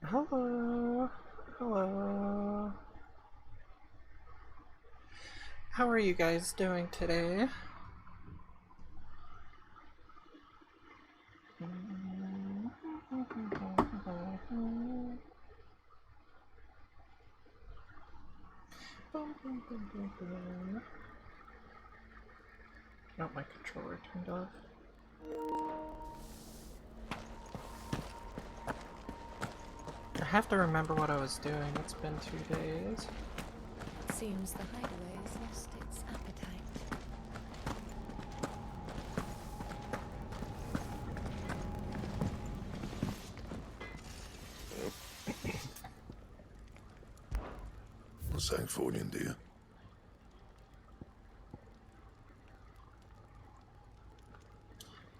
Hello. Hello. How are you guys doing today? Oh, my controller turned off. I have to remember what I was doing. It's been 2 days. It seems the hideaway has lost its appetite. What's that for you, dear?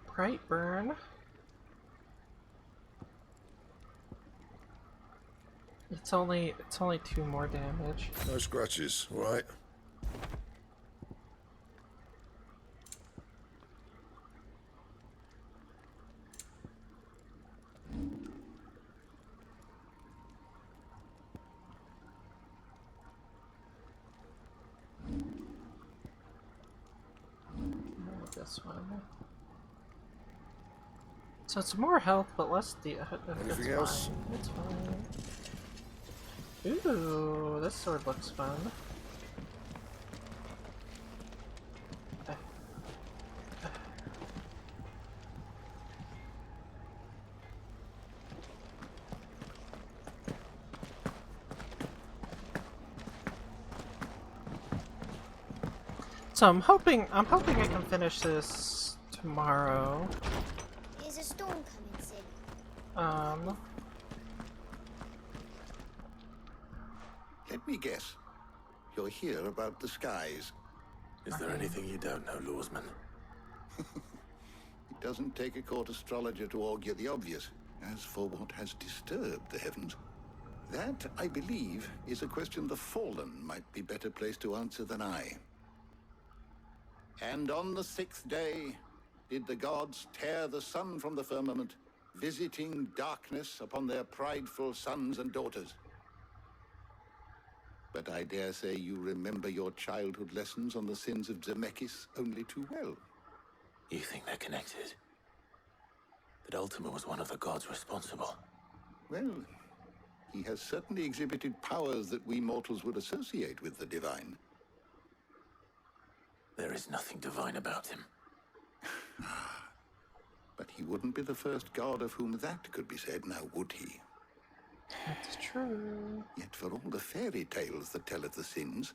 Brightburn. It's only 2 more damage. No scratches, all right? This one. So it's more health, but less Anything else? It's fine. Ooh, this sword looks fun. So I'm hoping I can finish this tomorrow. Is a storm coming soon? Let me guess. You're here about the skies. Is there anything you don't know, Lawsman? It doesn't take a court astrologer to augur the obvious. As for what has disturbed the heavens, that, I believe, is a question the Fallen might be better placed to answer than I. And on the 6th day did the gods tear the sun from the firmament, visiting darkness upon their prideful sons and daughters. But I dare say you remember your childhood lessons on the sins of Zemeckis only too well. You think they're connected? That Ultima was one of the gods responsible? Well, he has certainly exhibited powers that we mortals would associate with the divine. There is nothing divine about him. But he wouldn't be the first god of whom that could be said, now would he? That's true. Yet for all the fairy tales that tell of the sins,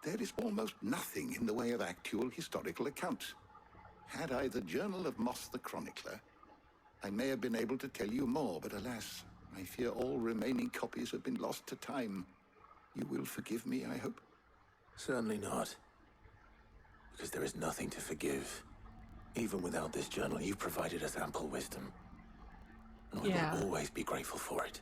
there is almost nothing in the way of actual historical accounts. Had I the Journal of Moss the Chronicler, I may have been able to tell you more, but alas, I fear all remaining copies have been lost to time. You will forgive me, I hope? Certainly not. Because there is nothing to forgive. Even without this journal, you've provided us ample wisdom. And we will always be grateful for it.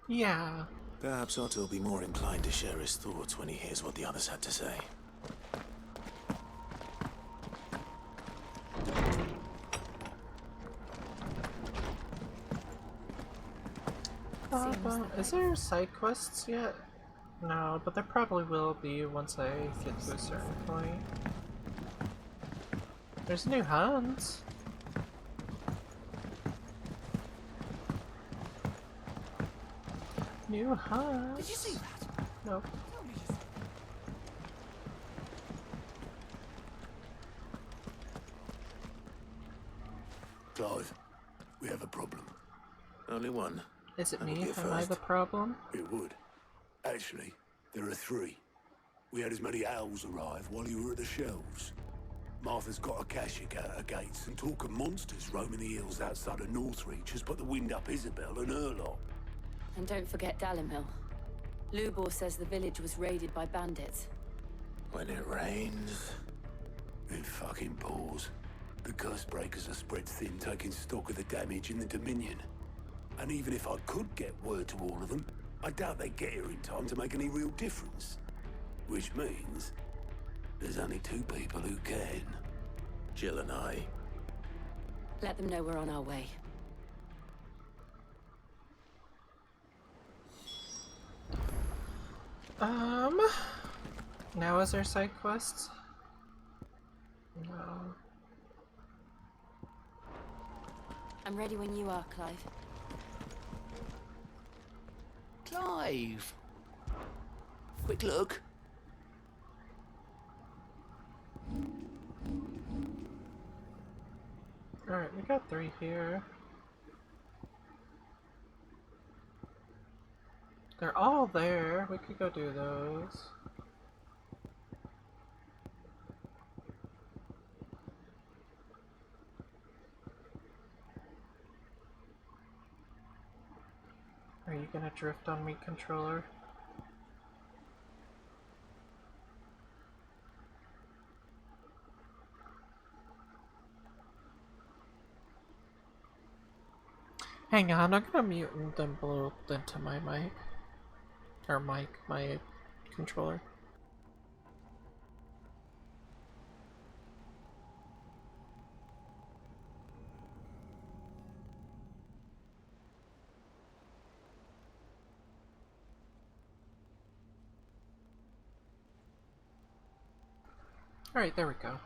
Yeah. Perhaps Otto will be more inclined to share his thoughts when he hears what the others had to say. Is there side quests yet? No, but there probably will be once I get to a certain point. There's new Huns. New Huns. Did you see that? No. Clive, we have a problem. Only one. Is it I will me? go Am I first. the problem? It would. Actually, there are 3. We had as many owls arrive while you were at the shelves. Martha's got a Kashik out her gates, and talk of monsters roaming the hills outside of Northreach has put the wind up Isabel and her lot. And don't forget Dalimil. Lubor says the village was raided by bandits. When it rains... It fucking pours. The curse breakers are spread thin, taking stock of the damage in the Dominion. And even if I could get word to all of them, I doubt they'd get here in time to make any real difference. Which means there's only 2 people who can. Jill and I. Let them know we're on our way. Um, now is there side quests? No. I'm ready when you are, Clive. Clive! Quick look. Alright, we got 3 here. They're all there. We could go do those. Are you gonna drift on me, controller? Hang on, I'm gonna mute and then blow into my mic. Or my controller. Alright, there we go.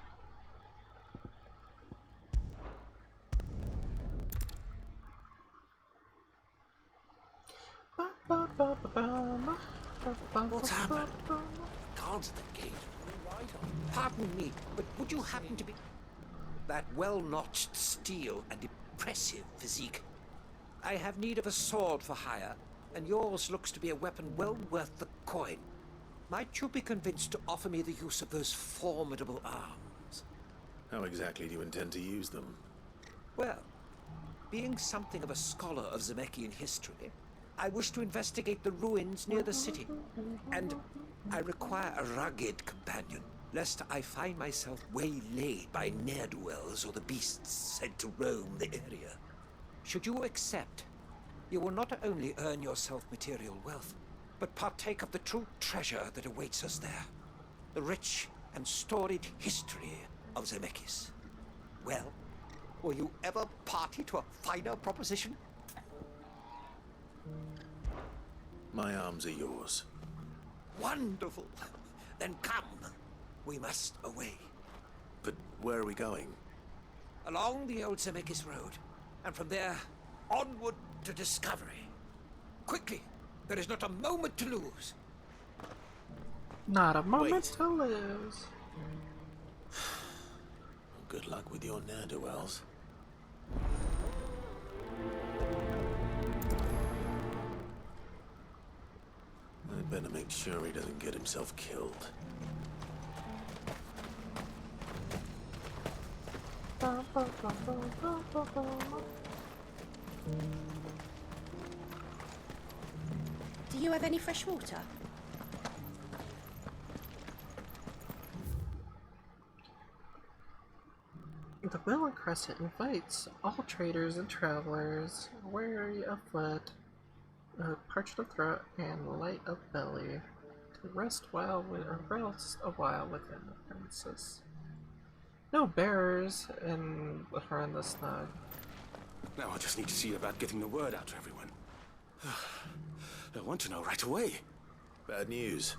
What's happened? Guards at the gate. Pardon me, but would you happen to be... That well-notched steel and impressive physique? I have need of a sword for hire, and yours looks to be a weapon well worth the coin. Might you be convinced to offer me the use of those formidable arms? How exactly do you intend to use them? Well, being something of a scholar of Zemeckis history, I wish to investigate the ruins near the city, and I require a rugged companion, lest I find myself waylaid by ne'er-do-wells or the beasts sent to roam the area. Should you accept, you will not only earn yourself material wealth, but partake of the true treasure that awaits us there, the rich and storied history of Zemeckis. Well, will you ever party to a finer proposition? My arms are yours. Wonderful. Then come. We must away. But where are we going? Along the old Zemeckis Road, and from there, onward to discovery. Quickly! There is not a moment to lose. Not a moment Wait. to lose. Good luck with your ne'er-do-wells. I'd better make sure he doesn't get himself killed. Do you have any fresh water? The Villain Crescent invites all traders and travelers, weary of foot, parched of throat, and light of belly, to rest a while within the premises. No bearers around the snug. Now I just need to see about getting the word out to everyone. I want to know right away. Bad news.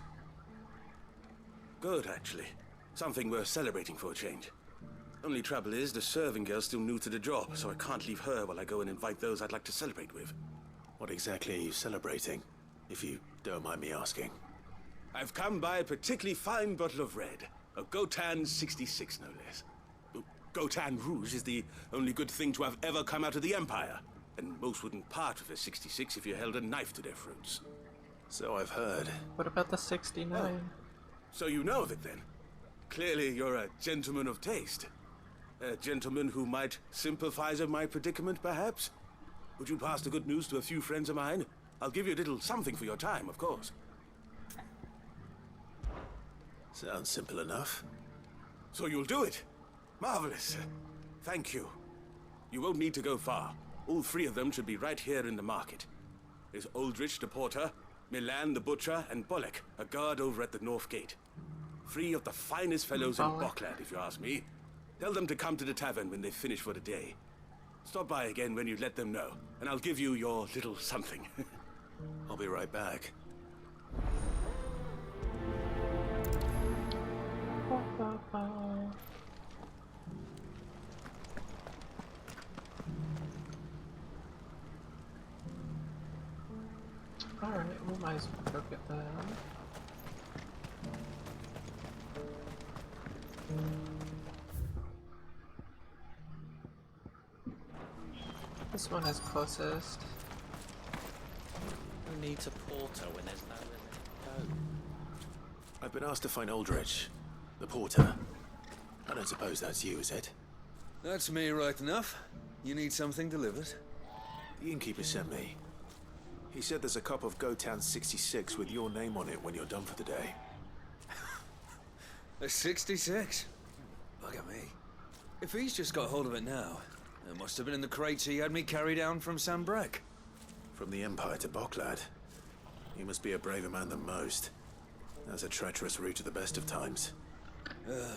Good, actually. Something worth celebrating for a change. Only trouble is, the serving girl's still new to the job, so I can't leave her while I go and invite those I'd like to celebrate with. What exactly are you celebrating, if you don't mind me asking? I've come by a particularly fine bottle of red. A Gotan 66, no less. Gotan Rouge is the only good thing to have ever come out of the Empire, and most wouldn't part with a 66 if you held a knife to their throats. So I've heard. What about the 69? So you know of it then? Clearly you're a gentleman of taste. A gentleman who might sympathize with my predicament, perhaps? Would you pass the good news to a few friends of mine? I'll give you a little something for your time, of course. Sounds simple enough. So you'll do it? Marvelous. Thank you. You won't need to go far. All 3 of them should be right here in the market. There's Aldrich, the porter, Milan, the butcher, and Bolek, a guard over at the north gate. 3 of the finest fellows in Bockland, if you ask me. Tell them to come to the tavern when they've finished for the day. Stop by again when you let them know, and I'll give you your little something. I'll be right back. Alright, we might as well go get them. This one is closest. Who needs a porter when there's nowhere to go? I've been asked to find Aldrich, the porter. I don't suppose that's you, is it? That's me right enough. You need something delivered? The innkeeper sent me. He said there's a cup of Gotan 66 with your name on it when you're done for the day. A 66? Bugger me. If he's just got hold of it now, it must have been in the crates he had me carry down from Sambrek. From the Empire to Boklad. You must be a braver man than most. That's a treacherous route to the best of times.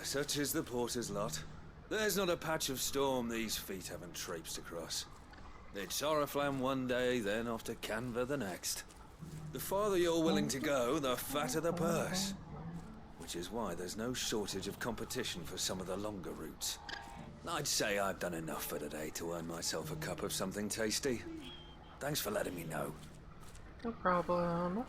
Such is the porter's lot. There's not a patch of storm these feet haven't traipsed across. It's Oriflamme one day, then off to Canva the next. The farther you're willing to go, the fatter the purse. Which is why there's no shortage of competition for some of the longer routes. I'd say I've done enough for today to earn myself a cup of something tasty. Thanks for letting me know. No problem.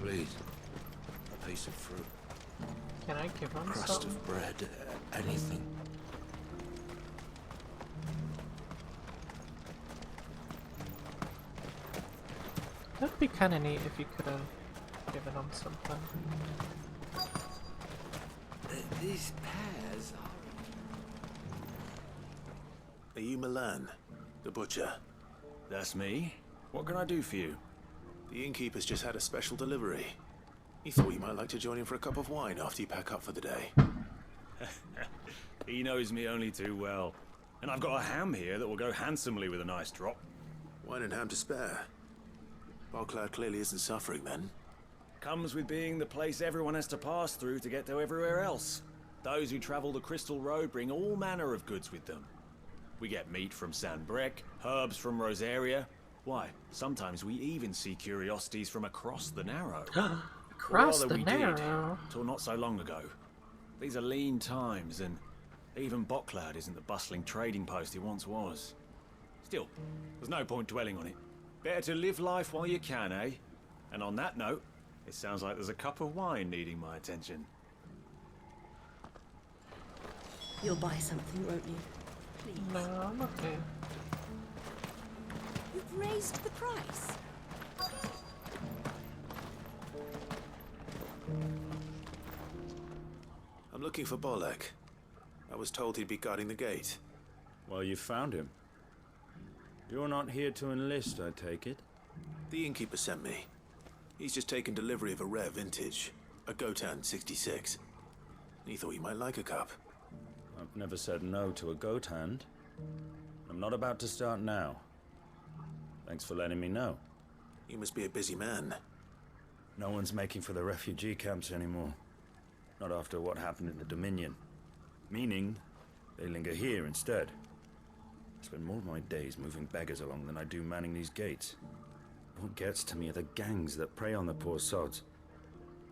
Please, a piece of fruit, Can I give him crust something? of bread, anything. That'd be kind of neat if you could have given him something. These pears Are you Milan, the butcher? That's me. What can I do for you? The innkeeper's just had a special delivery. He thought you might like to join him for a cup of wine after you pack up for the day. He knows me only too well. And I've got a ham here that will go handsomely with a nice drop. Wine and ham to spare. Boklad clearly isn't suffering then. Comes with being the place everyone has to pass through to get to everywhere else. Those who travel the Crystal Road bring all manner of goods with them. We get meat from Sanbrek, herbs from Rosaria. Why, sometimes we even see curiosities from across the Narrow. Across Or rather, the we Narrow? did, till not so long ago. These are lean times, and even Boklad isn't the bustling trading post it once was. Still, there's no point dwelling on it. Better to live life while you can, eh? And on that note, it sounds like there's a cup of wine needing my attention. You'll buy something, won't you? Please. No, I'm okay. You've raised the price. I'm looking for Bolek. I was told he'd be guarding the gate. Well, you found him. You're not here to enlist, I take it? The innkeeper sent me. He's just taken delivery of a rare vintage, a Gotan 66. He thought you might like a cup. I've never said no to a goat hand. I'm not about to start now. Thanks for letting me know. You must be a busy man. No one's making for the refugee camps anymore. Not after what happened in the Dominion. Meaning, they linger here instead. I spend more of my days moving beggars along than I do manning these gates. What gets to me are the gangs that prey on the poor sods.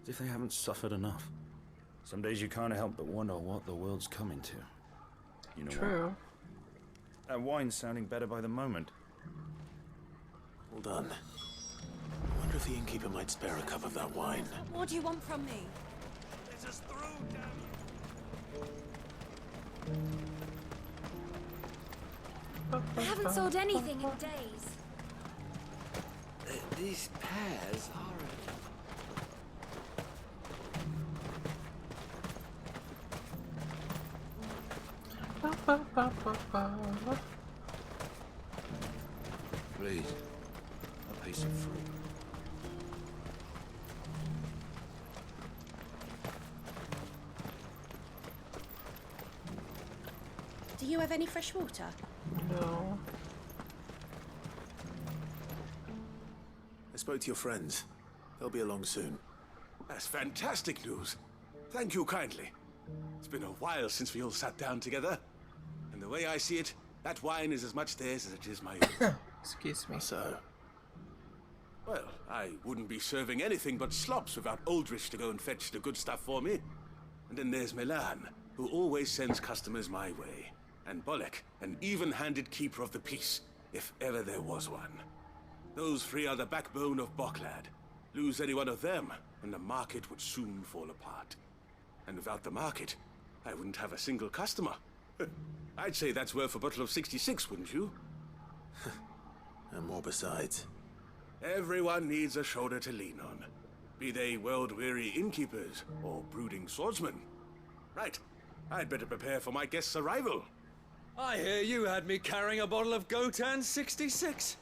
As if they haven't suffered enough. Some days you can't help but wonder what the world's coming to. You know True. what? That wine's sounding better by the moment. Well done. I wonder if the innkeeper might spare a cup of that wine. What do you want from me? Let us through, I haven't sold anything in days. These pears are... Please, a piece of fruit. Do you have any fresh water? No. I spoke to your friends. They'll be along soon. That's fantastic news. Thank you kindly. It's been a while since we all sat down together. And the way I see it, That wine is as much theirs as it is my own. Excuse me. So? Well, I wouldn't be serving anything but slops without Aldrich to go and fetch the good stuff for me. And then there's Milan, who always sends customers my way. And Bolek, an even-handed keeper of the peace, if ever there was one. Those three are the backbone of Boklad. Lose any one of them, and the market would soon fall apart. And without the market, I wouldn't have a single customer. I'd say that's worth a bottle of 66, wouldn't you? And more besides. Everyone needs a shoulder to lean on. Be they world-weary innkeepers or brooding swordsmen. Right, I'd better prepare for my guest's arrival. I hear you had me carrying a bottle of Gotan 66.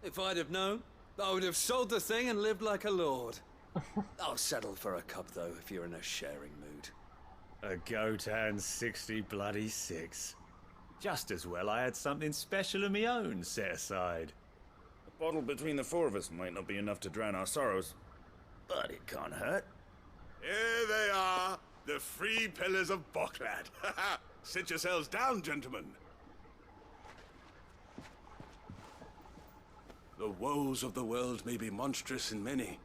If I'd have known, I would have sold the thing and lived like a lord. I'll settle for a cup, though, if you're in a sharing mood. A Gotan 60 Just as well I had something special of my own set aside. A bottle between the four of us might not be enough to drown our sorrows, but it can't hurt. Here they are, the three pillars of Boklad. Sit yourselves down, gentlemen. The woes of the world may be monstrous in many,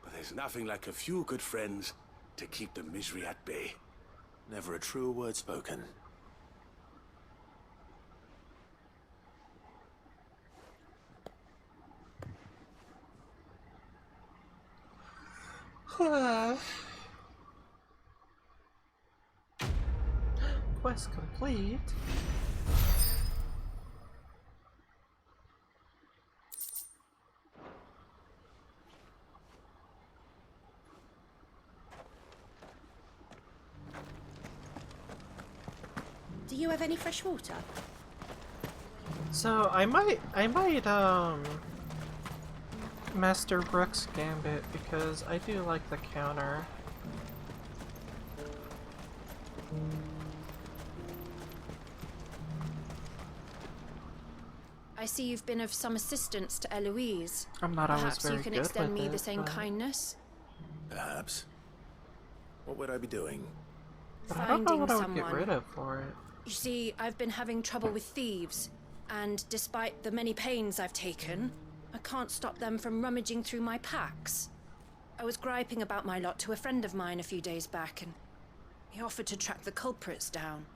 but there's nothing like a few good friends to keep the misery at bay. Never a truer word spoken. Quest complete. Do you have any fresh water? So I might master Rook's Gambit because I do like the counter. I see you've been of some assistance to Eloise. I'm not always Perhaps very you can good extend with me it, the same but- kindness. Perhaps. What would I be doing? But I don't know Finding what I would someone. get rid of for it. You see, I've been having trouble with thieves, and despite the many pains I've taken, I can't stop them from rummaging through my packs. I was griping about my lot to a friend of mine a few days back, and he offered to track the culprits down.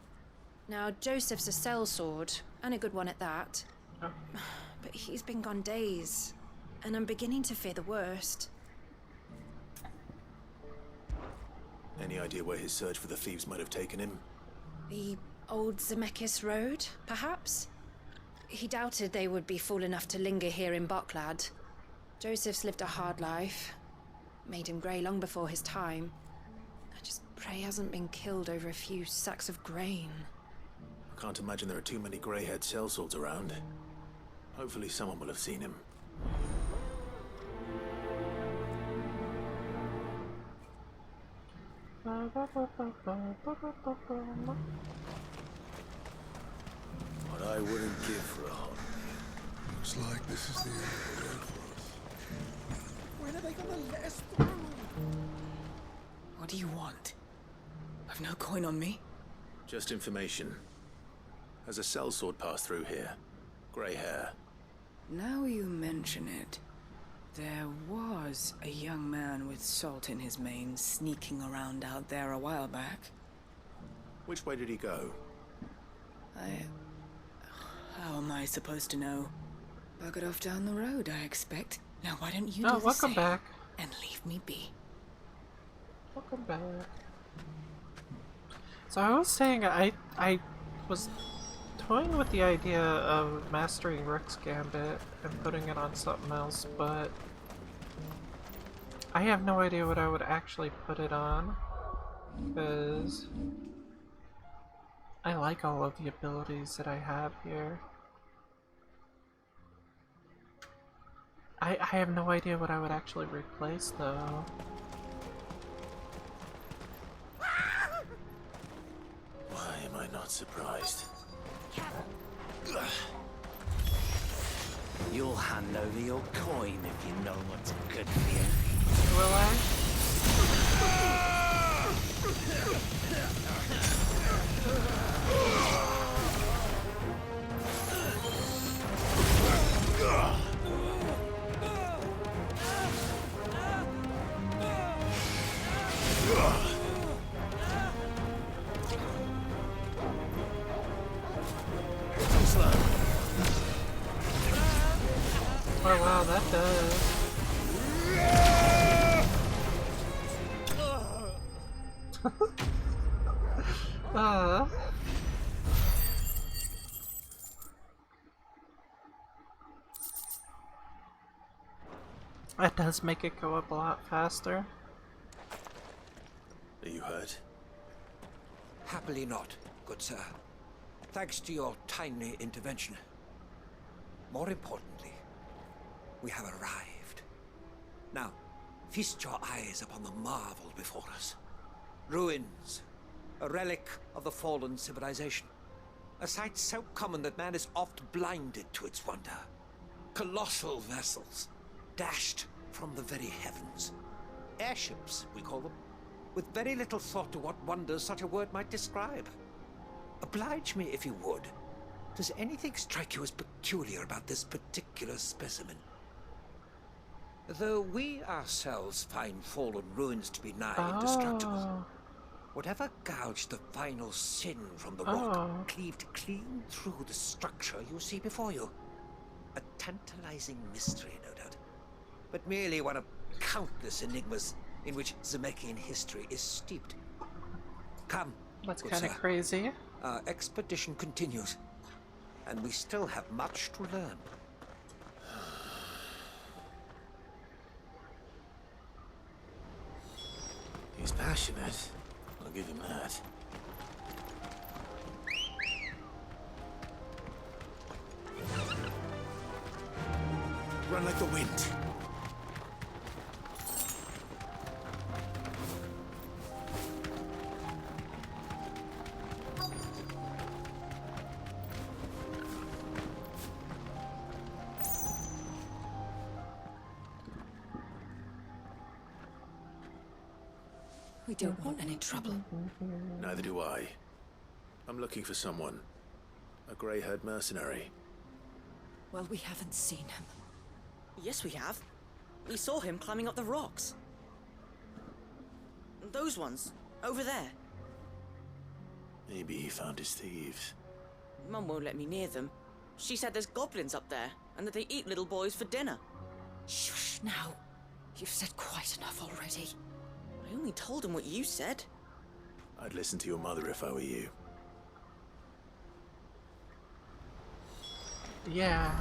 Now, Joseph's a sellsword, and a good one at that. Oh. But he's been gone days, and I'm beginning to fear the worst. Any idea where his search for the thieves might have taken him? The old Zemeckis Road, perhaps? He doubted they would be fool enough to linger here in Boklad. Joseph's lived a hard life. Made him grey long before his time. I just pray he hasn't been killed over a few sacks of grain. I can't imagine there are too many grey-haired sellswords around. Hopefully someone will have seen him. What I wouldn't give for a holiday. Looks like this is the end of the road for us. When are they gonna let us through? What do you want? I've no coin on me. Just information. Has a sellsword passed through here? Grey hair. Now you mention it, there was a young man with salt in his mane sneaking around out there a while back. Which way did he go? How am I supposed to know? Buggered off down the road, I expect. Now why don't you Oh, do the welcome same back. and leave me be? Welcome back. So I was saying I was toying with the idea of mastering Rook's Gambit and putting it on something else, but I have no idea what I would actually put it on, because I like all of the abilities that I have here. I have no idea what I would actually replace though. Why am I not surprised? You'll hand over your coin if you know what's good for you. Will I? Oh wow, that does. That does make it go up a lot faster. Are you hurt? Happily not, good sir. Thanks to your timely intervention. More importantly, we have arrived. Now, feast your eyes upon the marvel before us. Ruins, a relic of the fallen civilization. A sight so common that man is oft blinded to its wonder. Colossal vessels, dashed from the very heavens. Airships, we call them, with very little thought to what wonders such a word might describe. Oblige me if you would. Does anything strike you as peculiar about this particular specimen? Though we ourselves find fallen ruins to be nigh indestructible, whatever gouged the final sin from the rock cleaved clean through the structure you see before you. A tantalizing mystery, no doubt, but merely one of countless enigmas in which Zemeckis history is steeped. Come, that's good kind of sir. crazy. Our expedition continues, and we still have much to learn. He's passionate. I'll give him that. Run like the wind. We don't want any trouble. Neither do I. I'm looking for someone. A grey-haired mercenary. Well, we haven't seen him. Yes, we have. We saw him climbing up the rocks. Those ones, over there. Maybe he found his thieves. Mum won't let me near them. She said there's goblins up there, and that they eat little boys for dinner. Shush now. You've said quite enough already. I only told him what you said. I'd listen to your mother if I were you. Yeah.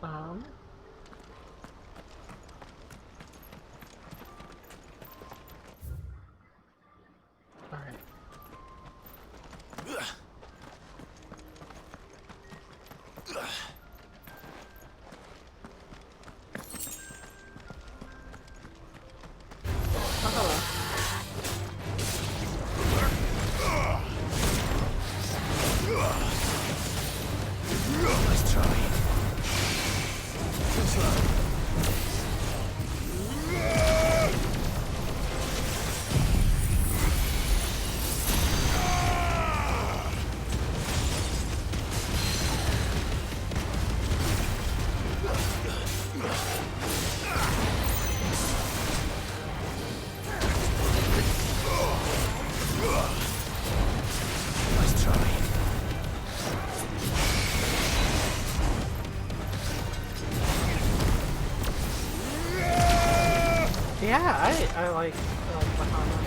Alright. Let's try. Yeah, I like Bahama.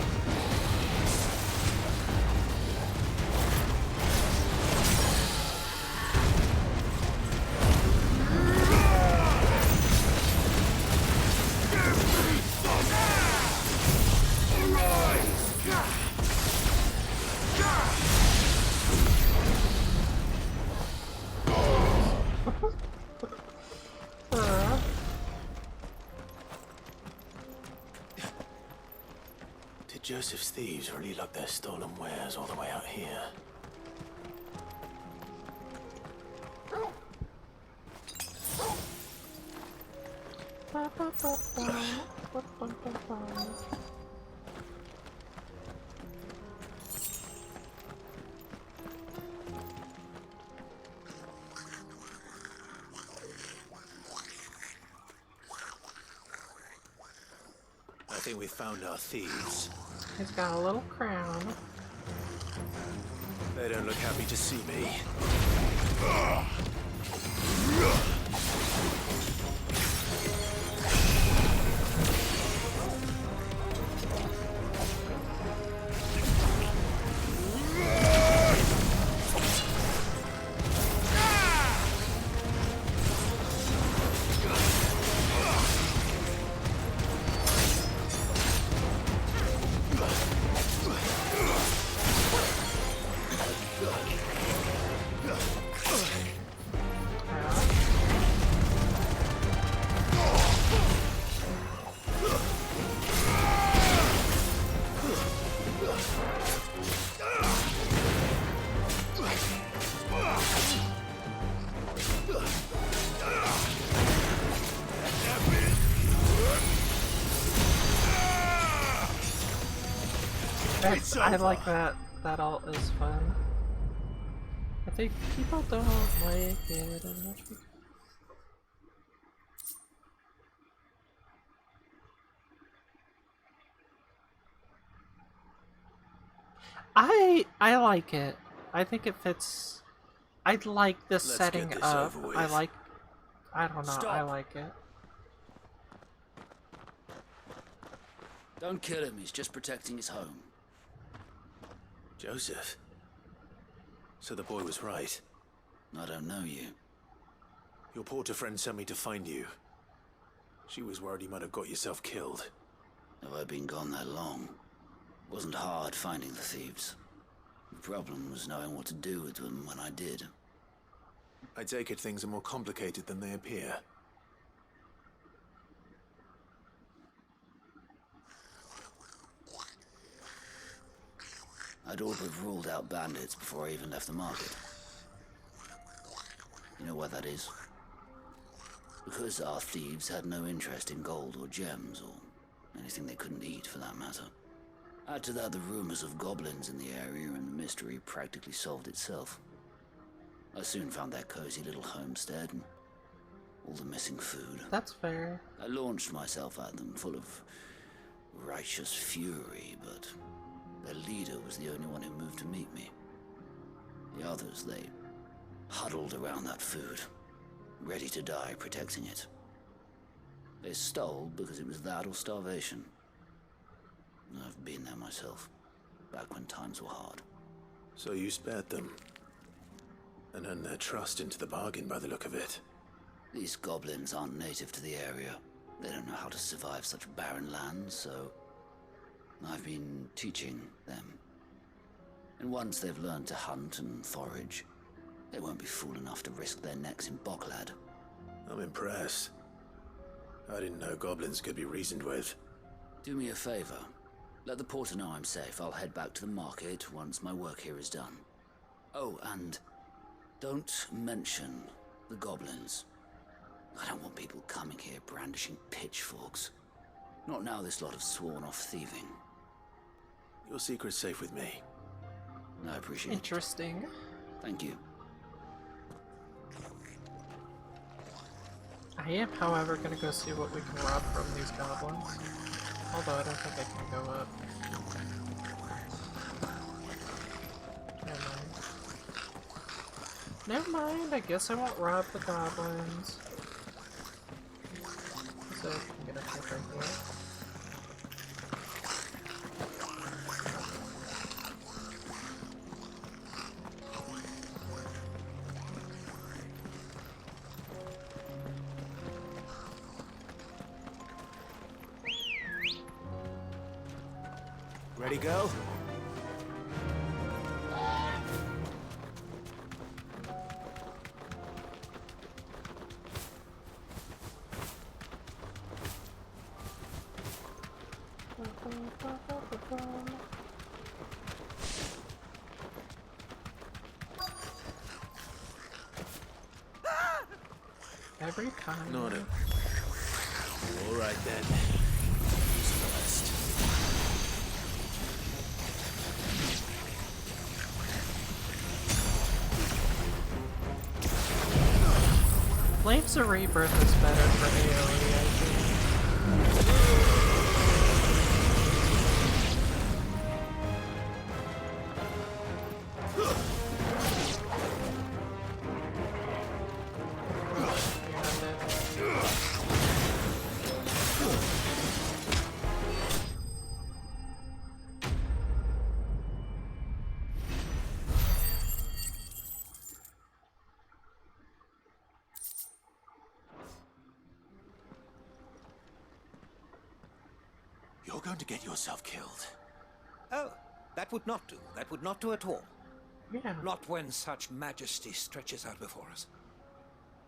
Did Joseph's thieves really lug their stolen wares all the way out here? think we've found our thieves. He's got a little crown. They don't look happy to see me. I like that. That alt is fun. I think people don't like it as much. I like it. I think it fits. I like this setting up. I don't know. Stop. I like it. Don't kill him, he's just protecting his home. Joseph? So the boy was right. I don't know you. Your porter friend sent me to find you. She was worried you might have got yourself killed. Have I been gone that long? Wasn't hard finding the thieves. The problem was knowing what to do with them when I did. I take it things are more complicated than they appear. I'd all but ruled out bandits before I even left the market. You know why that is? Because our thieves had no interest in gold or gems, or anything they couldn't eat for that matter. Add to that the rumors of goblins in the area, and the mystery practically solved itself. I soon found their cozy little homestead and all the missing food. That's fair. I launched myself at them, full of righteous fury, but their leader was the only one who moved to meet me. The others, they huddled around that food, ready to die protecting it. They stole because it was that or starvation. I've been there myself, back when times were hard. So you spared them, and earned their trust into the bargain by the look of it. These goblins aren't native to the area. They don't know how to survive such barren lands, so I've been teaching them. And once they've learned to hunt and forage, they won't be fool enough to risk their necks in Bocklad. I'm impressed. I didn't know goblins could be reasoned with. Do me a favor. Let the porter know I'm safe. I'll head back to the market once my work here is done. Oh, and don't mention the goblins. I don't want people coming here brandishing pitchforks. Not now this lot have sworn off thieving. Your secret's safe with me. I appreciate it. Interesting. Thank you. I am, however, gonna go see what we can rob from these goblins. Although I don't think I can go up. Never mind, I guess I won't rob the goblins. So I can get up here right here. Ready, girl? Every time. Not it. All right then. First. Flames of Rebirth is better for AoE, I think. You're going to get yourself killed. Oh, that would not do. That would not do at all. Yeah. Not when such majesty stretches out before us.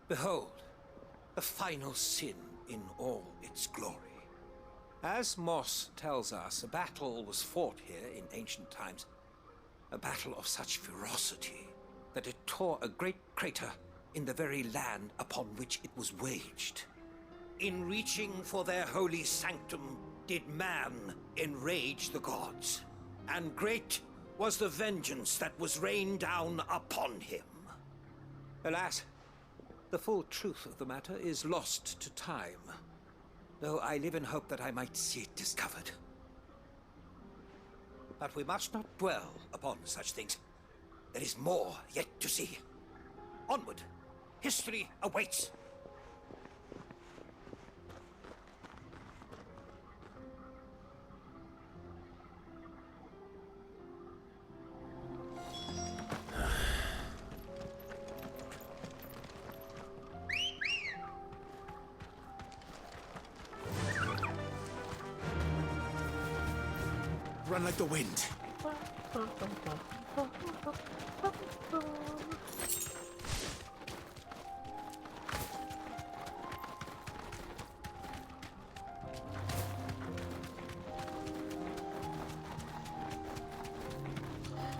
Behold, the final sin in all its glory. As Moss tells us, a battle was fought here in ancient times. A battle of such ferocity that it tore a great crater in the very land upon which it was waged. In reaching for their holy sanctum, did man enrage the gods, and great was the vengeance that was rained down upon him. Alas, the full truth of the matter is lost to time, though I live in hope that I might see it discovered. But we must not dwell upon such things. There is more yet to see. Onward! History awaits! Run like the wind.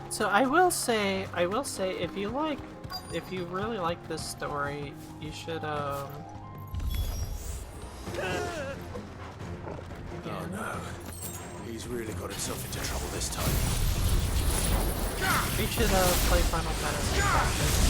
So I will say, if you really like this story, you should, Oh no. He's really got himself into trouble this time. you should, play Final Fantasy Tactics.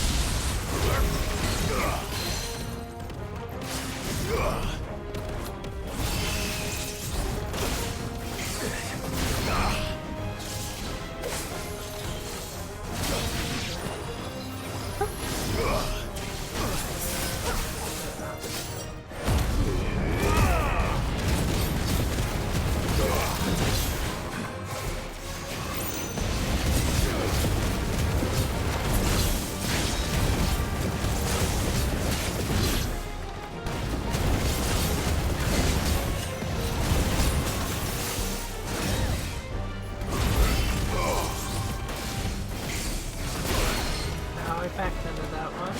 Backed into that one.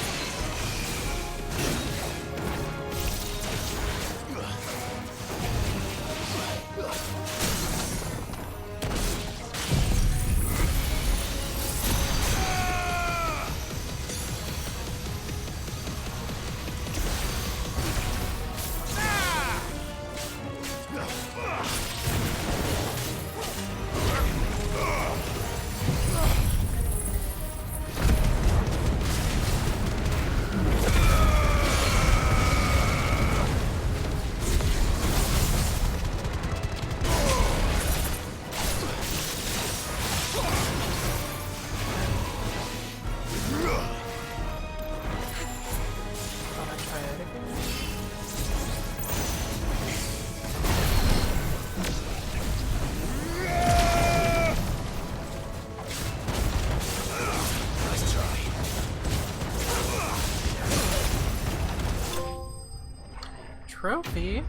Trophy?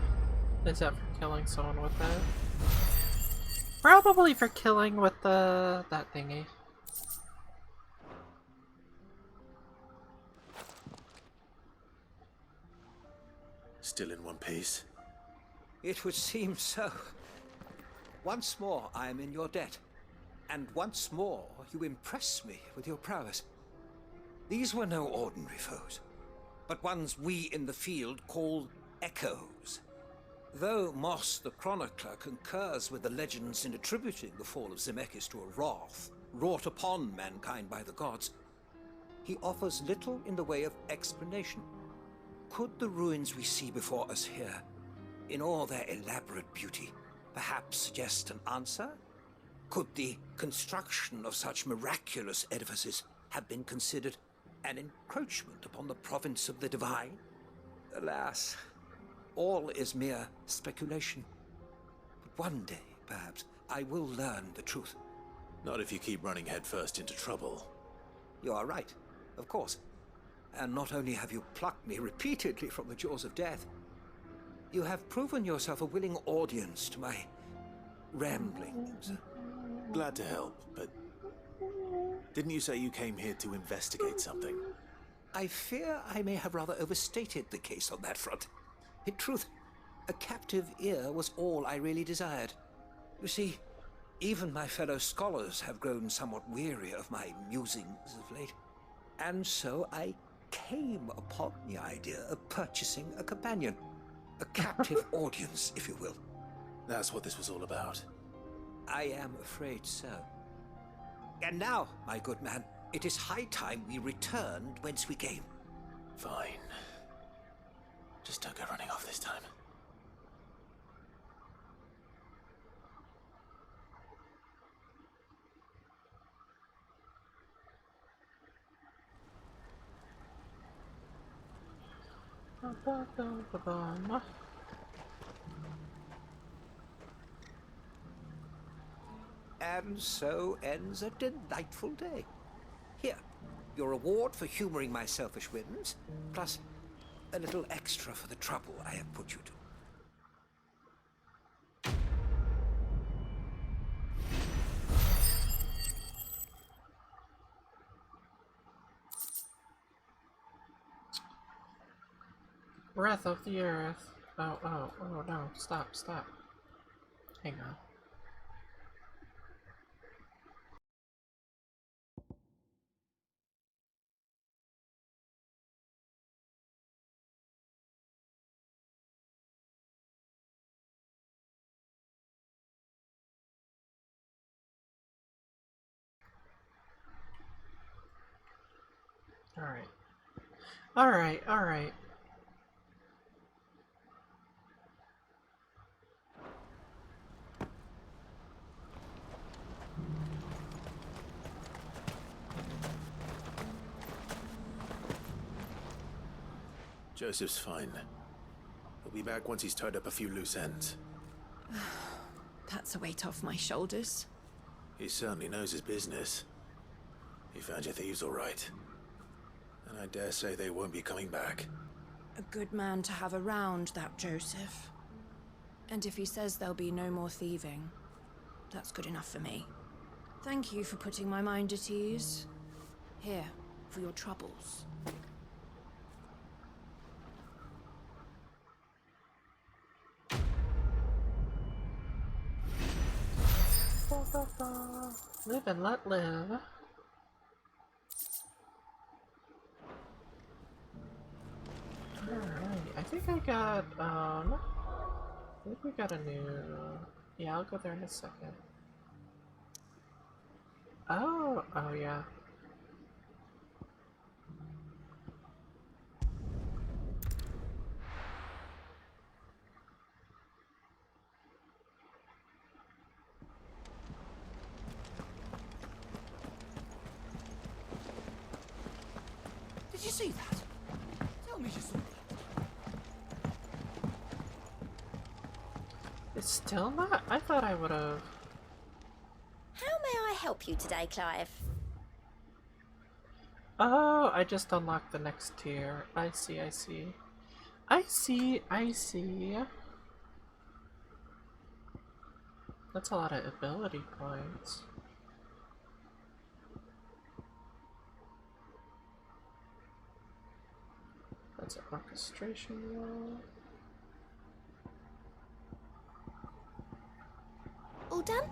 Is that for killing someone with that? Probably for killing with that thingy. Still in one piece? It would seem so. Once more I am in your debt, and once more you impress me with your prowess. These were no ordinary foes, but ones we in the field call echoes. Though Moss the Chronicler concurs with the legends in attributing the fall of Zemeckis to a wrath wrought upon mankind by the gods, he offers little in the way of explanation. Could the ruins we see before us here, in all their elaborate beauty, perhaps suggest an answer? Could the construction of such miraculous edifices have been considered an encroachment upon the province of the divine? Alas, all is mere speculation. But one day, perhaps, I will learn the truth. Not if you keep running headfirst into trouble. You are right, of course. And not only have you plucked me repeatedly from the jaws of death, you have proven yourself a willing audience to my ramblings. Glad to help, but didn't you say you came here to investigate something? I fear I may have rather overstated the case on that front. In truth, a captive ear was all I really desired. You see, even my fellow scholars have grown somewhat weary of my musings of late. And so I came upon the idea of purchasing a companion. A captive audience, if you will. That's what this was all about. I am afraid so. And now, my good man, it is high time we returned whence we came. Fine. Just don't go running off this time. And so ends a delightful day. Here, your reward for humoring my selfish whims, plus a little extra for the trouble I have put you to. Breath of the earth. Oh no, stop. Hang on. Alright. Joseph's fine. He'll be back once he's tied up a few loose ends. That's a weight off my shoulders. He certainly knows his business. He found your thieves all right. And I dare say they won't be coming back. A good man to have around, that Joseph. And if he says there'll be no more thieving, that's good enough for me. Thank you for putting my mind at ease. Here, for your troubles. Live and let live. Alright, I think we got a new... Yeah, I'll go there in a second. Oh yeah. Did you see that? Tell me you saw that. It's still not? I thought I would've... How may I help you today, Clive? Oh, I just unlocked the next tier. I see. That's a lot of ability points. That's an orchestration roll. All done?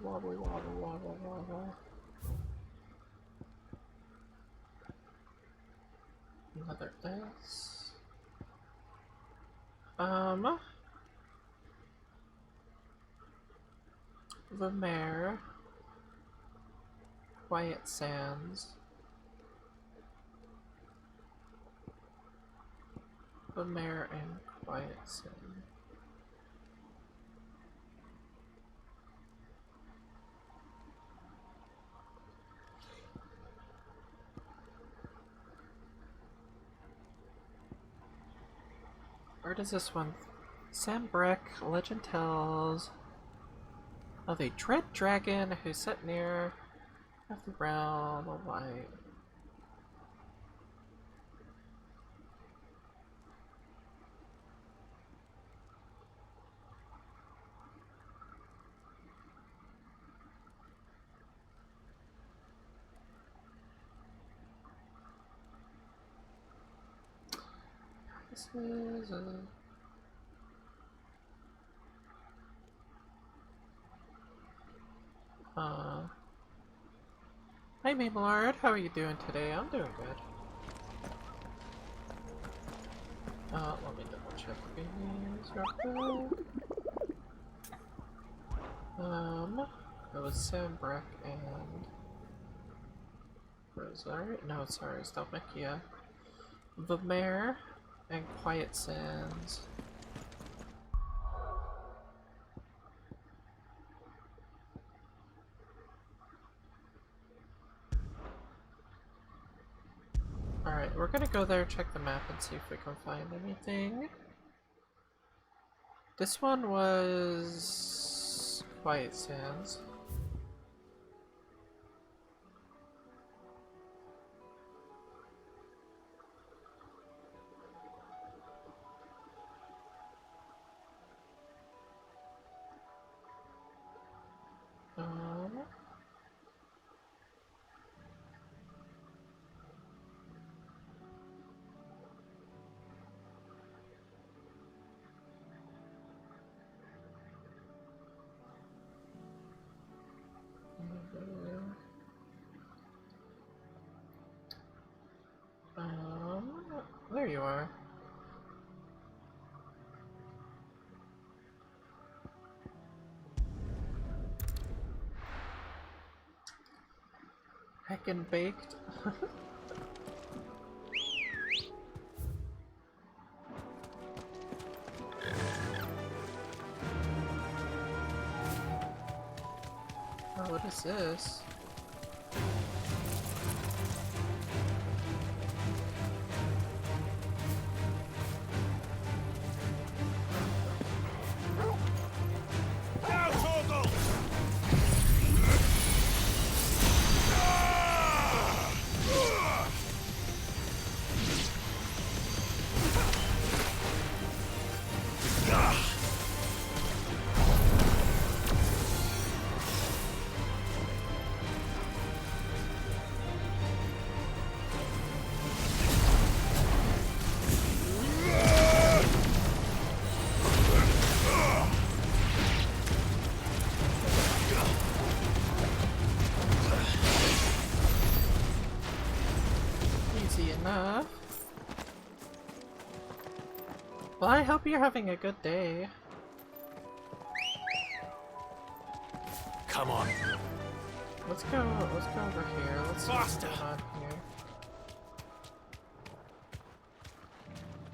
Wobble. Another S. The Mare. Quiet Sands. The Mare and Quiet Sands. Where does this one? Sam Breck, legend tells of a dread dragon who sat near the realm of light. places. Hi, Mamelord. How are you doing today? I'm doing good. Let me double check these real quick. It was Sambrek and Rosar. No, sorry, Stalmakia. The Mare and Quiet Sands. Alright, we're gonna go there, check the map, and see if we can find anything. This one was Quiet Sands. There you are. Heckin' baked. Oh, what is this? Well, I hope you're having a good day. Come on. Let's go over here. Let's see what's going on here.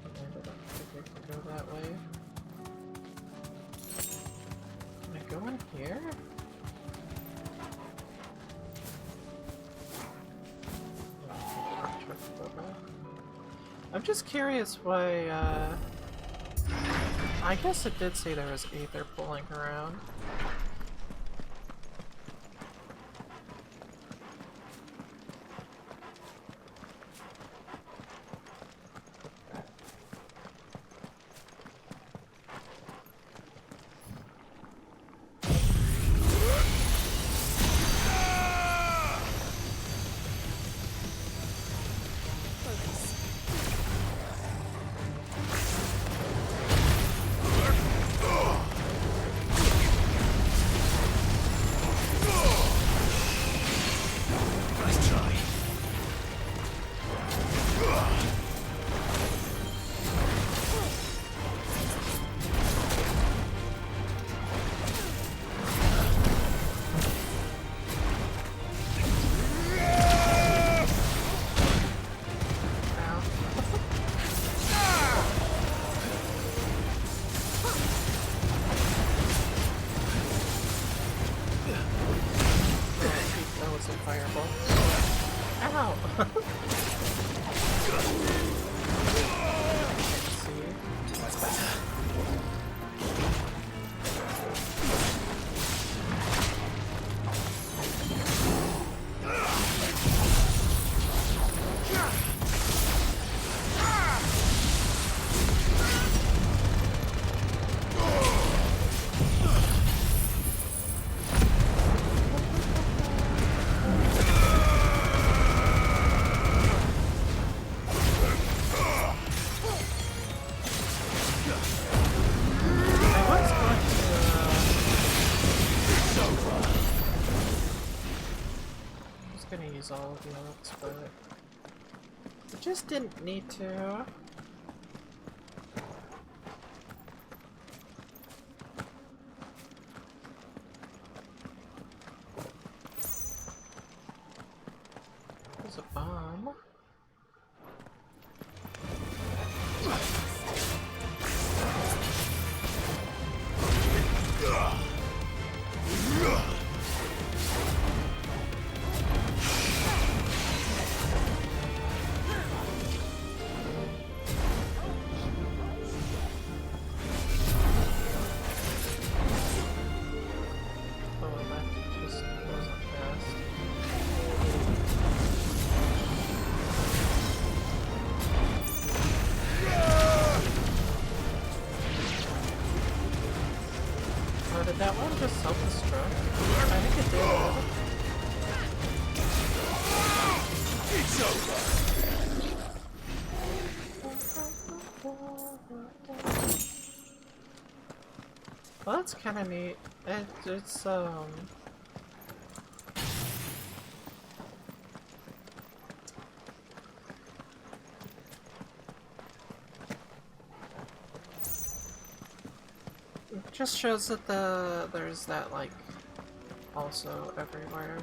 I don't think I can go that way. Can I go in here? I'm just curious why, I guess it did say there was Aether pulling around. use all of the notes, but I just didn't need to. There's a bomb. Did that one just self-destruct? I think it did. It's over. Well, that's kind of neat. It's it just shows that there's that, like, also everywhere.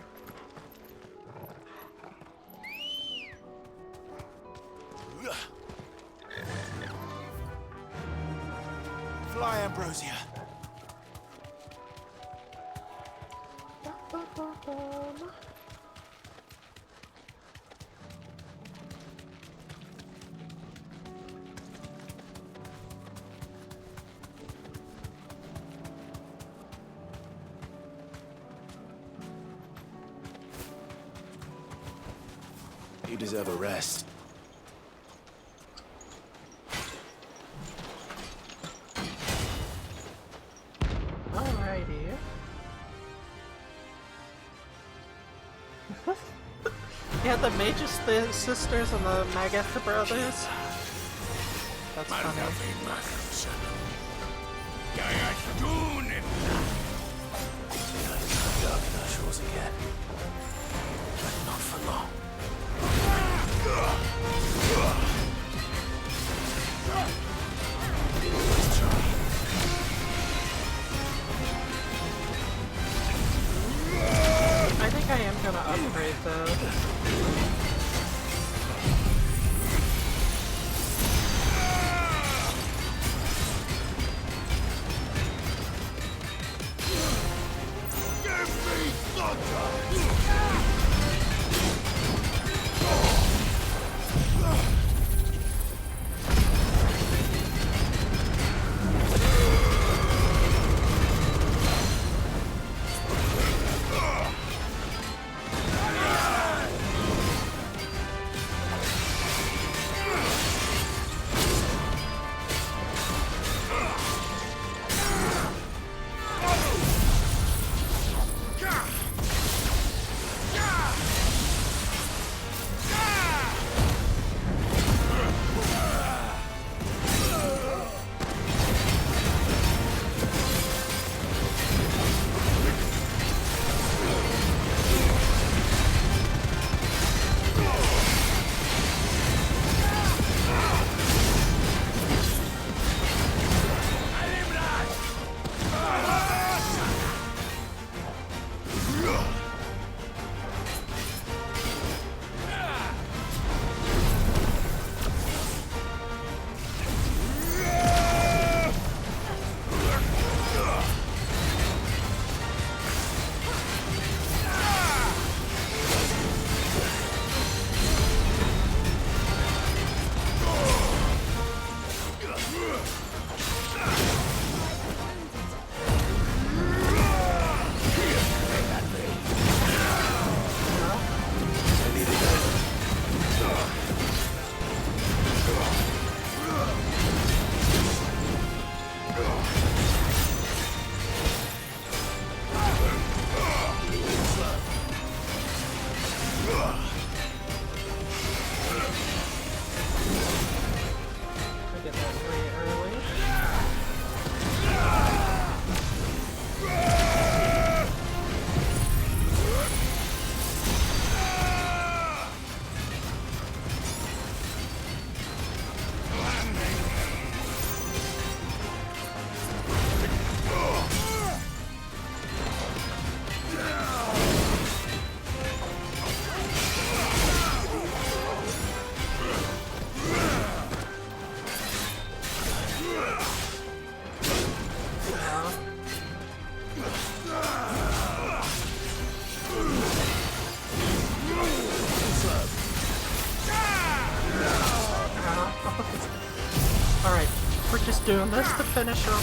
Fly, Ambrosia. You deserve a rest. Alrighty. Yeah, the Magus sisters and the Magatha brothers. That's funny. Shores again. But not for long. I think I am gonna upgrade though. just doing this to finish him.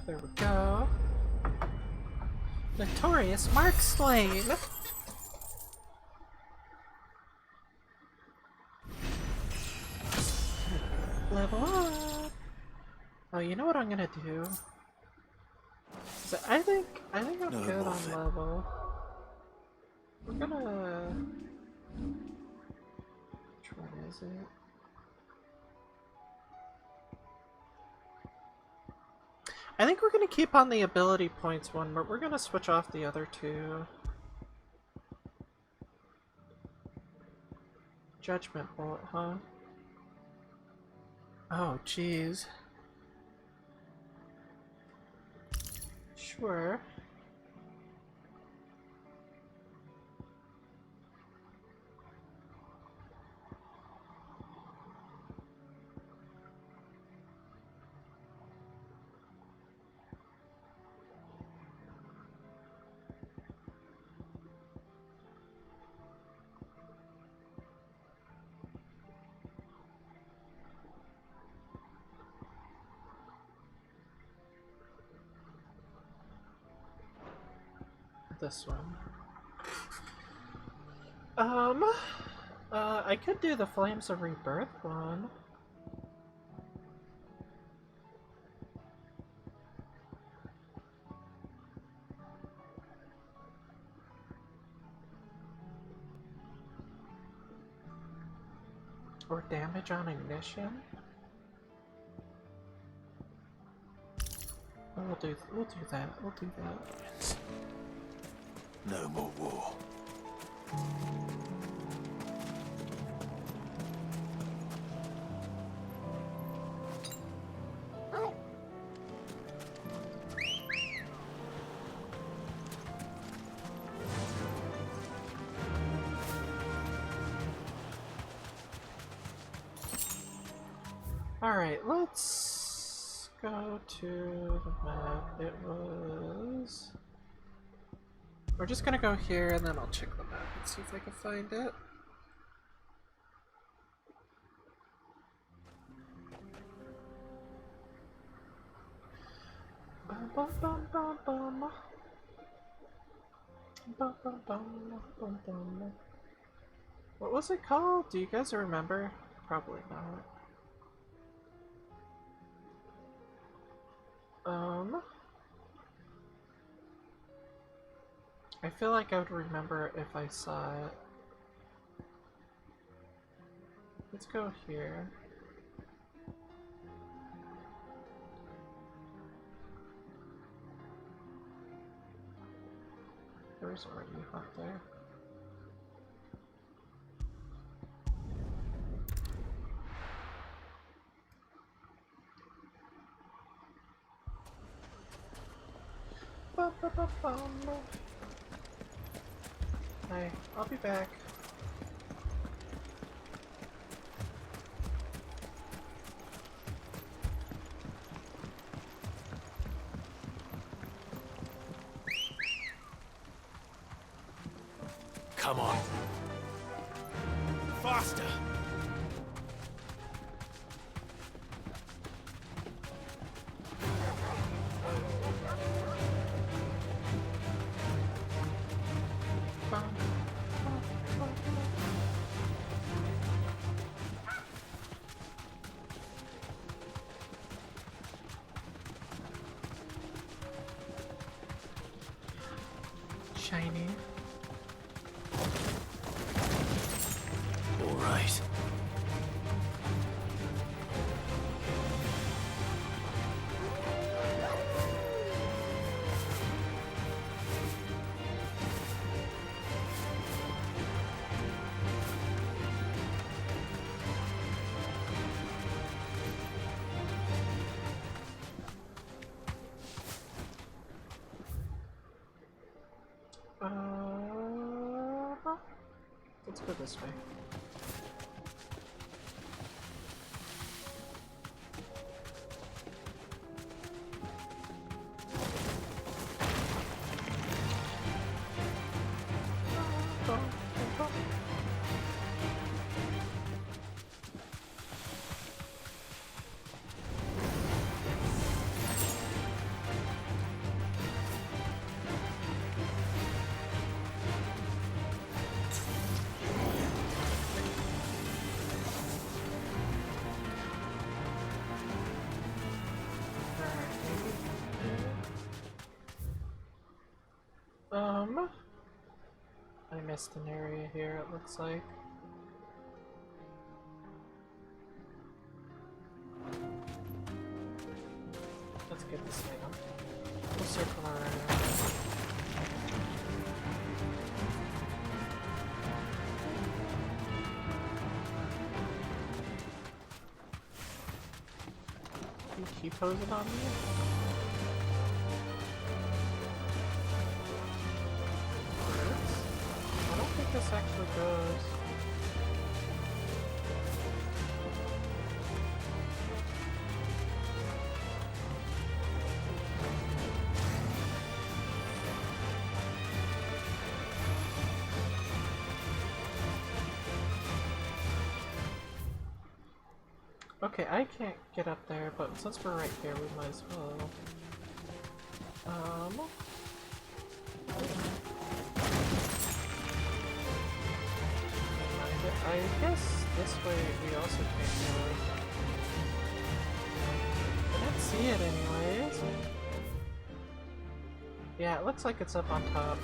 There we go. Notorious Mark slain. Level up. Oh, you know what I'm gonna do? So I think I'm good on level. We're gonna. Which one is it? I think we're gonna keep on the ability points one, but we're gonna switch off the other two. Judgment Bolt, huh? Oh, jeez. Sure. This one. I could do the Flames of Rebirth one. Or damage on ignition. Oh, we'll do that. We'll do that. No more war. Alright, let's go to the map. It was... We're just gonna go here and then I'll check the map and see if I can find it. Bum, bum, bum, bum, bum. Bum, bum, bum, bum, bum. What was it called? Do you guys remember? Probably not. I feel like I would remember it if I saw it. Let's go here. There's already a hunt there. Ba, ba, ba, bum. Hi, I'll be back. Come on. Faster! Shiny. All right. Let's go this way. I missed an area here, it looks like. Let's get this item. We'll circle around. You keep posing on me? I don't think this actually goes. Okay, I can't get up there, but since we're right here, we might as well. I guess this way we also can't go. I didn't see it anyways. Yeah, it looks like it's up on top.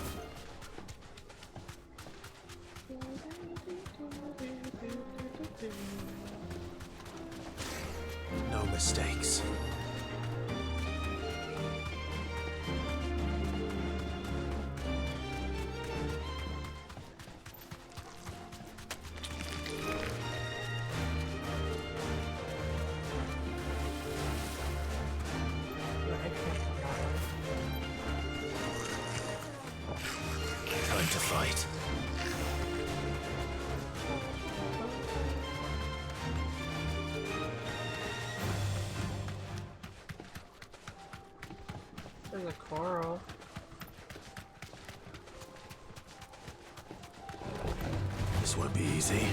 No mistakes. Time to fight. There's a coral. This won't be easy.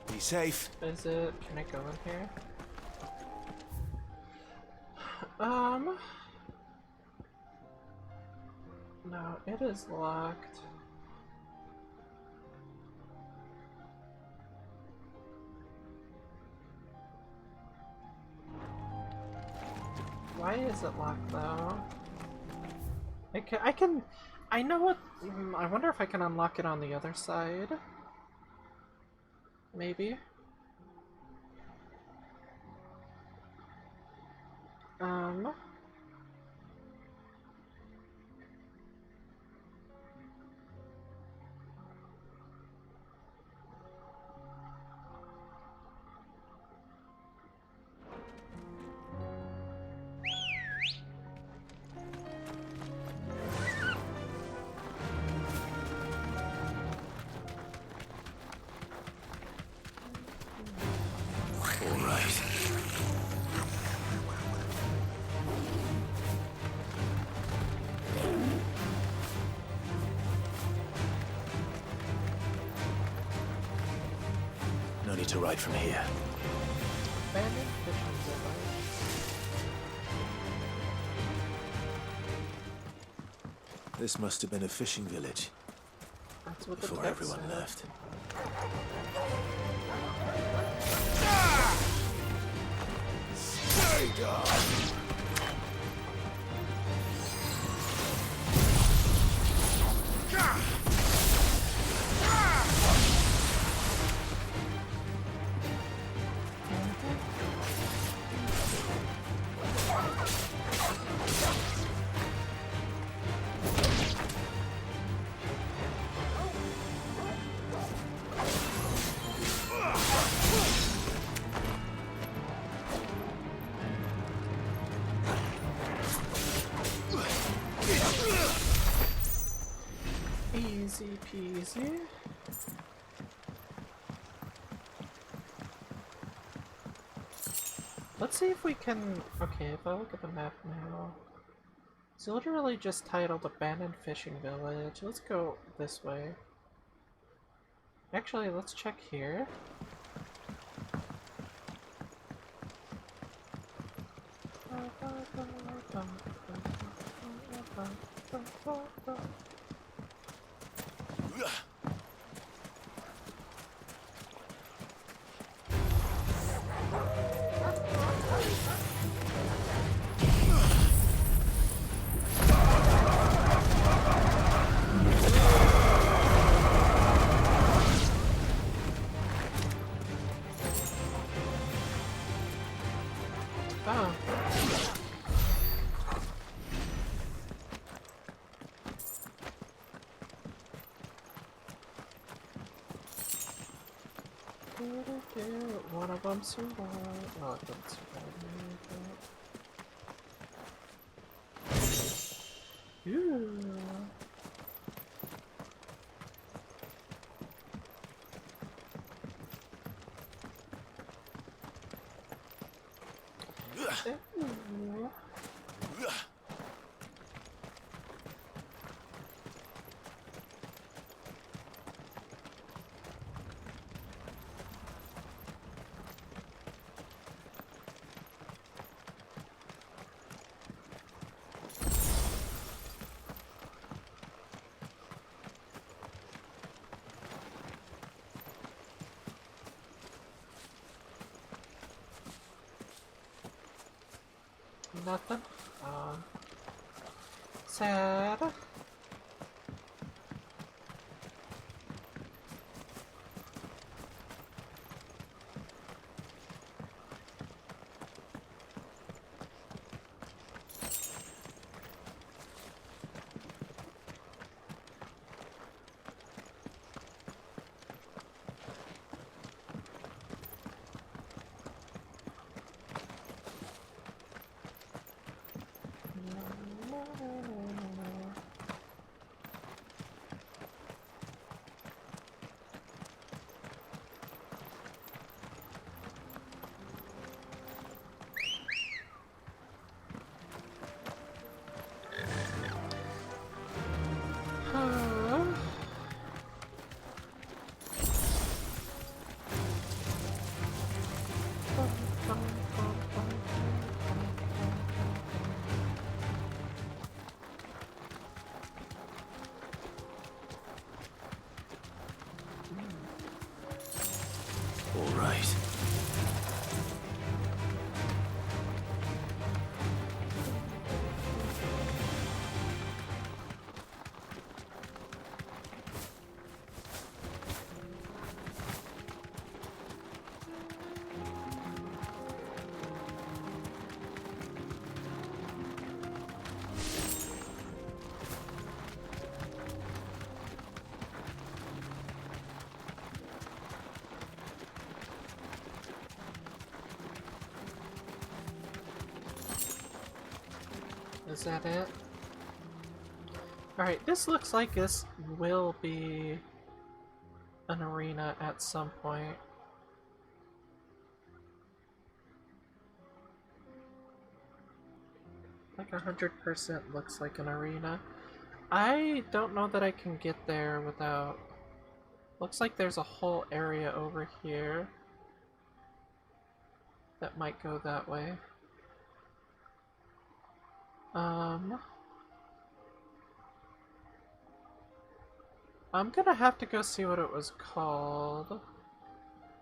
Be safe. Is it? Can I go in here? No, it is locked. Why is it locked though? I know what, I wonder if I can unlock it on the other side. Maybe. All right. No need to ride from here. Abandoned fishing village. This must have been a fishing village That's what the before text everyone said. left. Stay down! Easy peasy. Let's see if we can... Okay, if I look at the map now... It's literally just titled Abandoned Fishing Village. Let's go this way. Actually, let's check here. Oh. One of them survived. Oh, it didn't survive me. Ooh. Ooh. Nothing. Sad. All right. Is that it? Alright, this looks like this will be an arena at some point. Like 100% looks like an arena. I don't know that I can get there without... Looks like there's a whole area over here that might go that way. I'm gonna have to go see what it was called,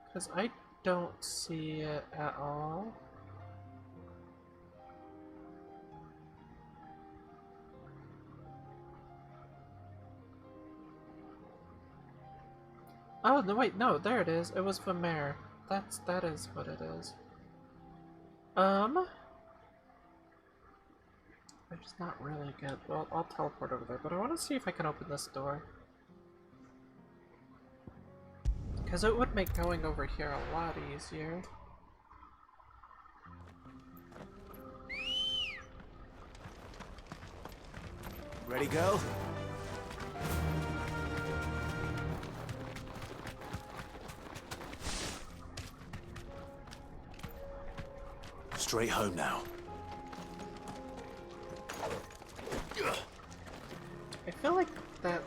because I don't see it at all. Oh, no, wait, no, there it is. It was Vamere. That is what it is. It's not really good. Well, I'll teleport over there, but I want to see if I can open this door. Because it would make going over here a lot easier. Ready, girl? Straight home now. feel like that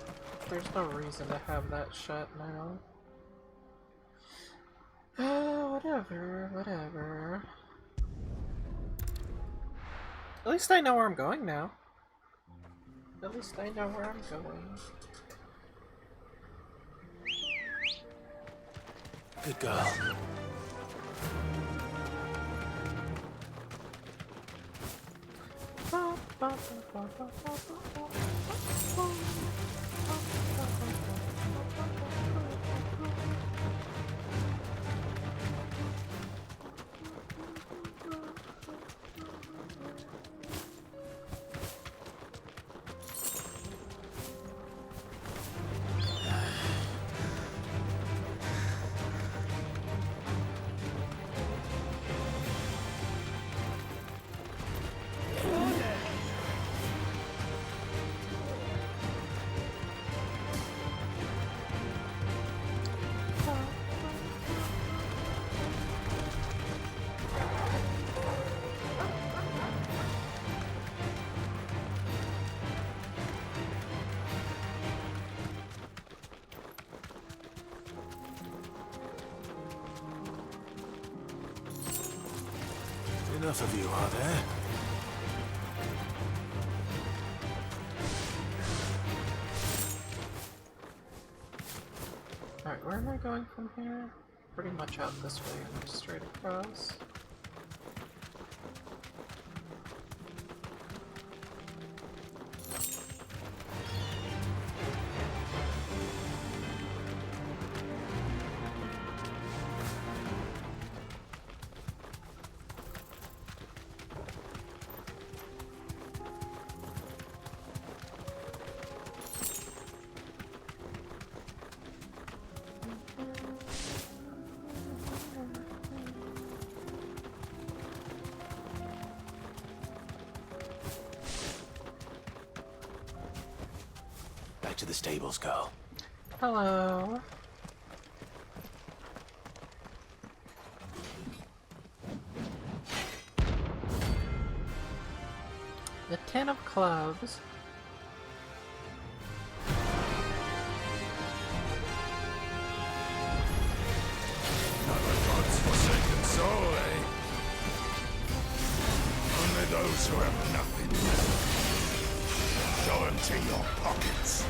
there's no reason to have that shut now. Whatever. At least I know where I'm going now. At least I know where I'm going. Good girl. Enough of you, are there? Alright, where am I going from here? Pretty much out this way and straight across. Back to the stables, girl. Hello. The 10 of clubs. Another God's forsaken soul, eh? Only those who have nothing. Go empty your pockets.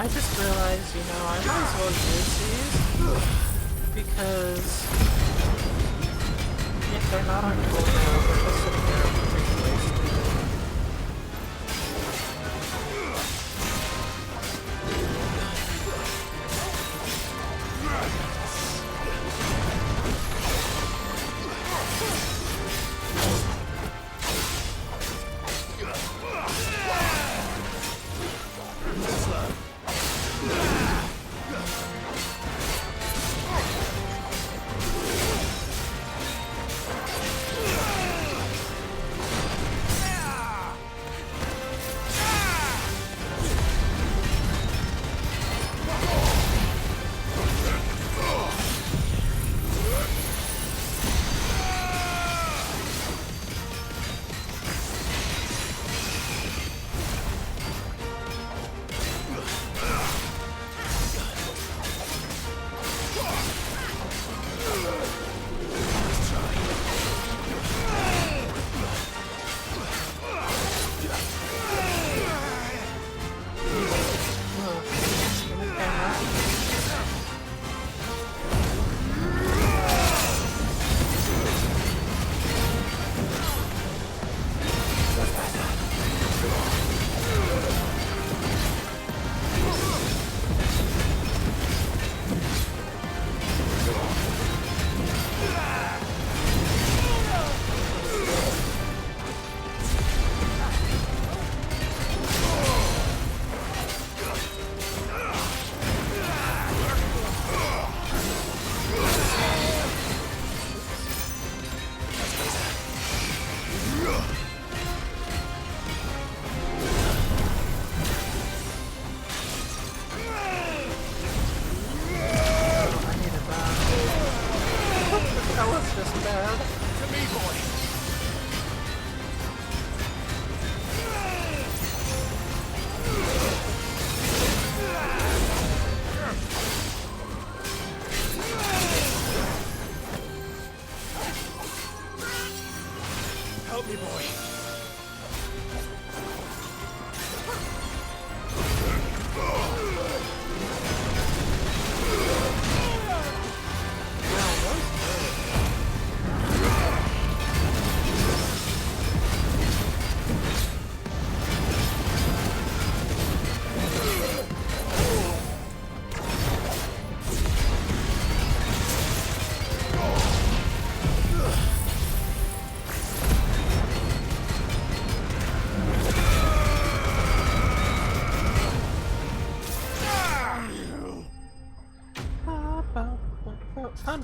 I just realized, you know, I might as well use these because if they're not on cooldown, they're just sitting there being wasted.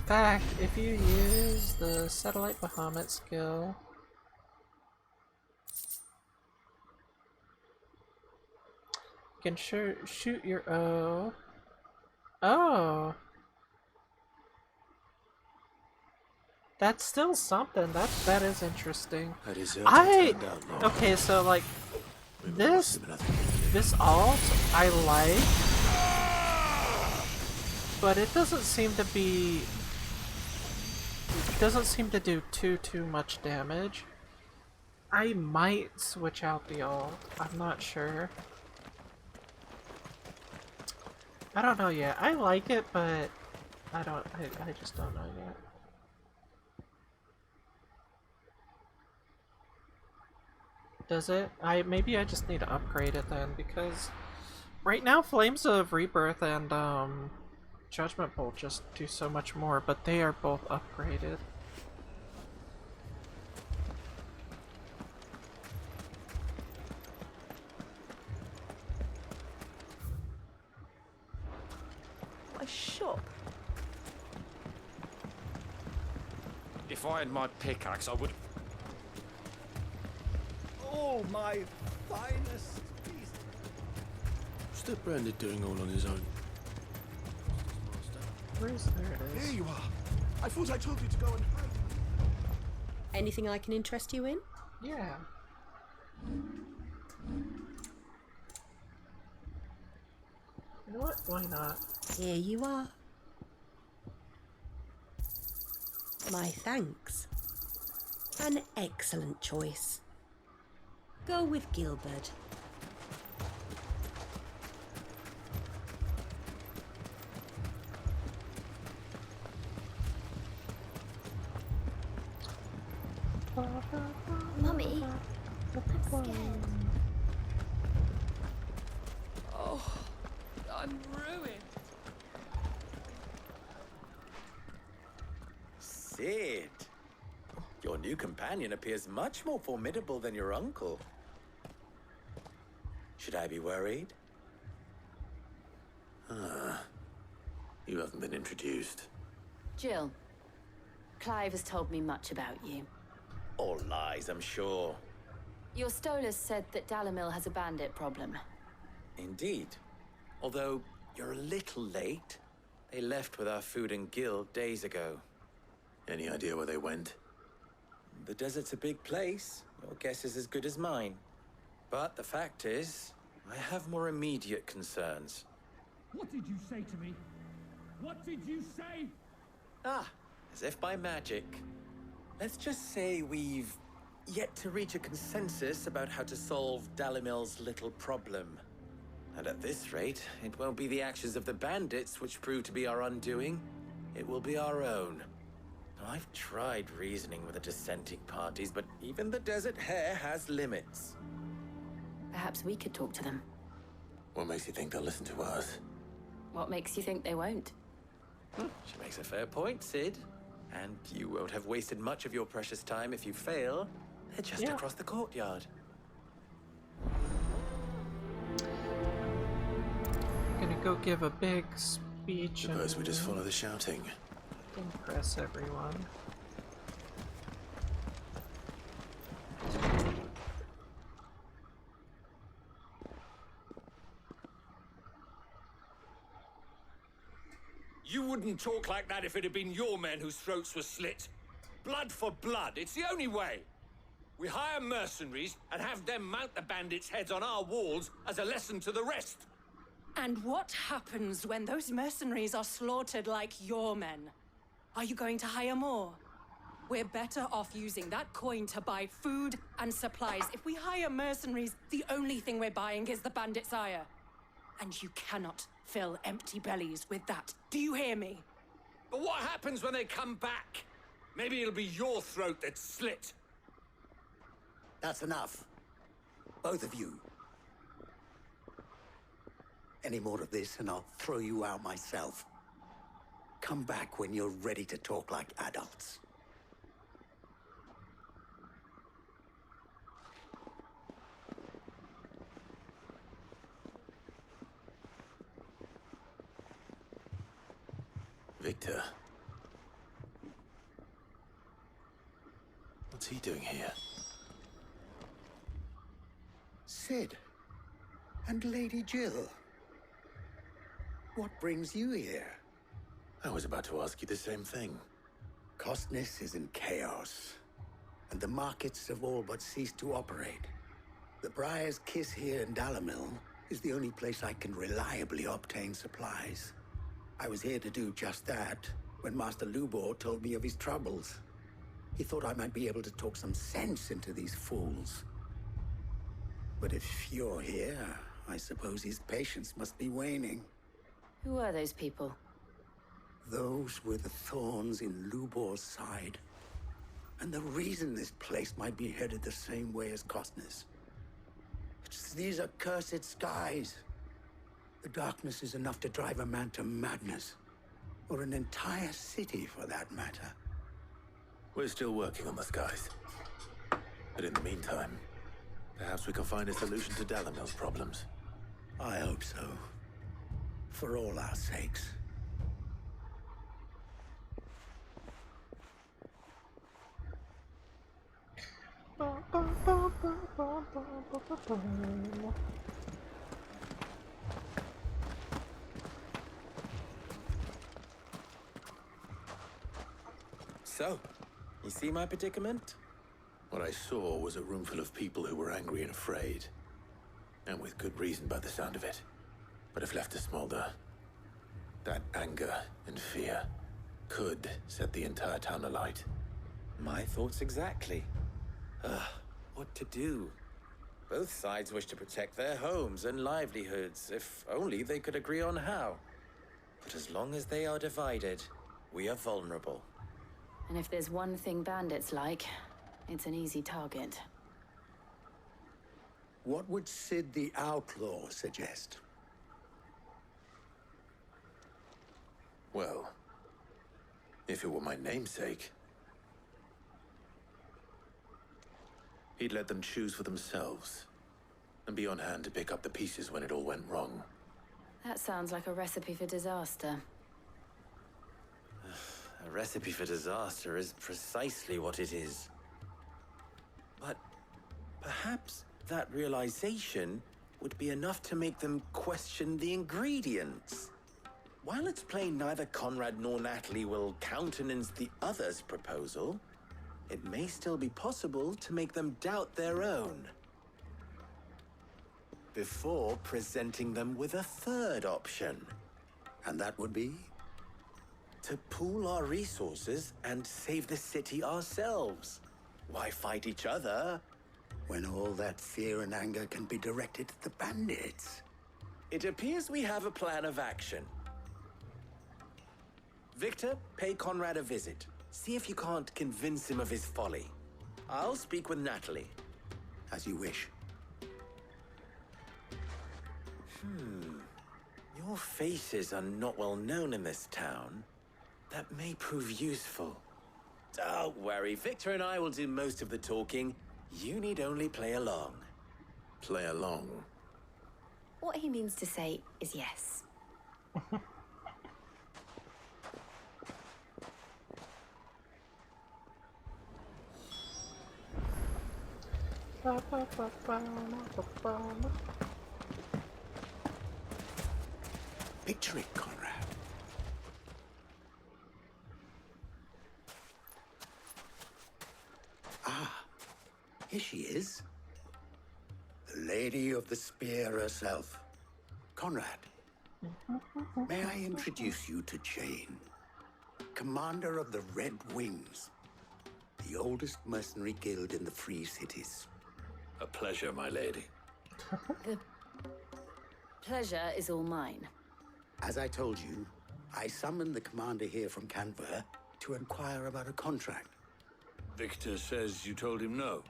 fact, if you use the Satellite Bahamut skill, you can shoot your O. Oh! That's still something. That is interesting. Okay, so like this alt I like, but it doesn't seem to be. It doesn't seem to do too much damage. I might switch out the alt. I'm not sure. I don't know yet. I like it, but I just don't know yet. Does it? Maybe I just need to upgrade it then, because right now Flames of Rebirth and Judgment Bolt just do so much more, but they are both upgraded. My shop. If I had my pickaxe, I would. Oh, my finest piece. What's that Branded doing all on his own? There it is. Here you are. I thought I told you to go and hide. Anything I can interest you in? Yeah. You know what? Why not? Here you are. My thanks. An excellent choice. Go with Gilbert. Mummy, I'm scared. Oh, I'm ruined. Sid, your new companion appears much more formidable than your uncle. Should I be worried? You haven't been introduced. Jill, Clive has told me much about you. All lies, I'm sure. Your Stolas said that Dalimil has a bandit problem. Indeed. Although you're a little late. They left with our food and guild days ago. Any idea where they went? The desert's a big place. Your guess is as good as mine. But the fact is, I have more immediate concerns. What did you say to me? What did you say? Ah, as if by magic. Let's just say we've yet to reach a consensus about how to solve Dalimil's little problem. And at this rate, it won't be the actions of the bandits which prove to be our undoing. It will be our own. Now, I've tried reasoning with the dissenting parties, but even the Desert Hare has limits. Perhaps we could talk to them. What makes you think they'll listen to us? What makes you think they won't? She makes a fair point, Sid. And you won't have wasted much of your precious time if you fail. They're just across the courtyard. Gonna go give a big speech. Suppose we just follow the shouting. Impress everyone. You wouldn't talk like that if it had been your men whose throats were slit. Blood for blood, it's the only way. We hire mercenaries and have them mount the bandits' heads on our walls as a lesson to the rest. And what happens when those mercenaries are slaughtered like your men? Are you going to hire more? We're better off using that coin to buy food and supplies. If we hire mercenaries, the only thing we're buying is the bandit's ire. And you cannot fill empty bellies with that. Do you hear me? But what happens when they come back? Maybe it'll be your throat that's slit. That's enough. Both of you. Any more of this and I'll throw you out myself. Come back when you're ready to talk like adults. Victor, What's he doing here? Sid. And Lady Jill. What brings you here? I was about to ask you the same thing. Costness is in chaos, and the markets have all but ceased to operate. The Briar's Kiss here in Dalimil is the only place I can reliably obtain supplies. I was here to do just that when Master Lubor told me of his troubles. He thought I might be able to talk some sense into these fools. But if you're here, I suppose his patience must be waning. Who are those people? Those were the thorns in Lubor's side. And the reason this place might be headed the same way as Costness. It's these accursed skies. The darkness is enough to drive a man to madness. Or an entire city, for that matter. We're still working on the skies. But in the meantime, perhaps we can find a solution to Dalimil's problems. I hope so. For all our sakes. So, you see my predicament? What I saw was a room full of people who were angry and afraid. And with good reason by the sound of it. But if left to smolder, that anger and fear could set the entire town alight. My thoughts exactly. What to do? Both sides wish to protect their homes and livelihoods, if only they could agree on how. But as long as they are divided, we are vulnerable. And if there's one thing bandits like, it's an easy target. What would Sid the Outlaw suggest? Well, if it were my namesake, he'd let them choose for themselves and be on hand to pick up the pieces when it all went wrong. That sounds like a recipe for disaster. A recipe for disaster is precisely what it is. But perhaps that realization would be enough to make them question the ingredients. While it's plain neither Conrad nor Natalie will countenance the other's proposal, it may still be possible to make them doubt their own. Before presenting them with a third option. And that would be? To pool our resources and save the city ourselves. Why fight each other? When all that fear and anger can be directed at the bandits. It appears we have a plan of action. Victor, pay Conrad a visit. See if you can't convince him of his folly. I'll speak with Natalie. As you wish. Your faces are not well known in this town. That may prove useful. Don't worry, Victor and I will do most of the talking. You need only play along. Play along? What he means to say is yes. Picture it, Conrad. Ah, here she is. The Lady of the Spear herself. Conrad, may I introduce you to Jane, commander of the Red Wings, the oldest mercenary guild in the Free Cities. A pleasure, my lady. The pleasure is all mine. As I told you, I summoned the commander here from Canver to inquire about a contract. Victor says you told him no.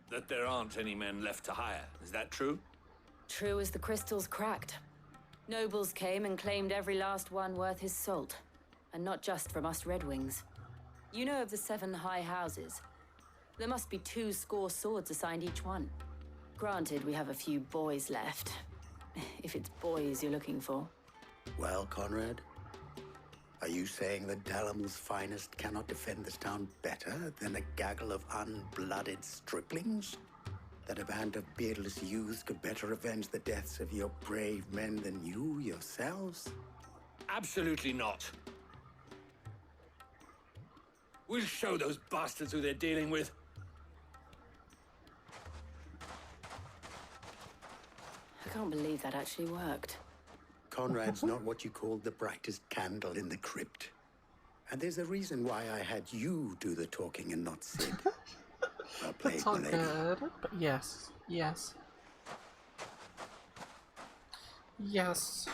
That there aren't any men left to hire. Is that true? True as the crystals cracked. Nobles came and claimed every last one worth his salt. And not just from us Red Wings. You know of the 7 high houses. There must be 2 swords assigned each one. Granted, we have a few boys left. If it's boys you're looking for. Well, Conrad, Are you saying that Dalamil's finest cannot defend this town better than a gaggle of unblooded striplings? That a band of beardless youths could better avenge the deaths of your brave men than you yourselves? Absolutely not. We'll show those bastards who they're dealing with. I can't believe that actually worked. Conrad's not what you called the brightest candle in the crypt. And there's a reason why I had you do the talking and not Sid. Well played, That's all my lady. good, but yes, yes. Yes.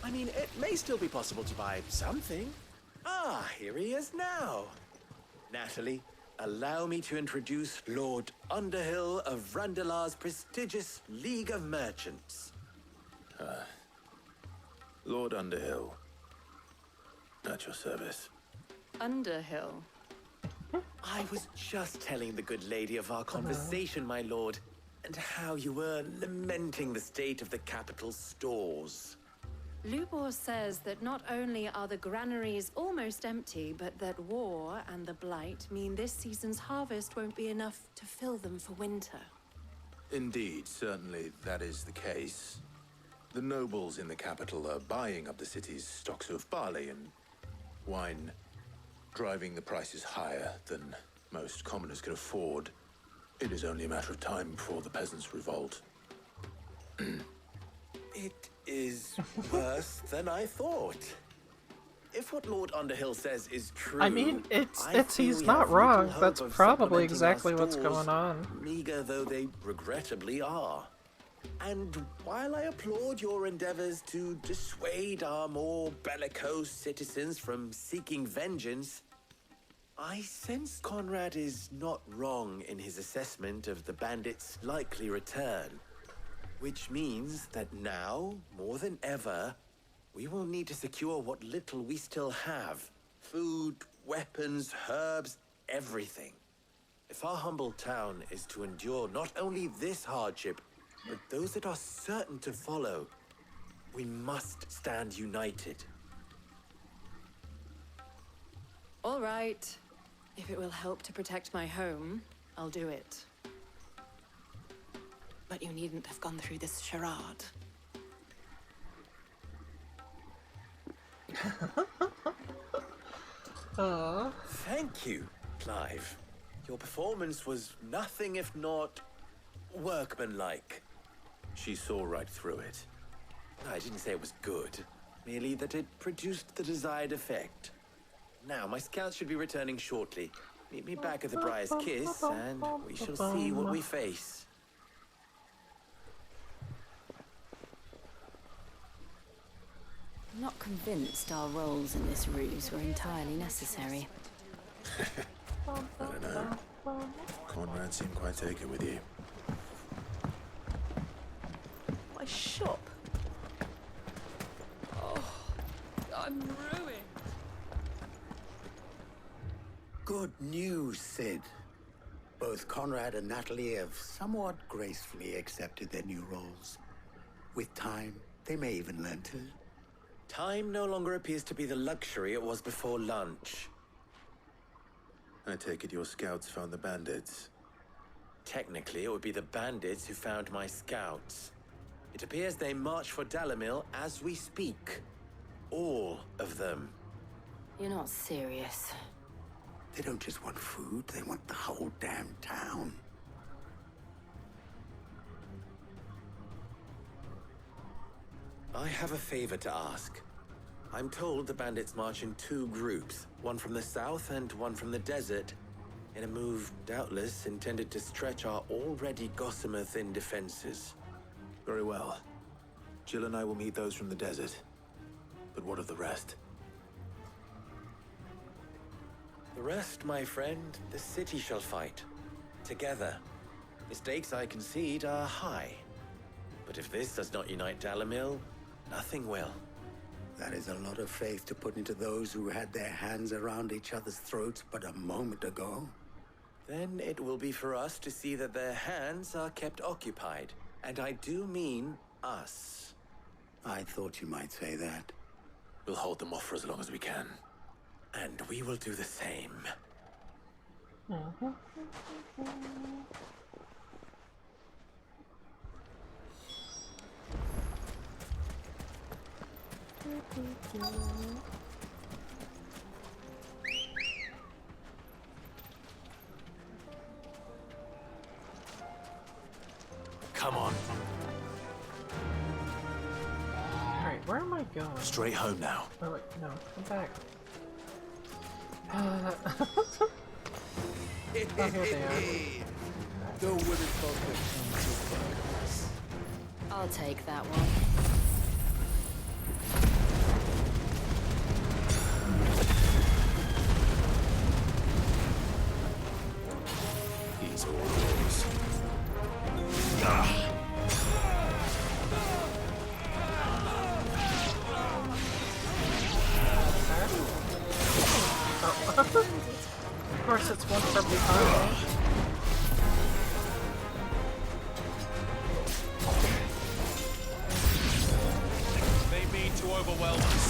I mean, it may still be possible to buy something. Ah, here he is now. Natalie, allow me to introduce Lord Underhill of Randalar's prestigious League of Merchants. Lord Underhill. At your service. Underhill. I was just telling the good lady of our conversation, my lord, and how you were lamenting the state of the capital's stores. Lubor says that not only are the granaries almost empty, but that war and the Blight mean this season's harvest won't be enough to fill them for winter. Indeed, certainly that is the case. The nobles in the capital are buying up the city's stocks of barley and wine, driving the prices higher than most commoners can afford. It is only a matter of time before the peasants revolt. It is worse than I thought. If what Lord Underhill says is true, I mean, I feel he's we not have wrong. little That's hope of probably supplementing our exactly what's stores, going on. meager though they regrettably are. And while I applaud your endeavors to dissuade our more bellicose citizens from seeking vengeance, I sense Conrad is not wrong in his assessment of the bandits' likely return. Which means that now, more than ever, we will need to secure what little we still have. Food, weapons, herbs, everything. If our humble town is to endure not only this hardship, but those that are certain to follow, we must stand united. All right. If it will help to protect my home, I'll do it. But you needn't have gone through this charade. Thank you, Clive. Your performance was nothing if not workmanlike. She saw right through it. I didn't say it was good, merely that it produced the desired effect. Now, my scouts should be returning shortly. Meet me back at the Briar's Kiss, and we shall see what we face. I'm not convinced our roles in this ruse were entirely necessary. I don't know. Conrad seemed quite taken with you. My shop. Oh, I'm ruined. Good news, Sid. Both Conrad and Natalie have somewhat gracefully accepted their new roles. With time, they may even learn to. Time no longer appears to be the luxury it was before lunch. I take it your scouts found the bandits. Technically, it would be the bandits who found my scouts. It appears they march for Dalamil as we speak. All of them. You're not serious. They don't just want food, they want the whole damn town. I have a favor to ask. I'm told the bandits march in two groups, one from the south and one from the desert, in a move doubtless intended to stretch our already gossamer-thin defenses. Very well. Jill and I will meet those from the desert. But what of the rest? The rest, my friend, the city shall fight. Together. The stakes, I concede, are high. But if this does not unite Dalamil, nothing will. That is a lot of faith to put into those who had their hands around each other's throats but a moment ago. Then it will be for us to see that their hands are kept occupied. And I do mean us. I thought you might say that. We'll hold them off for as long as we can. And we will do the same. Come on. Alright, where am I going? Straight home now. Oh wait, no, come back. Oh, here they are. The wooden focus. I'll take that one. He's all yours. Of course, it's one from behind. They mean to overwhelm us.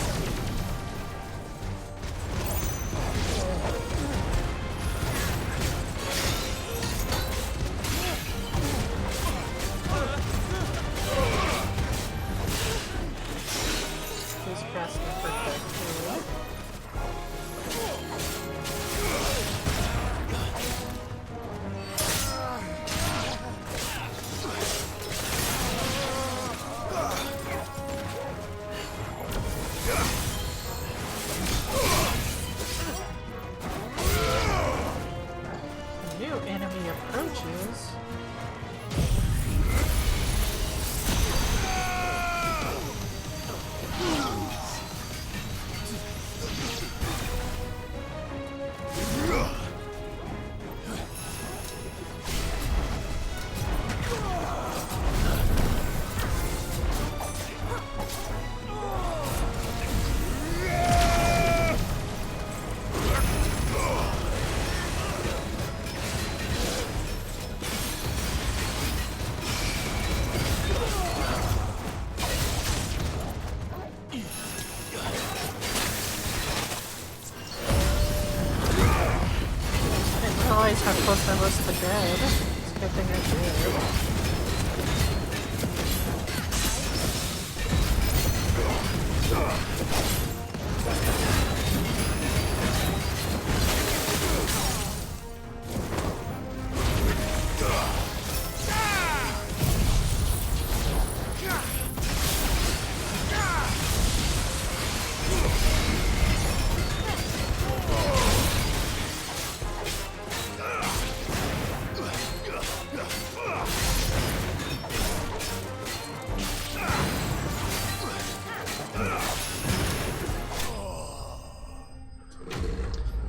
Who's casting protect too? A new enemy approaches. How close I was to dead. It's a good thing I did.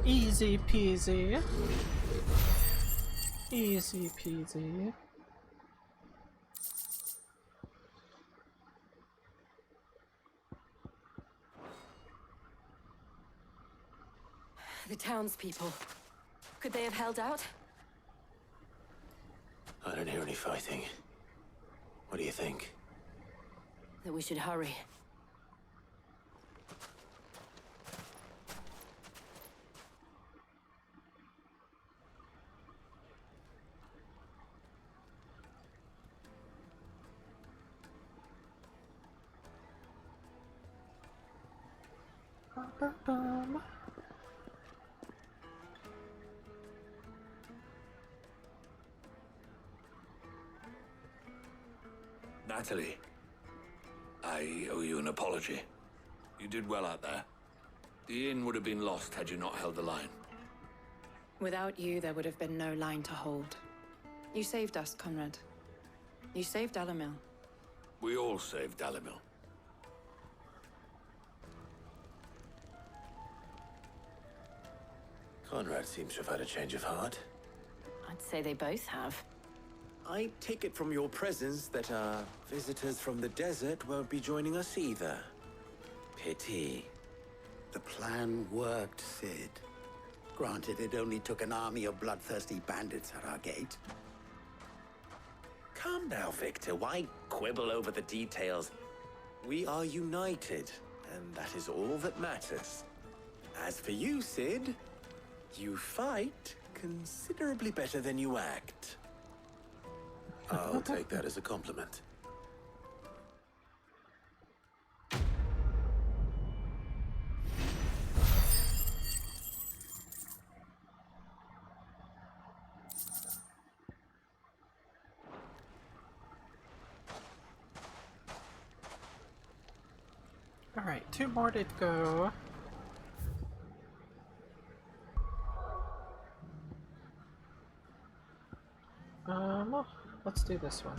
Easy peasy. Easy peasy. The townspeople. Could they have held out? I don't hear any fighting. What do you think? That we should hurry. Natalie, I owe you an apology. You did well out there. The inn would have been lost had you not held the line. Without you, there would have been no line to hold. You saved us, Conrad. You saved Dalimil. We all saved Dalimil. Conrad seems to have had a change of heart. I'd say they both have. I take it from your presence that our visitors from the desert won't be joining us either. Pity. The plan worked, Sid. Granted, it only took an army of bloodthirsty bandits at our gate. Calm now, Victor. Why quibble over the details? We are united, and that is all that matters. As for you, Sid, you fight considerably better than you act. I'll take that as a compliment. Alright, 2 more to go. Let's do this one.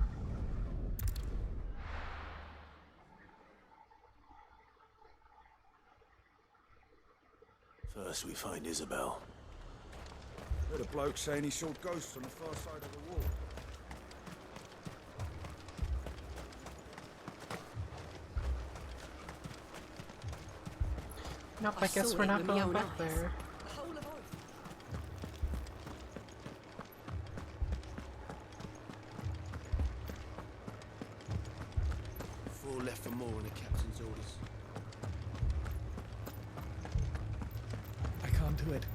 First we find Isabel. Heard a bloke saying he saw ghosts on the far side of the wall. Nope, I guess we're not going back there. Four left for more in the captain's orders. I can't do it.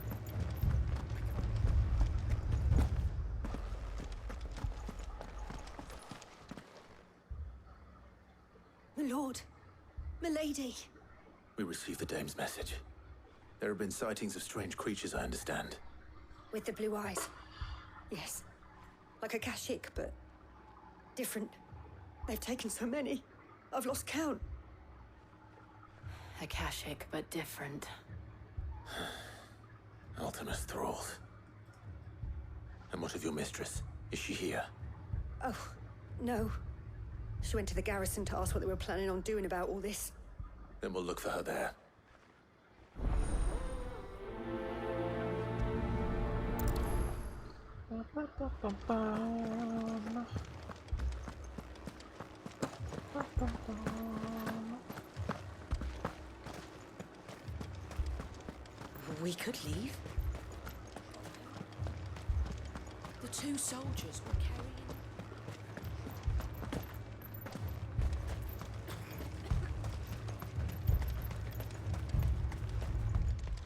My lord, milady. We received the dame's message. There have been sightings of strange creatures, I understand. With the blue eyes. Yes. Like a Kashik, but different. They've taken so many. I've lost count. Akashic, but different. Ultimus thralls. And what of your mistress? Is she here? Oh, no. She went to the garrison to ask what they were planning on doing about all this. Then we'll look for her there. We could leave. The 2 soldiers were carrying...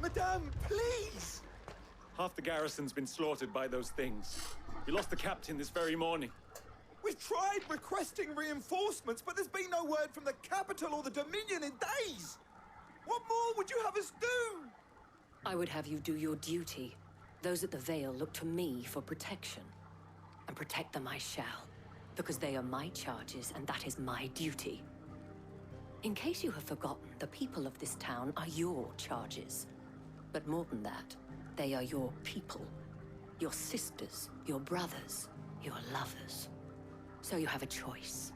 Madame, please! Half the garrison's been slaughtered by those things. We lost the captain this very morning. We've tried requesting reinforcements, but there's been no word from the capital or the Dominion in days! What more would you have us do? I would have you do your duty. Those at the Vale look to me for protection. And protect them I shall. Because they are my charges, and that is my duty. In case you have forgotten, the people of this town are your charges. But more than that, they are your people. Your sisters, your brothers, your lovers. So you have a choice.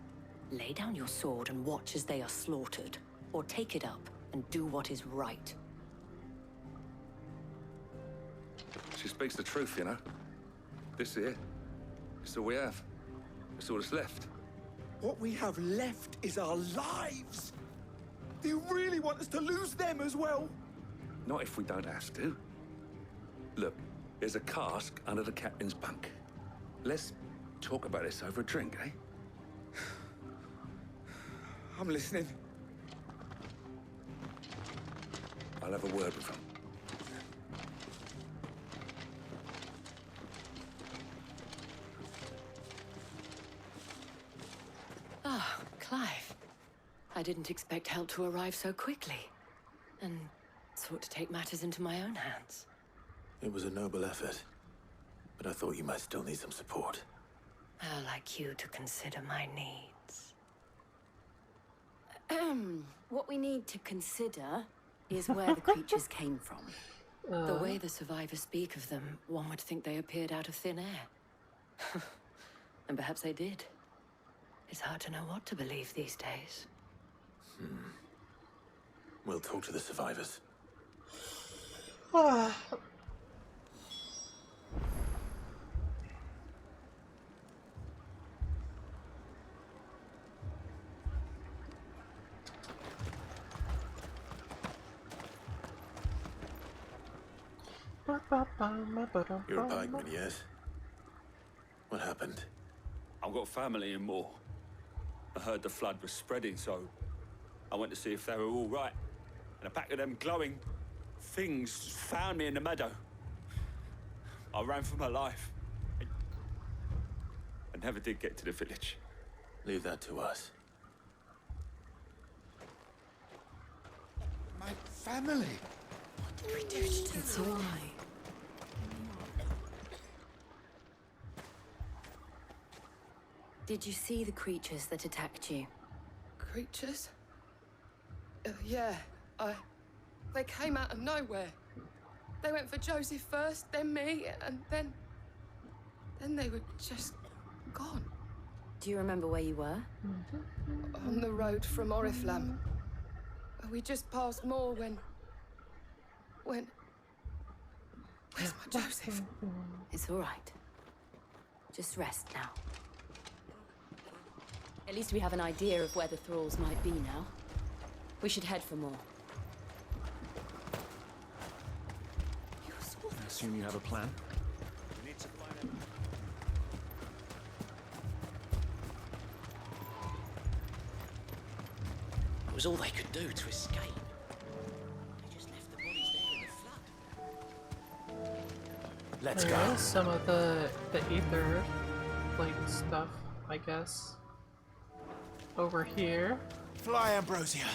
Lay down your sword and watch as they are slaughtered, or take it up and do what is right. She speaks the truth, you know. This here, it's all we have. It's all that's left. What we have left is our lives! Do you really want us to lose them as well? Not if we don't have to. Look, there's a cask under the captain's bunk. Let's talk about this over a drink, eh? I'm listening. I'll have a word with him. Ah, Clive. I didn't expect help to arrive so quickly. And sought to take matters into my own hands. It was a noble effort. But I thought you might still need some support. How like you to consider my needs. What we need to consider is where the creatures came from. The way the survivors speak of them, one would think they appeared out of thin air. And perhaps they did. It's hard to know what to believe these days. We'll talk to the survivors. You're a pikeman, yes? What happened? I've got family in Moor. I heard the flood was spreading, so I went to see if they were all right. And a pack of them glowing things found me in the meadow. I ran for my life. I never did get to the village. Leave that to us. My family! What did we do to them? It's all right. Did you see the creatures that attacked you? Creatures? Yeah, they came out of nowhere. They went for Joseph first, then me, and then they were just gone. Do you remember where you were? On the road from Oriflamme. We just passed Moor when... Where's my Joseph? It's all right. Just rest now. At least we have an idea of where the thralls might be now. We should head for more. I assume you have a plan? We need to find out. It was all they could do to escape. They just left the bodies there in the flood. Let's go. Some of the ether like stuff, I guess. Over here. Fly, Ambrosia.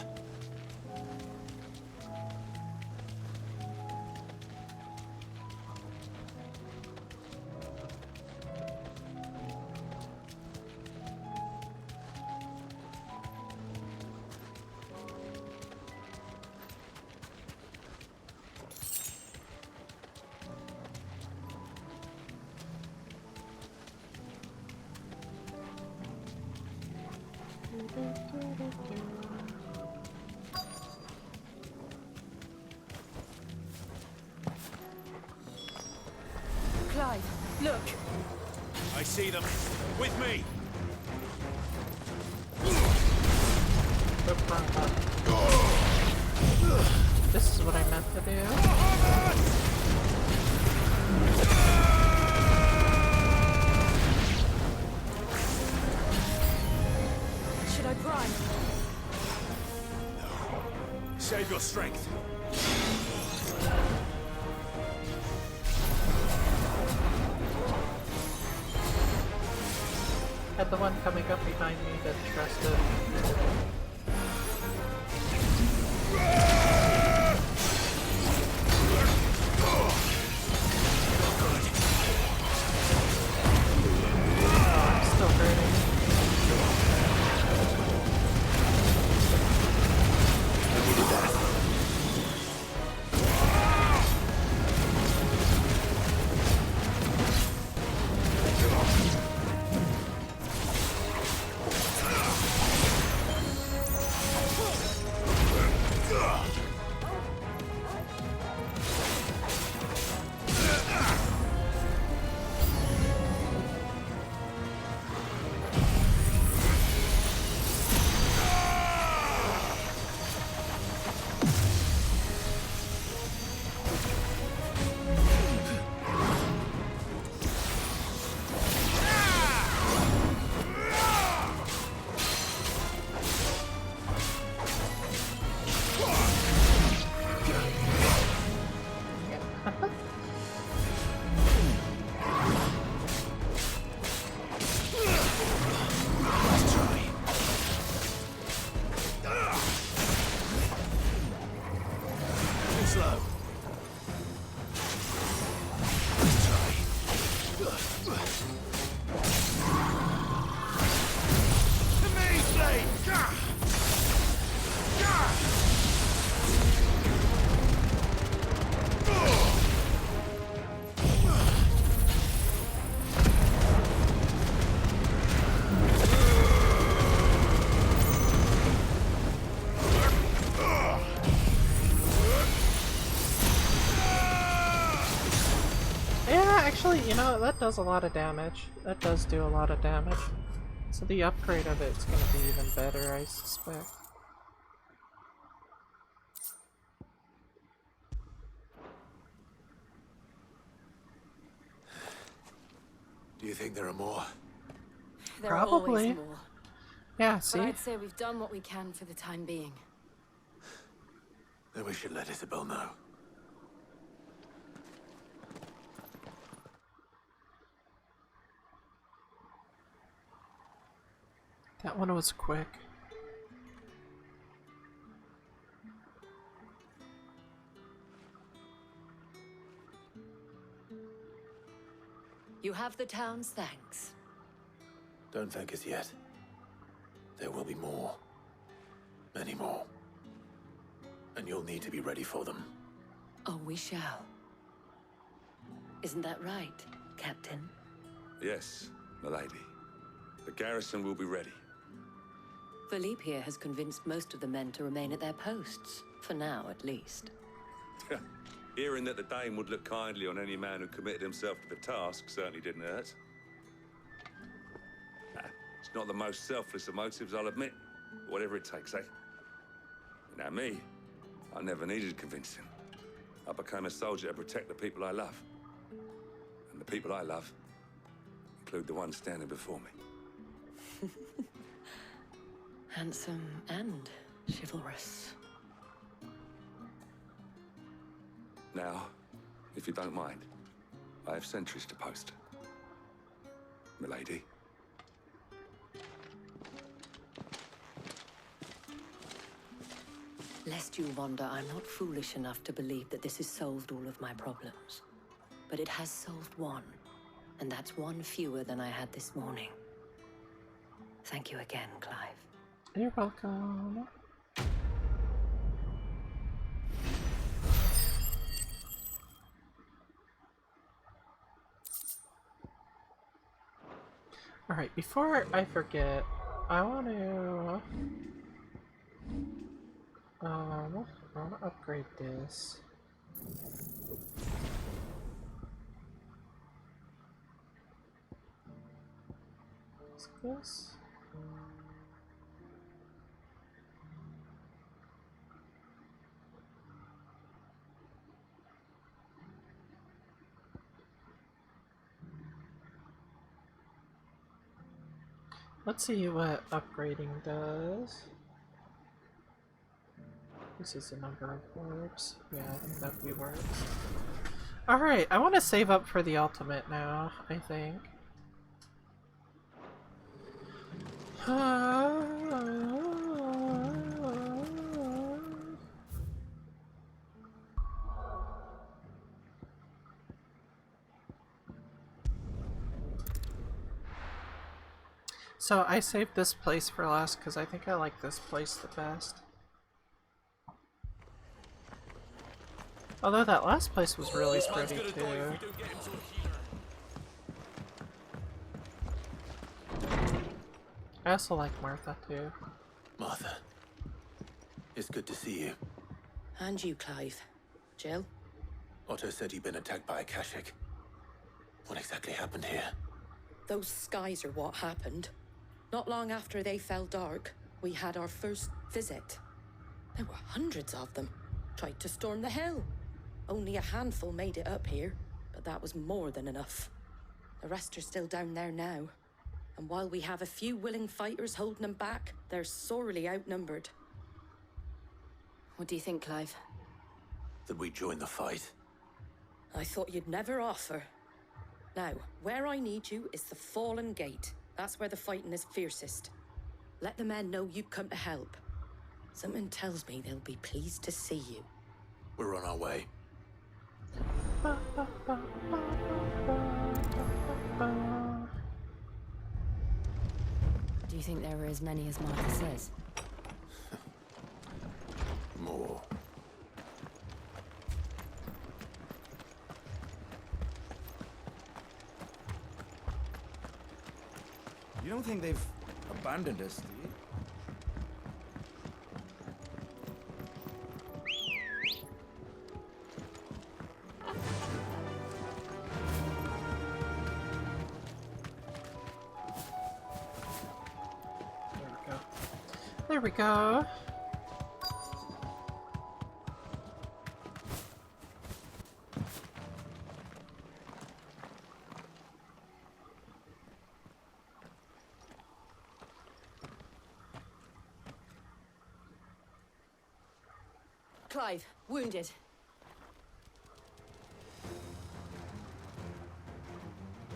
Clive, look. I see them. With me. This is what I meant to do. Should I prime? Save your strength. Had the one coming up behind me that trusted. I'm still hurting. I needed that. Actually, you know, that does a lot of damage. That does do a lot of damage. So the upgrade of it's gonna be even better, I suspect. Do you think there are more? There are always Probably. more. Yeah, see? But I'd say we've done what we can for the time being. Then we should let Isabel know. That one was quick. You have the town's thanks. Don't thank us yet. There will be more. Many more. And you'll need to be ready for them. Oh, we shall. Isn't that right, Captain? Yes, milady. The garrison will be ready. Philippe here has convinced most of the men to remain at their posts. For now, at least. Hearing that the Dane would look kindly on any man who committed himself to the task certainly didn't hurt. It's not the most selfless of motives, I'll admit. Whatever it takes, eh? Now me, I never needed convincing. I became a soldier to protect the people I love. And the people I love include the one standing before me. Handsome and chivalrous. Now, if you don't mind, I have sentries to post. Milady. Lest you wonder, I'm not foolish enough to believe that this has solved all of my problems. But it has solved one, and that's one fewer than I had this morning. Thank you again, Clive. You're welcome. Alright, before I forget, I want to upgrade this. What's this? Let's see what upgrading does. This is the number of orbs. Yeah, I think that we works. Alright, I want to save up for the ultimate now, I think. So I saved this place for last because I think I like this place the best. Although that last place was really pretty too. I also like Martha too. Martha, it's good to see you. And you, Clive. Jill? Otto said you'd been attacked by a Kashik. What exactly happened here? Those skies are what happened. Not long after they fell dark, we had our first visit. There were hundreds of them. Tried to storm the hill. Only a handful made it up here, but that was more than enough. The rest are still down there now. And while we have a few willing fighters holding them back, they're sorely outnumbered. What do you think, Clive? That we join the fight? I thought you'd never offer. Now, where I need you is the Fallen Gate. That's where the fighting is fiercest. Let the men know you come to help. Something tells me they'll be pleased to see you. We're on our way. Do you think there are as many as Martha says? More. You don't think they've abandoned us, do you? There we go. Clive, wounded.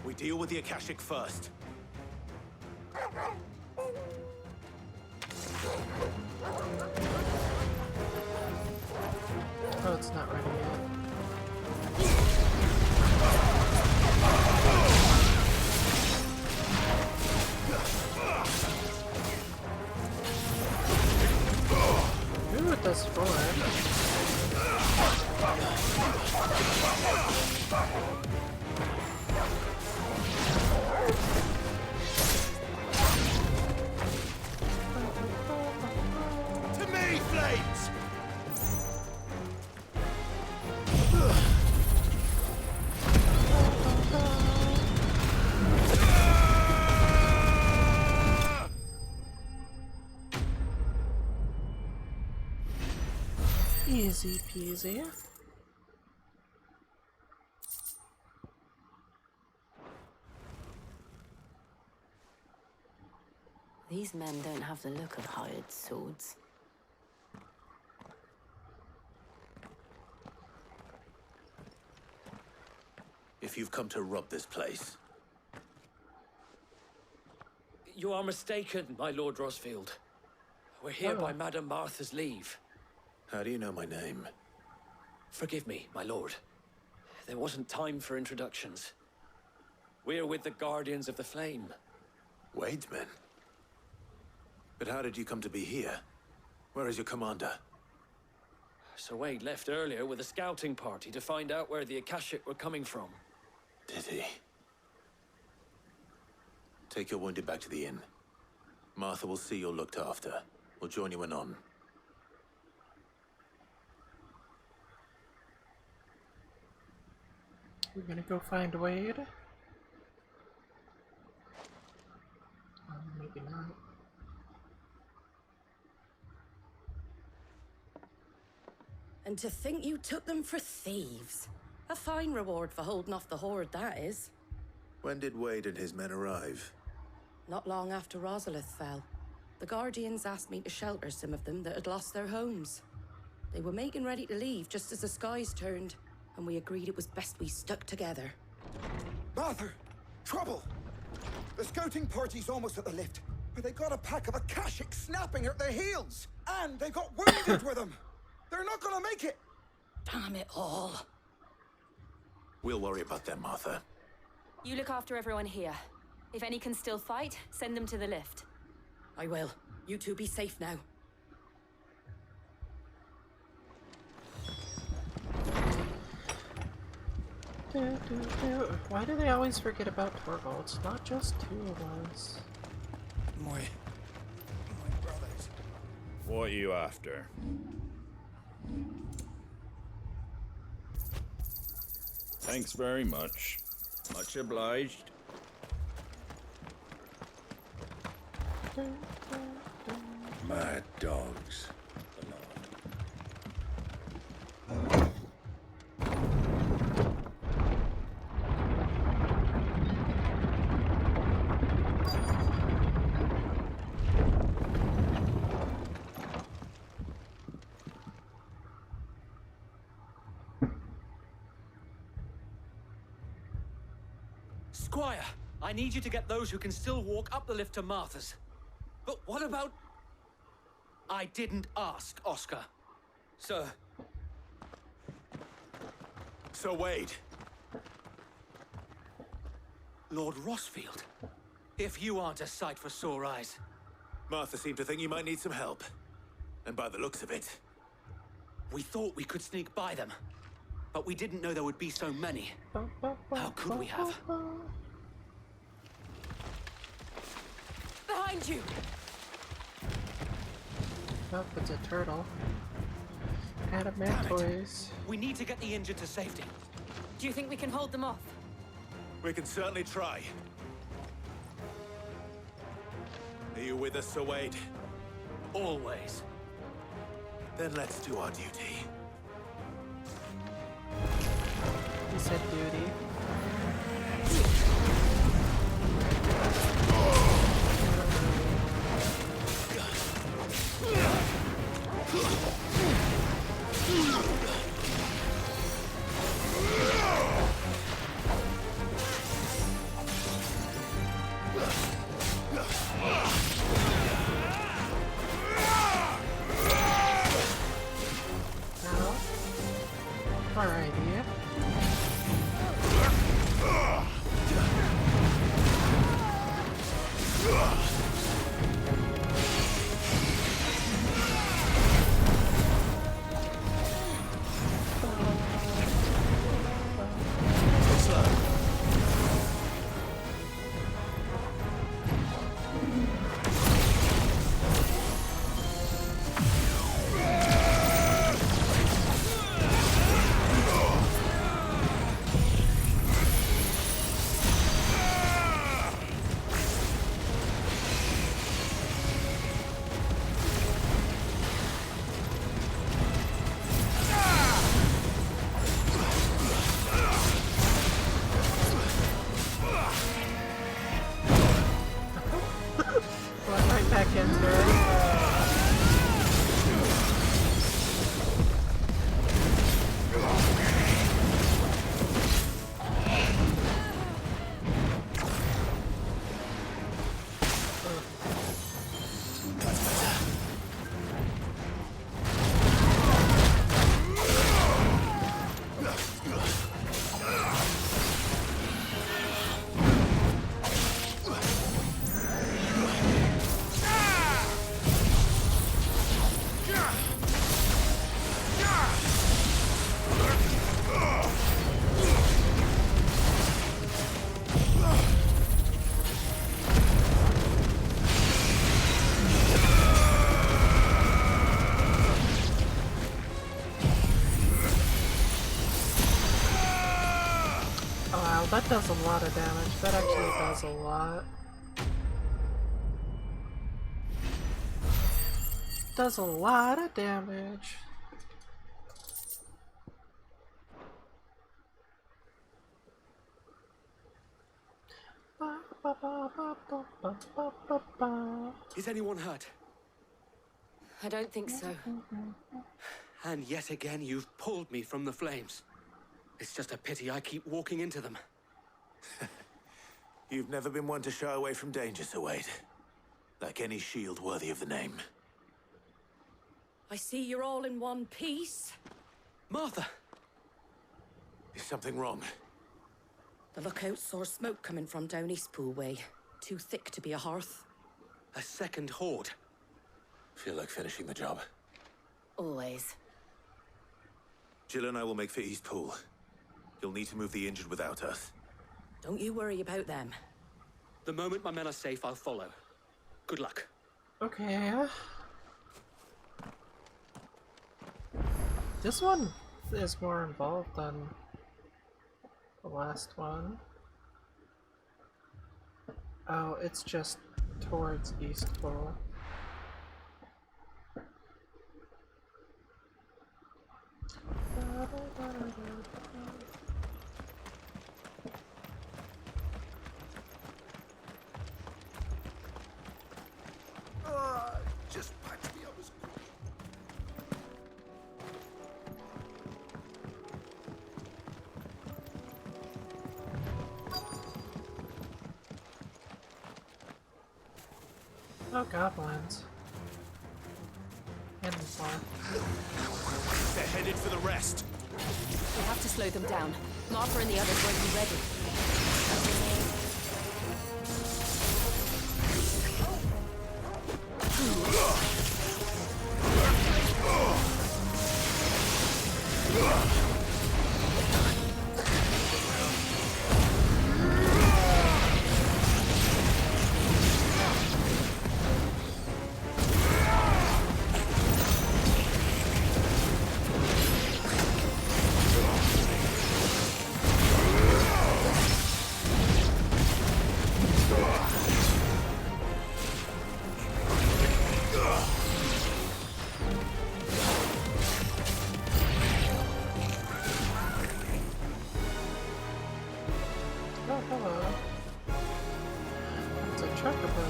We deal with the Akashic first. Oh, it's not ready yet. Ooh, it does 4. To me, Flames! Easy peasy. These men don't have the look of hired swords. If you've come to rob this place, You are mistaken, my Lord Rosfield. We're here Oh. by Madame Martha's leave. how do you know my name? Forgive me, my lord. There wasn't time for introductions. We're with the Guardians of the Flame. Wade's men? But how did you come to be here? Where is your commander? Sir Wade left earlier with a scouting party to find out where the Akashic were coming from. Did he? Take your wounded back to the inn. Martha will see you're looked after. We'll join you anon. We're gonna go find Wade. Maybe not. And to think you took them for thieves. A fine reward for holding off the horde, that is. When did Wade and his men arrive? Not long after Rosalith fell, the Guardians asked me to shelter some of them that had lost their homes. They were making ready to leave just as the skies turned, and we agreed it was best we stuck together. Martha! Trouble! The scouting party's almost at the lift, but they got a pack of Akashic snapping at their heels! And they got wounded with them! They're not gonna make it! Damn it all. We'll worry about them, Martha. You look after everyone here. If any can still fight, send them to the lift. I will. You two be safe now. Why do they always forget about Torvald? It's not just 2 of us. My brothers. What are you after? Thanks very much. Much obliged. Mad dogs. Squire, I need you to get those who can still walk up the lift to Martha's. But what about... I didn't ask, Oscar. Sir. Sir Wade. Lord Rosfield. If you aren't a sight for sore eyes. Martha seemed to think you might need some help. And by the looks of it... We thought we could sneak by them. But we didn't know there would be so many. How could we have? Behind you! Oh, it's a turtle. Adamantoids. We need to get the injured to safety. Do you think we can hold them off? We can certainly try. Are you with us, Sir Wade? Always. Then let's do our duty. He said duty. into it. Wow, that does a lot of damage. That actually does a lot. Does a lot of damage. Is anyone hurt? I don't think so. And yet again, you've pulled me from the flames. It's just a pity I keep walking into them. You've never been one to shy away from danger, Sir Wade. Like any shield worthy of the name. I see you're all in one piece. Martha! Is something wrong? The lookout saw smoke coming from down Eastpool way. Too thick to be a hearth. A second horde. Feel like finishing the job. Always. Jill and I will make for Eastpool. You'll need to move the injured without us. Don't you worry about them. The moment my men are safe, I'll follow. Good luck. Okay. This one is more involved than the last one. Oh, it's just towards Eastpool. Just patch me up as quick. Oh, goblins. And more. They're headed for the rest. We have to slow them down. Martha and the others won't be ready. Oh, hello. It's a chocobo.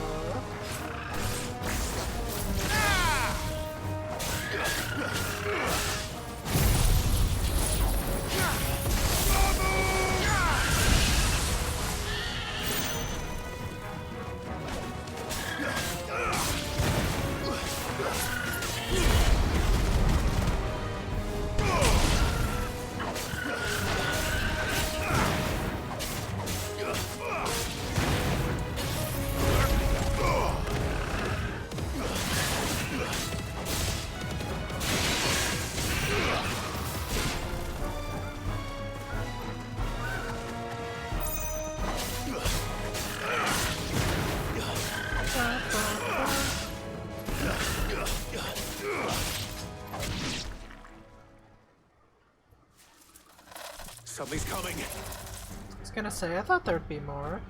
Something's coming. I was gonna say, I thought there'd be more.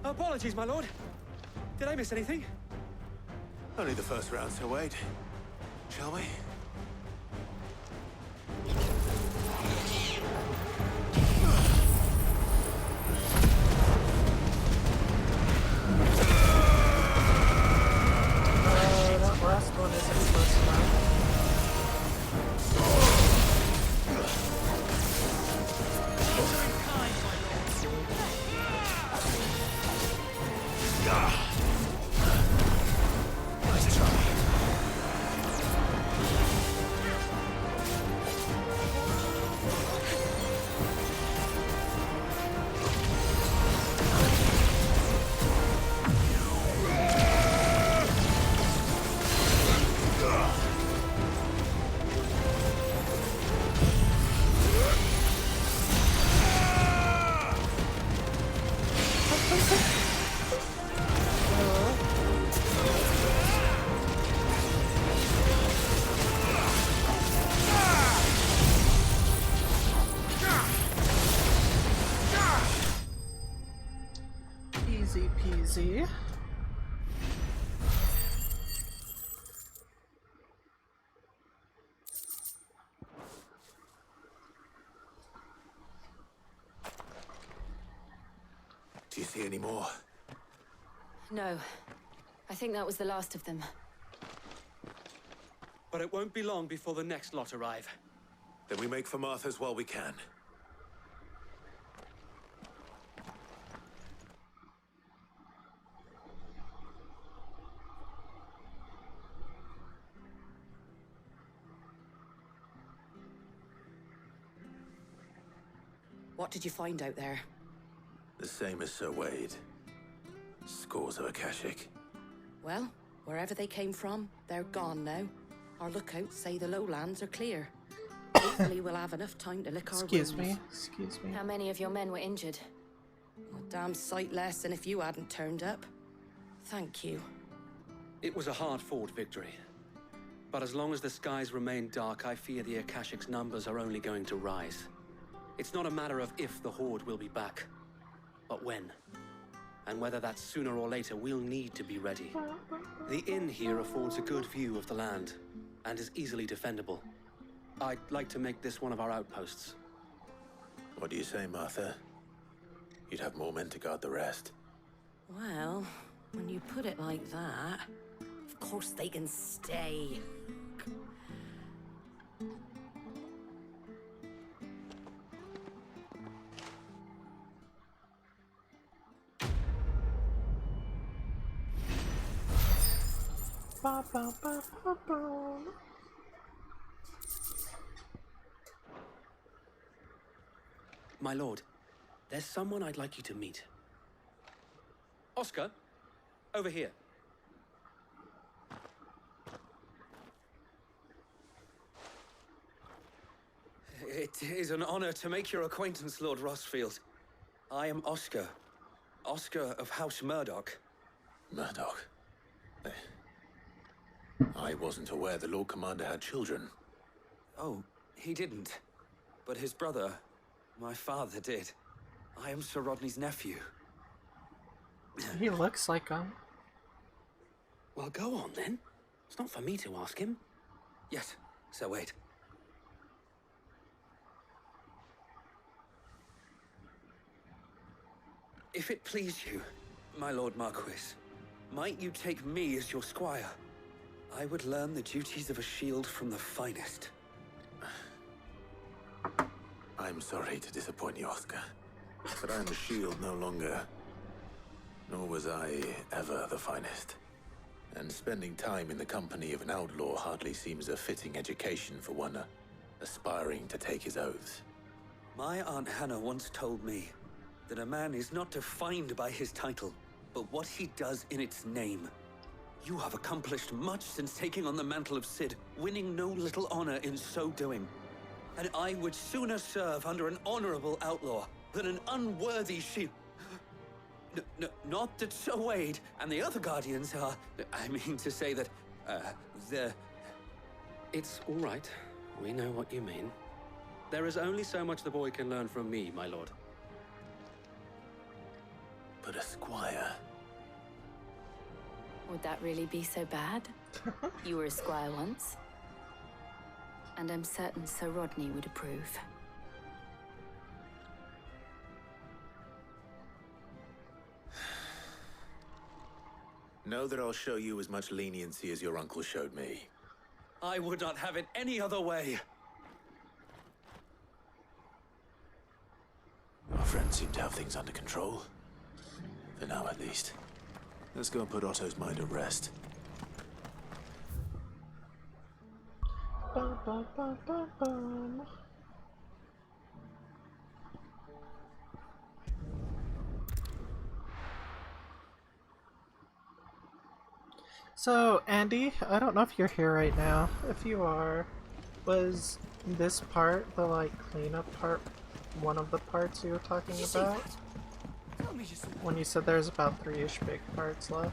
Apologies, my lord. Did I miss anything? Only the first round, Sir Wade. Shall we? Easy peasy. Do you see any more? No. I think that was the last of them. But it won't be long before the next lot arrive. Then we make for Martha's while we can. What did you find out there? The same as Sir Wade. Scores of Akashic. Well, wherever they came from, they're gone now. Our lookouts say the lowlands are clear. Hopefully we'll have enough time to lick our wounds. Excuse me. How many of your men were injured? A damn sight less than if you hadn't turned up. Thank you. It was a hard-fought victory. But as long as the skies remain dark, I fear the Akashic's numbers are only going to rise. It's not a matter of if the Horde will be back, but when. And whether that's sooner or later, we'll need to be ready. The inn here affords a good view of the land, and is easily defendable. I'd like to make this one of our outposts. What do you say, Martha? You'd have more men to guard the rest. Well, when you put it like that, of course they can stay. Ba, ba, ba, ba, ba. My lord, there's someone I'd like you to meet. Oscar, over here. It is an honor to make your acquaintance, Lord Rossfield. I am Oscar. Oscar of House Murdoch. Murdoch? I wasn't aware the Lord Commander had children. Oh, he didn't. But his brother, my father, did. I am Sir Rodney's nephew. He looks like him. Well, go on then. It's not for me to ask him. Yes, Sir Wade. If it please you, my Lord Marquis, might you take me as your squire? I would learn the duties of a shield from the finest. I'm sorry to disappoint you, Oscar, but I am a shield no longer. Nor was I ever the finest. And spending time in the company of an outlaw hardly seems a fitting education for one aspiring to take his oaths. My Aunt Hannah once told me that a man is not defined by his title, but what he does in its name. You have accomplished much since taking on the mantle of Cid, winning no little honor in so doing. And I would sooner serve under an honorable outlaw than an unworthy shield. Not that Sir Wade and the other Guardians are... I mean to say that, they're... It's all right. We know what you mean. There is only so much the boy can learn from me, my lord. But a squire... Would that really be so bad? You were a squire once. And I'm certain Sir Rodney would approve. Know that I'll show you as much leniency as your uncle showed me. I would not have it any other way. Our friends seem to have things under control. For now, at least. Let's go and put Otto's mind at rest. Ba, ba, ba, ba, bum. So, Andy, I don't know if you're here right now. If you are, was this part, the like cleanup part, one of the parts you were talking about? When you said there's about 3-ish big parts left.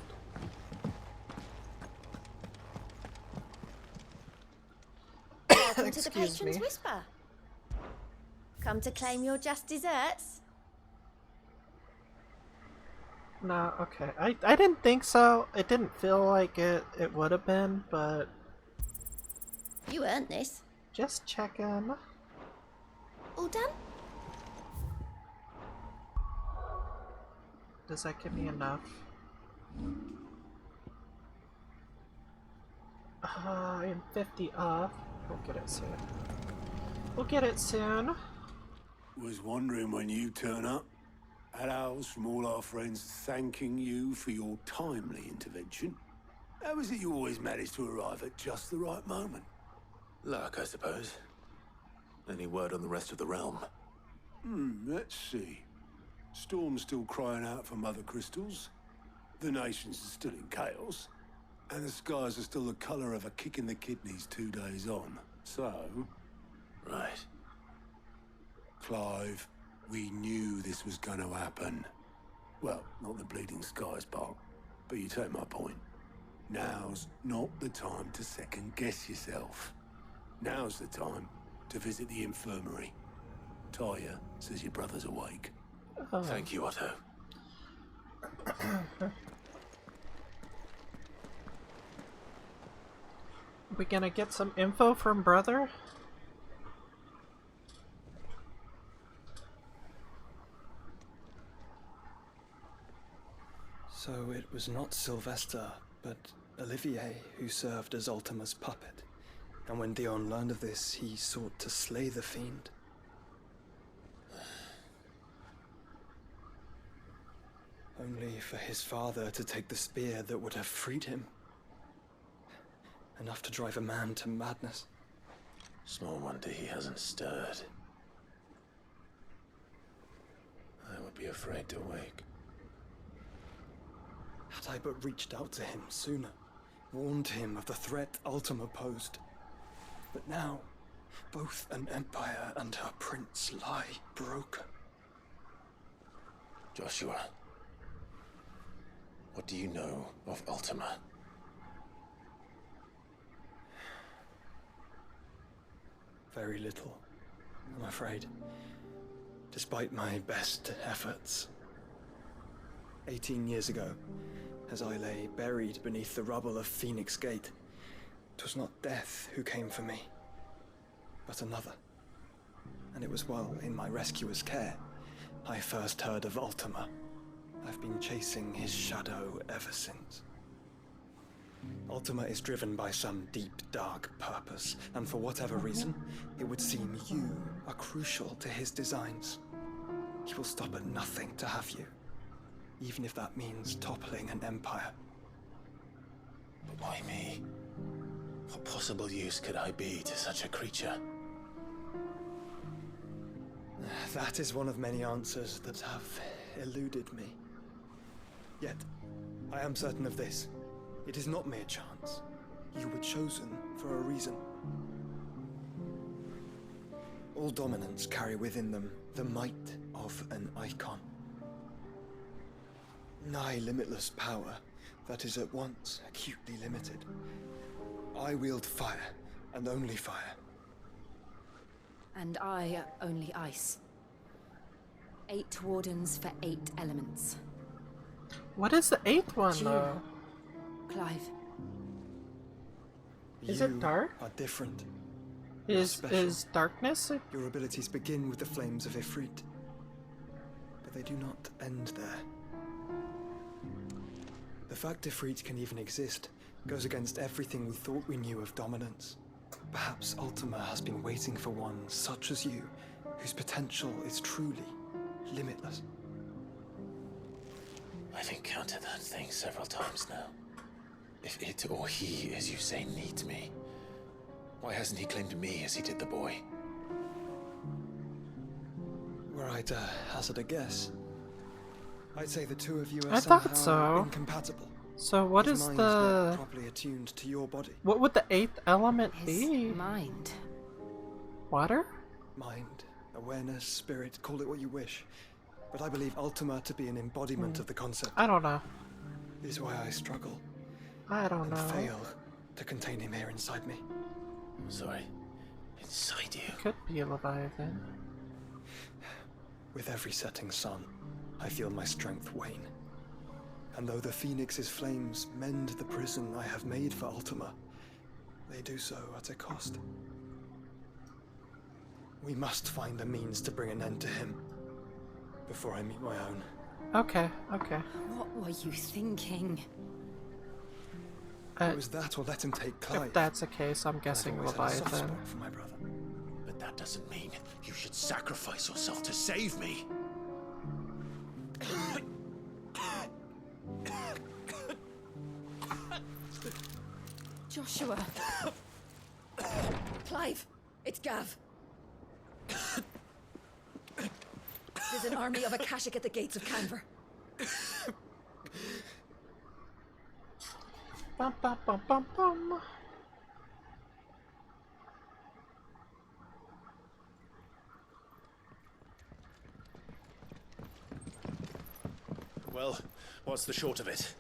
Welcome to the Excuse Patron's me. Whisper. Come to claim your just desserts? No, okay. I didn't think so. It didn't feel like it would have been, but You earned this. just checking. All done? Does that give me enough? I'm 50 off. We'll get it soon. We'll get it soon. Was wondering when you turn up. Had owls from all our friends thanking you for your timely intervention. How is it you always manage to arrive at just the right moment? Luck, I suppose. Any word on the rest of the realm? Let's see. Storm's still crying out for Mother Crystals. The nations are still in chaos. And the skies are still the colour of a kick in the kidneys 2 days on. So... Right. Clive, we knew this was going to happen. Well, not the bleeding skies part, but you take my point. Now's not the time to second-guess yourself. Now's the time to visit the infirmary. Talia says your brother's awake. Oh. Thank you, Otto. We gonna get some info from brother? So it was not Sylvester, but Olivier who served as Ultima's puppet. And when Dion learned of this, he sought to slay the fiend. Only for his father to take the spear that would have freed him. Enough to drive a man to madness. Small wonder he hasn't stirred. I would be afraid to wake. Had I but reached out to him sooner, warned him of the threat Ultima posed. But now, both an empire and her prince lie broken. Joshua, what do you know of Ultima? Very little, I'm afraid. Despite my best efforts. 18 years ago, as I lay buried beneath the rubble of Phoenix Gate, 'twas not death who came for me, but another. And it was while in my rescuer's care I first heard of Ultima. I've been chasing his shadow ever since. Ultima is driven by some deep, dark purpose, and for whatever reason, it would seem you are crucial to his designs. He will stop at nothing to have you, even if that means toppling an empire. But why me? What possible use could I be to such a creature? That is one of many answers that have eluded me. Yet, I am certain of this. It is not mere chance. You were chosen for a reason. All dominants carry within them the might of an icon. Nigh limitless power that is at once acutely limited. I wield fire, and only fire. And I only ice. 8 wardens for 8 elements. What is the 8th one, You, though? Clive. Is it dark? Are different. Is darkness? Your abilities begin with the flames of Ifrit, but they do not end there. The fact Ifrit can even exist goes against everything we thought we knew of dominance. Perhaps Ultima has been waiting for one such as you, whose potential is truly limitless. I've encountered that thing several times now. If it or he, as you say, needs me, why hasn't he claimed me as he did the boy? Were I to hazard a guess, I'd say the two of you are I somehow thought so. incompatible. So what His is mind the... not properly attuned to your body. What would the 8th element His be? mind. Water? Mind, awareness, spirit, call it what you wish. but I believe Ultima to be an embodiment of the concept. I don't know. This is why I struggle. I don't and know. fail to contain him here inside me. I'm sorry. Inside you. Could be a Leviathan. With every setting sun, I feel my strength wane. And though the Phoenix's flames mend the prison I have made for Ultima, they do so at a cost. We must find a means to bring an end to him before I meet my own. Okay, okay. What were you thinking? It was that or let him take Clive. If that's the case, I'm guessing I've always had a soft Leviathan. spot for my brother. But that doesn't mean you should sacrifice yourself to save me. Joshua. Clive, it's Gav. There's an army of Akashic at the gates of Canver. Bum, bum, bum, bum, bum. Well, what's the short of it?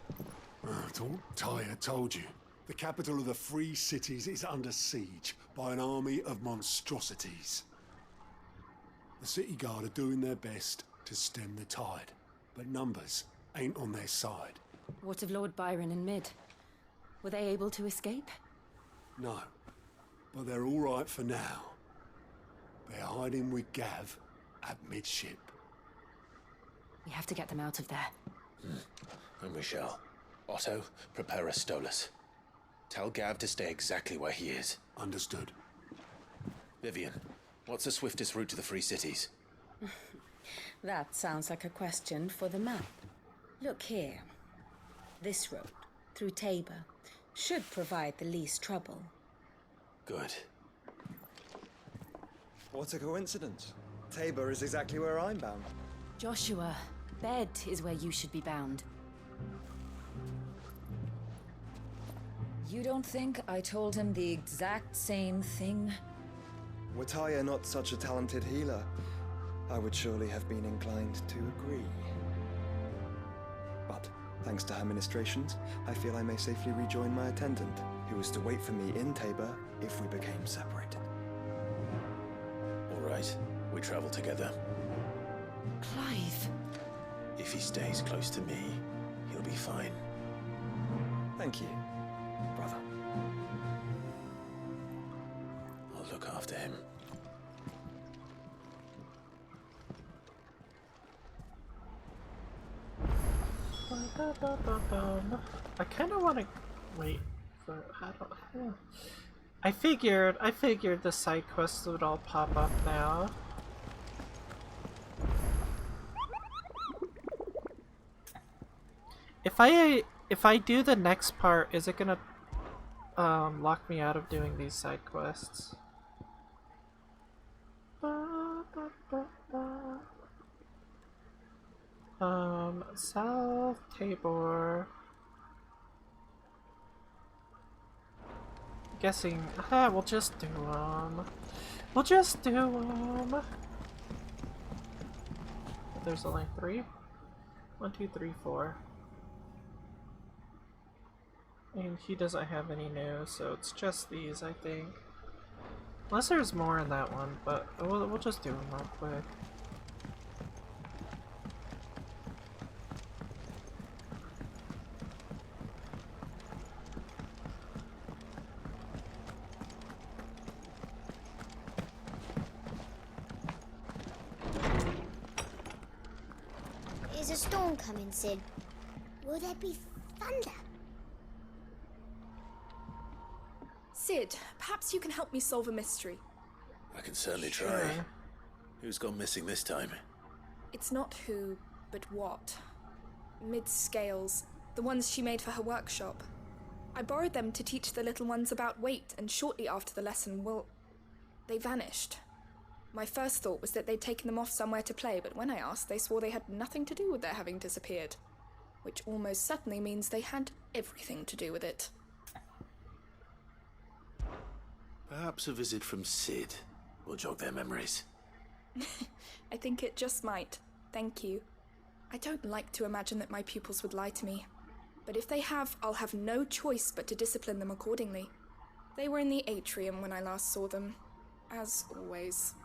Tyre told you. The capital of the Free Cities is under siege by an army of monstrosities. The city guard are doing their best to stem the tide, but numbers ain't on their side. What of Lord Byron and Mid? Were they able to escape? No, but they're all right for now. They're hiding with Gav at midship. We have to get them out of there. And we shall. Otto, prepare a Stolas. Tell Gav to stay exactly where he is. Understood. Vivian, what's the swiftest route to the Free Cities? That sounds like a question for the map. Look here. This road, through Tabor, should provide the least trouble. Good. What a coincidence. Tabor is exactly where I'm bound. Joshua, bed is where you should be bound. You don't think I told him the exact same thing? Were Tyre not such a talented healer, I would surely have been inclined to agree. But, thanks to her ministrations, I feel I may safely rejoin my attendant, who was to wait for me in Tabor if we became separated. All right, we travel together. Clive. If he stays close to me, he'll be fine. Thank you, brother. I'll look after him. I kind of want to wait for. I figured the side quests would all pop up now. If I do the next part, is it gonna lock me out of doing these side quests? South Tabor. Guessing, we'll just do them. We'll just do them. There's only 3. 1, 2, 3, 4. And he doesn't have any new, so it's just these, I think. Unless there's more in that one, but we'll just do them real quick. Is a storm coming, Sid? Will there be thunder? Sid, perhaps you can help me solve a mystery. I can certainly try. Who's gone missing this time? It's not who, but what. Mid's scales, the ones she made for her workshop. I borrowed them to teach the little ones about weight, and shortly after the lesson, they vanished. My first thought was that they'd taken them off somewhere to play, but when I asked, they swore they had nothing to do with their having disappeared. Which almost certainly means they had everything to do with it. Perhaps a visit from Sid will jog their memories. I think it just might. Thank you. I don't like to imagine that my pupils would lie to me. But if they have, I'll have no choice but to discipline them accordingly. They were in the atrium when I last saw them, as always.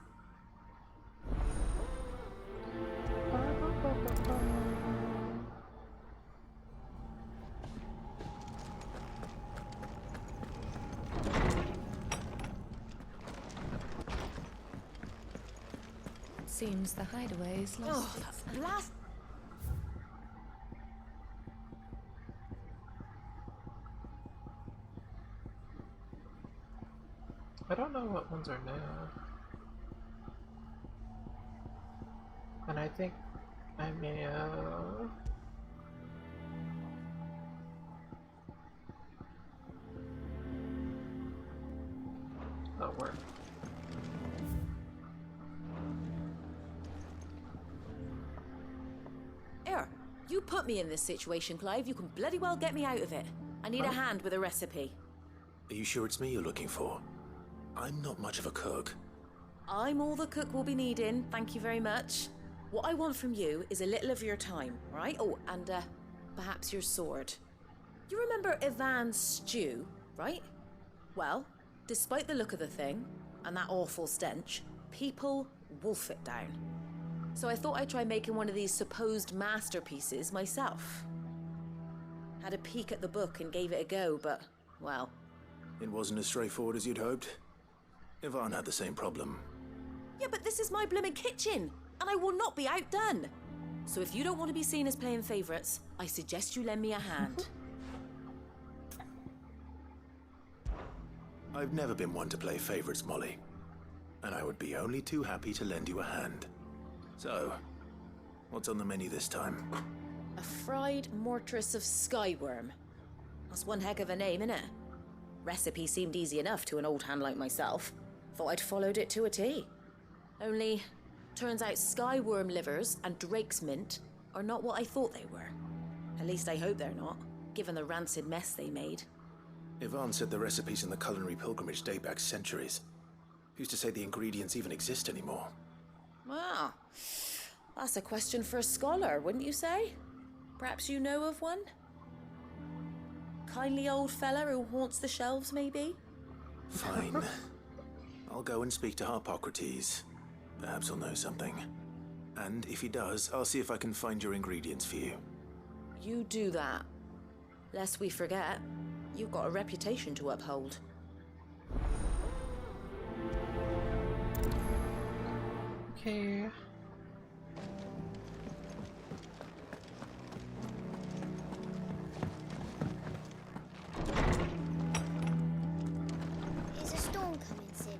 Seems the hideaway is lost. Oh, that blast! I don't know what ones are new. And I think I may have... That'll work. Here, you put me in this situation, Clive. You can bloody well get me out of it. I need a hand with a recipe. Are you sure it's me you're looking for? I'm not much of a cook. I'm all the cook will be needing, thank you very much. What I want from you is a little of your time, right? Oh, and perhaps your sword. You remember Ivan's stew, right? Well, despite the look of the thing, and that awful stench, people wolf it down. So I thought I'd try making one of these supposed masterpieces myself. Had a peek at the book and gave it a go, but, well... It wasn't as straightforward as you'd hoped. Ivan had the same problem. Yeah, but this is my blimmin' kitchen, and I will not be outdone. So if you don't want to be seen as playing favourites, I suggest you lend me a hand. I've never been one to play favourites, Molly. And I would be only too happy to lend you a hand. So, what's on the menu this time? A fried mortress of skyworm. That's one heck of a name, innit? Recipe seemed easy enough to an old hand like myself. Thought I'd followed it to a T. Only, turns out skyworm livers and drake's mint are not what I thought they were. At least I hope they're not, given the rancid mess they made. Ivan said the recipes in the culinary pilgrimage date back centuries. Who's to say the ingredients even exist anymore? Well, that's a question for a scholar, wouldn't you say? Perhaps you know of one? Kindly old fella who haunts the shelves, maybe? Fine. I'll go and speak to Harpocrates. Perhaps he'll know something. And if he does, I'll see if I can find your ingredients for you. You do that. Lest we forget, you've got a reputation to uphold. Okay. Is a storm coming, Sid?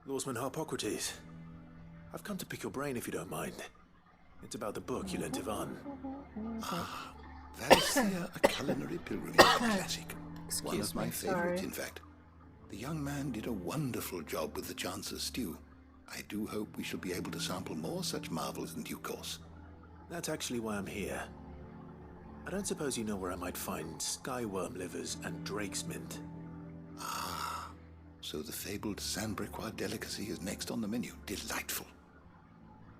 Lawsman Harpocrates. I've come to pick your brain if you don't mind. It's about the book you lent Ivan. Ah, Valencia, a culinary pilgrimage classic. One of my favorites, in fact. The young man did a wonderful job with the Chance's stew. I do hope we shall be able to sample more such marvels in due course. That's actually why I'm here. I don't suppose you know where I might find skyworm livers and drake's mint. Ah, so the fabled Sandbrequois delicacy is next on the menu. Delightful.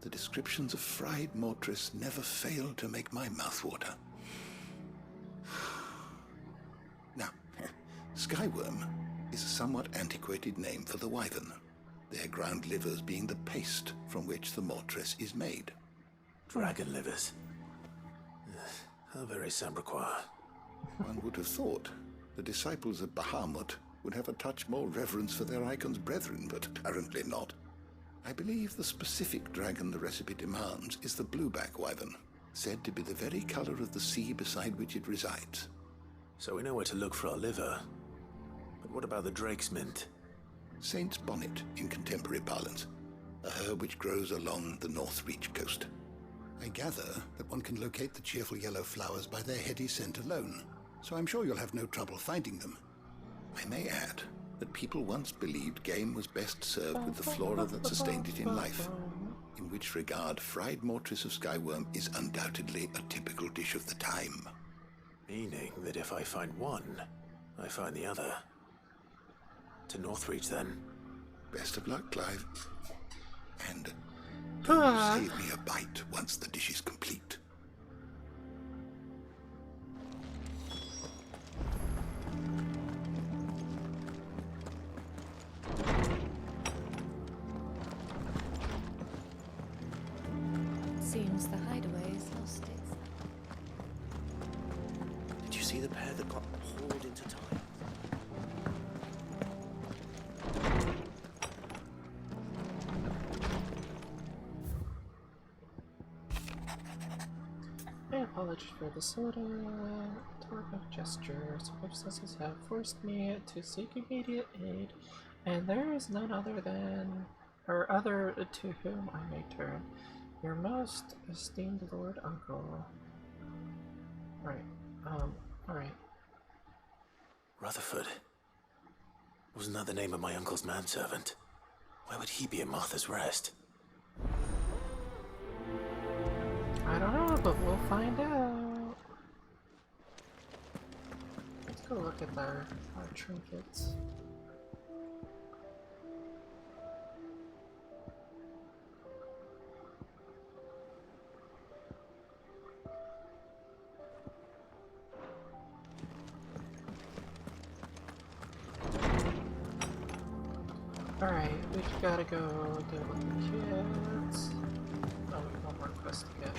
The descriptions of fried mortress never fail to make my mouth water. Now, skyworm is a somewhat antiquated name for the wyvern, their ground livers being the paste from which the mortress is made. Dragon livers. How very Sandbrequois. One would have thought the disciples of Bahamut would have a touch more reverence for their icon's brethren, but apparently not. I believe the specific dragon the recipe demands is the blueback wyvern, said to be the very color of the sea beside which it resides. So we know where to look for our liver. But what about the drake's mint? Saint's bonnet in contemporary parlance, a herb which grows along the North Reach coast. I gather that one can locate the cheerful yellow flowers by their heady scent alone, so I'm sure you'll have no trouble finding them. I may add that people once believed game was best served with the flora that sustained it in life, in which regard fried mortress of skyworm is undoubtedly a typical dish of the time. Meaning that if I find one, I find the other. To Northreach, then. Best of luck, Clive. And do save me a bite once the dish is complete. Seems the hideaway has lost its... Did you see the pair that got hauled into time? I apologize for the sudden torque of gesture. Circumstances have forced me to seek immediate aid, and there is none other than, or other to whom I may turn. Your most esteemed Lord Uncle. Right, alright. Rutherford. Wasn't that the name of my uncle's manservant? Why would he be at Martha's Rest? I don't know, but we'll find out. Let's go look at our trinkets. Alright, we gotta go deal with the kids. Oh, we have one more quest to get.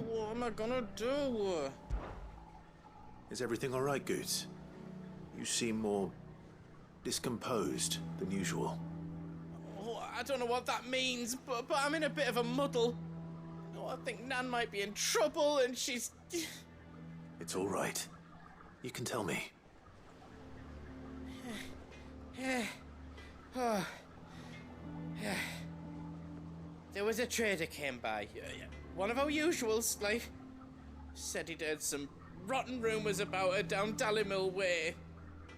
What am I gonna do? Is everything alright, Goots? You seem more discomposed than usual. Oh, I don't know what that means, but I'm in a bit of a muddle. Oh, I think Nan might be in trouble and she's... It's alright. You can tell me. There was a trader came by. One of our usuals, like. Said he'd heard some rotten rumours about her down Dallimil Way.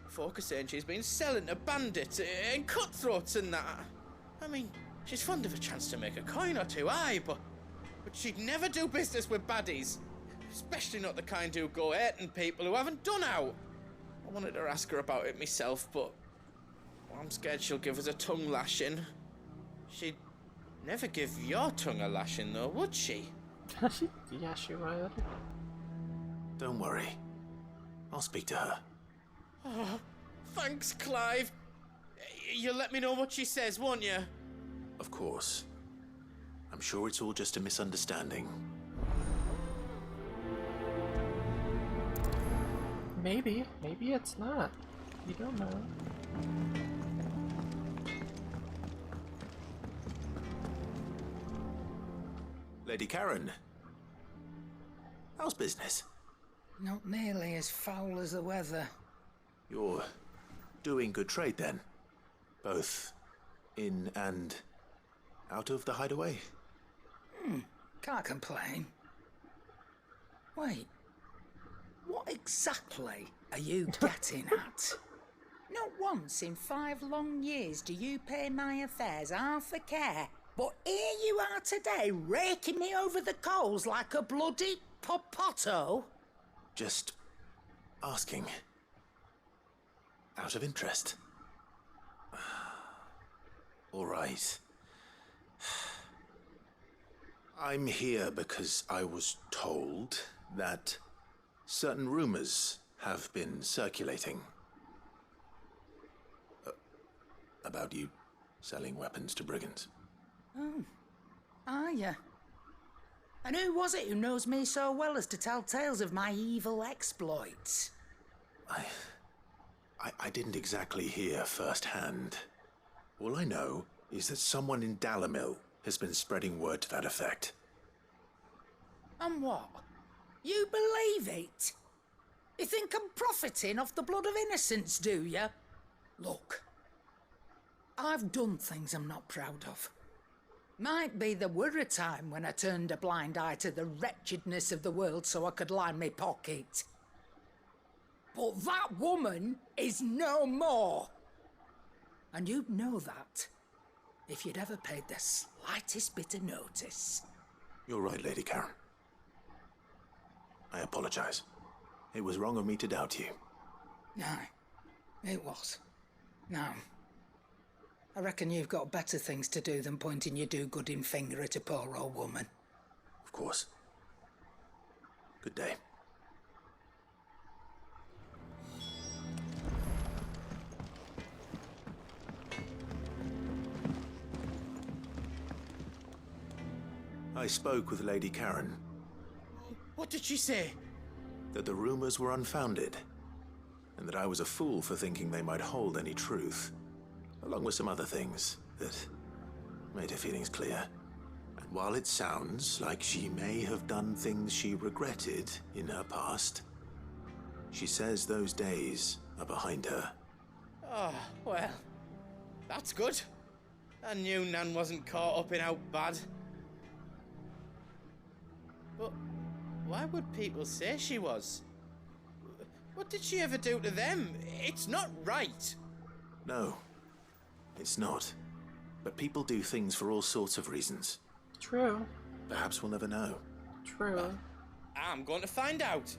Folk are saying she's been selling to bandits and cutthroats and that. I mean, she's fond of a chance to make a coin or two, aye, but she'd never do business with baddies. Especially not the kind who go hurting people who haven't done out. I wanted to ask her about it myself, but I'm scared she'll give us a tongue lashing. She'd never give your tongue a lashing, though, would she? Yeah, she would. Don't worry. I'll speak to her. Oh, thanks, Clive. You'll let me know what she says, won't you? Of course. I'm sure it's all just a misunderstanding. Maybe it's not. You don't know. Lady Karen. How's business? Not nearly as foul as the weather. You're doing good trade then? Both in and out of the hideaway? Can't complain. Wait. What exactly are you getting at? Not once in 5 long years do you pay my affairs half a care. But here you are today, raking me over the coals like a bloody popoto. Just asking. Out of interest. All right. I'm here because I was told that certain rumors have been circulating about you selling weapons to brigands. Oh, are you? And who was it who knows me so well as to tell tales of my evil exploits? I didn't exactly hear firsthand. All I know is that someone in Dallimil has been spreading word to that effect. And what? You believe it? You think I'm profiting off the blood of innocents, do you? Look, I've done things I'm not proud of. Might be there were a time when I turned a blind eye to the wretchedness of the world so I could line my pocket. But that woman is no more. And you'd know that if you'd ever paid the slightest bit of notice. You're right, Lady Karen. I apologize. It was wrong of me to doubt you. No, it was. No. I reckon you've got better things to do than pointing your do-gooding finger at a poor old woman. Of course. Good day. I spoke with Lady Karen. What did she say? That the rumors were unfounded, and that I was a fool for thinking they might hold any truth, along with some other things that made her feelings clear. And while it sounds like she may have done things she regretted in her past, she says those days are behind her. Oh, well, that's good. I knew Nan wasn't caught up in how bad. But why would people say she was? What did she ever do to them? It's not right. No, it's not. But people do things for all sorts of reasons. True. Perhaps we'll never know. True. I'm going to find out.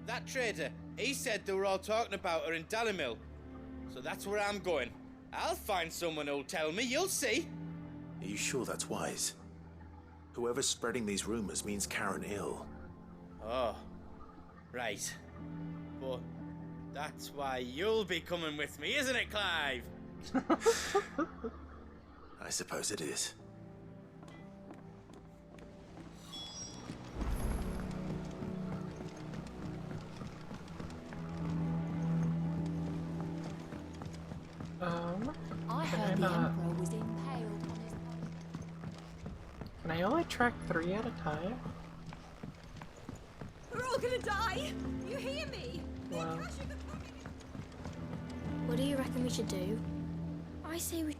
That trader, he said they were all talking about her in Dalimil. So that's where I'm going. I'll find someone who'll tell me, you'll see. Are you sure that's wise? Whoever's spreading these rumors means Karen ill. Oh, right. But that's why you'll be coming with me, isn't it, Clive? I suppose it is. I can heard I the not- Emperor was impaled on his... Can I only track 3 at a time? We're all gonna die! You hear me? Wow. What do you reckon we should do? I say we...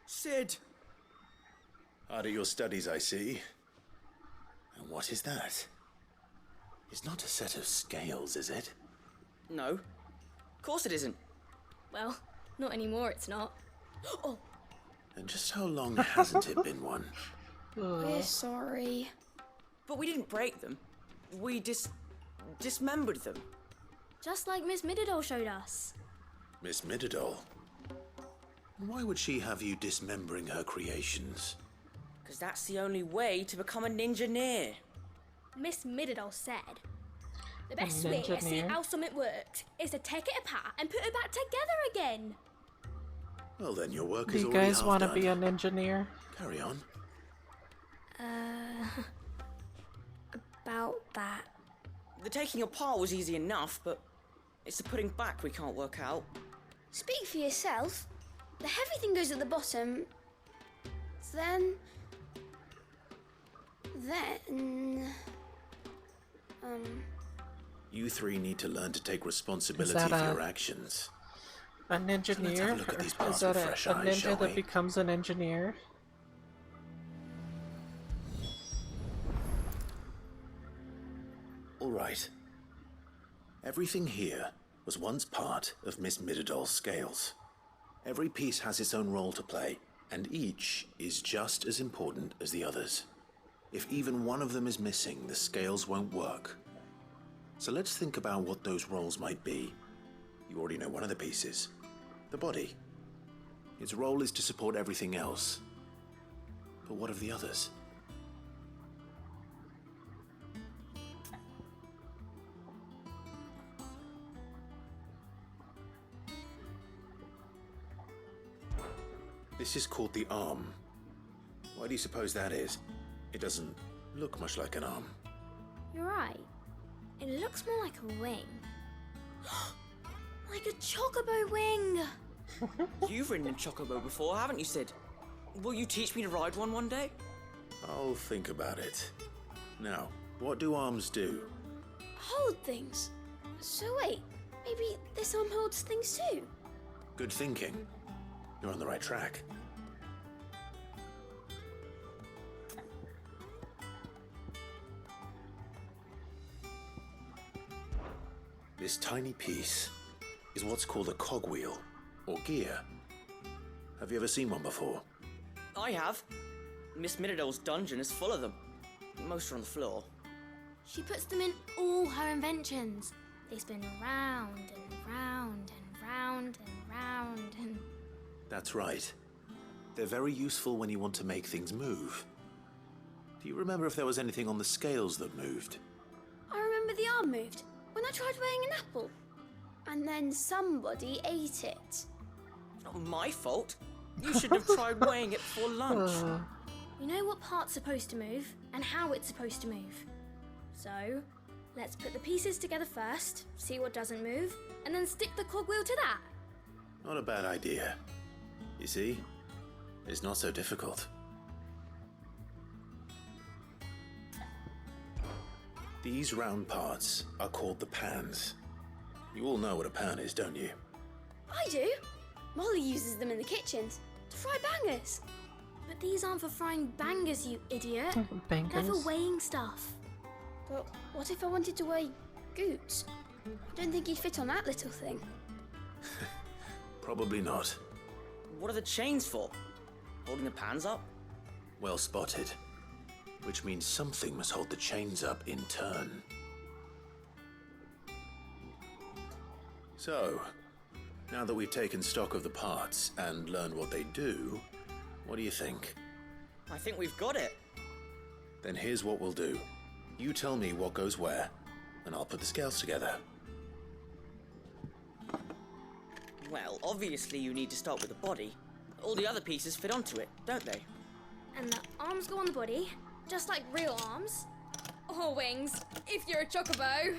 Sid! Hard at your studies, I see. And what is that? It's not a set of scales, is it? No. Of course it isn't. Well, not anymore, it's not. Oh, And just how long hasn't it been one? we're sorry. But we didn't break them. We dismembered them. Just like Miss Mididol showed us. Miss Mididol? Why would she have you dismembering her creations? Because that's the only way to become a ninja-neer. Miss Mididol said, the best A way to see ninja-neer? how something works is to take it apart and put it back together again. Well, then your work Do is you already guys half want to done. be an engineer? Carry on. About that. The taking apart was easy enough, but it's the putting back we can't work out. Speak for yourself. The heavy thing goes at the bottom. Then... You three need to learn to take responsibility that for a- your actions. An engineer? look at these Is parts that with a fresh eyes, ninja shall that we? becomes an engineer? All right. Everything here was once part of Miss Mididol's scales. Every piece has its own role to play, and each is just as important as the others. If even one of them is missing, the scales won't work. So let's think about what those roles might be. You already know one of the pieces. The body. Its role is to support everything else. But what of the others? This is called the arm. Why do you suppose that is? It doesn't look much like an arm. You're right. It looks more like a wing. Like a chocobo wing! You've ridden a chocobo before, haven't you, Sid? Will you teach me to ride one day? I'll think about it. Now, what do arms do? Hold things. So wait, maybe this arm holds things too? Good thinking. You're on the right track. This tiny piece is what's called a cogwheel, or gear. Have you ever seen one before? I have. Miss Miradol's dungeon is full of them. Most are on the floor. She puts them in all her inventions. They spin round and round and round and round and... That's right. They're very useful when you want to make things move. Do you remember if there was anything on the scales that moved? I remember the arm moved when I tried weighing an apple. And then somebody ate it. Not my fault. You should have tried weighing it before lunch. You know what part's supposed to move and how it's supposed to move. So, let's put the pieces together first, see what doesn't move, and then stick the cogwheel to that. Not a bad idea. You see? It's not so difficult. These round parts are called the pans. You all know what a pan is, don't you? I do. Molly uses them in the kitchens to fry bangers. But these aren't for frying bangers, you idiot. Bangers? They're for weighing stuff. But what if I wanted to weigh Goots? I don't think he'd fit on that little thing. Probably not. What are the chains for? Holding the pans up? Well spotted. Which means something must hold the chains up in turn. So, now that we've taken stock of the parts and learned what they do, what do you think? I think we've got it. Then here's what we'll do. You tell me what goes where, and I'll put the scales together. Well, obviously you need to start with the body. All the other pieces fit onto it, don't they? And the arms go on the body, just like real arms. Or wings, if you're a chocobo.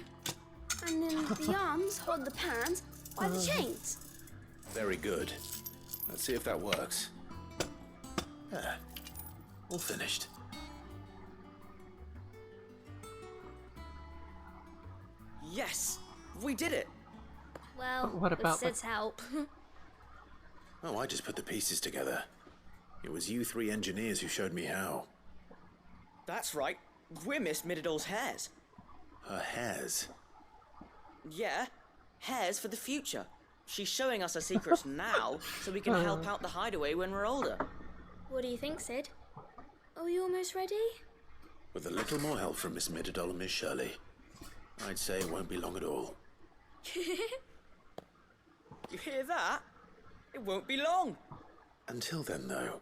And then the arms hold the pans by the chains. Very good. Let's see if that works. Ah, all finished. Yes! We did it! Well, what about with Sid's help. Oh, I just put the pieces together. It was you three engineers who showed me how. That's right. We're Miss Miradol's hairs. Her hairs? Yeah, hairs for the future. She's showing us her secrets now so we can help out the hideaway when we're older. What do you think, Sid? Are we almost ready? With a little more help from Miss Miradol and Miss Shirley, I'd say it won't be long at all. You hear that? It won't be long. Until then, though,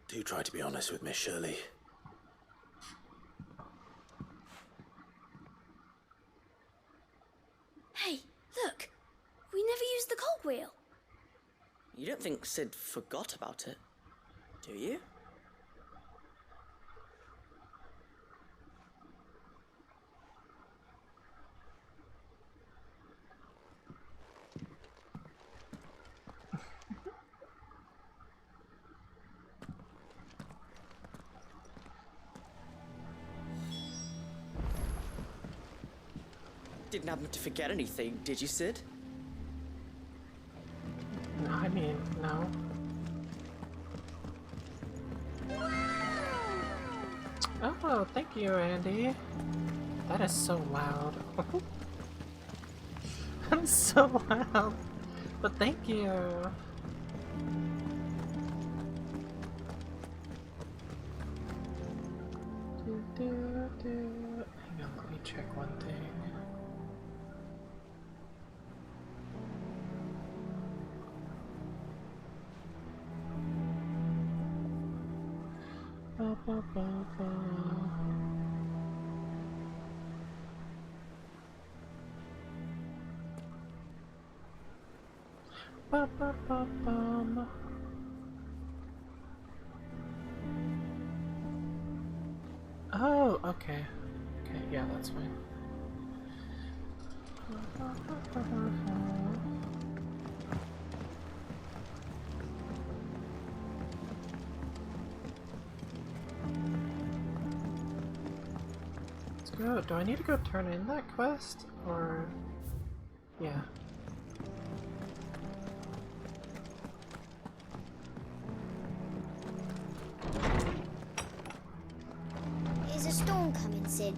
do try to be honest with Miss Shirley. Hey, look! We never used the cogwheel. You don't think Sid forgot about it, do you? Didn't happen to forget anything, did you, Sid? No, I mean, no. Oh, thank you, Andy. That is so loud. That's so loud. But thank you. Hang on, let me check one thing. Ba, ba, ba, ba. Ba, ba, ba, bum. Oh, okay. Okay, yeah, that's fine. Let's go. Do I need to go turn in that quest? Or... yeah. Is a storm coming, Sid?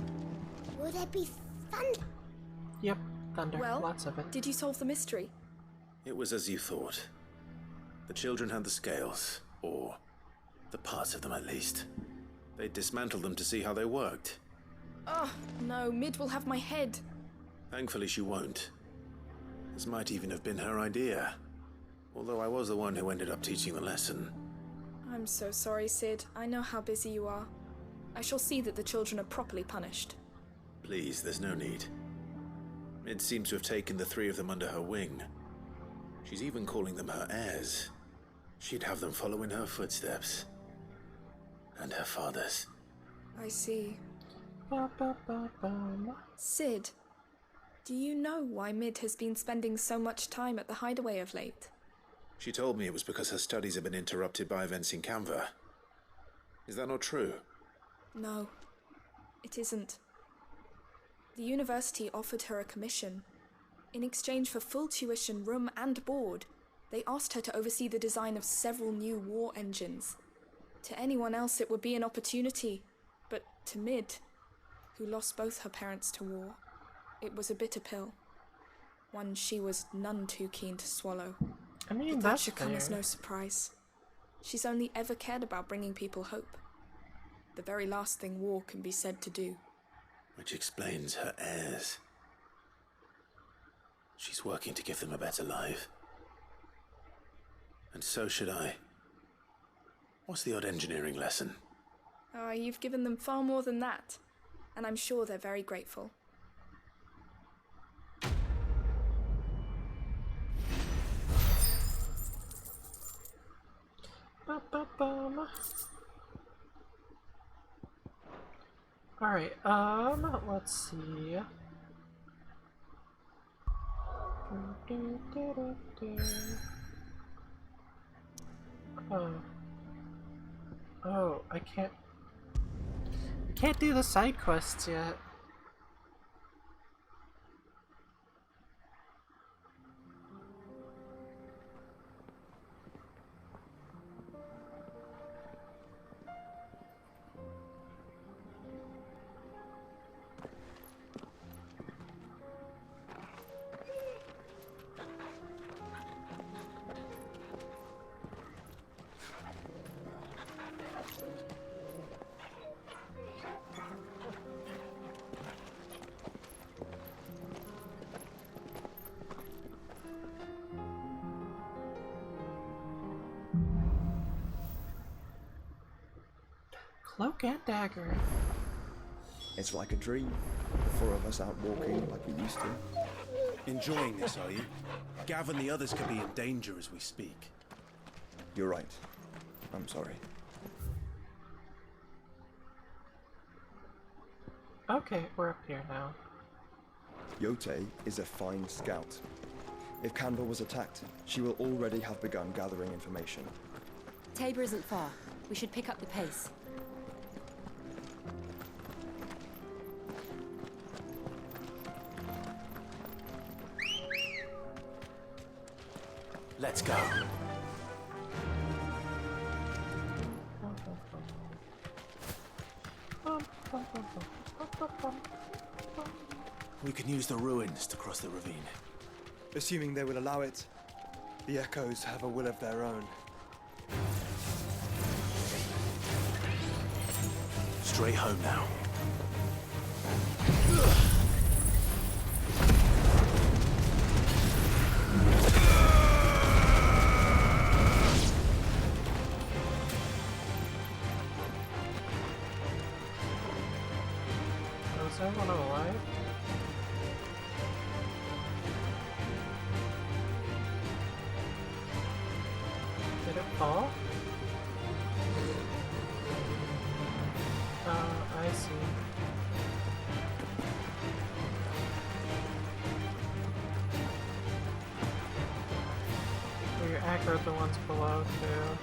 Will there be thunder? Yep, thunder. Well, lots of it. Did you solve the mystery? It was as you thought. The children had the scales, or The parts of them, at least. They dismantled them to see how they worked. Oh, no, Mid will have my head. Thankfully, she won't. This might even have been her idea. Although I was the one who ended up teaching the lesson. I'm so sorry, Sid. I know how busy you are. I shall see that the children are properly punished. Please, there's no need. Mid seems to have taken the three of them under her wing. She's even calling them her heirs. She'd have them follow in her footsteps. And her father's. I see. Sid, do you know why Mid has been spending so much time at the hideaway of late? She told me it was because her studies have been interrupted by events in Canva. Is that not true? No, it isn't. The university offered her a commission. In exchange for full tuition, room and board, they asked her to oversee the design of several new war engines. To anyone else it would be an opportunity, but to Mid, who lost both her parents to war, it was a bitter pill. One she was none too keen to swallow. I mean, but that should come as no surprise. She's only ever cared about bringing people hope. The very last thing war can be said to do. Which explains her heirs. She's working to give them a better life. And so should I. What's the odd engineering lesson? Oh, you've given them far more than that. And I'm sure they're very grateful. Alright, let's see. Oh, I can't do the side quests yet. Cloak and dagger. It's like a dream. The four of us out walking like we used to. Enjoying this, are you? Gav and the others could be in danger as we speak. You're right. I'm sorry. Okay, we're up here now. Yote is a fine scout. If Canva was attacked, she will already have begun gathering information. Tabor isn't far. We should pick up the pace. Let's go. We can use the ruins to cross the ravine. Assuming they will allow it, the Echoes have a will of their own. Straight home now. Is everyone alive? Did it fall? I see. Well, you're accurate the ones below too.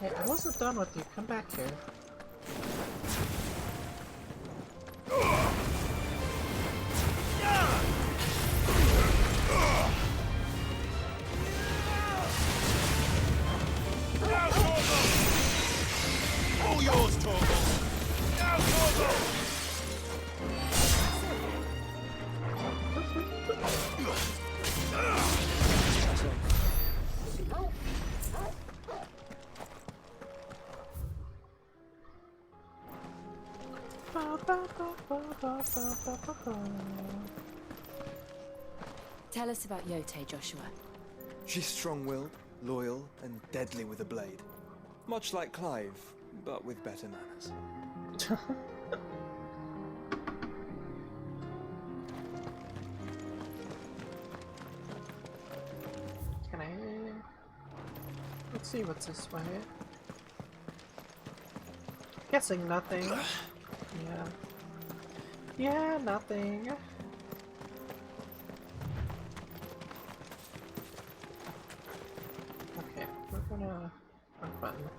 Hey, I wasn't done with you. Come back here. All yours, Torgal! Now, Torgal! Tell us about Yote, Joshua. She's strong-willed, loyal, and deadly with a blade. Much like Clive, but with better manners. Can I... Let's see what's this way. Guessing nothing. Yeah. Yeah, nothing. Okay, we're gonna... Wrong button.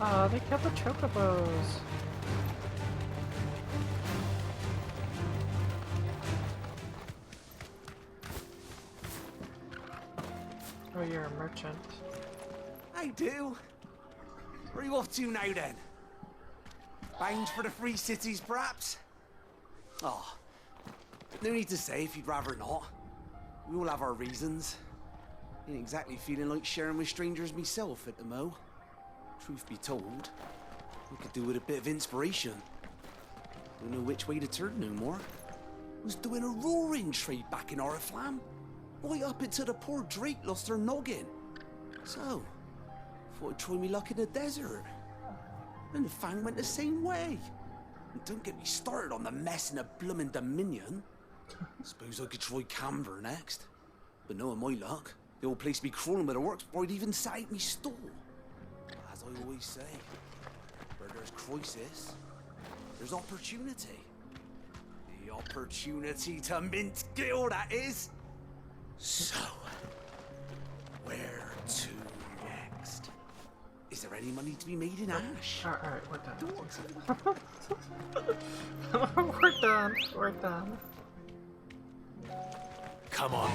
Aw, they kept the chocobos. Oh, you're a merchant. I do. Where are you off to now then? Bound for the Free Cities, perhaps? Oh, no need to say if you'd rather not. We all have our reasons. Ain't exactly feeling like sharing with strangers myself at the mo. Truth be told, we could do with a bit of inspiration. Don't know which way to turn no more. Was doing a roaring trade back in Oriflamme. Right up until the poor Drake lost her noggin. So, thought I'd try me luck in the desert. And the Fang went the same way. And don't get me started on the mess in the bloomin' Dominion. Suppose I could try Camber next. But knowing my luck, the old place be crawling with the works before I'd even sat out me stall. As I always say, where there's crisis, there's opportunity. The opportunity to mint Gil, that is. So, where to next? Is there any money to be made in Ash? Alright, we're done. We're done. We're done. Come on.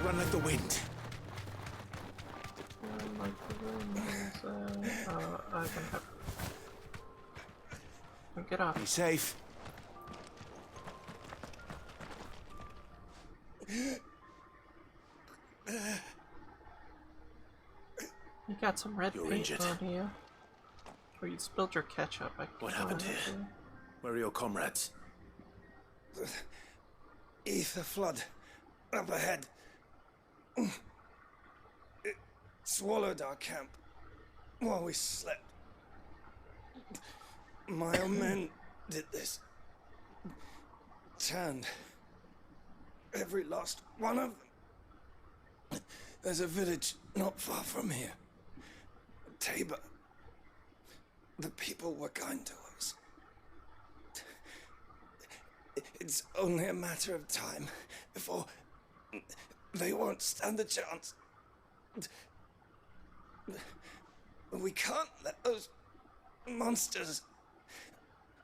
Run like the wind. Like the wind is, I can have... Get off. Be safe. You got some red You're paint injured. on you. Or you spilled your ketchup. What happened here? Where are your comrades? Ether flood. Up ahead. It swallowed our camp while we slept. My own men did this. Turned every last one of them. There's a village not far from here. Tabor. The people were kind to us. It's only a matter of time before they won't stand a chance. We can't let those monsters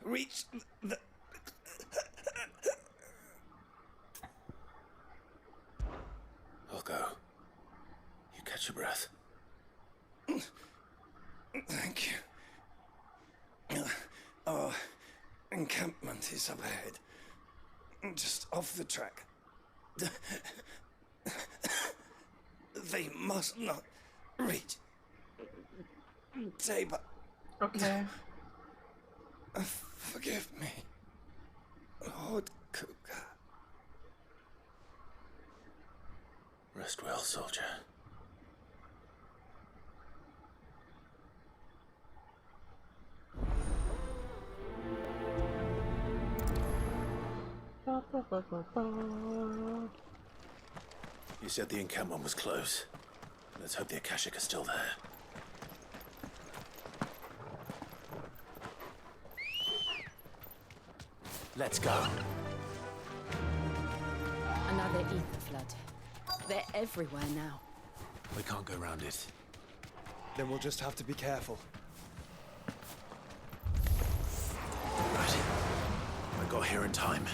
reach the... I'll go. You catch your breath. Thank you. Our encampment is up ahead. Just off the track. They must not reach Tabor. Okay. Forgive me, Lord Cougar. Rest well, soldier. You said the encampment was close. Let's hope the Akashic are still there. Let's go. Another ether flood. They're everywhere now. We can't go around it. Then we'll just have to be careful. Right. I got here in time.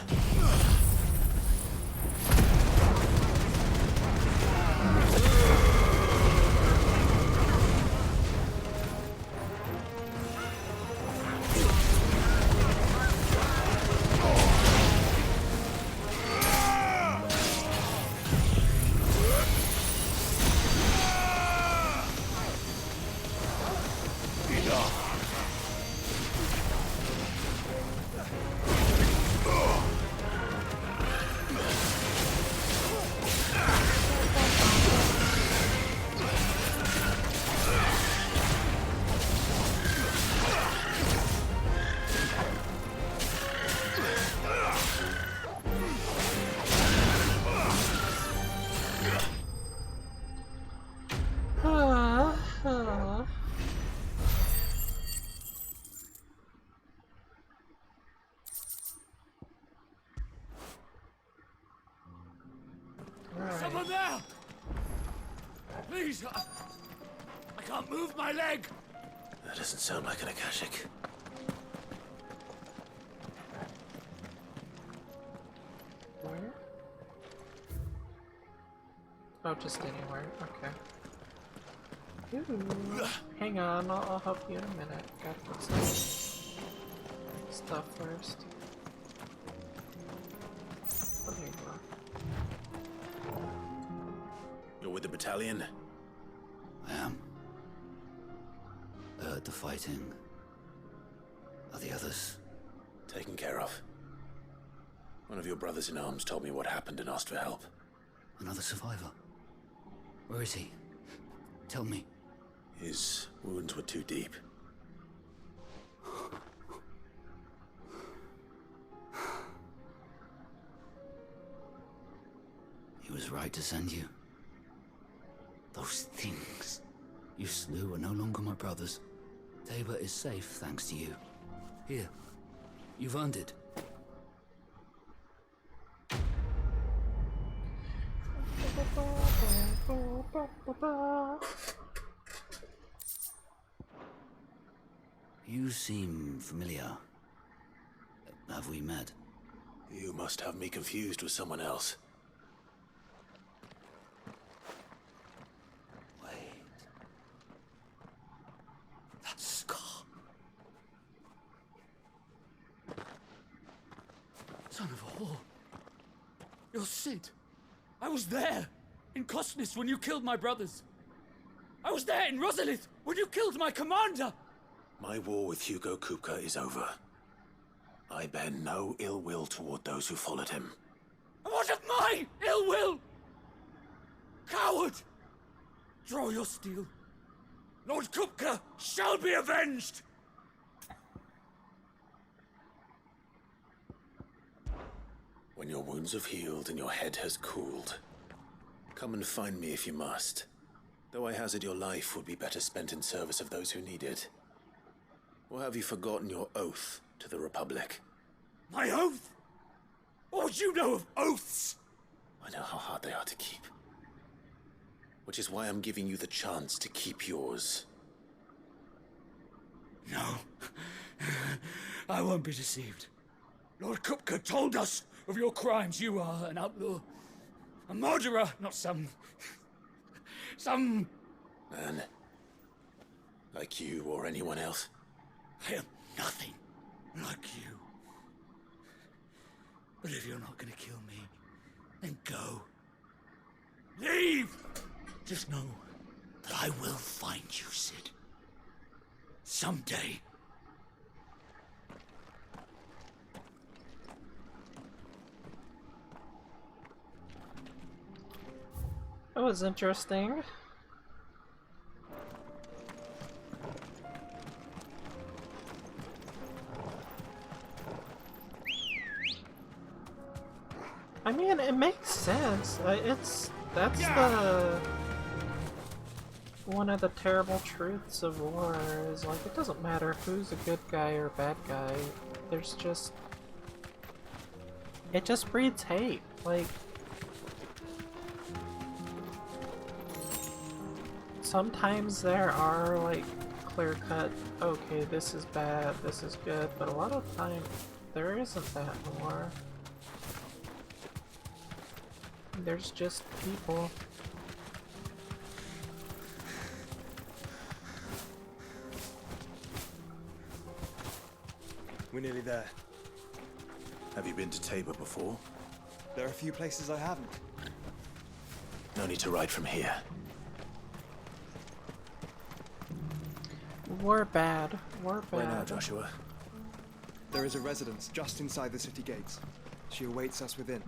Someone there! Please, I can't move my leg! That doesn't sound like an Akashic. Where? Oh, just anywhere. Okay. Ooh. Hang on, I'll help you in a minute. Gotta put some stuff first. Oh, here you are. You're with the battalion? I am. I heard the fighting. Are the others? Taken care of. One of your brothers in arms told me what happened and asked for help. Another survivor? Where is he? Tell me. His wounds were too deep. He was right to send you. Those things you slew are no longer my brothers. Tabor is safe thanks to you. Here, you've earned it. You seem familiar. Have we met? You must have me confused with someone else. That scar. Son of a whore. You're Sid. I was there, in Cosnes when you killed my brothers. I was there in Rosalith when you killed my commander. My war with Hugo Kupka is over. I bear no ill will toward those who followed him. And what of my ill will? Coward! Draw your steel. Lord Kupka shall be avenged! When your wounds have healed and your head has cooled, come and find me if you must. Though I hazard your life would be better spent in service of those who need it. Or have you forgotten your oath to the Republic? My oath? What would you know of oaths? I know how hard they are to keep. Which is why I'm giving you the chance to keep yours. No. I won't be deceived. Lord Kupka told us of your crimes. You are an outlaw. A murderer, not some Man. Like you or anyone else. I am nothing like you. But if you're not gonna kill me, then go. Leave! Just know that I will find you, Sid. Someday. That was interesting. I mean, it makes sense. That's the one of the terrible truths of war is like it doesn't matter who's a good guy or a bad guy. There's just It just breeds hate. Like, sometimes there are like clear-cut, okay, this is bad, this is good, but a lot of the time there isn't that anymore. There's just people. We're nearly there. Have you been to Tabor before? There are a few places I haven't. No need to ride from here. We're bad. We're bad. Where now, Joshua? There is a residence just inside the city gates. She awaits us within.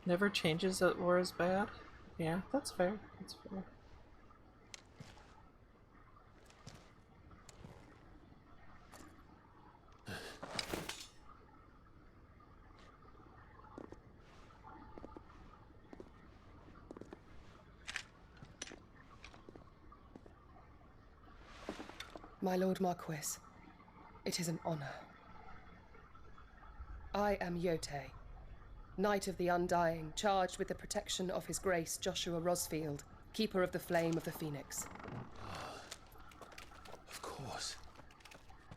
Never changes that war is bad? Yeah, that's fair. That's fair. My Lord Marquis, it is an honor. I am Yotei, Knight of the Undying, charged with the protection of His Grace Joshua Rosfield, Keeper of the Flame of the Phoenix. Of course.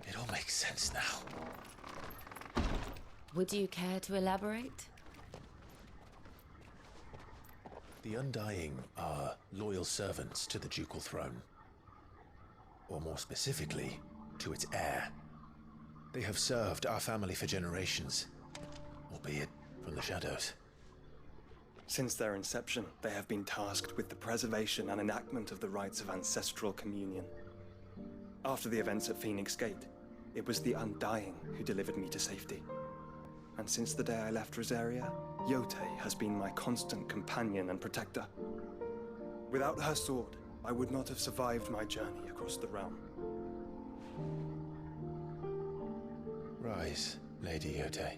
It all makes sense now. Would you care to elaborate? The Undying are loyal servants to the ducal throne. Or more specifically, to its heir. They have served our family for generations, albeit from the shadows. Since their inception, they have been tasked with the preservation and enactment of the rites of ancestral communion. After the events at Phoenix Gate, it was the Undying who delivered me to safety. And since the day I left Rosaria, Yotei has been my constant companion and protector. Without her sword, I would not have survived my journey across the realm. Rise, Lady Yotei.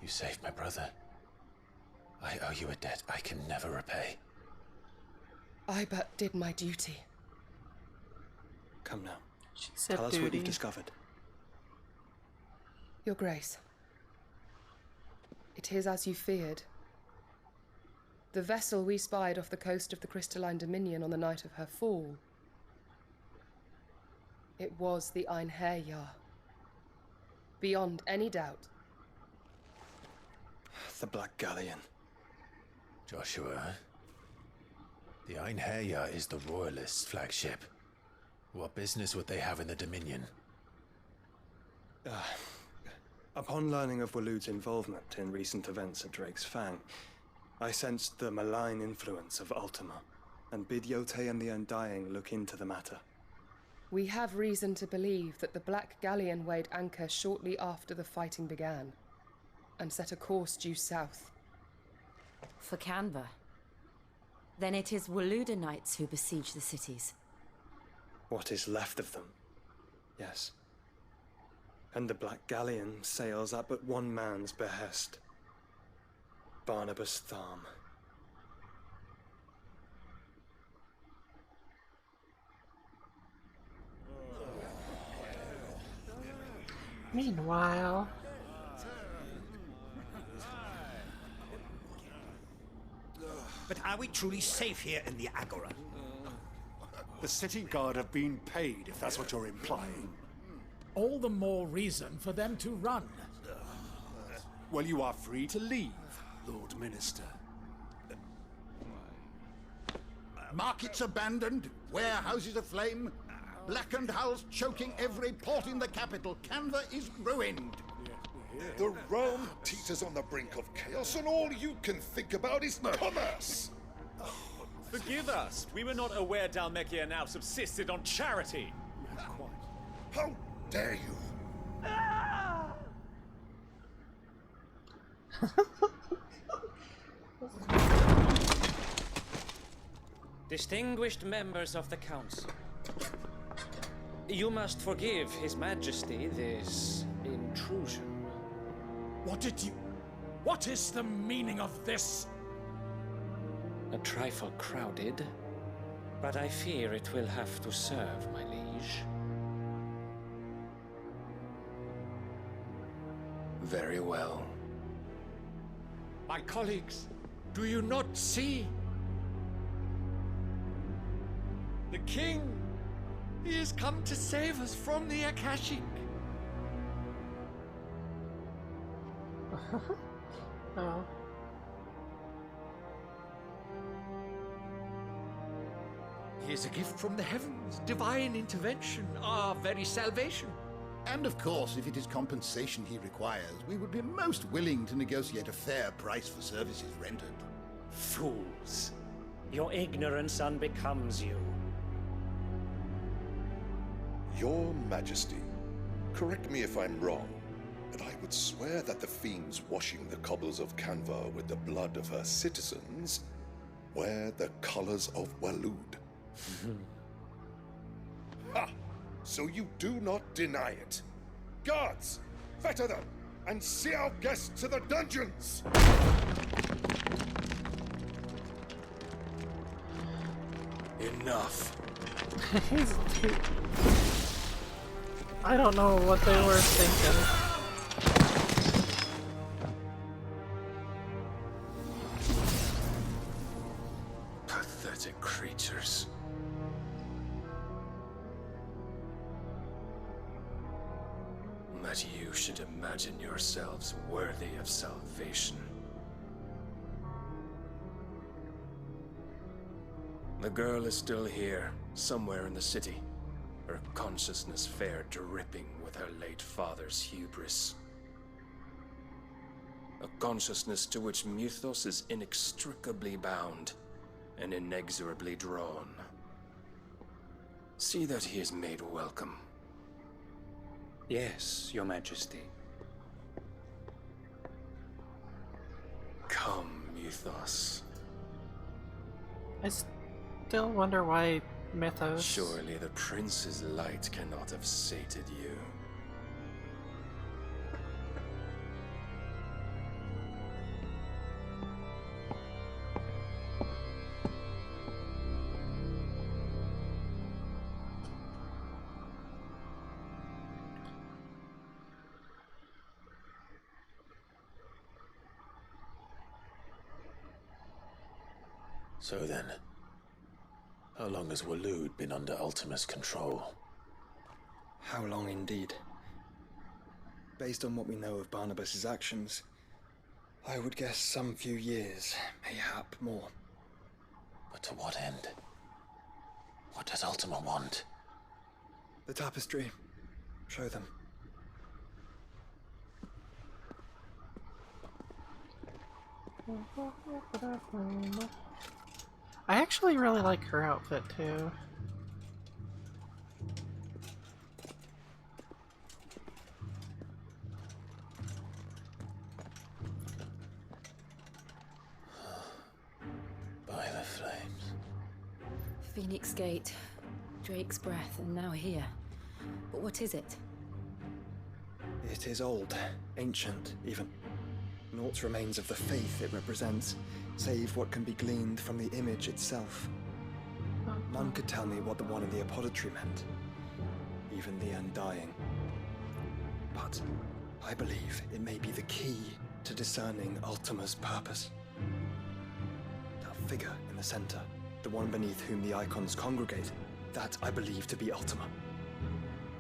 You saved my brother. I owe you a debt I can never repay. I but did my duty. Come now. She said Tell us what you've discovered. Your Grace. It is as you feared. The vessel we spied off the coast of the Crystalline Dominion on the night of her fall. It was the Einherjar. Beyond any doubt. The Black Galleon. Joshua, the Einherjar is the Royalists' flagship. What business would they have in the Dominion? Upon learning of Waloed's involvement in recent events at Drake's Fang, I sensed the malign influence of Ultima, and bid Yotei and the Undying look into the matter. We have reason to believe that the Black Galleon weighed anchor shortly after the fighting began, and set a course due south. For Canva. Then it is Waloeda Knights who besiege the cities. What is left of them, yes. And the Black Galleon sails at but one man's behest. Barnabas Tharm. Meanwhile... But are we truly safe here in the Agora? The city guard have been paid, if that's what you're implying. All the more reason for them to run. Well, you are free to leave, Lord Minister. Markets abandoned, warehouses aflame, blackened hulls choking every port in the capital. Canva is ruined. The realm teeters on the brink of chaos, and all you can think about is commerce. Forgive us. We were not aware Dhalmekia now subsisted on charity. How dare you? Distinguished members of the council, you must forgive His Majesty this intrusion. What is the meaning of this? A trifle crowded, but I fear it will have to serve, my liege. Very well. My colleagues, do you not see? The king! He has come to save us from the Akashic! Oh. He is a gift from the heavens, divine intervention, our very salvation. And of course, if it is compensation he requires, we would be most willing to negotiate a fair price for services rendered. Fools! Your ignorance unbecomes you. Your Majesty, correct me if I'm wrong, but I would swear that the fiends washing the cobbles of Canva with the blood of her citizens wear the colors of Waloed. Ha! So you do not deny it. Guards, fetter them, and see our guests to the dungeons! Enough. I don't know what they were thinking. Pathetic creatures. That you should imagine yourselves worthy of salvation. The girl is still here, somewhere in the city. Her consciousness fair dripping with her late father's hubris. A consciousness to which Mythos is inextricably bound and inexorably drawn. See that he is made welcome. Yes, Your Majesty. Come, Mythos. I still wonder why Mythos... Surely the prince's light cannot have sated you. So then, how long has Waloed been under Ultima's control? How long indeed? Based on what we know of Barnabas's actions, I would guess some few years, mayhap more. But to what end? What does Ultima want? The tapestry. Show them. I actually really like her outfit too. By the flames. Phoenix Gate, Drake's Breath, and now here. But what is it? It is old, ancient even. Naught remains of the faith it represents, save what can be gleaned from the image itself. None could tell me what the one in the apothecary meant, even the Undying. But I believe it may be the key to discerning Ultima's purpose. That figure in the center, the one beneath whom the icons congregate, that I believe to be Ultima.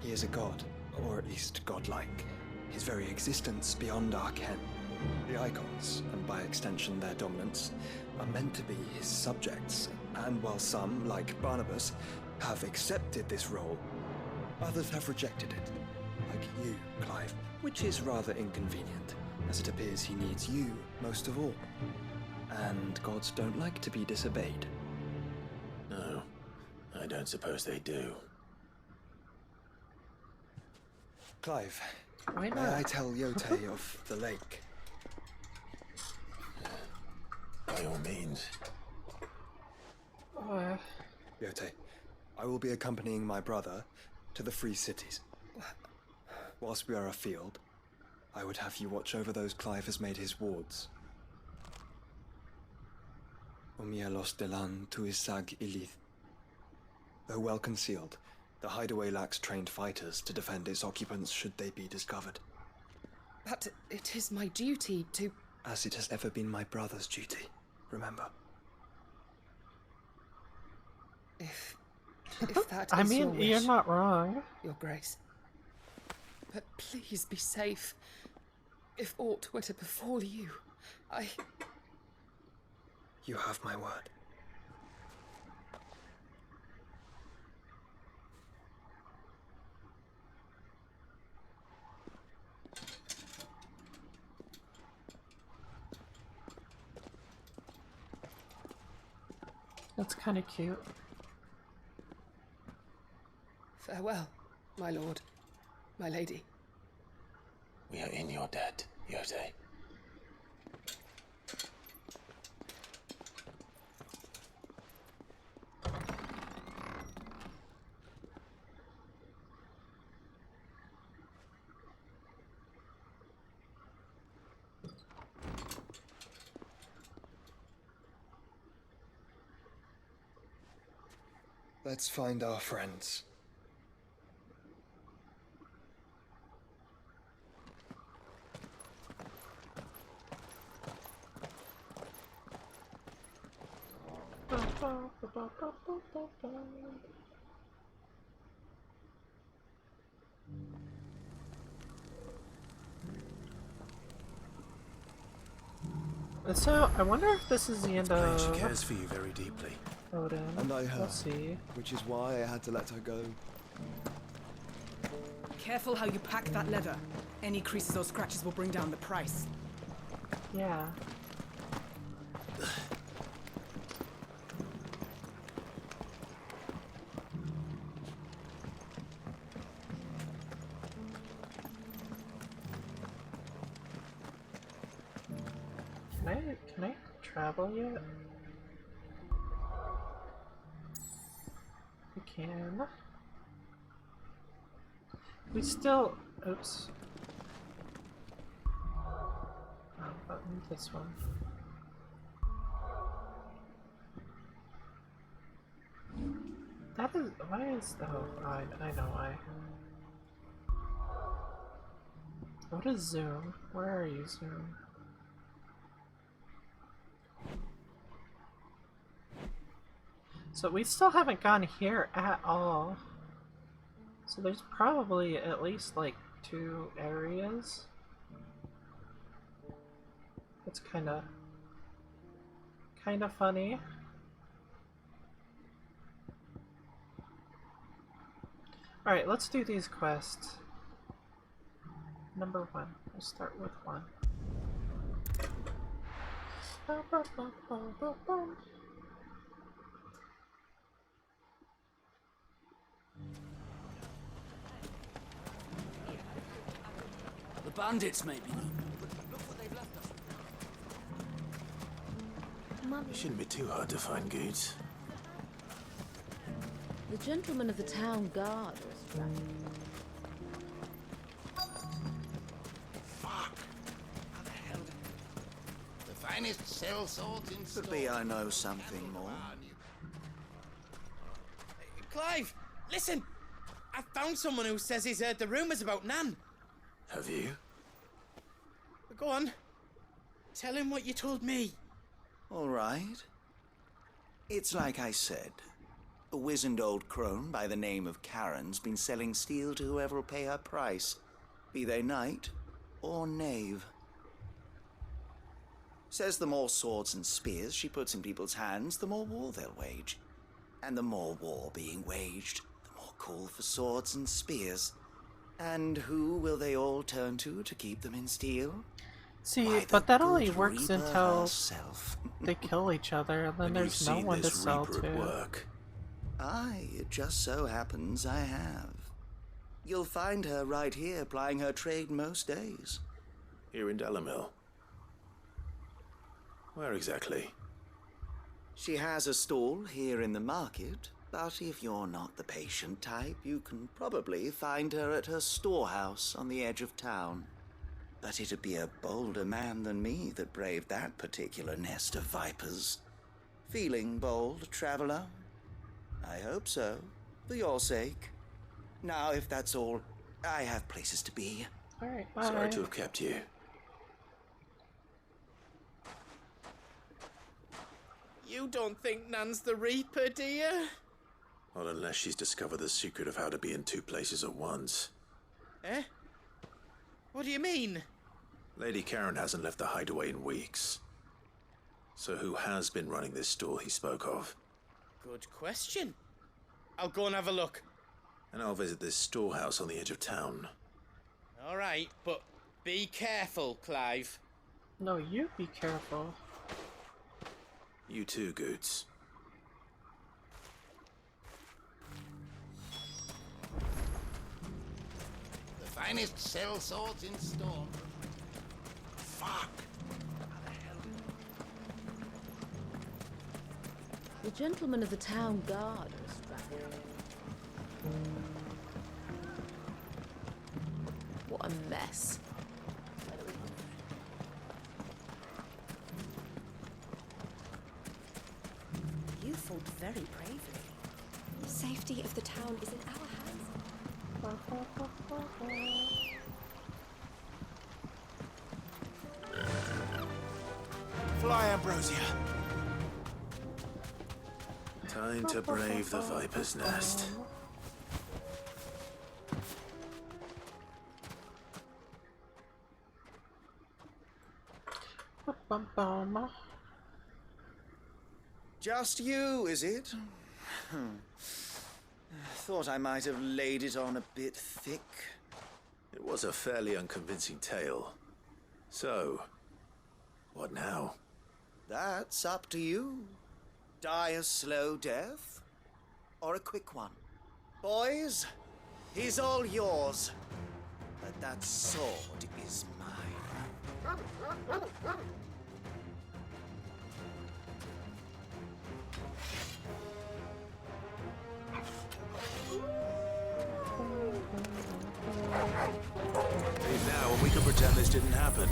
He is a god, or at least godlike, his very existence beyond our ken. The icons, and by extension their dominants, are meant to be his subjects, and while some, like Barnabas, have accepted this role, others have rejected it, like you, Clive, which is rather inconvenient, as it appears he needs you most of all. And gods don't like to be disobeyed. No, I don't suppose they do. Clive, Why may not? I tell Yote of the lake? By all means. boy. Yote, I will be accompanying my brother to the Free Cities. Whilst we are afield, I would have you watch over those Clive has made his wards. Umielos delan tuisag ilith. Though well concealed, the hideaway lacks trained fighters to defend its occupants should they be discovered. But it is my duty to... As it has ever been my brother's duty, remember. If that I is mean, your wish, you're not wrong. Your Grace. But please be safe. If aught were to befall you, You have my word. That's kind of cute. Farewell, my lord, my lady. We are in your debt, Yote. Let's find our friends. So, I wonder if this is the end of... She cares for you very deeply. Odin. And I her. Let's see. Which is why I had to let her go. Careful how you pack that leather. Any creases or scratches will bring down the price. Yeah. Can I travel yet? We can. We still... Oops. Wrong button, this one. That is... Why is... Oh, I know why. What is zoom? Where are you, zoom? So we still haven't gone here at all. So there's probably at least like 2 areas. It's kind of funny. All right, let's do these quests. Number 1. We'll start with 1. The bandits, maybe. It shouldn't be too hard to find goods. The gentlemen of the town guard are strapped. The finest cell swords in Could be I know something more. Clive, listen! I found someone who says he's heard the rumours about Nan. Have you? Go on. Tell him what you told me. All right. It's like I said. A wizened old crone by the name of Karen's been selling steel to whoever will pay her price, be they knight or knave. Says the more swords and spears she puts in people's hands, the more war they'll wage. And the more war being waged, the more call for swords and spears. And who will they all turn to keep them in steel? See, Why, but that only good works Reaper until herself. they kill each other, and then Have there's you no seen one to this sell Reaper at to. work? Aye, it just so happens I have. You'll find her right here plying her trade most days. Here in Delamil. Where exactly? She has a stall here in the market, but if you're not the patient type, you can probably find her at her storehouse on the edge of town. But it'd be a bolder man than me that braved that particular nest of vipers. Feeling bold, traveler? I hope so, for your sake. Now, if that's all, I have places to be. Alright, bye. Sorry to have kept you. You don't think Nan's the Reaper, do you? Not unless she's discovered the secret of how to be in two places at once. Eh? What do you mean? Lady Karen hasn't left the hideaway in weeks. So who has been running this stall he spoke of? Good question. I'll go and have a look. And I'll visit this storehouse on the edge of town. All right, but be careful, Clive. No, you be careful. You too, Goots. The finest cell swords in Storm. Fuck! The gentlemen of the town guard are strapped. What a mess. You fought very bravely. The safety of the town is in our hands. Fly, Ambrosia. Time to brave the Viper's Nest. Just you, is it? Thought I might have laid it on a bit thick. It was a fairly unconvincing tale. So, what now? That's up to you. Die a slow death, or a quick one. Boys, he's all yours. But that sword is mine. Leave now and we can pretend this didn't happen.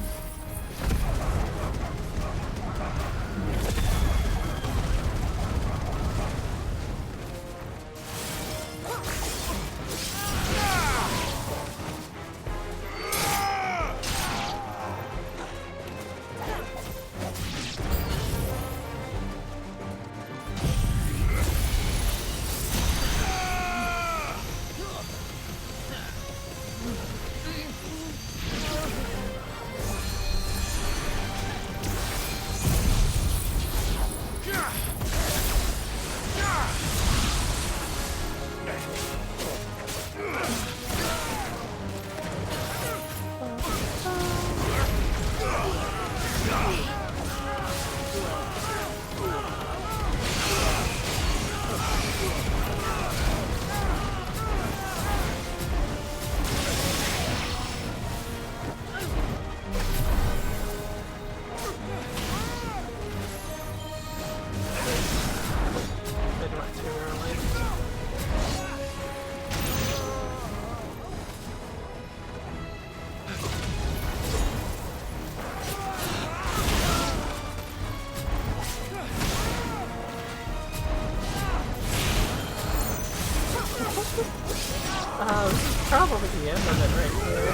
This is probably the end of it right here.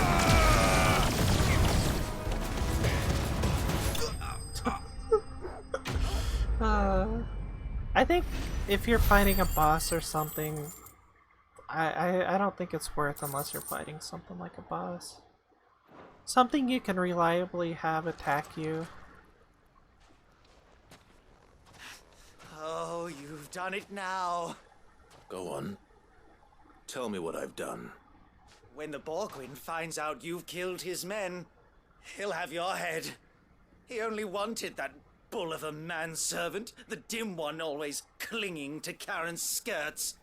I think if you're fighting a boss or something, I don't think it's worth unless you're fighting something like a boss. Something you can reliably have attack you. Oh, you've done it now. Go on. Tell me what I've done. When the Borgwyn finds out you've killed his men, he'll have your head. He only wanted that bull of a manservant, the dim one always clinging to Karen's skirts.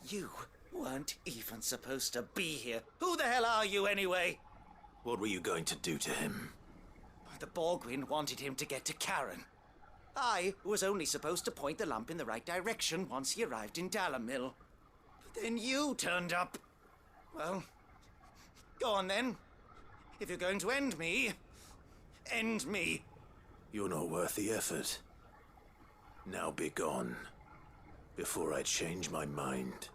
You weren't even supposed to be here. Who the hell are you anyway? What were you going to do to him? The Borgwyn wanted him to get to Karen. I was only supposed to point the lamp in the right direction once he arrived in Dalamil. But then you turned up. Well, go on then. If you're going to end me, end me. You're not worth the effort. Now be gone, before I change my mind.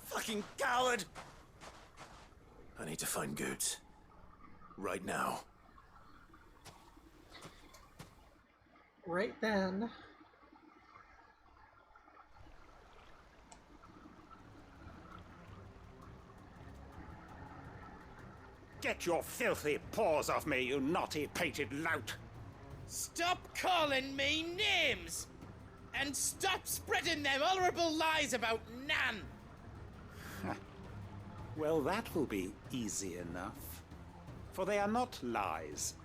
Fucking coward! I need to find Goots. Right now. Right then. Get your filthy paws off me, you naughty pated lout! Stop calling me names! And stop spreading them horrible lies about Nan! Well, that will be easy enough. For they are not lies.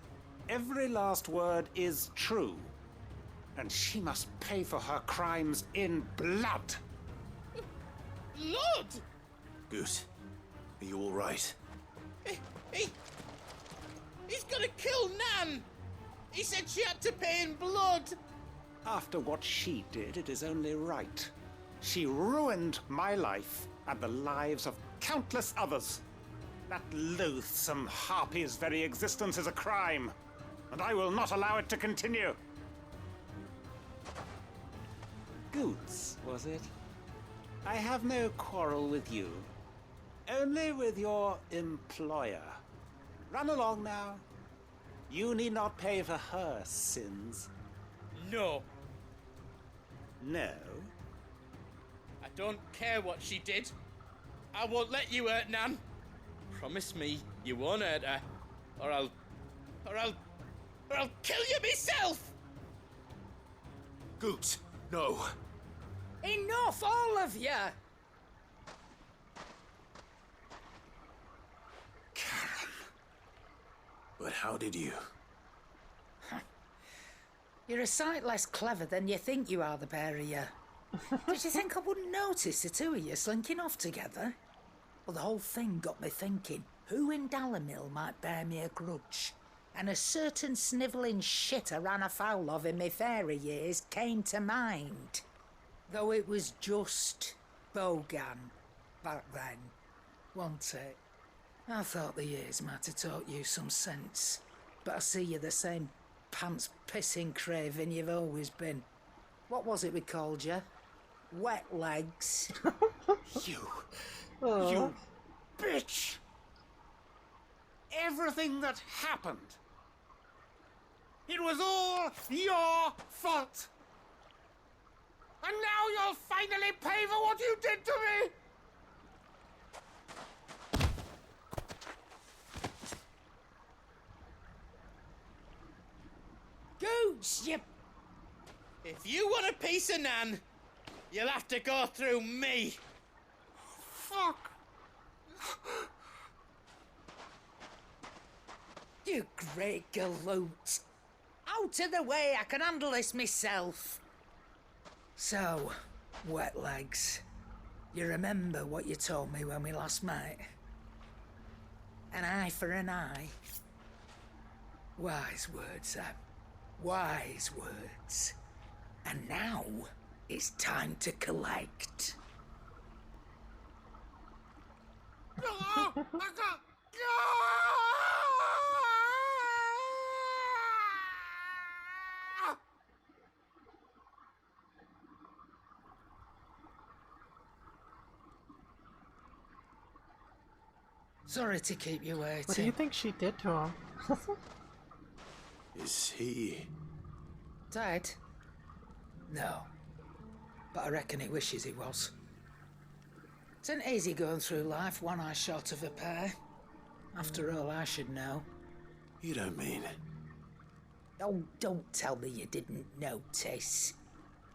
Every last word is true. And she must pay for her crimes in blood. Blood? Goot, are you all right? He's gonna kill Nan! He said she had to pay in blood! After what she did, it is only right. She ruined my life and the lives of countless others. That loathsome harpy's very existence is a crime, and I will not allow it to continue. Goots, was it? I have no quarrel with you. Only with your employer. Run along now. You need not pay for her sins. No. No? I don't care what she did. I won't let you hurt Nan. Promise me you won't hurt her, or I'll kill you myself! Goot, no. Enough, all of you! But how did you? You're a sight less clever than you think you are, the pair of you. Did you think I wouldn't notice the two of you slinking off together? Well, the whole thing got me thinking, who in Dalamil might bear me a grudge? And a certain snivelling shit I ran afoul of in my fairy years came to mind. Though it was just Bogan back then, wasn't it? I thought the years might have taught you some sense, but I see you're the same pants-pissing craven you've always been. What was it we called you? Wet legs. You bitch! Everything that happened, it was all your fault! And now you'll finally pay for what you did to me! Goots, you... If you want a piece of Nan, you'll have to go through me. Fuck! You great galoot. Out of the way, I can handle this myself. So, wet legs, you remember what you told me when we last met? An eye for an eye. Wise words, Sam. Wise words. And now, it's time to collect. Sorry to keep you waiting. What do you think she did to him? Is he... Dead? No. But I reckon he wishes he was. It ain't easy going through life one eye short of a pair. After all, I should know. You don't mean... Oh, don't tell me you didn't notice.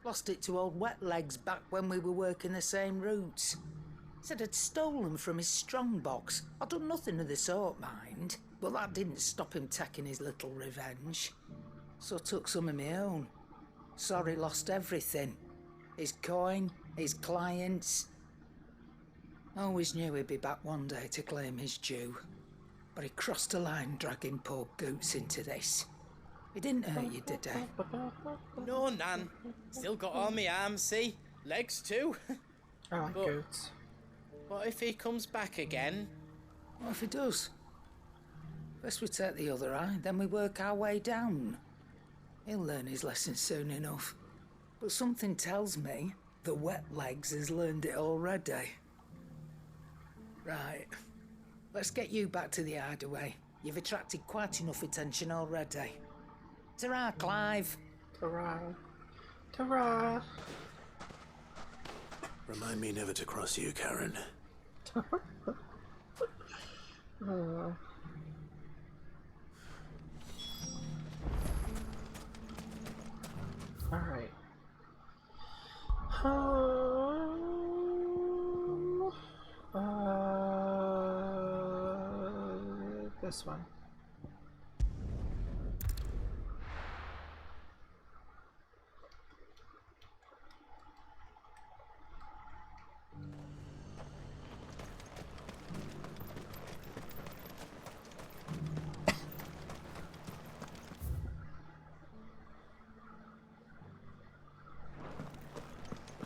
Lost it to old Wet Legs back when we were working the same routes. Said I'd stolen from his strongbox. I'd done nothing of the sort, mind. But that didn't stop him taking his little revenge. So I took some of my own. Sorry, lost everything. His coin, his clients. Always knew he'd be back one day to claim his due. But he crossed a line dragging poor Goots into this. It didn't hurt you, did it? No, Nan. Still got all my arms, see? Legs too. I like goats. What if he comes back again? What if he does? First we take the other eye, then we work our way down. He'll learn his lesson soon enough. But something tells me the wet legs has learned it already. Right. Let's get you back to the hideaway. You've attracted quite enough attention already. Ta-ra, Clive. Ta-ra. Ta-ra. Remind me never to cross you, Karen. Alright. This one.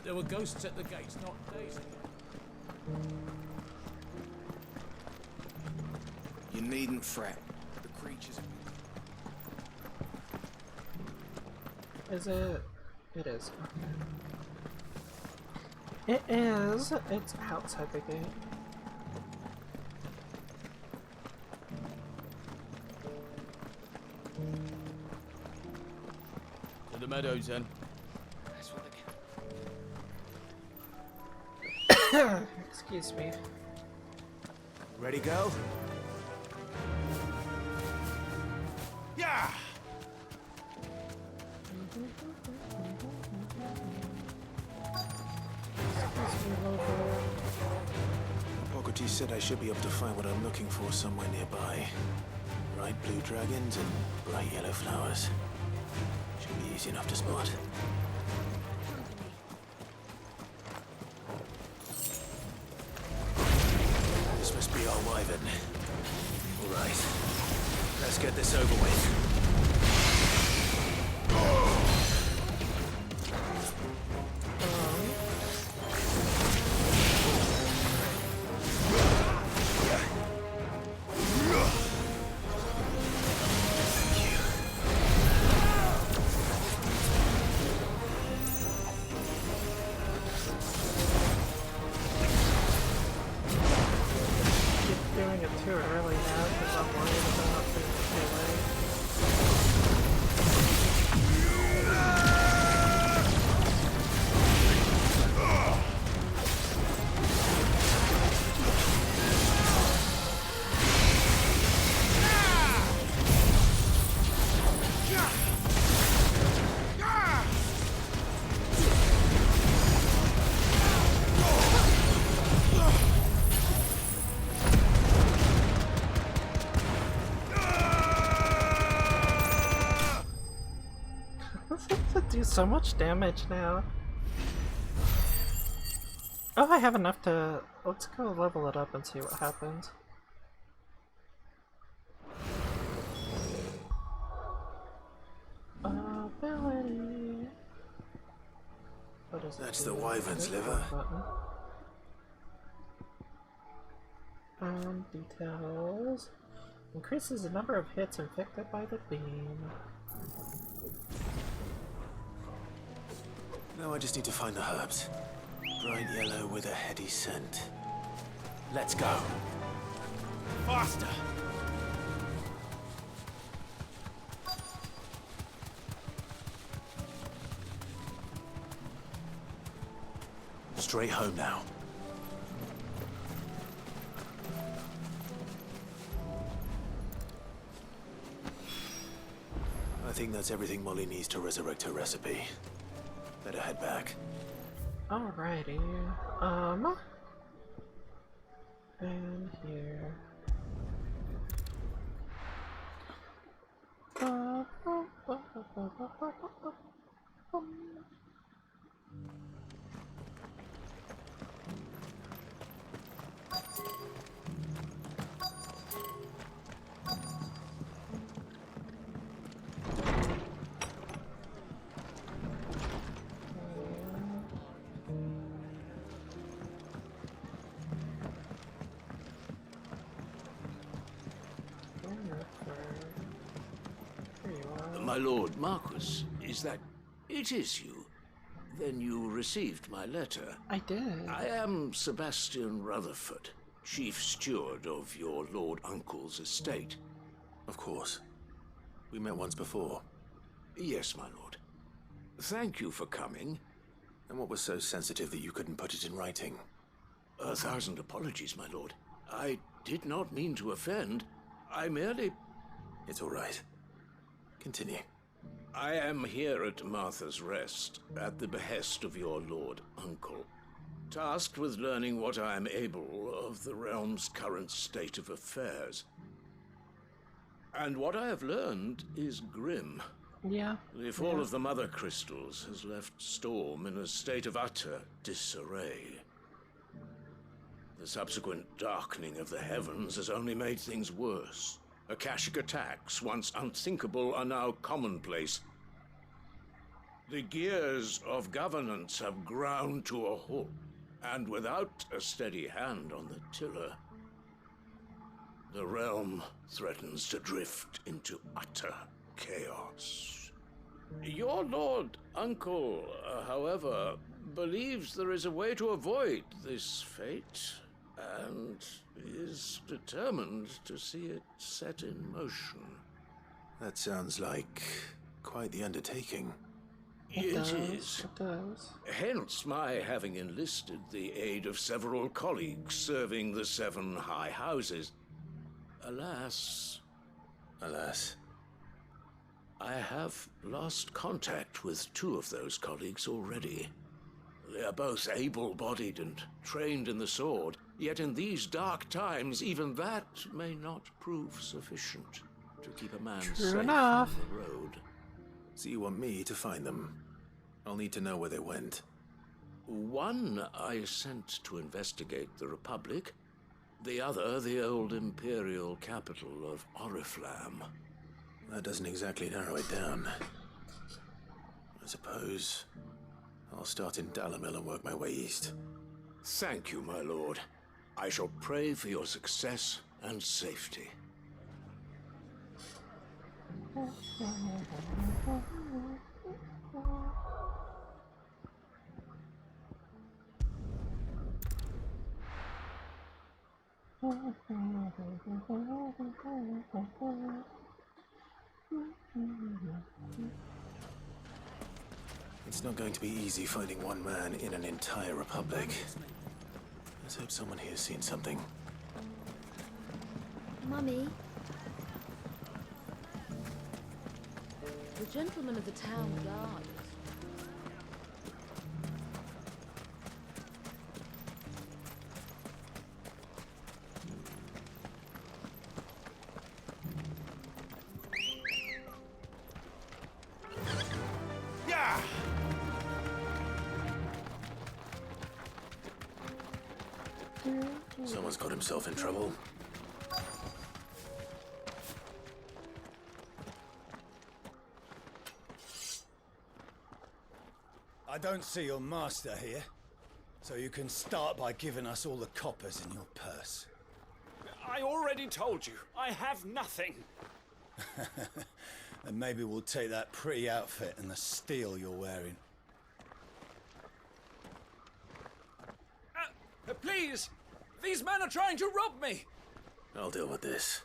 There were ghosts at the gates not days ago. You needn't fret. The creatures... Is it? It is. Okay. It is. It's outside the gate. To the meadows, then. Excuse me. Ready, go? Yeah! Pockety said I should be able to find what I'm looking for somewhere nearby. Bright blue dragons and bright yellow flowers. Should be easy enough to spot. This must be our wyvern. All right. Let's get this over with. Doing it too early now because I'm worried about the delay. Do so much damage now. Oh, I have enough to... Let's go level it up and see what happens. Ability. What is That's it? the wyvern's liver. Details. Increases the number of hits inflicted by the beam. Now I just need to find the herbs. Bright yellow with a heady scent. Let's go. Faster! Straight home now. I think that's everything Molly needs to resurrect her recipe. Better head back. Alrighty. And here. My lord Marquis, is that... It is you. Then you received my letter. I did. I am Sebastian Rutherford, chief steward of your lord uncle's estate. Of course. We met once before. Yes, my lord. Thank you for coming. And what was so sensitive that you couldn't put it in writing? 1,000 apologies, my lord. I did not mean to offend. I merely... It's all right. Continue. I am here at Martha's Rest, at the behest of your lord uncle, tasked with learning what I am able of the realm's current state of affairs. And what I have learned is grim. Yeah. The fall of the Mother Crystals has left Storm in a state of utter disarray. The subsequent darkening of the heavens has only made things worse. Akashic attacks, once unthinkable, are now commonplace. The gears of governance have ground to a halt, and without a steady hand on the tiller, the realm threatens to drift into utter chaos. Your lord uncle, however, believes there is a way to avoid this fate, and is determined to see it set in motion. That sounds like quite the undertaking. It is. It does. Hence my having enlisted the aid of several colleagues serving the 7 high houses. Alas, I have lost contact with 2 of those colleagues already. They are both able-bodied and trained in the sword, yet in these dark times, even that may not prove sufficient to keep a man safe on the road. So you want me to find them? I'll need to know where they went. One I sent to investigate the Republic, the other the old Imperial capital of Oriflamme. That doesn't exactly narrow it down. I suppose I'll start in Dalamil and work my way east. Thank you, my lord. I shall pray for your success and safety. It's not going to be easy finding one man in an entire republic. Let's hope someone here's seen something. Mummy? The gentleman of the town guard. Someone's got himself in trouble. I don't see your master here, so you can start by giving us all the coppers in your purse. I already told you, I have nothing. And maybe we'll take that pretty outfit and the steel you're wearing. Please! These men are trying to rob me! I'll deal with this.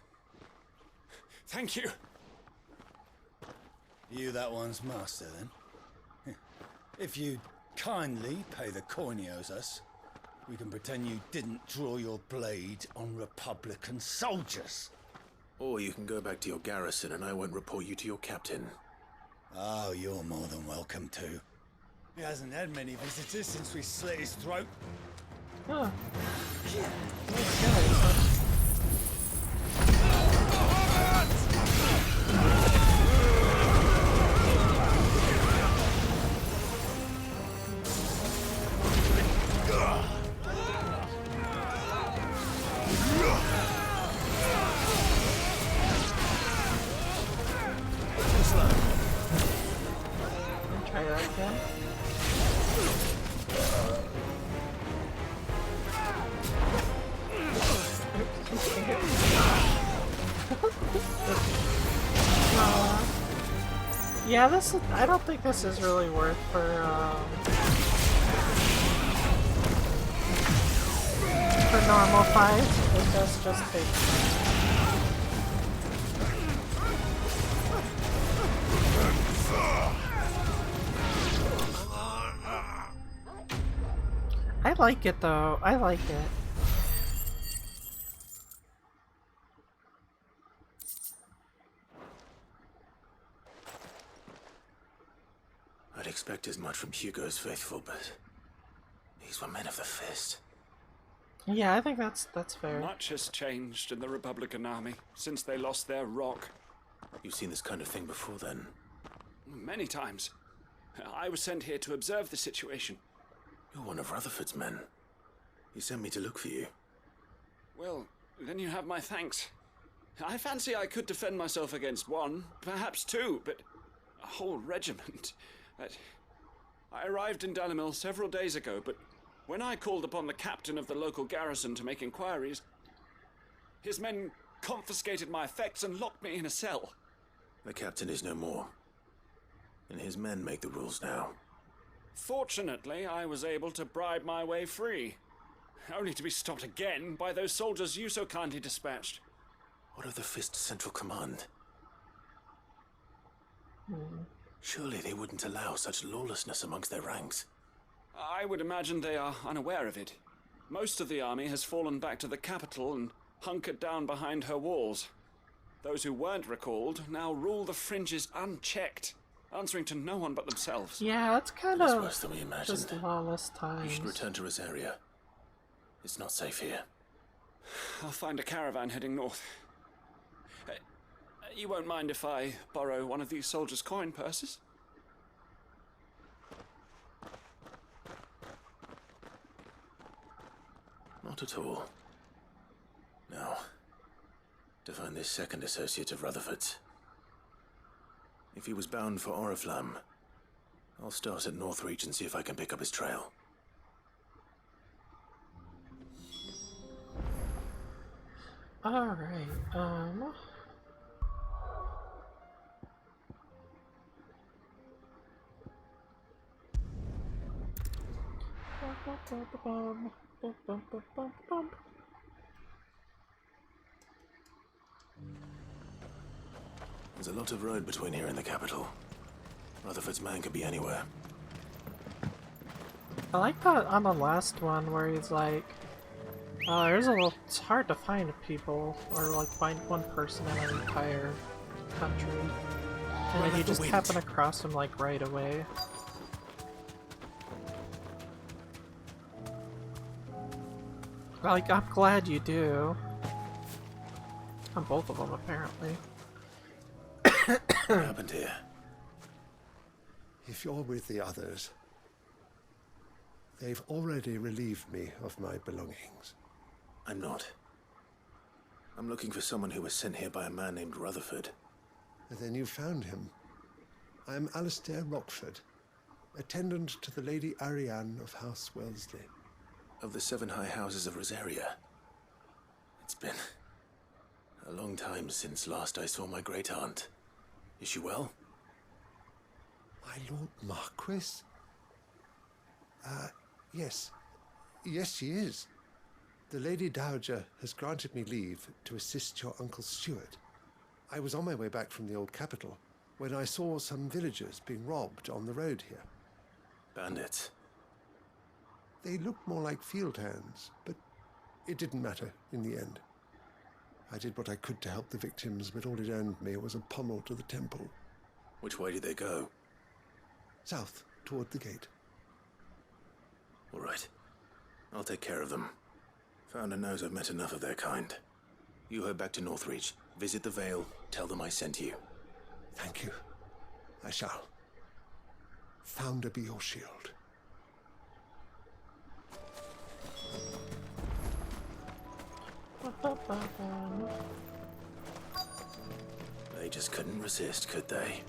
Thank you. You that one's master, then? If you kindly pay the coin he owes us, we can pretend you didn't draw your blade on Republican soldiers. Or you can go back to your garrison and I won't report you to your captain. Oh, you're more than welcome to. He hasn't had many visitors since we slit his throat. Huh. Try that again. Yeah, I don't think this is really worth for normal fights. It does just take time. I like it though. I like it. I'd expect as much from Hugo's faithful, but these were men of the fist. Yeah, I think that's fair. Much has changed in the Republican army since they lost their rock. You've seen this kind of thing before, then? Many times. I was sent here to observe the situation. You're one of Rutherford's men. He sent me to look for you. Well, then you have my thanks. I fancy I could defend myself against one, perhaps two, but a whole regiment. I arrived in Dalimil several days ago, but when I called upon the captain of the local garrison to make inquiries, his men confiscated my effects and locked me in a cell. The captain is no more, and his men make the rules now. Fortunately, I was able to bribe my way free, only to be stopped again by those soldiers you so kindly dispatched. What of the Fist's central command? Surely they wouldn't allow such lawlessness amongst their ranks. I would imagine they are unaware of it. Most of the army has fallen back to the capital and hunkered down behind her walls. Those who weren't recalled now rule the fringes unchecked, answering to no one but themselves. Yeah, it's kind It's of worse than we imagined. just lawless times. You should return to Rosaria. It's not safe here. I'll find a caravan heading north. You won't mind if I borrow one of these soldiers' coin purses? Not at all. Now, to find this second associate of Rutherford's. If he was bound for Oriflamme, I'll start at Northreach and see if I can pick up his trail. Alright, There's a lot of road between here and the capital. Rutherford's man could be anywhere. I like that on the last one where he's like, it's hard to find people, or like find one person in an entire country. And then you just happen across him like right away. Like, I'm glad you do. On both of them, apparently. What happened here? If you're with the others, they've already relieved me of my belongings. I'm not. I'm looking for someone who was sent here by a man named Rutherford. And then you found him. I am Alistair Rockford, attendant to the Lady Ariane of House Wellesley. Of the 7 high houses of Rosaria. It's been a long time since last I saw my great-aunt. Is she well? My Lord Marquis? Yes. Yes, she is. The Lady Dowager has granted me leave to assist your Uncle Stuart. I was on my way back from the old capital when I saw some villagers being robbed on the road here. Bandits? They looked more like field hands, but it didn't matter in the end. I did what I could to help the victims, but all it earned me was a pommel to the temple. Which way did they go? South, toward the gate. All right. I'll take care of them. Founder knows I've met enough of their kind. You head back to Northreach, visit the Vale, tell them I sent you. Thank you. I shall. Founder be your shield. They just couldn't resist, could they?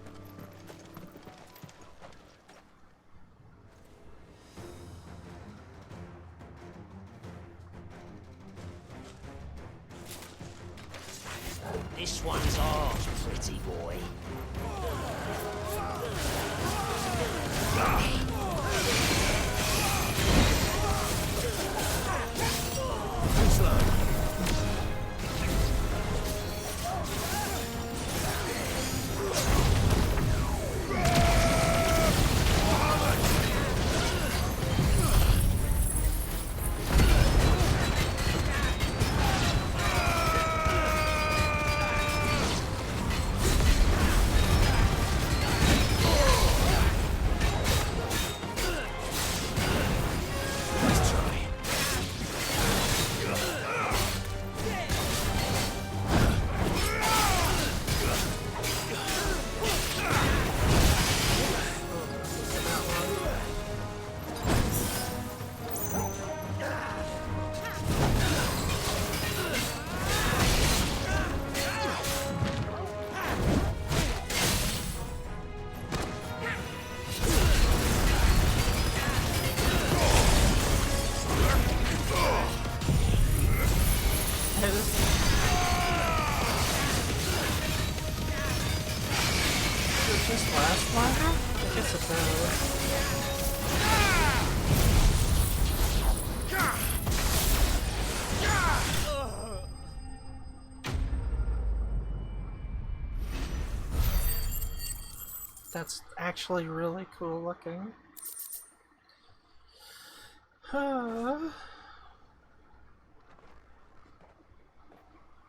This one's ours, pretty boy. just last longer? I guess it does. That's actually really cool looking.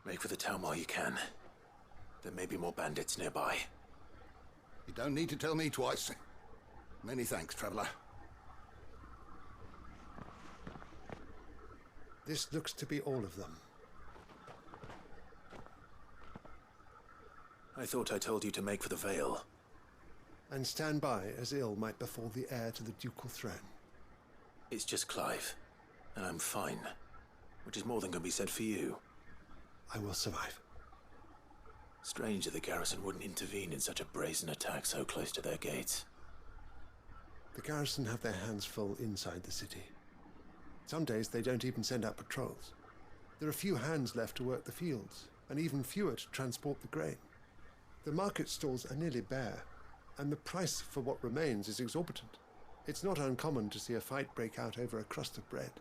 Make for the town while you can. There may be more bandits nearby. You don't need to tell me twice. Many thanks, traveler. This looks to be all of them. I thought I told you to make for the Vale. And stand by as ill might befall the heir to the ducal throne. It's just Clive, and I'm fine. Which is more than can be said for you. I will survive. Strange that the garrison wouldn't intervene in such a brazen attack so close to their gates. The garrison have their hands full inside the city. Some days they don't even send out patrols. There are few hands left to work the fields, and even fewer to transport the grain. The market stalls are nearly bare, and the price for what remains is exorbitant. It's not uncommon to see a fight break out over a crust of bread.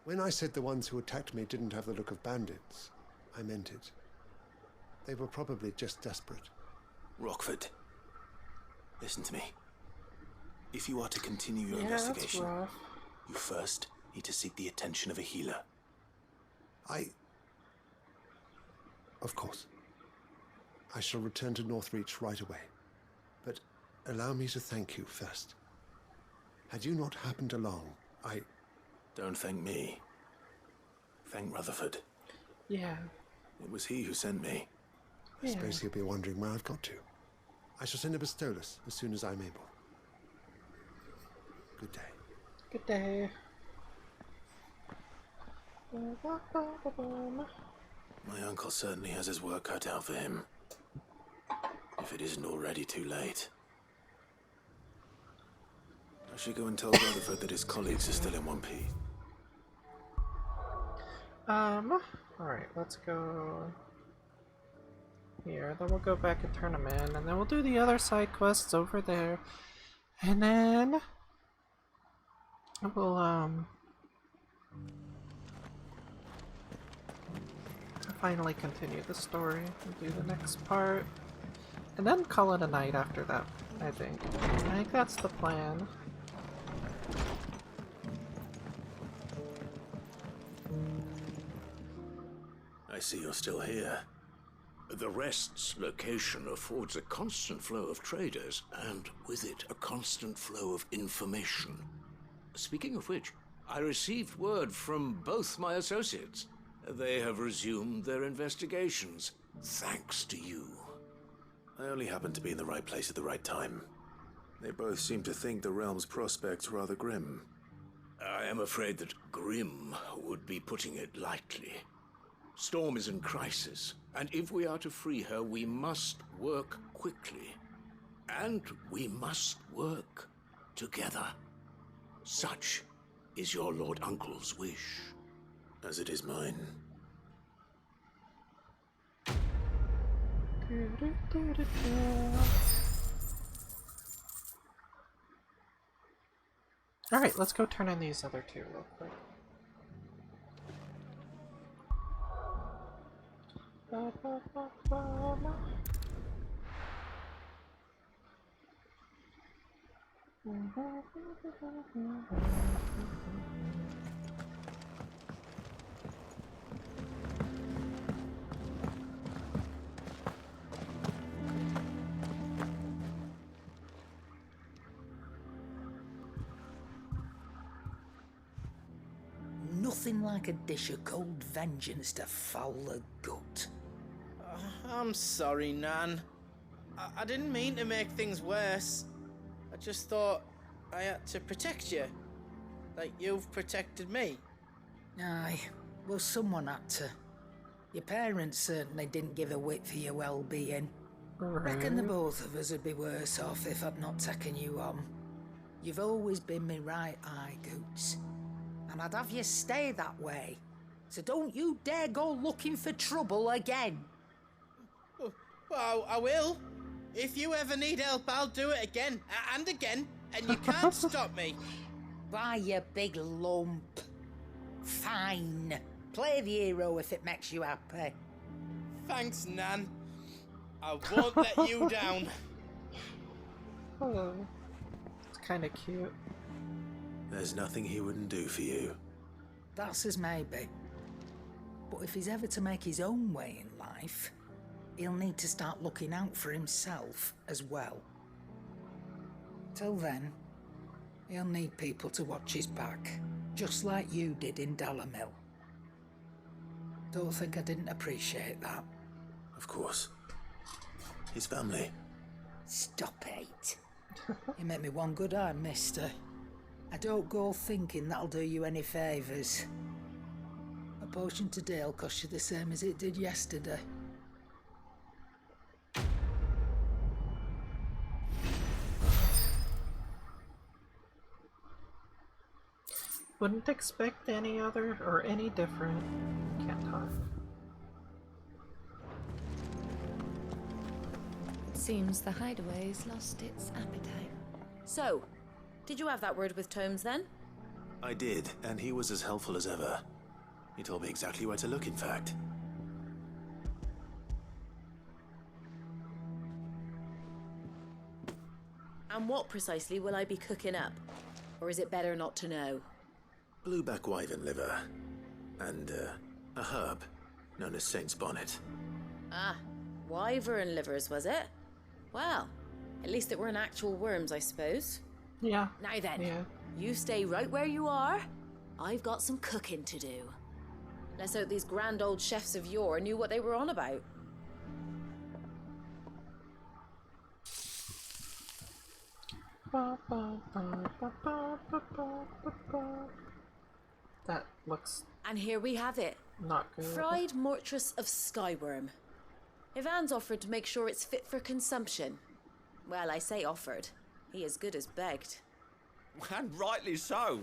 When I said the ones who attacked me didn't have the look of bandits, I meant it. They were probably just desperate. Rockford, listen to me. If you are to continue your Yeah, investigation, that's rough. you first need to seek the attention of a healer. Of course. I shall return to Northreach right away. But allow me to thank you first. Had you not happened along, Don't thank me. Thank Rutherford. Yeah. It was he who sent me. I suppose he'll be wondering where I've got to. I shall send a Bistolus as soon as I'm able. Good day. Good day. My uncle certainly has his work cut out for him. If it isn't already too late. I should go and tell Rutherford that his colleagues are still in one piece. Alright, let's go here. Then we'll go back and turn them in, and then we'll do the other side quests over there. And then we'll, finally continue the story and do the next part. And then call it a night after that, I think. I think that's the plan. I see you're still here. The Rest's location affords a constant flow of traders, and with it, a constant flow of information. Speaking of which, I received word from both my associates. They have resumed their investigations, thanks to you. I only happened to be in the right place at the right time. They both seem to think the realm's prospects rather grim. I am afraid that grim would be putting it lightly. Storm is in crisis, and if we are to free her, we must work quickly. And we must work together. Such is your Lord Uncle's wish. As it is mine. Alright, let's go turn in these other two real quick. Nothing like a dish of cold vengeance to foul the gut. I'm sorry, Nan. I didn't mean to make things worse. I just thought I had to protect you. Like you've protected me. Aye, well, someone had to. Your parents certainly didn't give a whit for your well-being. Reckon the both of us would be worse off if I'd not taken you on. You've always been me right eye, Goots. And I'd have you stay that way. So don't you dare go looking for trouble again. Well, I will. If you ever need help, I'll do it again and again, and you can't stop me. Why, you big lump. Fine. Play the hero if it makes you happy. Thanks, Nan. I won't let you down. Oh, it's kind of cute. There's nothing he wouldn't do for you. That's as maybe. But if he's ever to make his own way in life, he'll need to start looking out for himself as well. Till then, he'll need people to watch his back, just like you did in Dalamil. Don't think I didn't appreciate that. Of course. His family. Stop it. You make me one good eye, mister. I don't go thinking that'll do you any favours. A potion today'll cost you the same as it did yesterday. Wouldn't expect any other or any different. Can't talk. It seems the hideaway's lost its appetite. So, did you have that word with Tomes then? I did, and he was as helpful as ever. He told me exactly where to look, in fact. And what precisely will I be cooking up? Or is it better not to know? Blueback wyvern liver. And, a herb known as Saint's Bonnet. Ah, wyvern livers, was it? Well, at least it weren't actual worms, I suppose. Yeah. Now then, Yeah. you stay right where you are. I've got some cooking to do. Let's hope these grand old chefs of yore knew what they were on about. That looks And here we have it. not good. Fried mortress of skyworm. Ivan's offered to make sure it's fit for consumption. Well, I say offered. He as good as begged. And rightly so.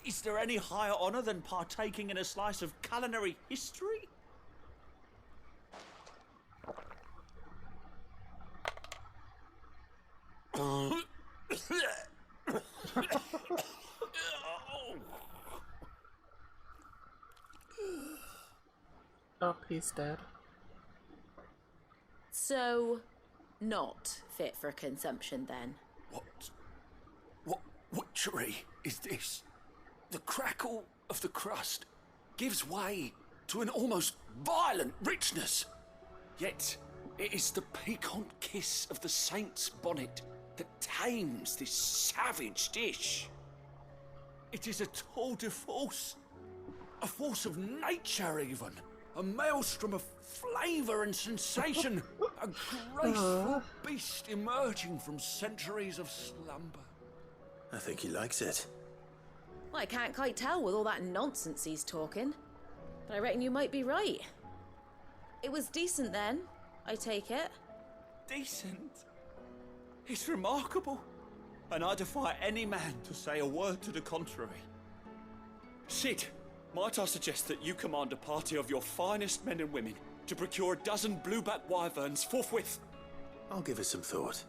Is there any higher honour than partaking in a slice of culinary history? Oh, he's dead. So, not fit for consumption then. What witchery is this? The crackle of the crust gives way to an almost violent richness. Yet, it is the piquant kiss of the saint's bonnet that tames this savage dish. It is a tour de force, a force of nature even, a maelstrom of flavour and sensation, a graceful beast emerging from centuries of slumber. I think he likes it. Well, I can't quite tell with all that nonsense he's talking. But I reckon you might be right. It was decent then, I take it. Decent? It's remarkable. And I defy any man to say a word to the contrary. Sid, might I suggest that you command a party of your finest men and women to procure a dozen blueback wyverns forthwith? I'll give it some thought.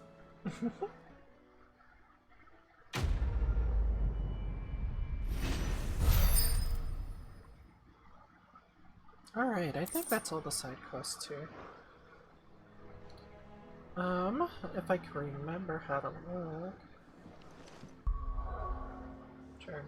Alright, I think that's all the side quests here. If I can remember how to look. Journal.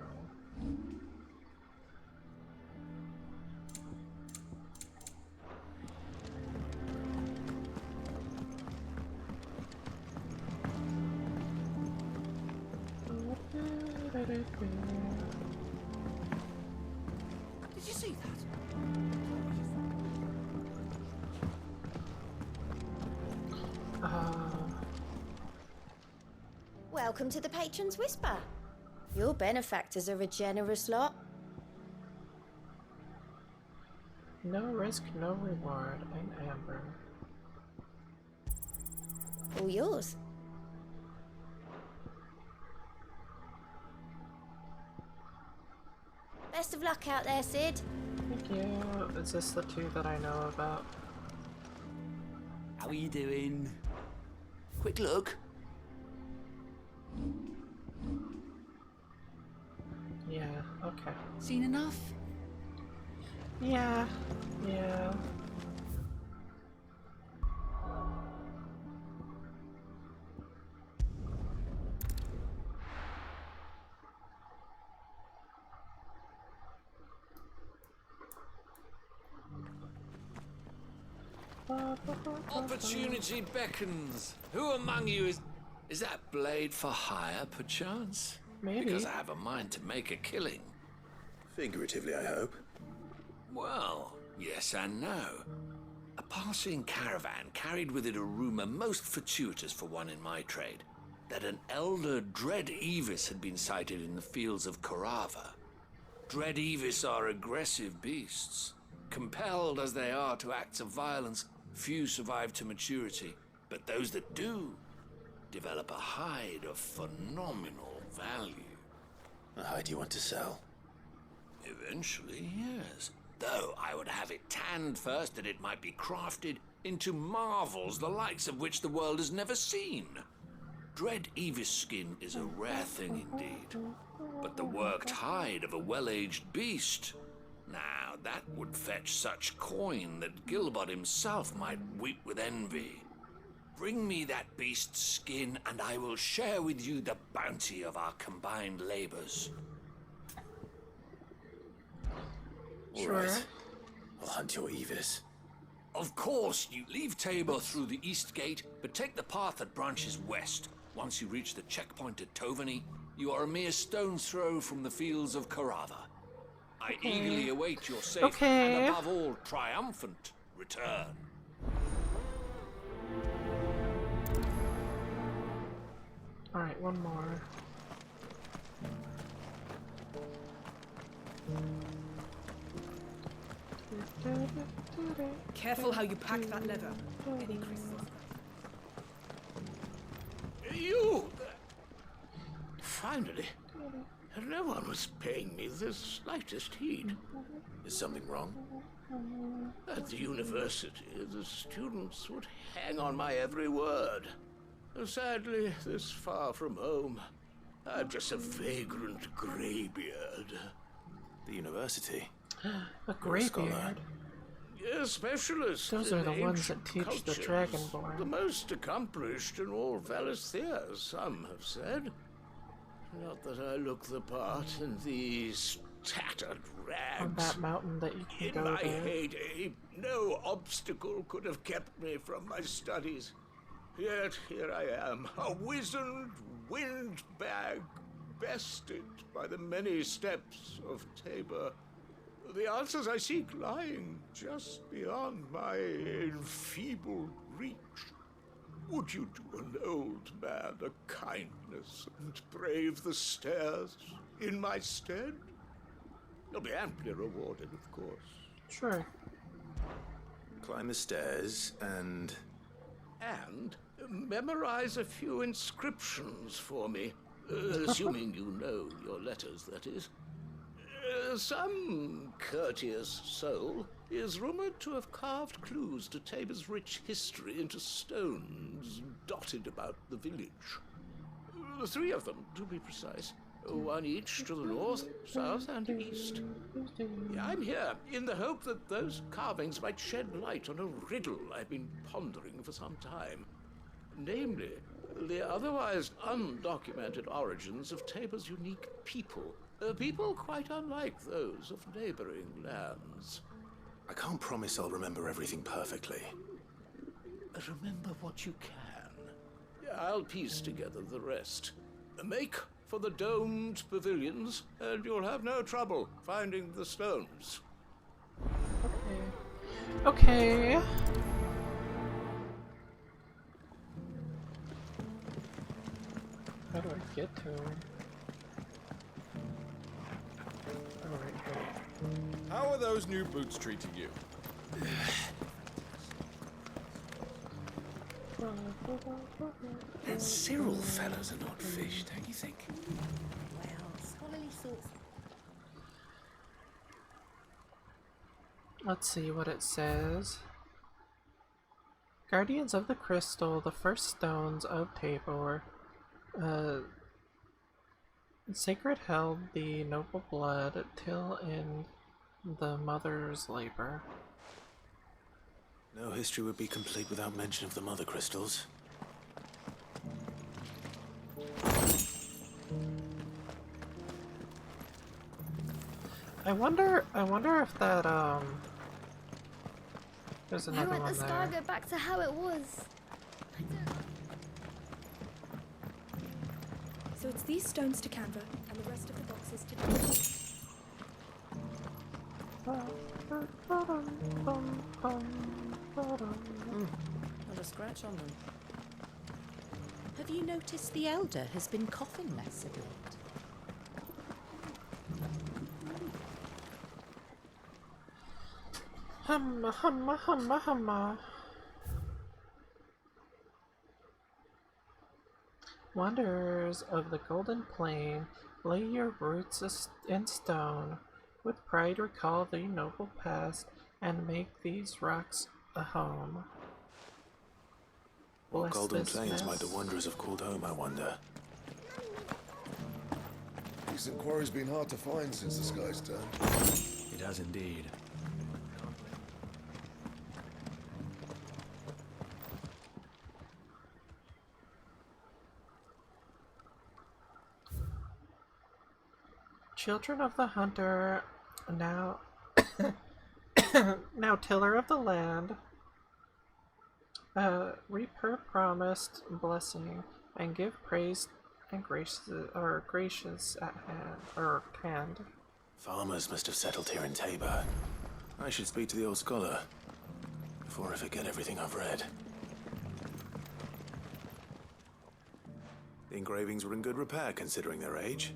Did you see that? Welcome to the Patron's Whisper. Your benefactors are a generous lot. No risk, no reward. I'm Amber. All yours. Best of luck out there, Sid. Thank you. Is this the two that I know about? How are you doing? Quick look. Yeah, okay. Seen enough? Yeah, yeah. Opportunity beckons. Who among you is... Is that blade for hire, perchance? Maybe. Because I have a mind to make a killing. Figuratively, I hope. Well, yes and no. A passing caravan carried with it a rumor most fortuitous for one in my trade, that an elder Dread Evis had been sighted in the fields of Corava. Dread Evis are aggressive beasts. Compelled as they are to acts of violence, few survive to maturity, but those that do develop a hide of phenomenal value. A hide you want to sell? Eventually, yes. Though I would have it tanned first that it might be crafted into marvels the likes of which the world has never seen. Dread Evis skin is a rare thing indeed, but the worked hide of a well-aged beast, now that would fetch such coin that Gilbert himself might weep with envy. Bring me that beast's skin, and I will share with you the bounty of our combined labors. All right. I'll hunt your Evis. Of course, you leave Tabor through the east gate, but take the path that branches west. Once you reach the checkpoint at Tovany, you are a mere stone's throw from the fields of Corava. I eagerly await your safe and, above all, triumphant return. Alright, one more. Careful how you pack that leather. Any creases. You! Finally. No one was paying me the slightest heed. Is something wrong? At the university, the students would hang on my every word. Sadly, this far from home, I'm just a vagrant greybeard. The university? A greybeard? A specialist. Those in are the ones that ancient teach the cultures. Dragonborn. The most accomplished in all Valisthea, some have said. Not that I look the part in these tattered rags. On that mountain that you can In go my there. heyday, no obstacle could have kept me from my studies. Yet here I am, a wizened windbag, bested by the many steps of Tabor. The answers I seek lying just beyond my enfeebled reach. Would you do an old man a kindness and brave the stairs in my stead? You'll be amply rewarded, of course. Sure. Climb the stairs and... And memorize a few inscriptions for me, assuming you know your letters, that is. Some courteous soul is rumored to have carved clues to Tabor's rich history into stones dotted about the village. 3 of them, to be precise. One each to the north, south, and east. I'm here in the hope that those carvings might shed light on a riddle I've been pondering for some time. Namely, the otherwise undocumented origins of Tabor's unique people. People quite unlike those of neighboring lands. I can't promise I'll remember everything perfectly. Remember what you can. I'll piece together the rest. Make for the domed pavilions, and you'll have no trouble finding the stones. Okay. How do I get to him? How are those new boots treating you? That Cyril fellow's an odd fish, don't you think? Well, scholarly thoughts. Let's see what it says. Guardians of the Crystal, the first stones of Tabor. Sacred held the noble blood till in the mother's labor. No history would be complete without mention of the mother crystals. I wonder if that, there's Why another won't one the sky there. go back to how it was? So it's these stones to Canva, and the rest of the boxes to... Not a scratch on them. Have you noticed the Elder has been coughing less of late? Humma, humma, humma, humma. Wonders of the Golden Plain, lay your roots in stone. With pride recall the noble past, and make these rocks a home. What Bless golden this plains mess. might the wanderers have called home, I wonder? Decent quarry's been hard to find since the sky's turned. It has indeed. Children of the hunter, now now tiller of the land, reap her promised blessing and give praise and gracious at hand. Farmers must have settled here in Tabor. I should speak to the old scholar before I forget everything I've read. The engravings were in good repair considering their age.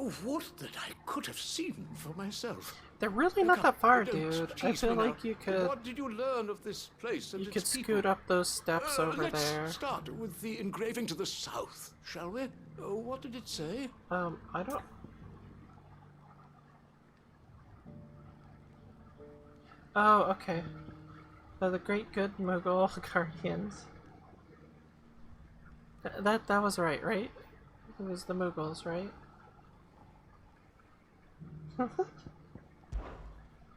Oh, what that I could have seen for myself. They're really not that far, dude. I feel like you could. What did you learn of this place and You its could people? scoot up those steps over Let's there. start with the engraving to the south, shall we? What did it say? I don't. Oh, okay. The great good Mughal guardians. That was right? It was the Mughals, right?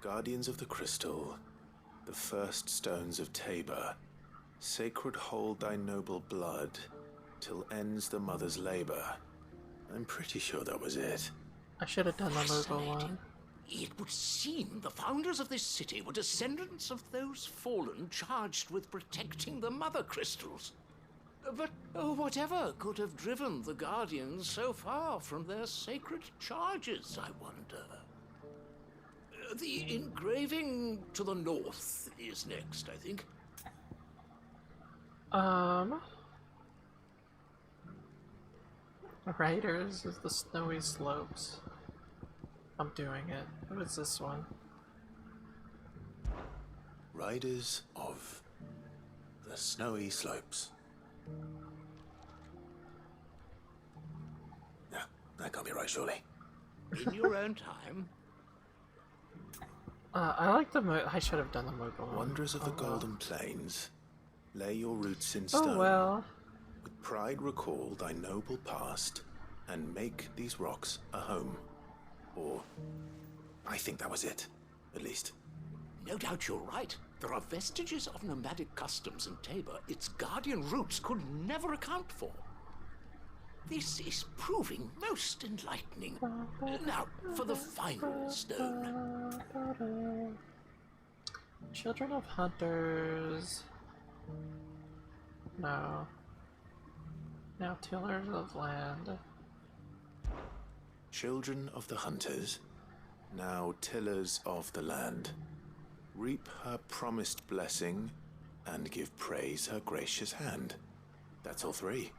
Guardians of the Crystal, the first stones of Tabor, sacred hold thy noble blood, till ends the mother's labor. I'm pretty sure that was it. I should have done the Mughal one. It would seem the founders of this city were descendants of those fallen charged with protecting the mother crystals. But whatever could have driven the Guardians so far from their sacred charges, I wonder? The engraving to the north is next, I think. Riders is the snowy slopes. I'm doing it. What is this one? Riders of the snowy slopes. No, that can't be right, surely. In your own time. I like the I should have done the Mughal one. Wonders of the well. Golden Plains, lay your roots in stone. Oh well. With pride recall thy noble past, and make these rocks a home. Or, I think that was it, at least. No doubt you're right. There are vestiges of nomadic customs in Tabor its guardian roots could never account for. This is proving most enlightening. Now, for the final stone. Children of hunters. No. Now tillers of land. Children of the hunters, now tillers of the land, reap her promised blessing, and give praise her gracious hand. That's all three.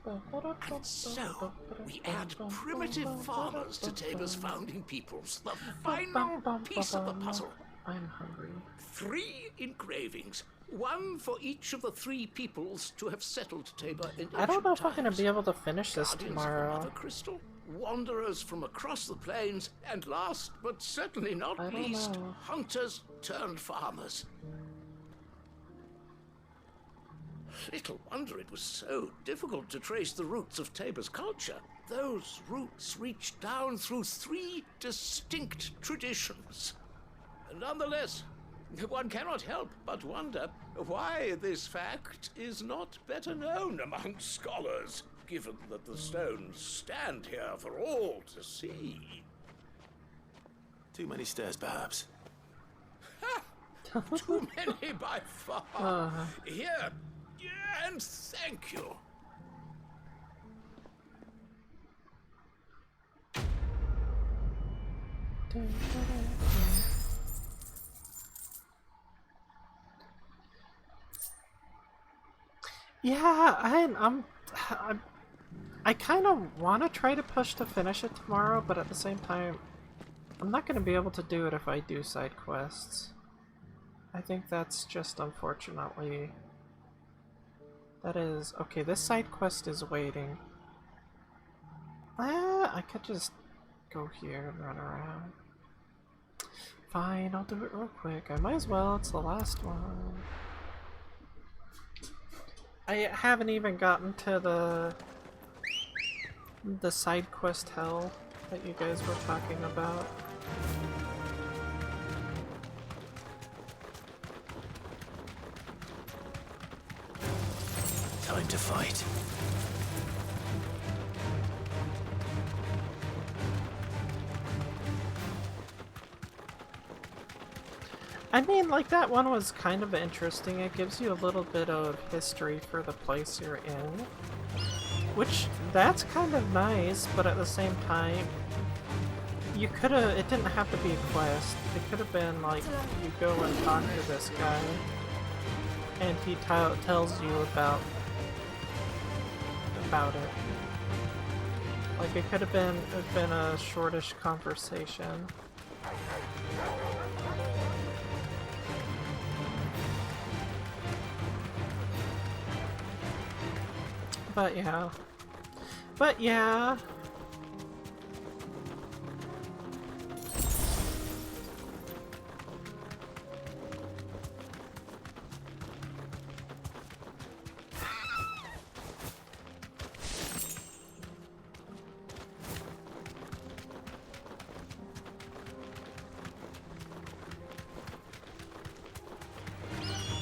And so, we add primitive farmers to Tabor's founding peoples, the final piece of the puzzle. I'm hungry. 3 engravings, one for each of the 3 peoples to have settled Tabor in I don't know if I'm ancient gonna be times. able to finish this Guardians of the tomorrow. Mother Crystal, wanderers from across the plains, and last but certainly not I don't least, know. hunters turned farmers. Little wonder it was so difficult to trace the roots of Tabor's culture. Those roots reach down through 3 distinct traditions. Nonetheless, one cannot help but wonder why this fact is not better known among scholars, given that the stones stand here for all to see. Too many stairs, perhaps. Too many by far. Here, and thank you. Yeah, I kind of want to try to push to finish it tomorrow, but at the same time, I'm not going to be able to do it if I do side quests. I think that's just unfortunately... That is... Okay, this side quest is waiting. I could just go here and run around. Fine, I'll do it real quick. I might as well, it's the last one. I haven't even gotten to the side quest hell that you guys were talking about. Time to fight. I mean, like, that one was kind of interesting. It gives you a little bit of history for the place you're in. Which, that's kind of nice, but at the same time, you could've, it didn't have to be a quest. It could've been, like, you go and talk to this guy, and he tells you about it. Like, it could have been a shortish conversation. But yeah. But yeah.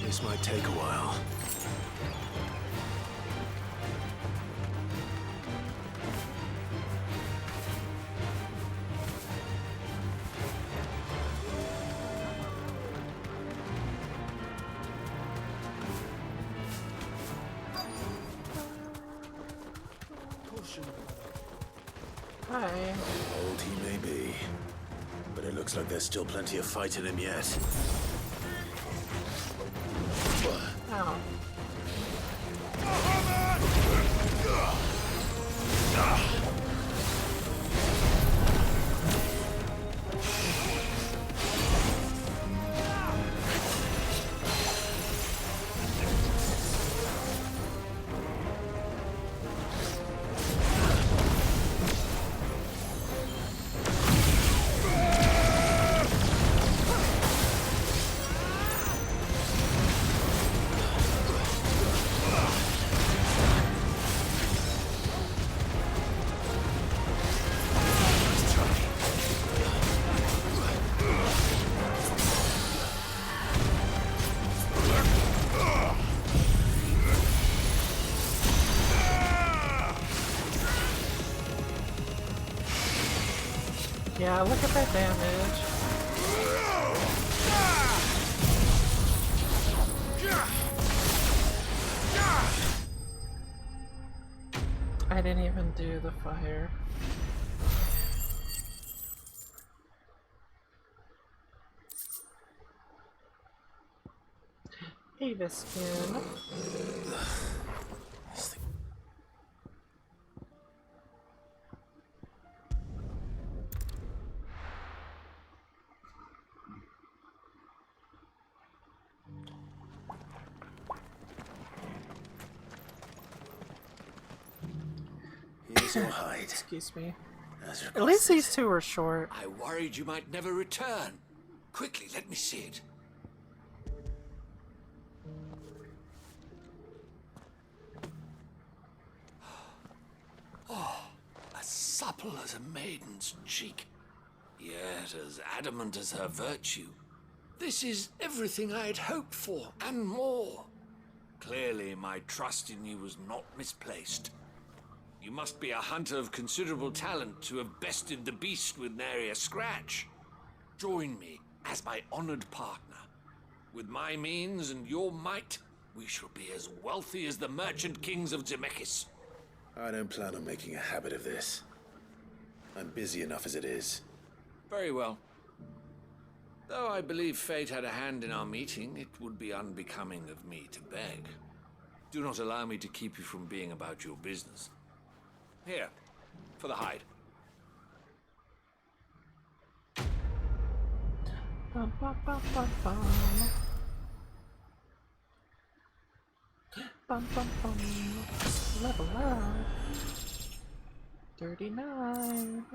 This might take a while. Hi. Old he may be, but it looks like there's still plenty of fight in him yet. Ow. Yeah, look at that damage. I didn't even do the fire. Ava skin. Here's your hide. Excuse me. As At least these two are short. I worried you might never return. Quickly, let me see it. supple as a maiden's cheek, yet as adamant as her virtue. This is everything I had hoped for, and more. Clearly, my trust in you was not misplaced. You must be a hunter of considerable talent to have bested the beast with nary a scratch. Join me as my honored partner. With my means and your might, we shall be as wealthy as the merchant kings of Zemeckis. I don't plan on making a habit of this. I'm busy enough as it is. Very well. Though I believe fate had a hand in our meeting, it would be unbecoming of me to beg. Do not allow me to keep you from being about your business. Here, for the hide. Bum, bum, bum, bum, bum. Bum, bum, bum. Level up. 39.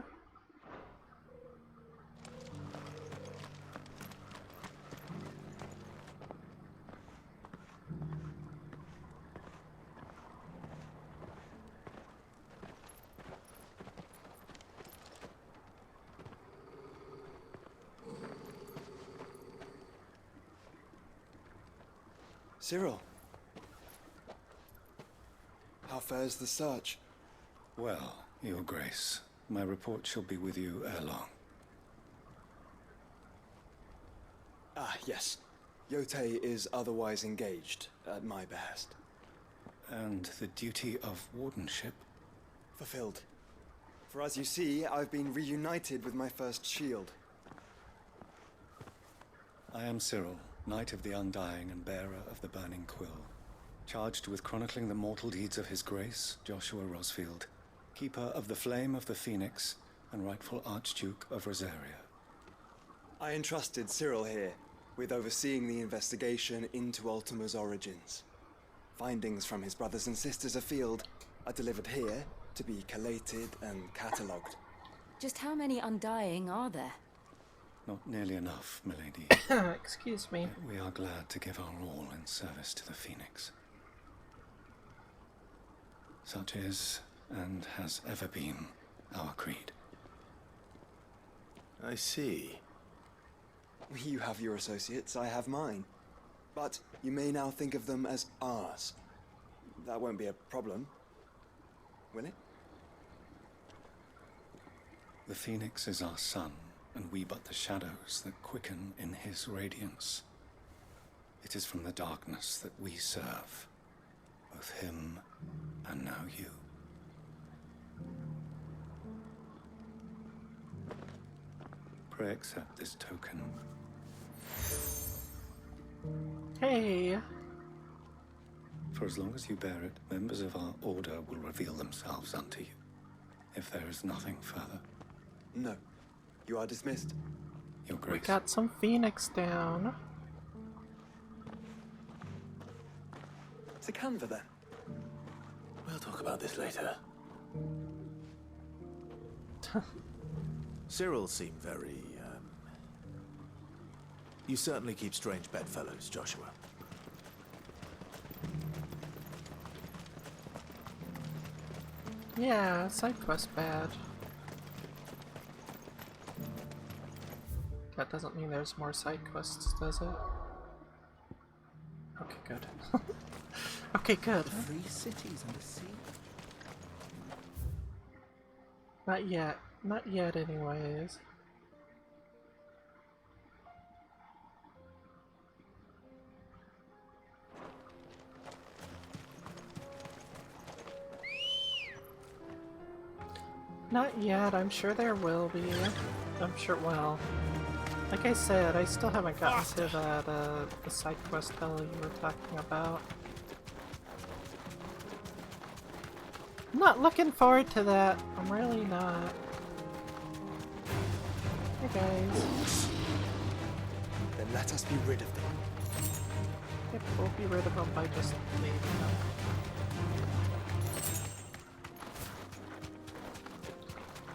Cyril, how fares the search? Well, Your Grace, my report shall be with you ere long. Ah, yes. Yotei is otherwise engaged, at my behest. And the duty of wardenship? Fulfilled. For as you see, I've been reunited with my first shield. I am Cyril, Knight of the Undying and bearer of the Burning Quill, charged with chronicling the mortal deeds of His Grace, Joshua Rosfield, Keeper of the Flame of the Phoenix and rightful Archduke of Rosaria. I entrusted Cyril here with overseeing the investigation into Ultima's origins. Findings from his brothers and sisters afield are delivered here to be collated and catalogued. Just how many Undying are there? Not nearly enough, milady. Excuse me. Yet we are glad to give our all in service to the Phoenix. Such is, and has ever been, our creed. I see. You have your associates, I have mine. But you may now think of them as ours. That won't be a problem, will it? The Phoenix is our sun, and we but the shadows that quicken in his radiance. It is from the darkness that we serve, both him and now you. Pray accept this token. Hey! For as long as you bear it, members of our order will reveal themselves unto you. If there is nothing further. No. You are dismissed. Your Grace. We got some Phoenix down. To Canva, then. We'll talk about this later. Cyril seemed very, You certainly keep strange bedfellows, Joshua. Yeah, side quest bad. That doesn't mean there's more side quests, does it? Okay, good. Okay, good. The free cities and the sea. Not yet. Not yet, anyways. Not yet. I'm sure there will be. I'm sure, well, like I said, I still haven't gotten to that, the side quest hell you were talking about. I'm not looking forward to that. I'm really not. Hey guys. Then let us be rid of them. Yep, we'll be rid of them by just leaving them.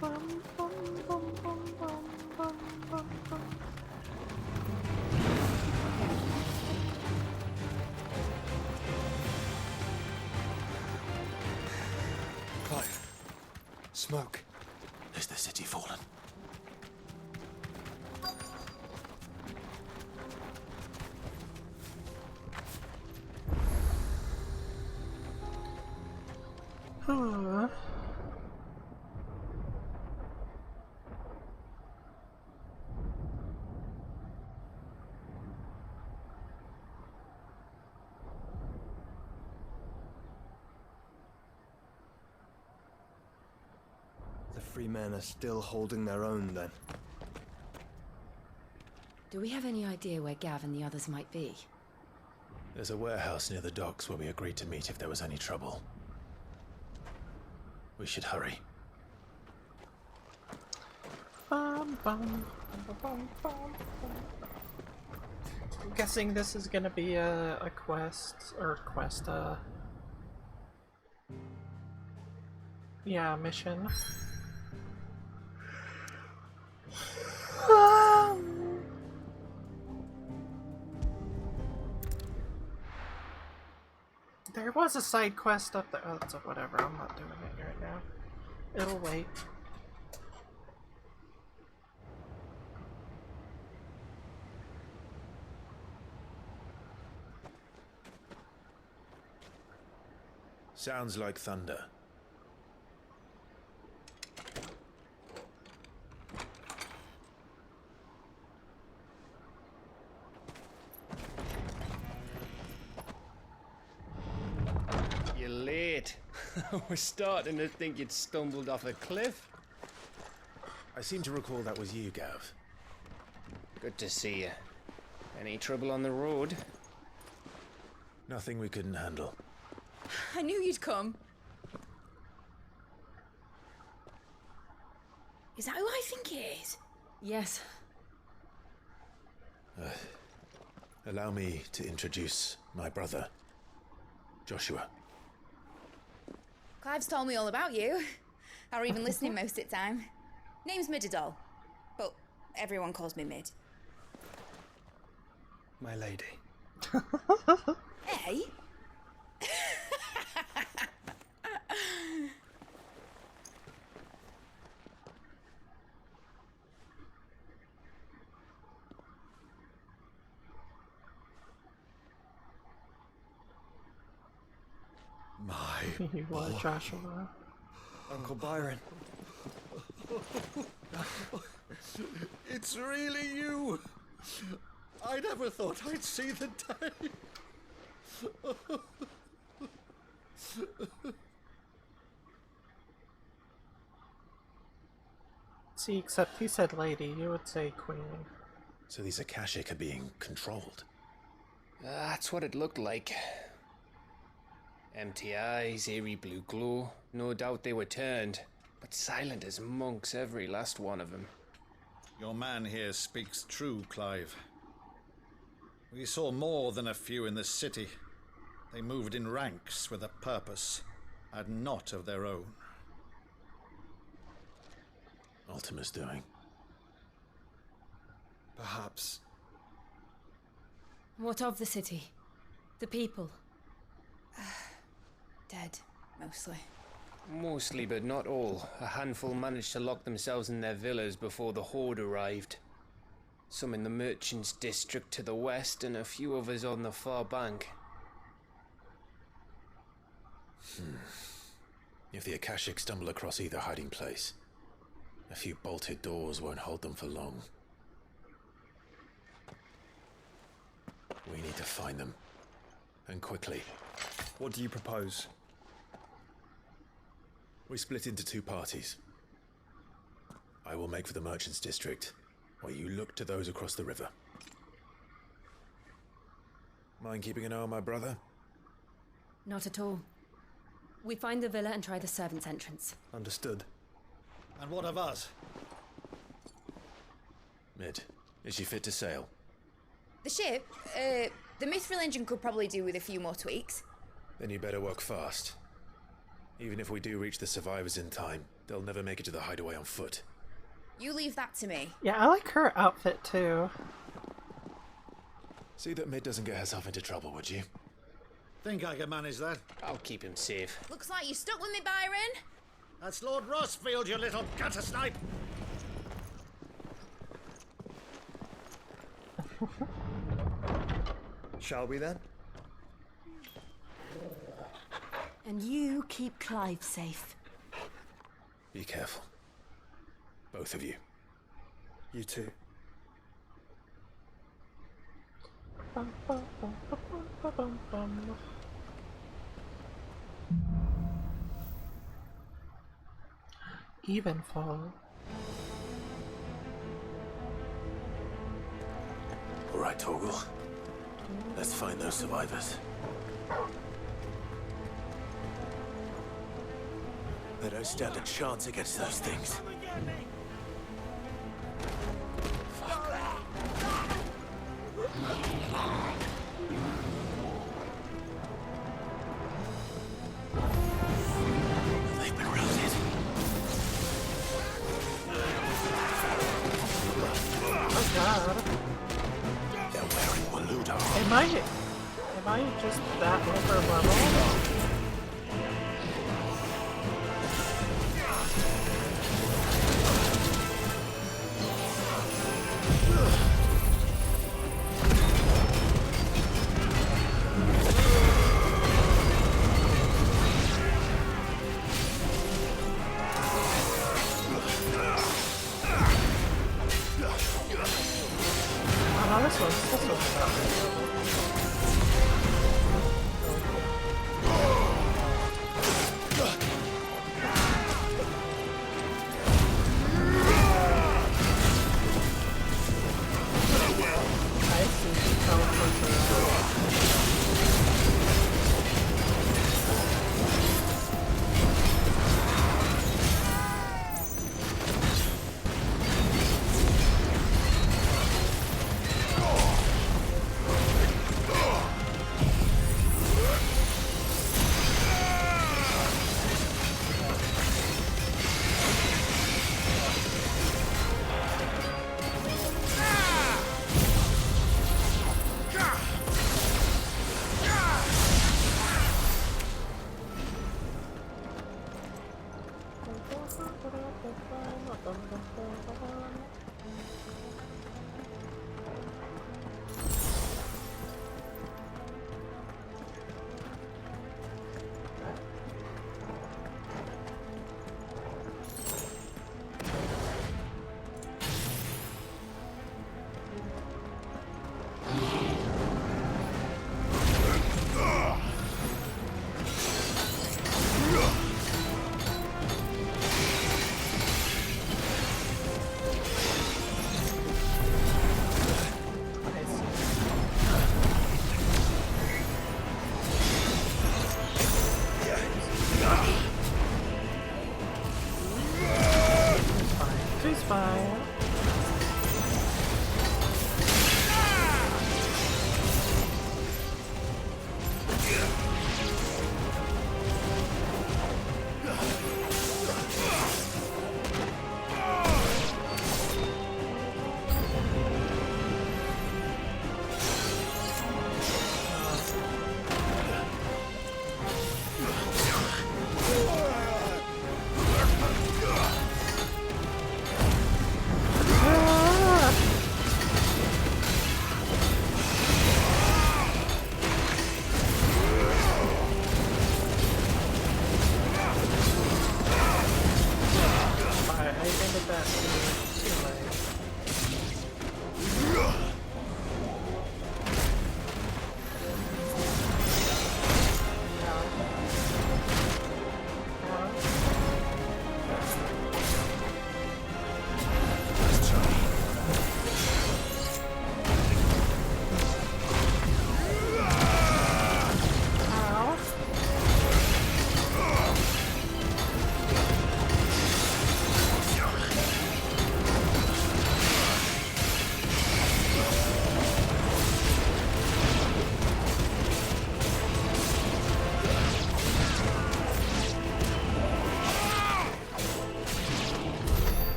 Bum, bum, bum, bum, bum, bum, bum, bum. Clive. Smoke. Is the city fallen? The free men are still holding their own, then. Do we have any idea where Gav and the others might be? There's a warehouse near the docks where we agreed to meet if there was any trouble. We should hurry. I'm guessing this is gonna be a quest, yeah, mission. There was a side quest up there. Oh, so whatever, I'm not doing it right now. It'll wait. Sounds like thunder. You're late. We're starting to think you'd stumbled off a cliff. I seem to recall that was you, Gav. Good to see you. Any trouble on the road? Nothing we couldn't handle. I knew you'd come. Is that who I think it is? Yes. Allow me to introduce my brother, Joshua. Clive's told me all about you. Or even listening most of the time. Name's Mididol, but everyone calls me Mid. My lady. Hey? You are Joshua. Uncle Byron. It's really you! I never thought I'd see the day. See, except he said lady, you would say queen. So these Akashic are being controlled? That's what it looked like. Empty eyes, eerie blue glow. No doubt they were turned, but silent as monks, every last one of them. Your man here speaks true, Clive. We saw more than a few in the city. They moved in ranks with a purpose, and not of their own. Ultima's doing. Perhaps. What of the city? The people? Dead, mostly. Mostly, but not all. A handful managed to lock themselves in their villas before the Horde arrived. Some in the merchants' district to the west, and a few others on the far bank. If the Akashic stumble across either hiding place, a few bolted doors won't hold them for long. We need to find them. And quickly. What do you propose? We split into two parties. I will make for the merchants' district, while you look to those across the river. Mind keeping an eye on my brother? Not at all. We find the villa and try the servants' entrance. Understood. And what of us? Mid, is she fit to sail? The ship? The Mithril engine could probably do with a few more tweaks. Then you better work fast. Even if we do reach the survivors in time, they'll never make it to the hideaway on foot. You leave that to me. Yeah, I like her outfit too. See that Mid doesn't get herself into trouble, would you? Think I can manage that? I'll keep him safe. Looks like you stuck with me, Byron. That's Lord Rossfield, you little gutter snipe! Shall we then? And you keep Clive safe. Be careful. Both of you. You too. Evenfall. All right, Torgal. Let's find those survivors. They don't stand a chance against those things. They've been routed. Oh god. They're wearing Waluda. Am I just that over level? Oh, this one's not really. I see.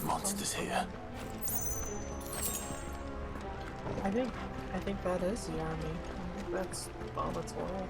monsters here. I think that is the army. I think that's all that's left.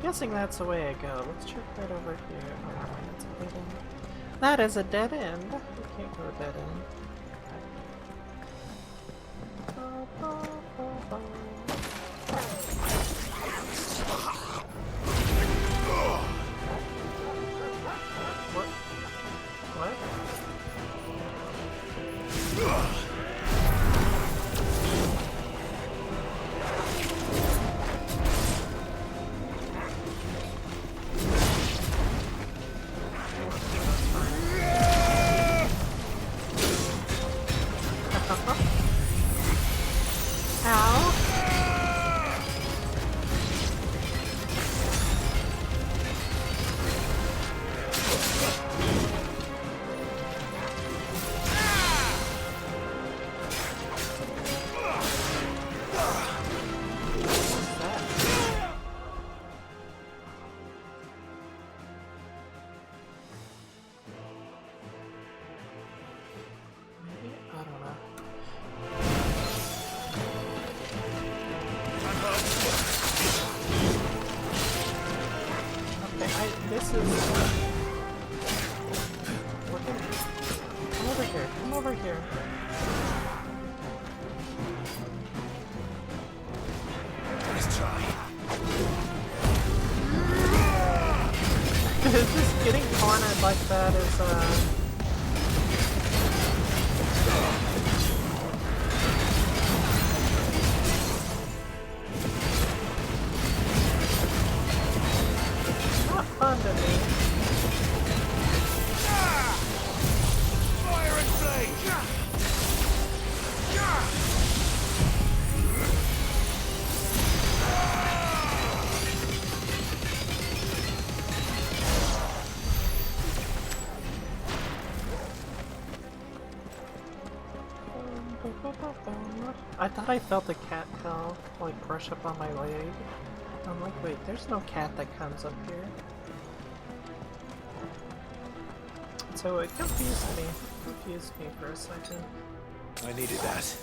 guessing that's the way I go. Let's check right over here. Oh, that's a dead end. That is a dead end. We can't go a dead end. What? What? Ow. I don't know. Okay, this is... Look at it. Come over here, come over here. Let's try. Just getting cornered like that is, not fun to me. Fire and flame! I thought I felt a cat tail, like, brush up on my leg. I'm like, wait, there's no cat that comes up here. So it confused me for a second. I needed that.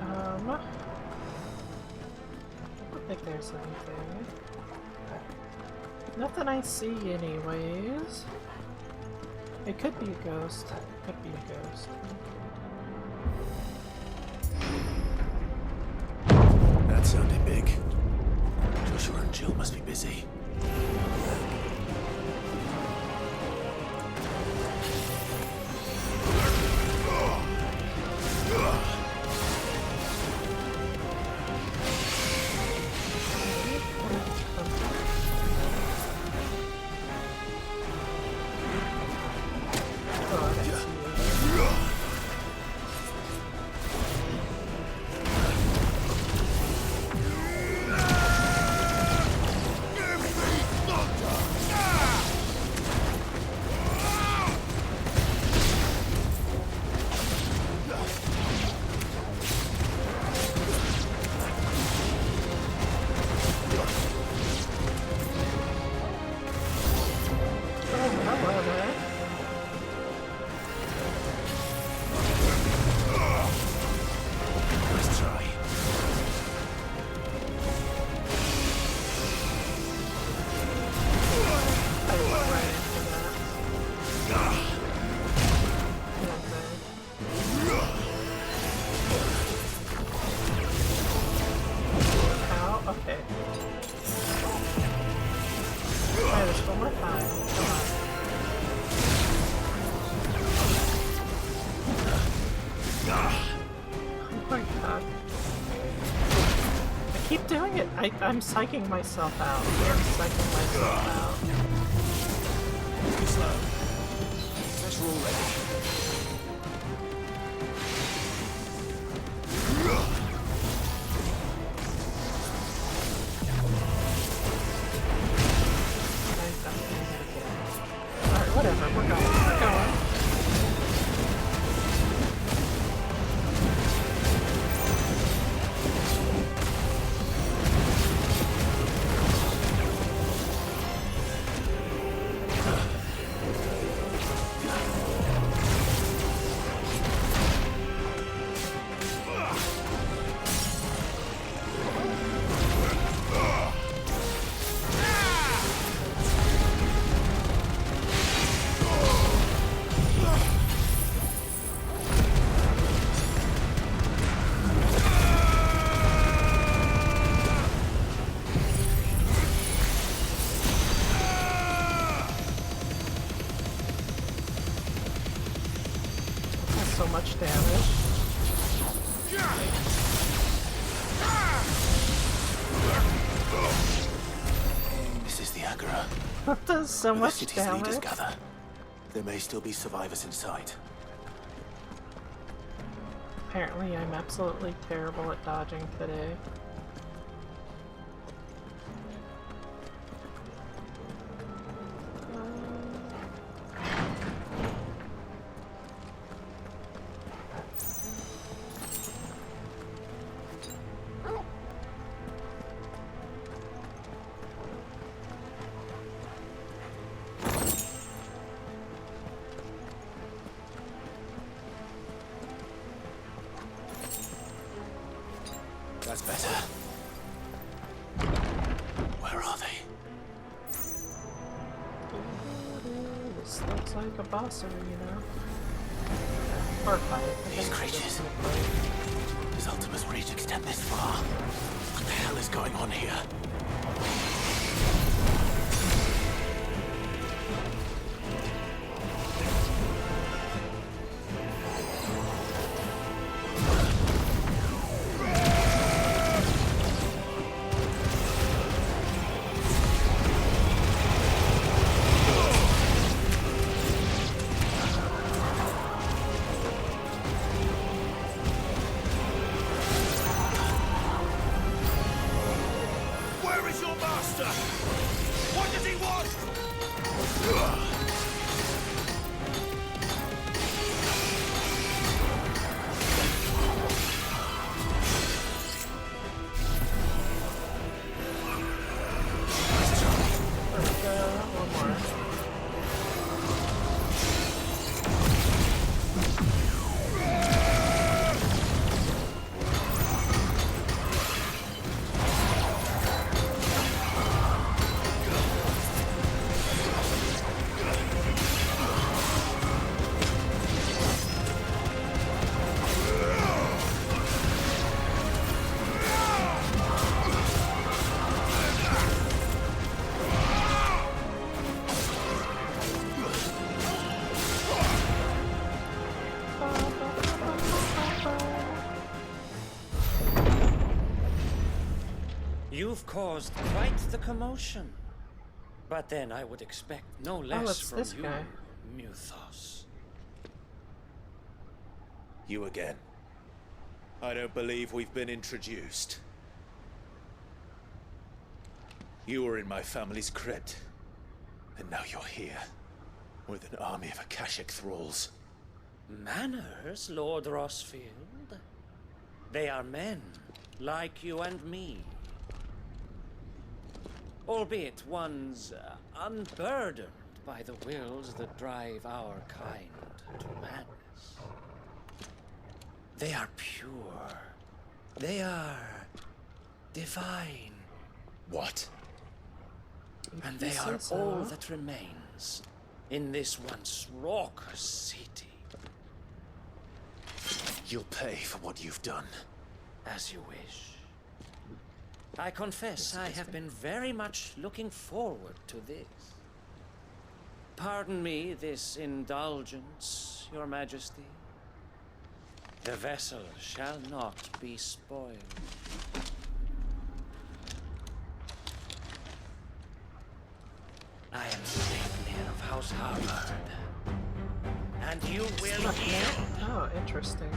I don't think there's anything. Nothing I see anyways. It could be a ghost. It could be a ghost. That sounded big. Joshua and Jill must be busy. keep doing it. I'm psyching myself out. I'm psyching myself out. Too slow. Guess we're all ready. Alright, whatever. We're going. We're going. So much damage. This is the Agora. That does so Where much the city's damage. leaders gather. There may still be survivors inside. Apparently I'm absolutely terrible at dodging today. That's better. Where are they? This looks like a boss arena. Or fight. These creatures. Does Ultima's reach extend this far? What the hell is going on here? Where is your master? What does he want? One more. You've caused quite the commotion. But then I would expect no less it's from this you, guy. Muthos. You again. I don't believe we've been introduced. You were in my family's crypt. And now you're here. With an army of Akashic thralls. Manners, Lord Rosfield? They are men, like you and me. Albeit ones unburdened by the wills that drive our kind to madness. They are pure. They are divine. What? And they are all that remains in this once raucous city. You'll pay for what you've done. As you wish. I confess I have been very much looking forward to this. Pardon me this indulgence, Your Majesty. The vessel shall not be spoiled. I am Sleipnir of House Harvard. And you will yield. Oh, interesting.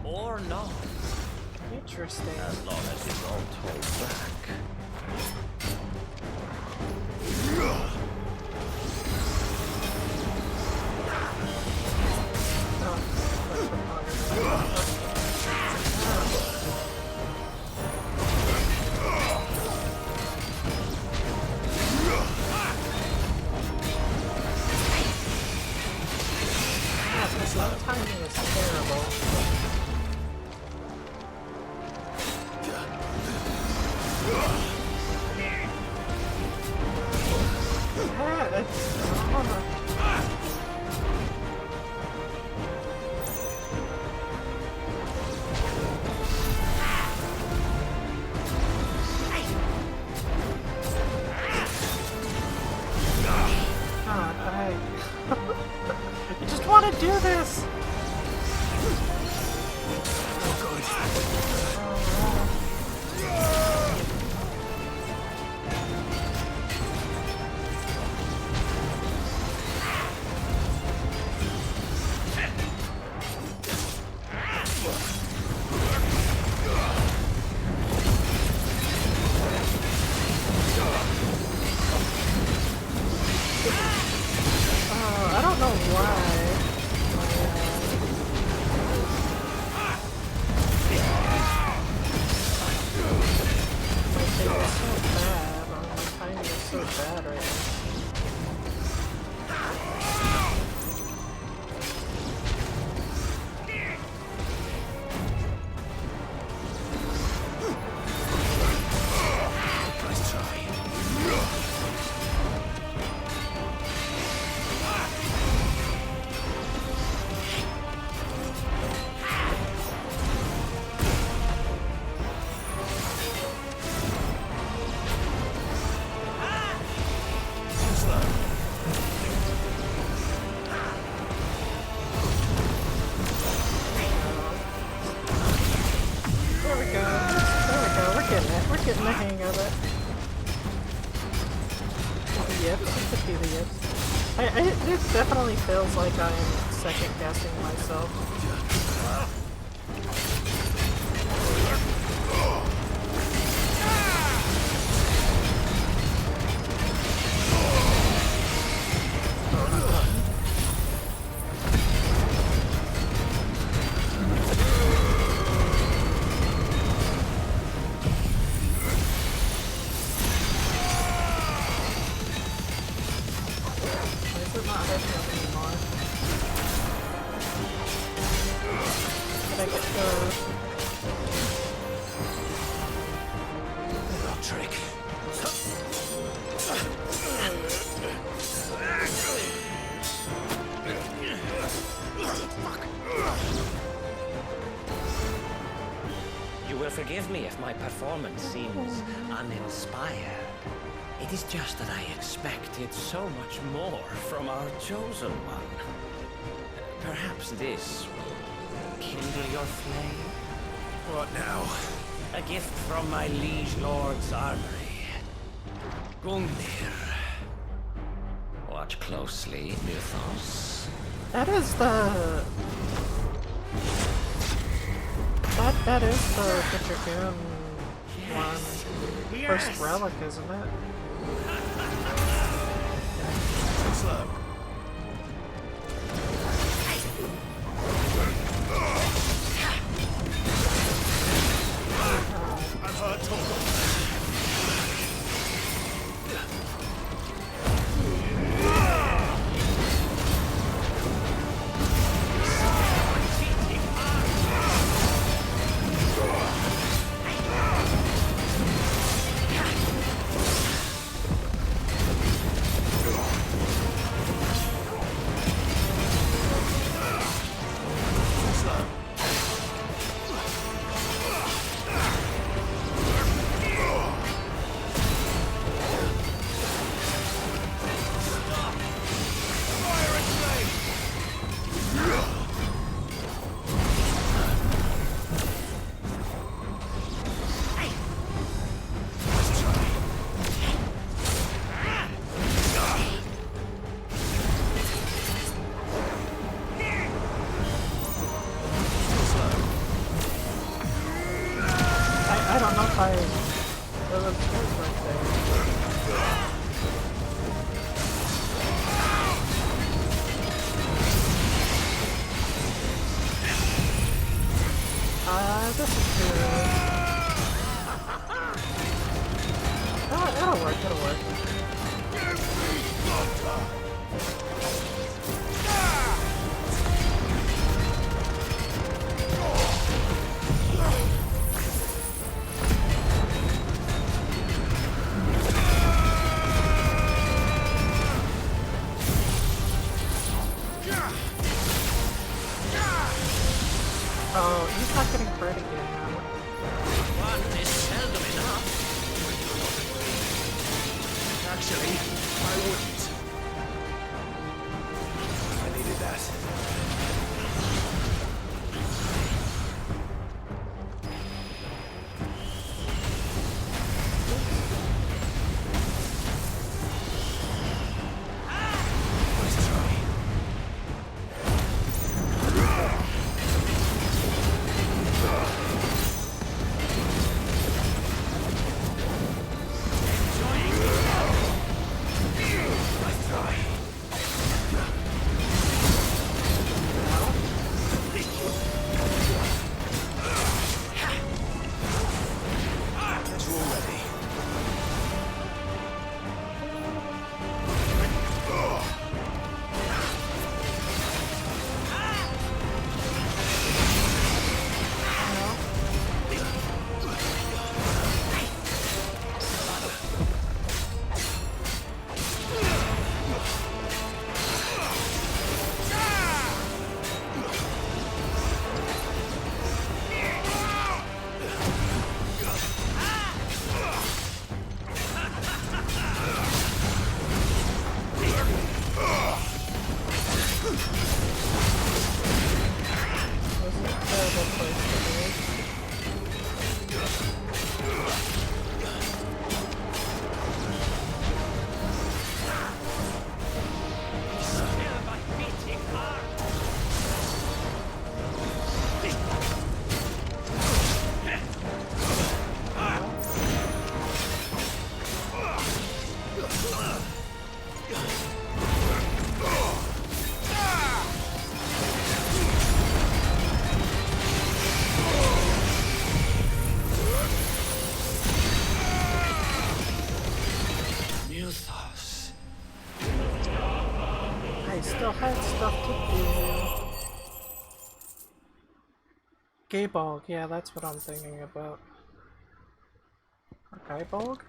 Or not. Interesting. As long as you don't hold back. Timing is terrible. You just want to do this! I don't know why. So bad right now. Nice try. There we go. We're getting it. We're getting the hang of it. The yips. It could be the yips. It definitely feels like I'm second guessing myself. Trick. You will forgive me if my performance seems uninspired. It is just that I expected so much more from our chosen one. Perhaps this will kindle your flame? What now? A gift from my liege lord's armory. Gungnir. Watch closely, Mythos. That is the... That is the Dragoon one. First relic, isn't it? Slow. I've heard talk of Hi. It was his birthday. This is good. Oh, it'll work, it'll work. Oh, he's not getting hurt again now. One is seldom enough. Actually, I wouldn't. I needed that. Still had stuff to do. Gaybog, yeah, that's what I'm thinking about. Or Gaybog?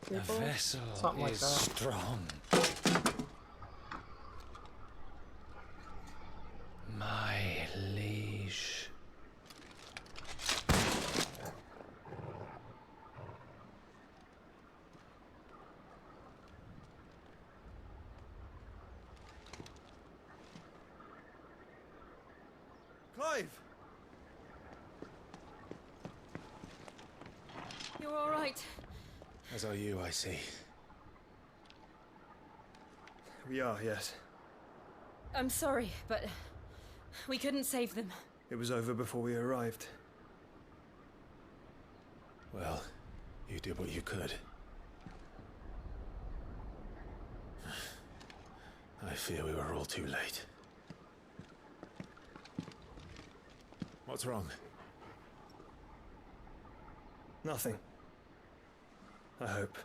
The vessel Something like is that. strong. My liege. Clive! You're all right. As are you, I see. We are, yes. I'm sorry, but we couldn't save them. It was over before we arrived. Well, you did what you could. I fear we were all too late. What's wrong? Nothing. I hope.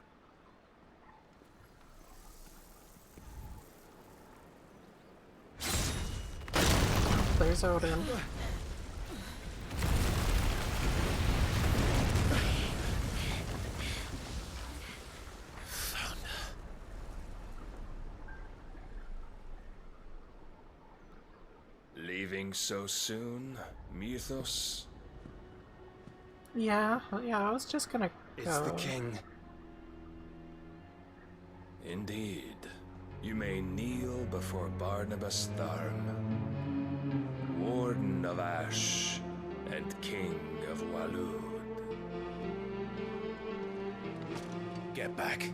There's Odin. Leaving so soon, Mythos? Yeah, I was just gonna go. It's the king. Indeed. You may kneel before Barnabas Tharm, Warden of Ash and King of Walud. Get back.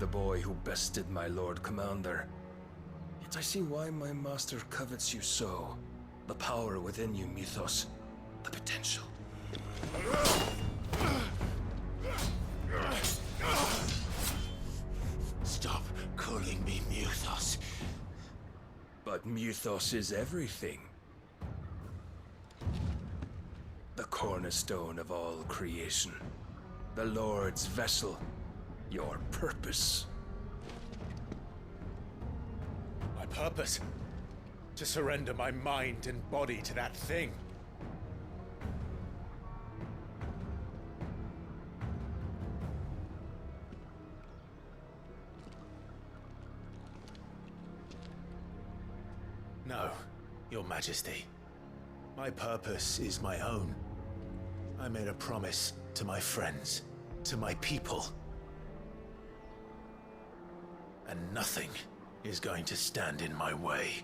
the boy who bested my Lord Commander. Yet I see why my master covets you so. The power within you, Mythos. The potential. Stop calling me Mythos. But Mythos is everything. The cornerstone of all creation. The Lord's vessel. Your purpose. My purpose? To surrender my mind and body to that thing. No, Your Majesty. My purpose is my own. I made a promise to my friends, to my people. And nothing is going to stand in my way.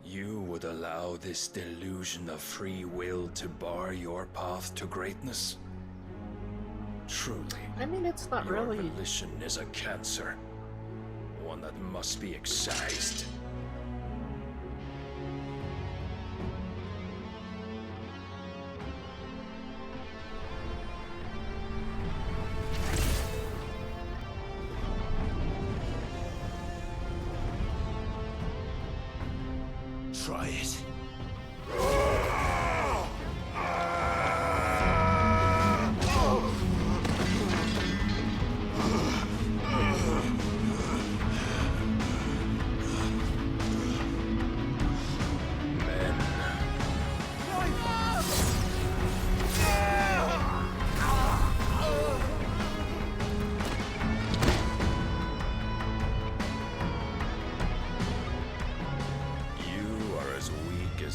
You would allow this delusion of free will to bar your path to greatness? Truly, I mean, it's not your really. volition is a cancer. One that must be excised. Try it.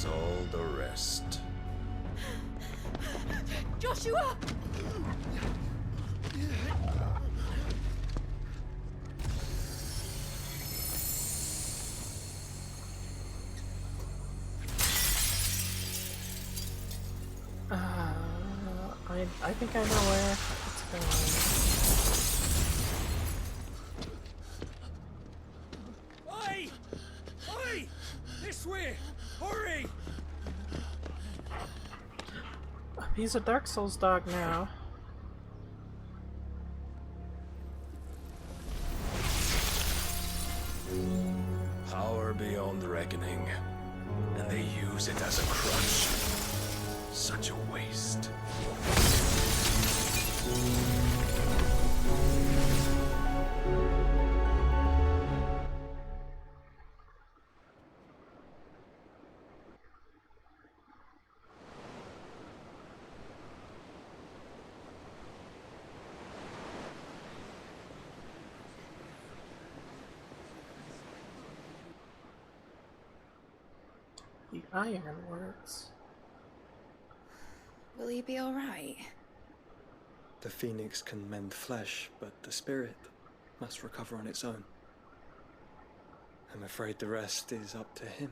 All the rest. Joshua! I think I know where it's going. Oi! Oi! This way! Hurry! He's a Dark Souls dog now. Power beyond reckoning, and they use it as a crutch. Such a waste. The ironworks. Will he be alright? The phoenix can mend flesh, but the spirit must recover on its own. I'm afraid the rest is up to him.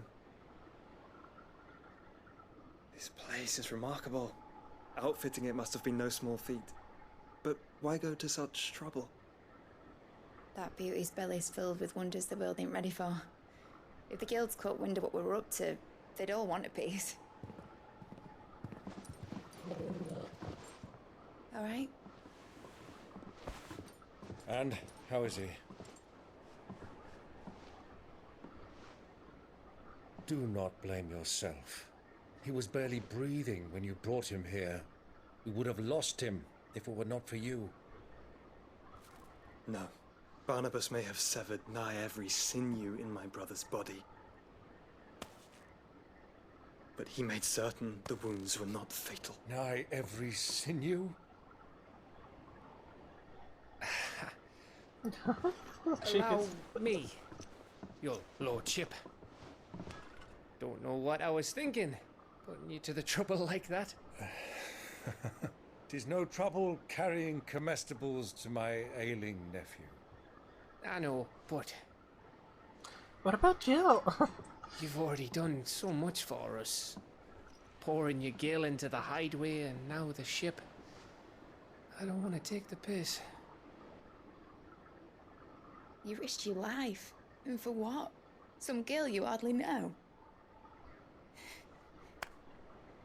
This place is remarkable. Outfitting it must have been no small feat. But why go to such trouble? That beauty's belly's filled with wonders the world ain't ready for. If the guilds caught wind of what we were up to, they'd all want a piece. Alright? And how is he? Do not blame yourself. He was barely breathing when you brought him here. We would have lost him if it were not for you. No. Barnabas may have severed nigh every sinew in my brother's body. But he made certain the wounds were not fatal. Nigh every sinew? Allow me, your lordship. Don't know what I was thinking, putting you to the trouble like that. 'Tis no trouble carrying comestibles to my ailing nephew. I know, but... What about Jill? You've already done so much for us. Pouring your gill into the hideaway and now the ship. I don't want to take the piss. You risked your life. And for what? Some girl you hardly know.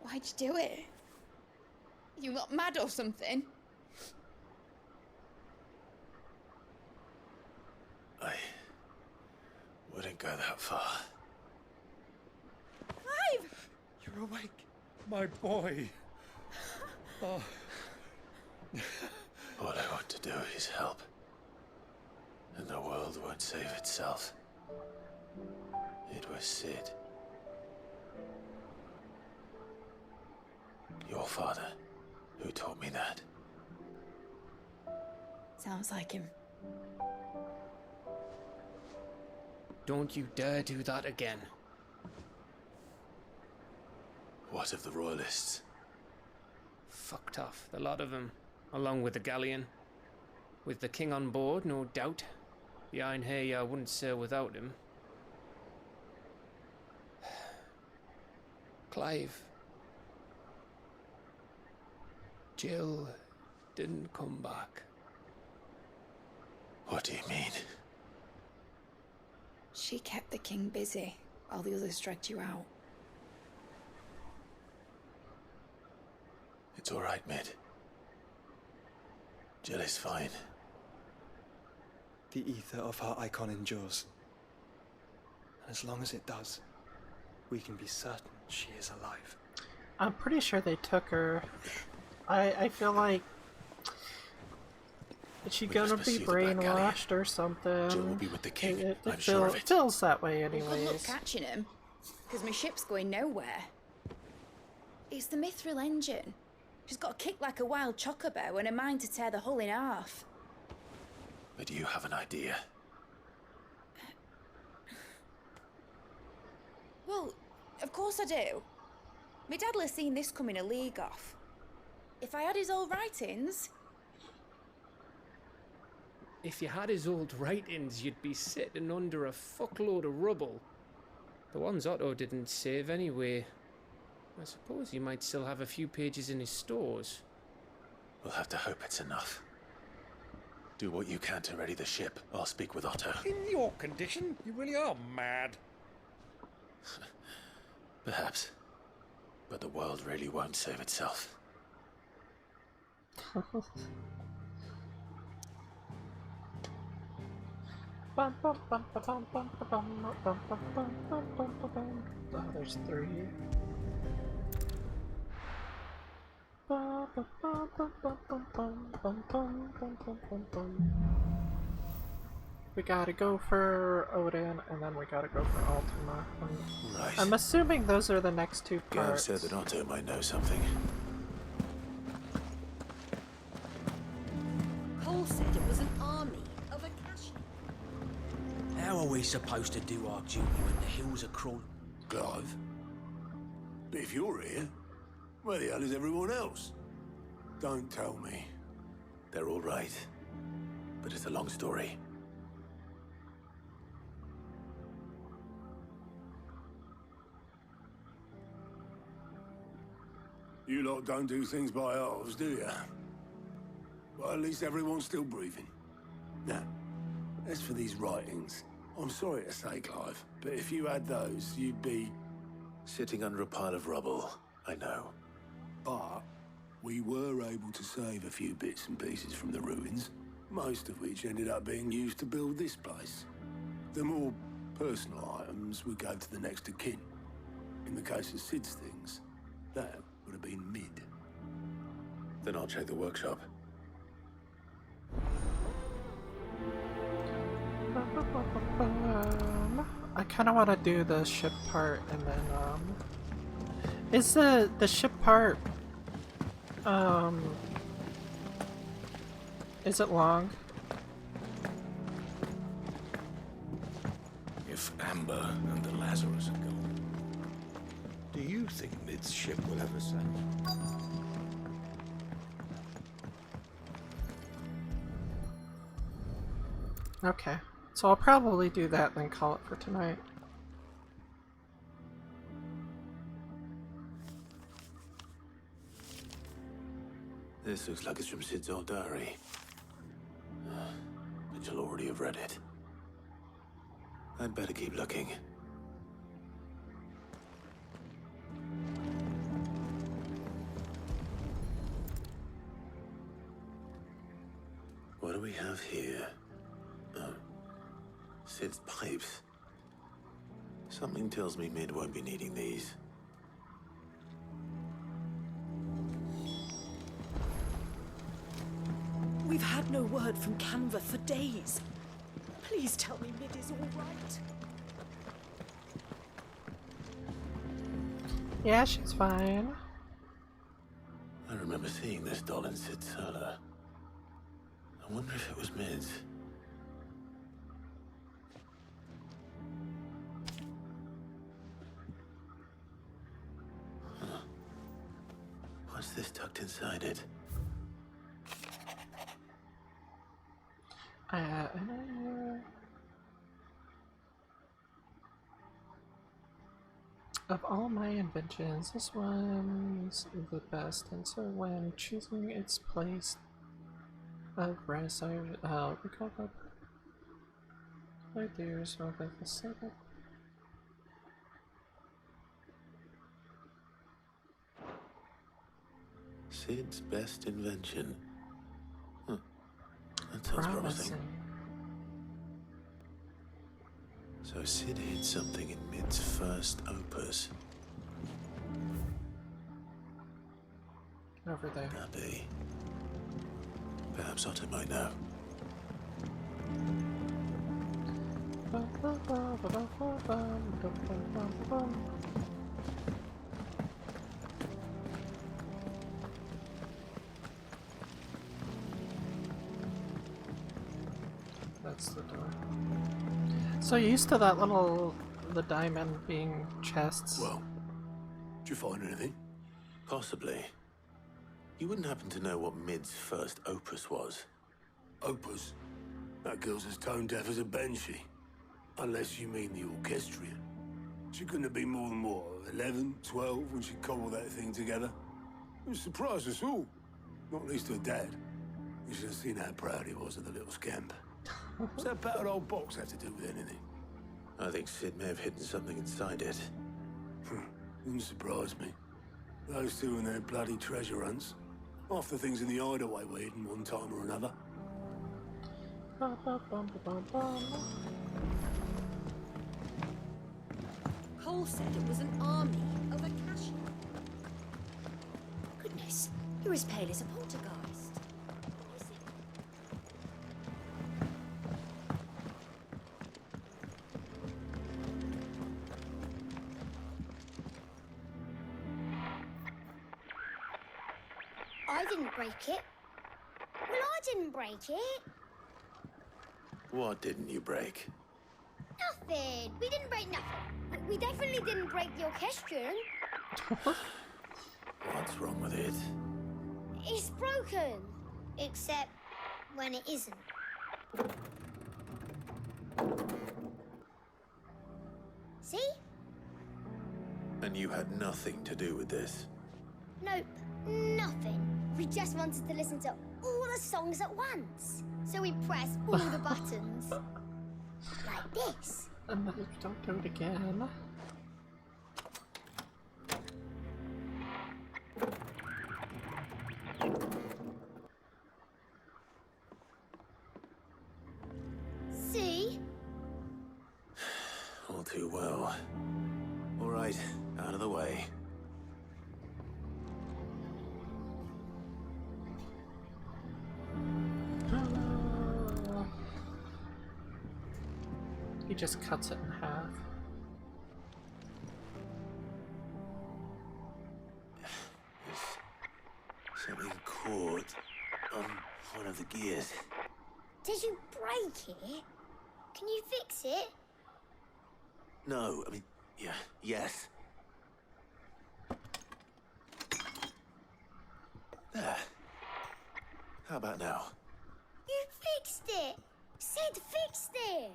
Why'd you do it? You not mad or something? I wouldn't go that far. Clive! You're awake, my boy. Oh. All I want to do is help. And the world won't save itself. It was Sid. Your father, who taught me that. Sounds like him. Don't you dare do that again. What of the Royalists? Fucked off, the lot of them, along with the galleon. With the king on board, no doubt. Behind here, I wouldn't sail without him. Clive. Jill didn't come back. What do you mean? She kept the king busy while the others dragged you out. It's all right, Mid. Jill is fine. The ether of her icon endures. And as long as it does, we can be certain she is alive. I'm pretty sure they took her. I feel like... Is she gonna be brainwashed or something? Jill will be with the king, It I'm sure of it. feels that way Good luck anyways. catching him, because my ship's going nowhere. It's the Mithril engine. She's got a kick like a wild chocobo and a mind to tear the hull in half. But you have an idea. Well, of course I do. My dad'll have seen this coming a league off. If I had his old writings... If you had his old writings, you'd be sitting under a fuckload of rubble. The ones Otto didn't save anyway. I suppose he might still have a few pages in his stores. We'll have to hope it's enough. Do what you can to ready the ship. I'll speak with Otto. In your condition, you really are mad. Perhaps. But the world really won't save itself. Oh, there's 3. We gotta go for Odin, and then we gotta go for Ultima. Right. I'm assuming those are the next 2 Gav parts. said that Otto might know something. Cole said it was an army of Akashi. How are we supposed to do our duty when the hills are crawling? Clive? But if you're here, where the hell is everyone else? Don't tell me. They're all right. But it's a long story. You lot don't do things by halves, do you? Well, at least everyone's still breathing. Now, as for these writings, I'm sorry to say, Clive, but if you had those, you'd be... Sitting under a pile of rubble, I know. But we were able to save a few bits and pieces from the ruins, most of which ended up being used to build this place. The more personal items would go to the next of kin. In the case of Sid's things, that would have been Mid. Then I'll check the workshop. I kind of want to do the ship part, and then is the ship part is it long? If Amber and the Lazarus are gone, do you think Mid's ship will ever sail? Okay, so I'll probably do that and then call it for tonight. This looks like it's from Sid's old diary. But you'll already have read it. I'd better keep looking. What do we have here? Oh. Sid's pipes. Something tells me Mid won't be needing these. We've had no word from Canva for days. Please tell me Mid is all right. Yeah, she's fine. I remember seeing this doll in Sid's cellar. I wonder if it was Mid's. Huh. What's this tucked inside it? Of all my inventions, this one's the best, and so when choosing its place of rest, I'll recall the ideas of the setup. Sid's best invention. Huh. That sounds promising. So Sid hid something in Mid's first opus. Over there. Maybe. Perhaps Otto might know. That's the door. So used to that the diamond being chests. Well, did you find anything? Possibly. You wouldn't happen to know what Mid's first opus was? Opus? That girl's as tone deaf as a banshee. Unless you mean the orchestrion. She couldn't have been more than, what, 11, 12 when she cobbled that thing together? It surprised us all. Not least her dad. You should have seen how proud he was of the little scamp. What's that battered old box have to do with anything? I think Sid may have hidden something inside it. Wouldn't surprise me. Those two and their bloody treasure hunts. Half the things in the hideaway were hidden one time or another. Cole said it was an army of a cashier. Goodness, you're as pale as a poltergeist. I didn't break it. Well, I didn't break it. What didn't you break? Nothing. We didn't break nothing. We definitely didn't break the orchestrion. What's wrong with it? It's broken. Except when it isn't. See? And you had nothing to do with this? Nope, nothing. We just wanted to listen to all the songs at once. So we pressed all the buttons. Like this. And then don't do it again. See? All too well. All right, out of the way. He just cuts it in half. There's something caught on one of the gears. Did you break it? Can you fix it? No, I mean, yeah, yes. There. How about now? You fixed it! Sid fixed it!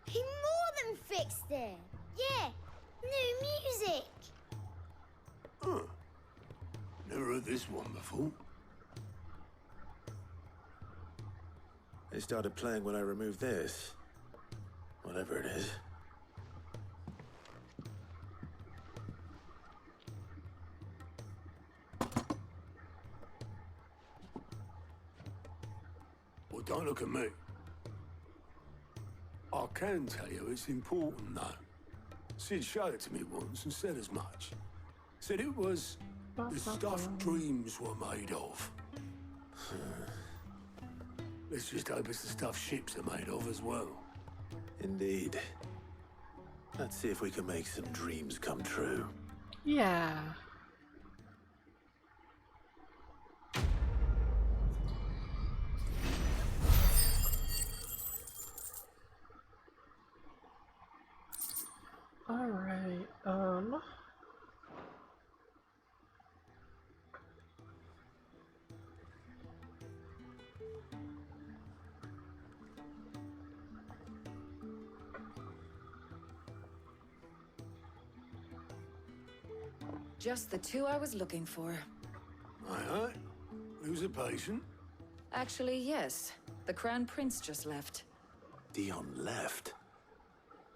He more than fixed it! Yeah, new music! Never heard this one before. They started playing when I removed this. Whatever it is. Well, don't look at me. I can tell you it's important, though. Sid showed it to me once and said as much. Said it was the stuff dreams were made of. Let's just hope it's the stuff ships are made of as well. Indeed. Let's see if we can make some dreams come true. Yeah. Alright, Just the two I was looking for. Aye. Who's a patient? Actually, yes. The Crown Prince just left. Dion left?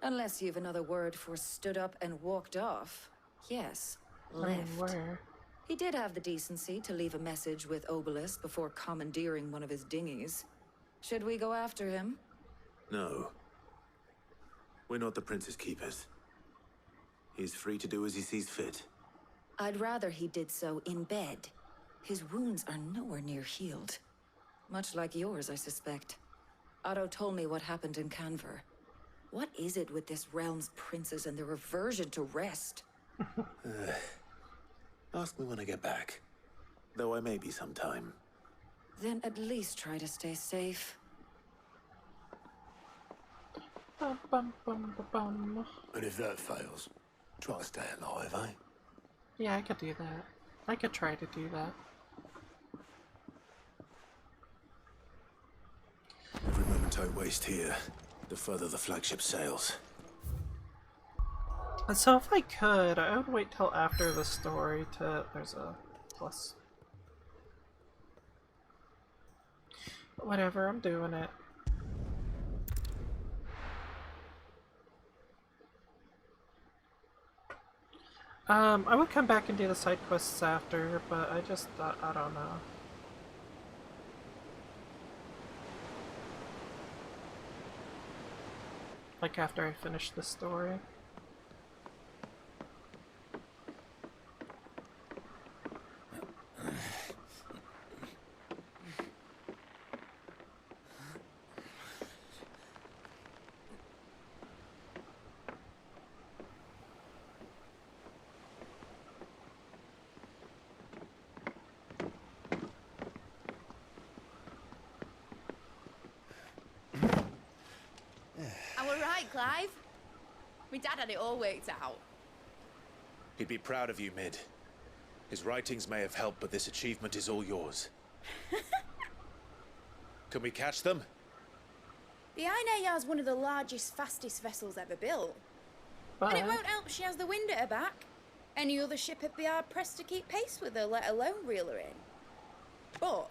Unless you've another word for stood up and walked off. Yes, left. where? He did have the decency to leave a message with Obelisk before commandeering one of his dinghies. Should we go after him? No. We're not the Prince's keepers. He's free to do as he sees fit. I'd rather he did so in bed. His wounds are nowhere near healed. Much like yours, I suspect. Otto told me what happened in Canver. What is it with this realm's princes and their aversion to rest? Ask me when I get back. Though I may be sometime. Then at least try to stay safe. Bum, bum, bum, bum. And if that fails, try to stay alive, eh? Yeah, I could do that. I could try to do that. Every moment I waste here, the further the flagship sails. And so if I could, I would wait till after the story to... There's a plus. Whatever, I'm doing it. I would come back and do the side quests after, but I just thought, I don't know. Like after I finish the story. Clive. My dad had it all worked out. He'd be proud of you, Mid. His writings may have helped, but this achievement is all yours. Can we catch them? The Aina is one of the largest, fastest vessels ever built. But... And it won't help she has the wind at her back. Any other ship would be hard-pressed to keep pace with her, let alone reel her in. But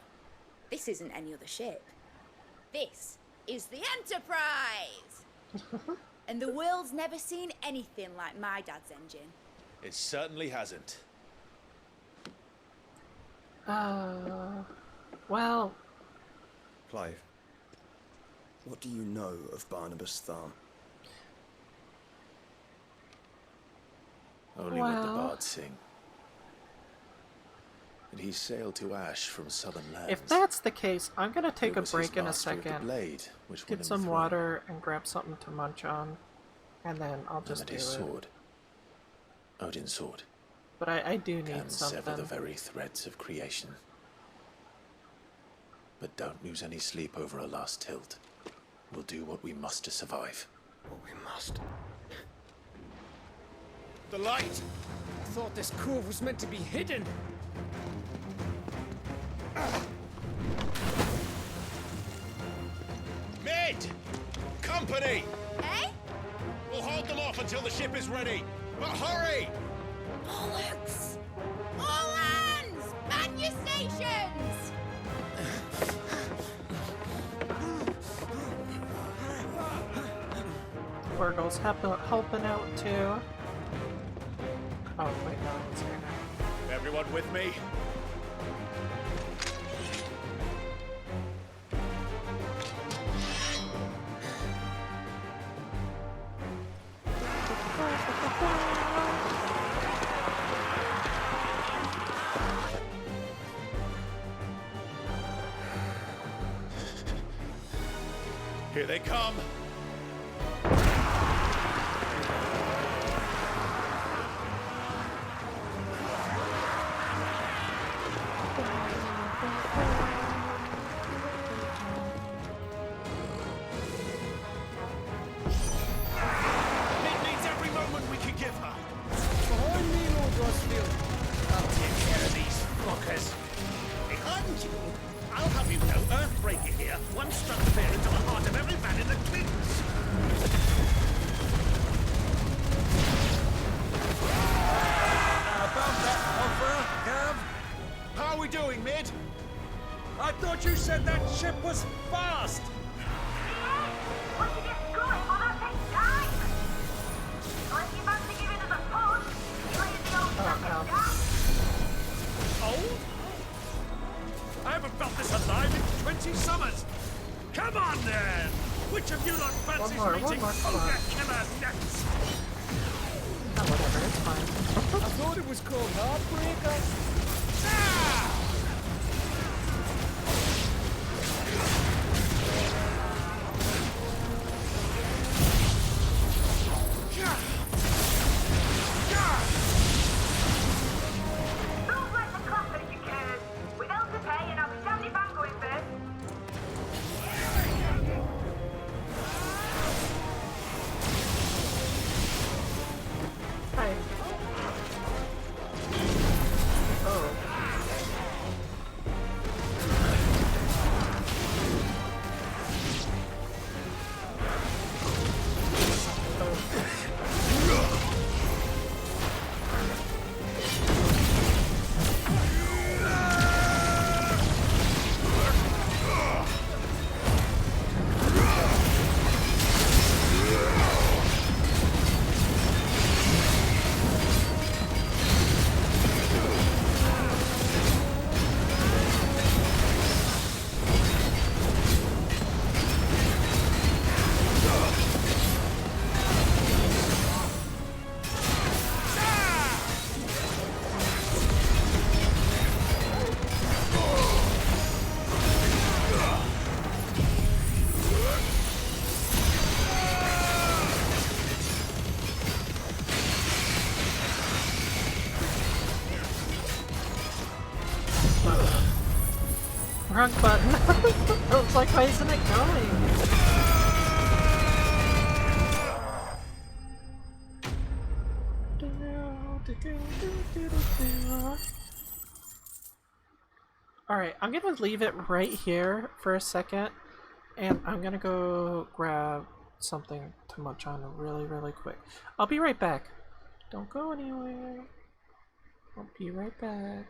this isn't any other ship. This is the Enterprise! And the world's never seen anything like my dad's engine. It certainly hasn't. Well... Clive, what do you know of Barnabas Thorne? Only what the bards sing. And he sailed to Ash from southern lands. If that's the case, I'm gonna take a It was break his in a master of the second, blade, which won get him some the throne. water, and grab something to munch on, and then I'll just And do his it. sword. Odin's sword. But I do need Can something. sever the very threads of creation. But don't lose any sleep over a last tilt. We'll do what we must to survive. What we must. The light! I thought this cove was meant to be hidden. Mid! Company! Eh? We'll hold them off until the ship is ready. But hurry! Bollocks! All hands! Investigations! Virgil's helping out too. Oh wait, no, he's here now. Everyone with me? Here they come! It needs every moment we can give her! Behind me, Lord Rosfield. I'll take care of these fuckers. Behind you? I'll have you know, Earthbreaker here once struck fear into the heart of every man in the cliffs. About that offer, Cav? How are we doing, Mid? I thought you said that ship was fast! Once it gets going, will that take time? Unless you fancy giving us a push, you lay the old stuff down. Old? I haven't felt this alive in 20 summers! Come on then! Which of you lot fancies meeting ogre killer next? Oh, whatever, it's fine. I thought it was called Heartbreaker. Ah! Don't let the clap if you can. With L to pay and I'll be standing back going first. Hi. Oh. Wrong button. I was like, why isn't it going? Alright, I'm gonna leave it right here for a second, and I'm gonna go grab something to munch on really quick. I'll be right back. Don't go anywhere. I'll be right back.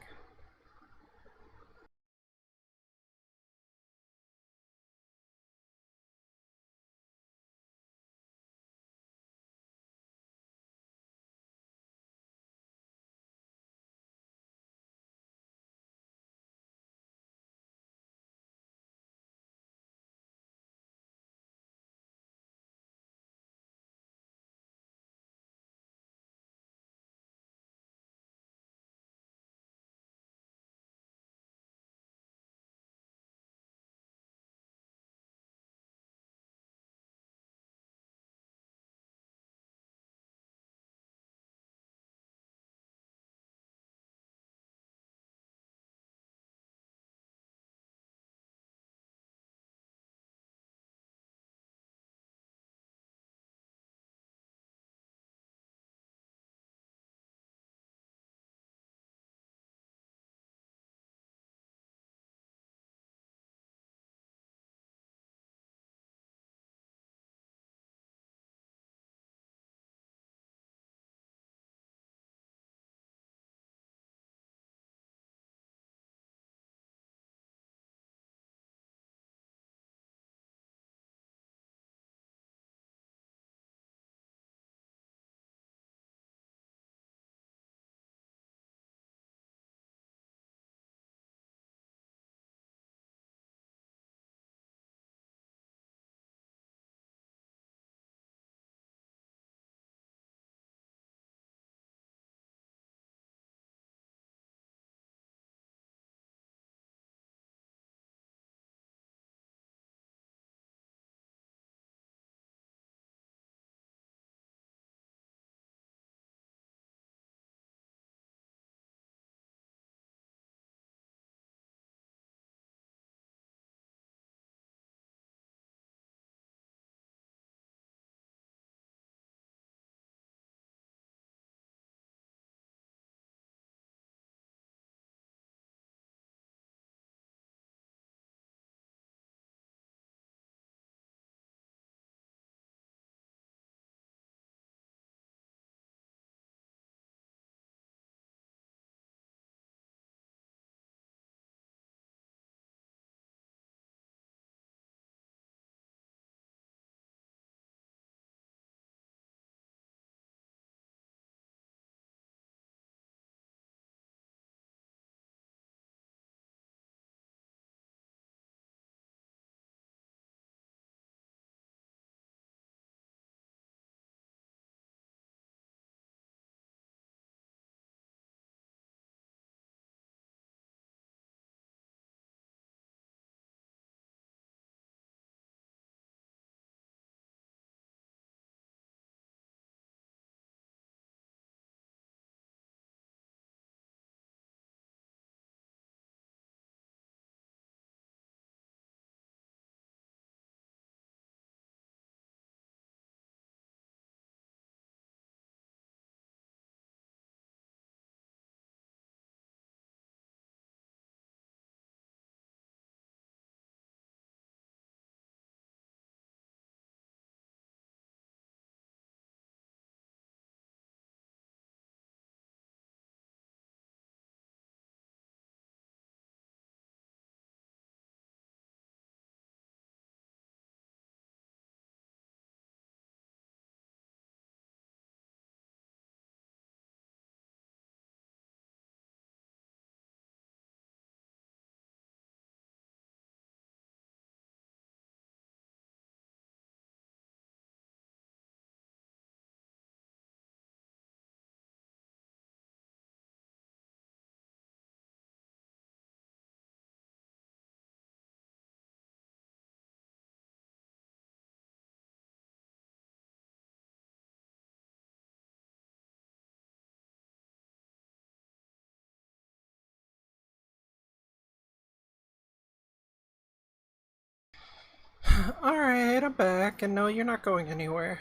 Alright, I'm back, and no, you're not going anywhere.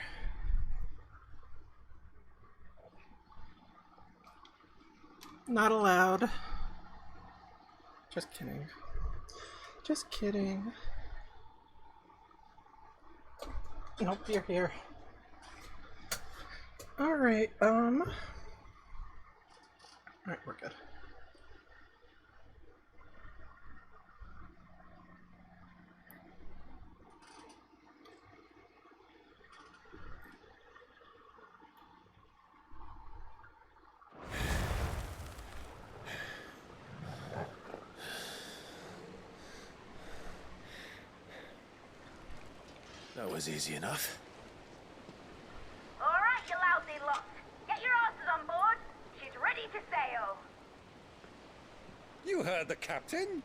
Not allowed. Just kidding. Just kidding. Nope, you're here. Alright, alright, we're good. That was easy enough. All right, you lousy lot. Get your asses on board. She's ready to sail. You heard the captain.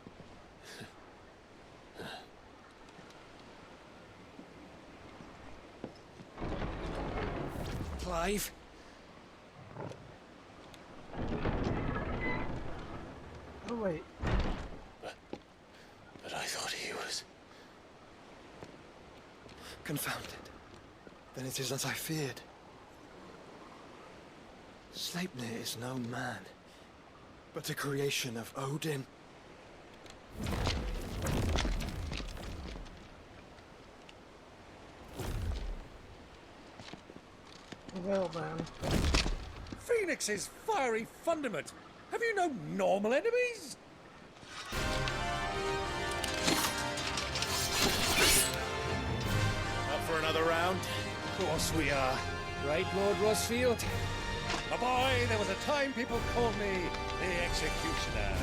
Clive? Oh, wait. But I thought he was... Confounded. Then it is as I feared. Sleipnir is no man, but a creation of Odin. Well then. Phoenix's fiery fundament. Have you no normal enemies? Up for another round? Of course we are. Right, Lord Rosfield? A boy, there was a time people called me the Executioner.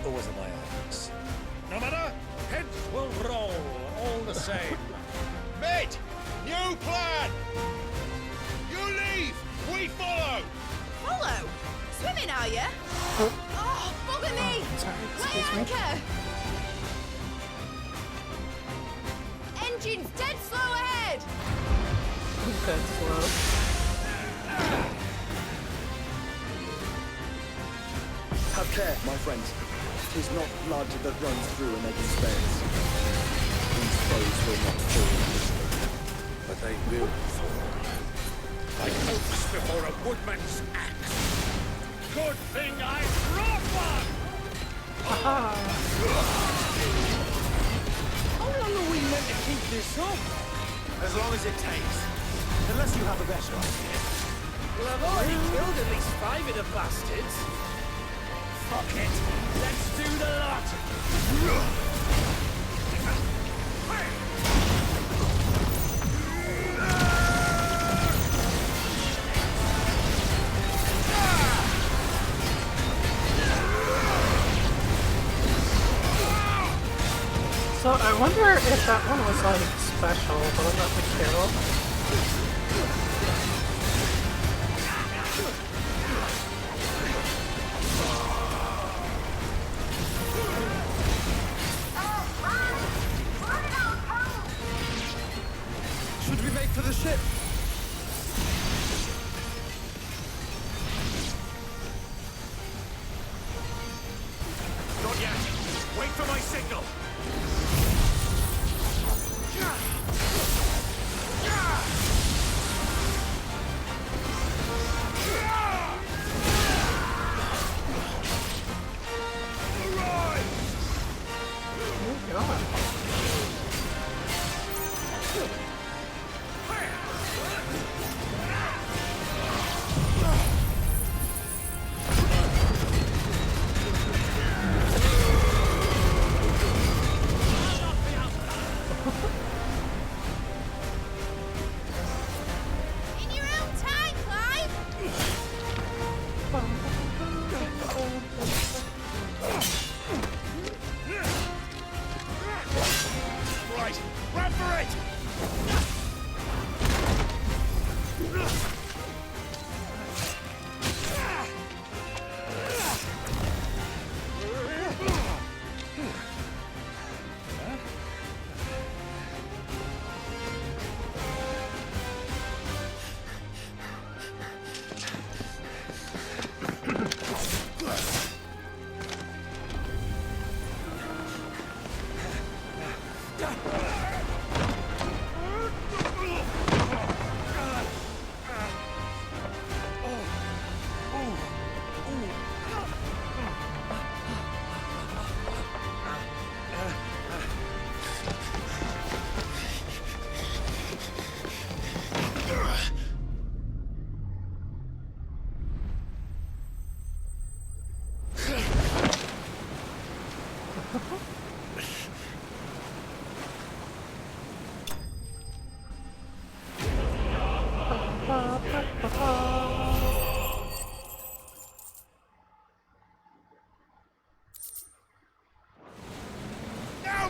Or was it my eyes? No matter, heads will roll, all the same. Mate! New plan! You leave! We follow! Follow? Swimming, are you? Oh, bugger me! Sorry, Weigh excuse me. anchor! Engine's dead slow ahead! Dead slow. Have care, my friends. 'Tis not blood that runs through a native veins. These foes will not fall easily. But they will fall. Like oaks before a woodman's axe. Good thing I brought one! How long are we meant to keep this up? As long as it takes. Unless you have a better idea. Well, I've already killed at least 5 of the bastards. Fuck it! Let's do the lot! So I wonder if that one was like special, the one that we killed. Should we make for the ship? Not yet! Wait for my signal! In your own time, Clive! Right, run for it!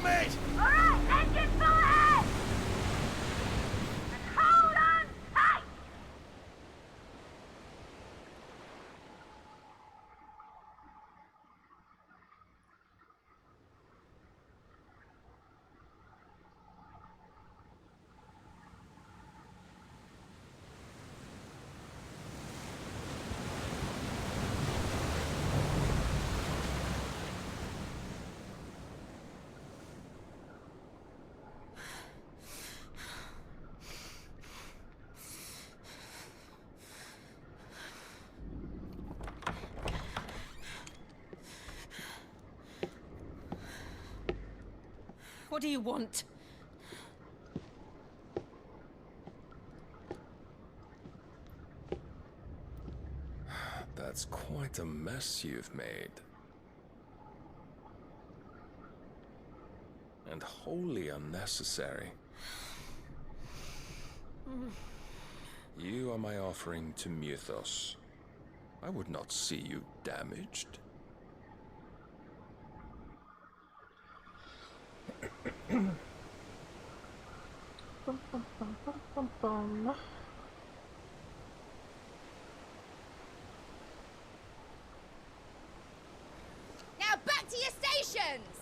mate! Alright, engine full ahead! And hold on tight! What do you want? That's quite a mess you've made. And wholly unnecessary. You are my offering to Mythos. I would not see you damaged. Bum, bum, bum, bum, bum, bum. Now back to your stations!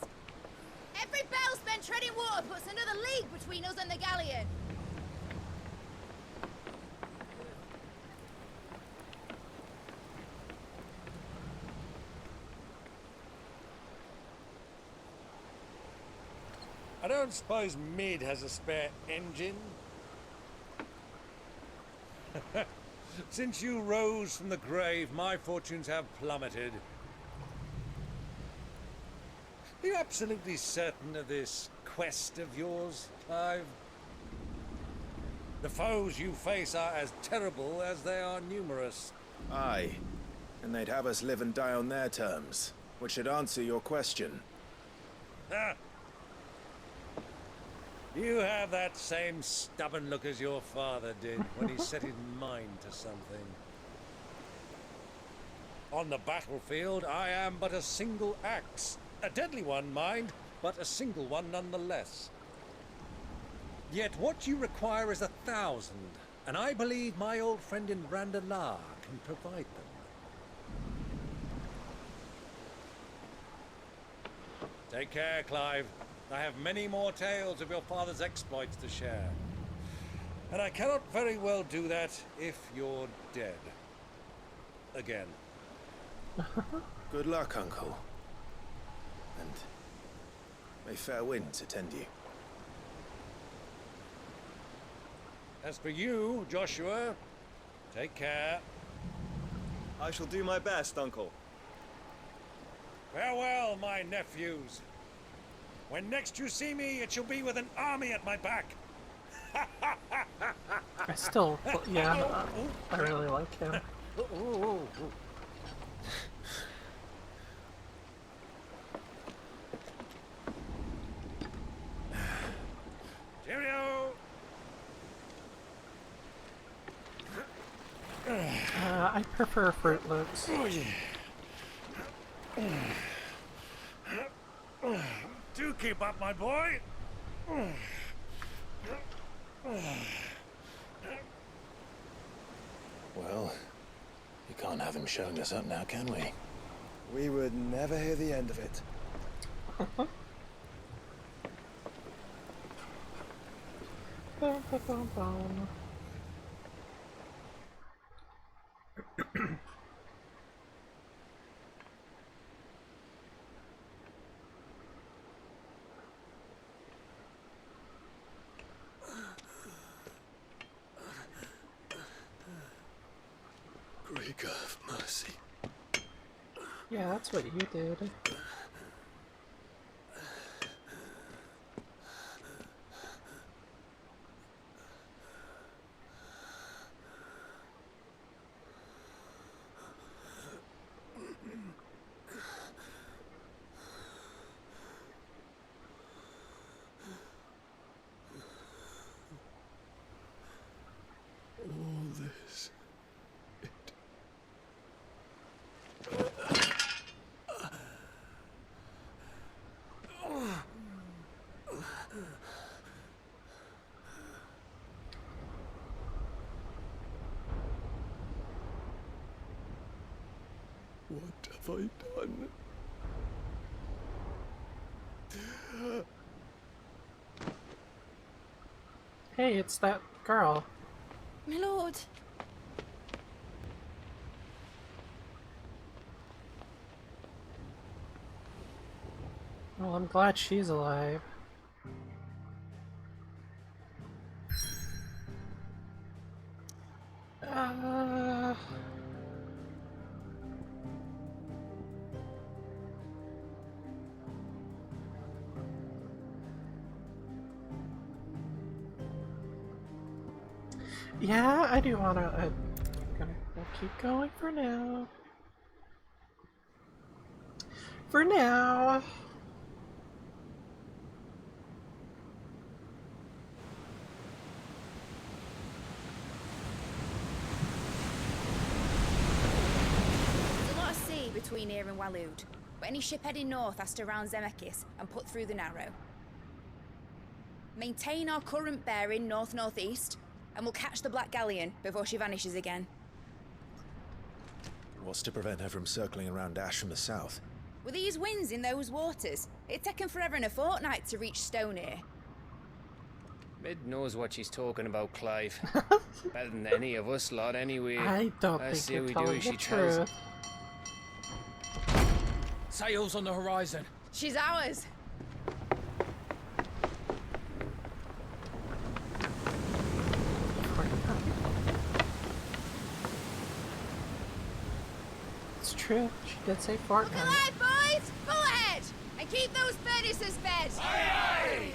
Every bell spent treading water puts another league between us and the galleon. I don't suppose Mid has a spare engine? Since you rose from the grave, my fortunes have plummeted. Are you absolutely certain of this quest of yours, Clive? The foes you face are as terrible as they are numerous. Aye, and they'd have us live and die on their terms, which should answer your question. Ha! You have that same stubborn look as your father did when he set his mind to something. On the battlefield, I am but a single axe. A deadly one, mind, but a single one nonetheless. Yet what you require is 1,000, and I believe my old friend in Randalar can provide them. Take care, Clive. I have many more tales of your father's exploits to share. And I cannot very well do that if you're dead. Again. Good luck, Uncle. And may fair winds attend you. As for you, Joshua, take care. I shall do my best, Uncle. Farewell, my nephews. When next you see me, it shall be with an army at my back. I still, yeah, I really like him. Cheerio! I prefer Fruit Loops. Do keep up, my boy. Well, you can't have him showing us up now, can we? We would never hear the end of it. Bum, bum, bum, bum. Greek of mercy. Yeah, that's what you did. All this. I done? Hey, it's that girl. My lord. Well, I'm glad she's alive. Yeah, I do wanna. We'll keep going for now. For now. There's a lot of sea between here and Waloed, but any ship heading north has to round Zemeckis and put through the Narrow. Maintain our current bearing north-northeast, and we'll catch the Black Galleon before she vanishes again. What's to prevent her from circling around Ash from the south? With these winds in those waters, it'd taken forever and a fortnight to reach Stonehere. Mid knows what she's talking about, Clive. Better than any of us lot, anyway. I don't think you're telling the truth. Sails on the horizon. She's ours. It's true. She did say Fortnite. Look alive, boys! Pull ahead! And keep those furnaces fed! Aye!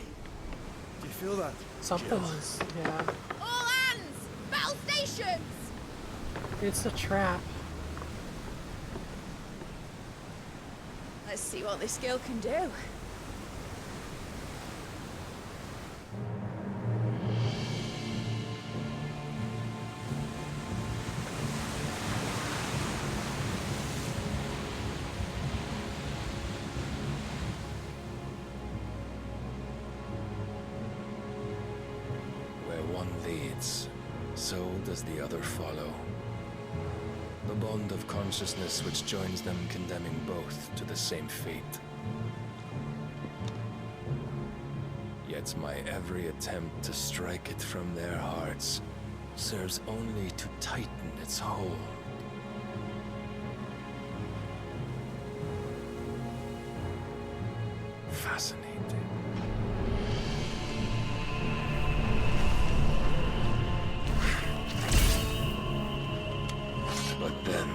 Do you feel that? Something's, yeah. All hands! Battle stations! It's a trap. Let's see what this girl can do. Where one leads, so does the other follow. The bond of consciousness which joins them condemning both to the same fate. Yet my every attempt to strike it from their hearts serves only to tighten its hold. Fascinating. But then,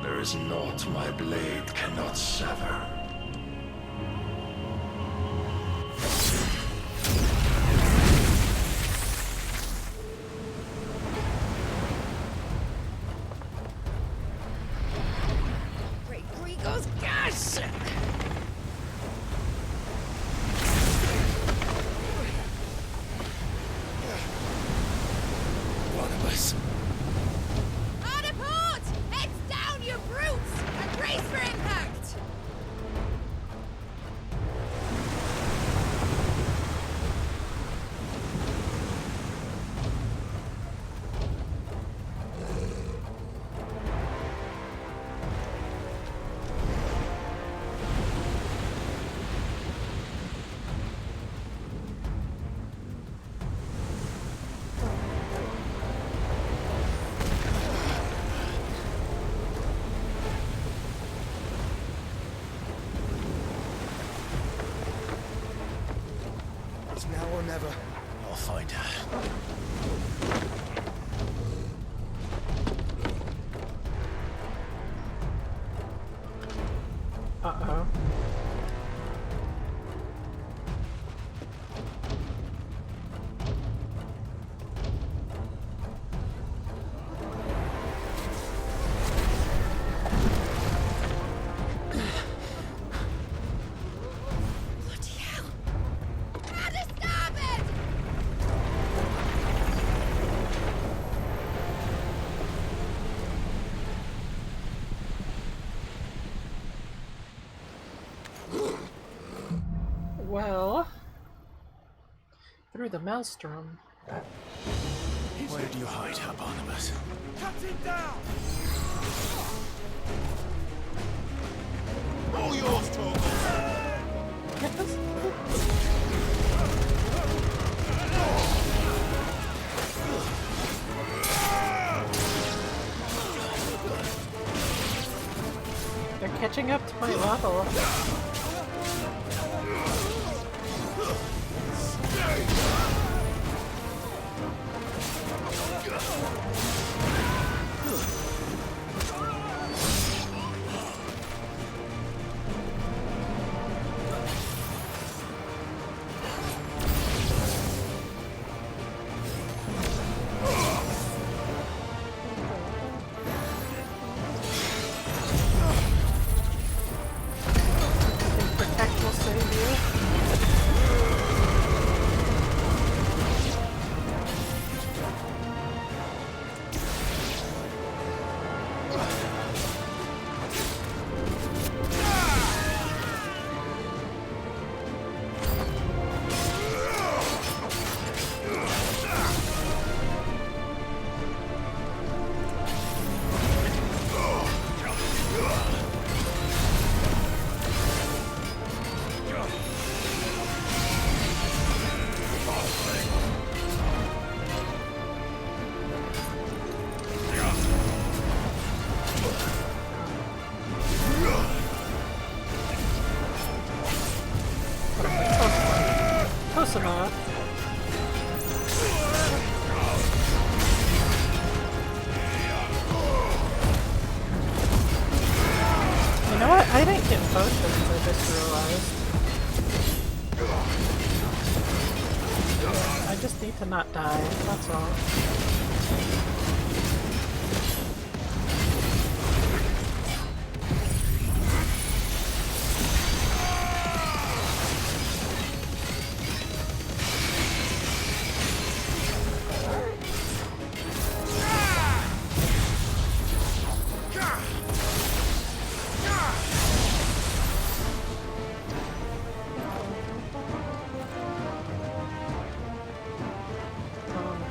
there is naught my blade cannot sever. Great Gregor's gas! One of us. Hard a port! Heads down, you brutes! And brace for impact! It's now or never. I'll find her. Uh-oh. Bloody hell! How to starboard! Well, through the maelstrom. Where did you hide her, Barnabas? Cut him down! All yours, Torgles. They're catching up to my level. Protect will save you. Close enough. You know what? I didn't get potions, I just realized. I just need to not die, that's all.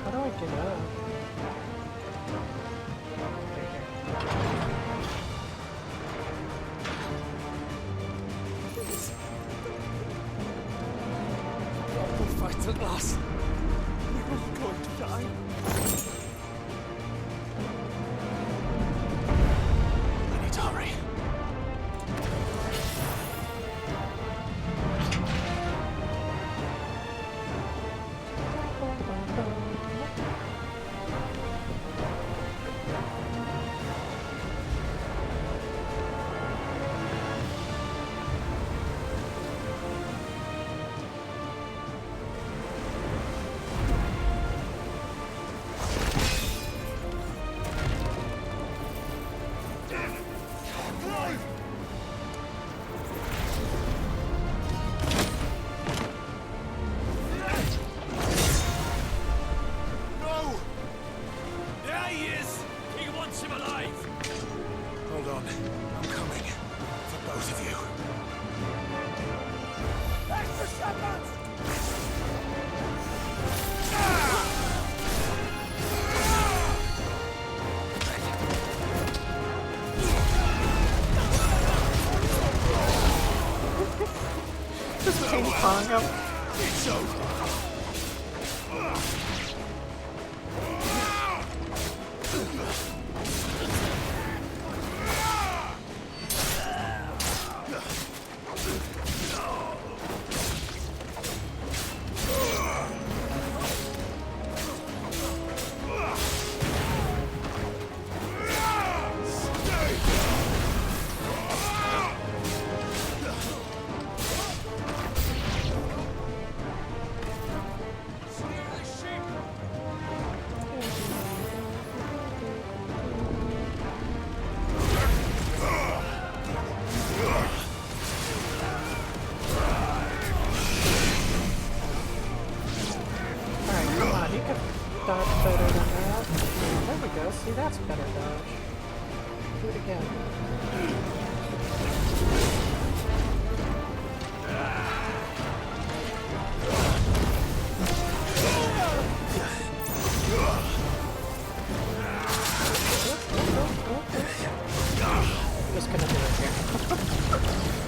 How do I get up? We'll fight at last. We're all going to die. I need to hurry. No! There he is! He wants him alive! Hold on. I'm coming. For both of you. Extra shepherds! Just ping pong him. It's over! Alright, come on, you can dodge better than that. There we go, see that's better dodge. Do it again. I'm just gonna do it here.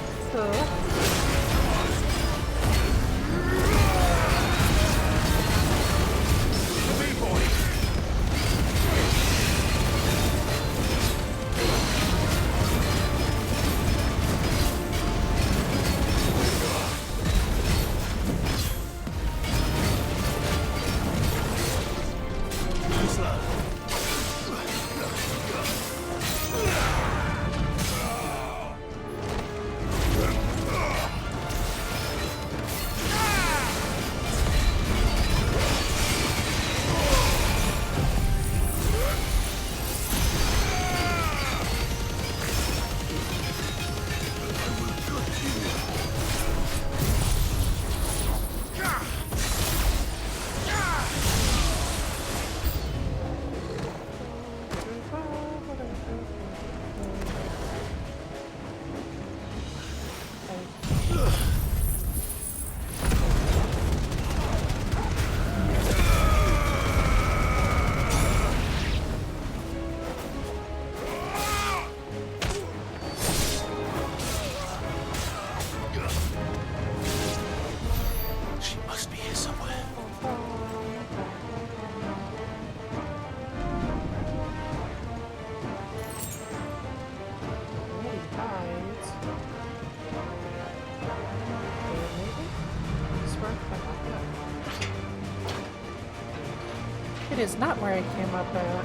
It is not where I came up at.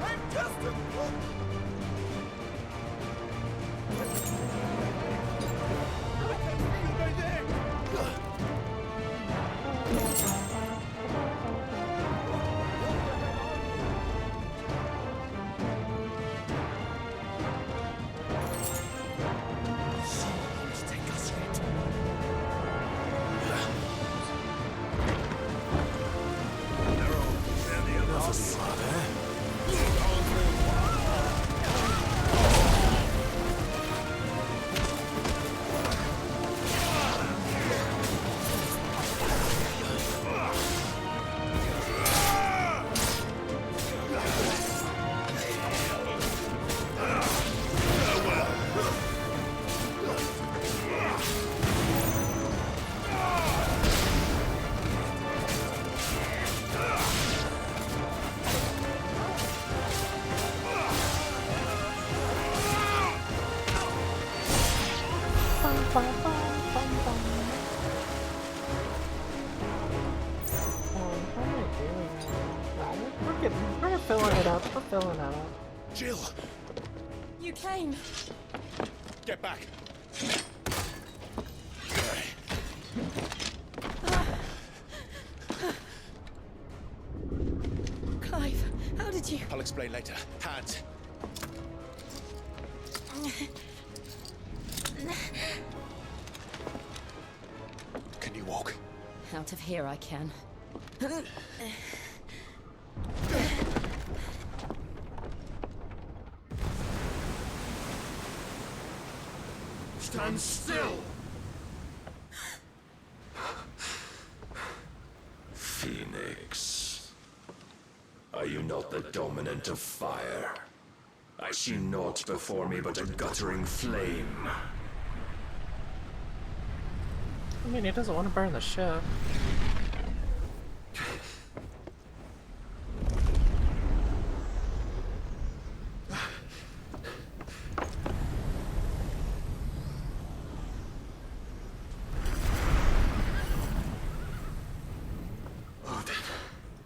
I'm just a We're filling it up. We're filling it up. Jill! You came. Get back! Clive, how did you... I'll explain later. Hands. Can you walk? Out of here I can. Stand still! Phoenix. Are you not the dominant of fire? I see naught before me but a guttering flame. I mean, he doesn't want to burn the ship.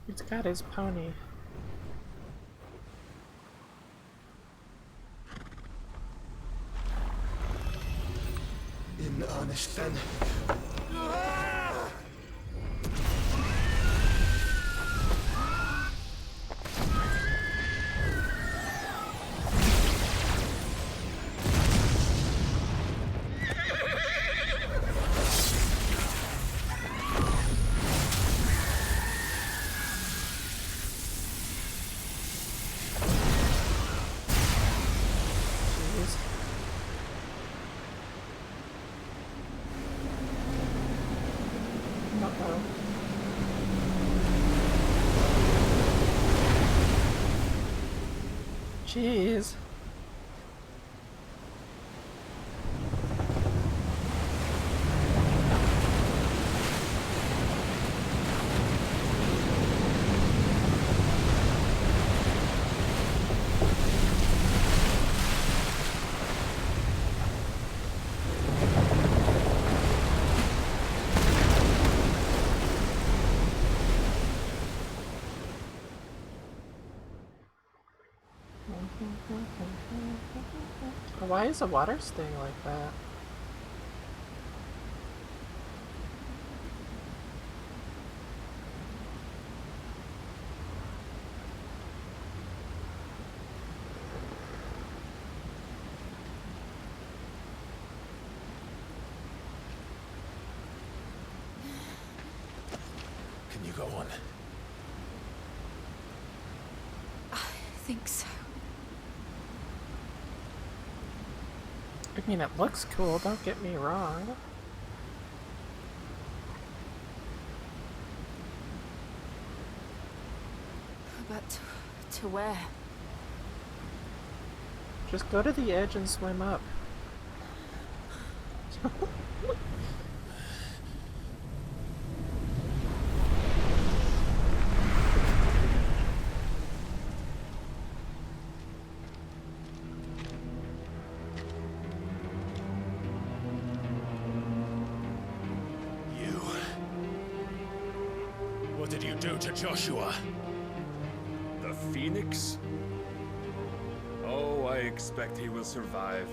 He's got his pony. In honest then. Jeez. Why is the water staying like that? Can you go on? I think so. I mean, it looks cool, don't get me wrong. But to where? Just go to the edge and swim up. What did you do to Joshua? The Phoenix? Oh, I expect he will survive.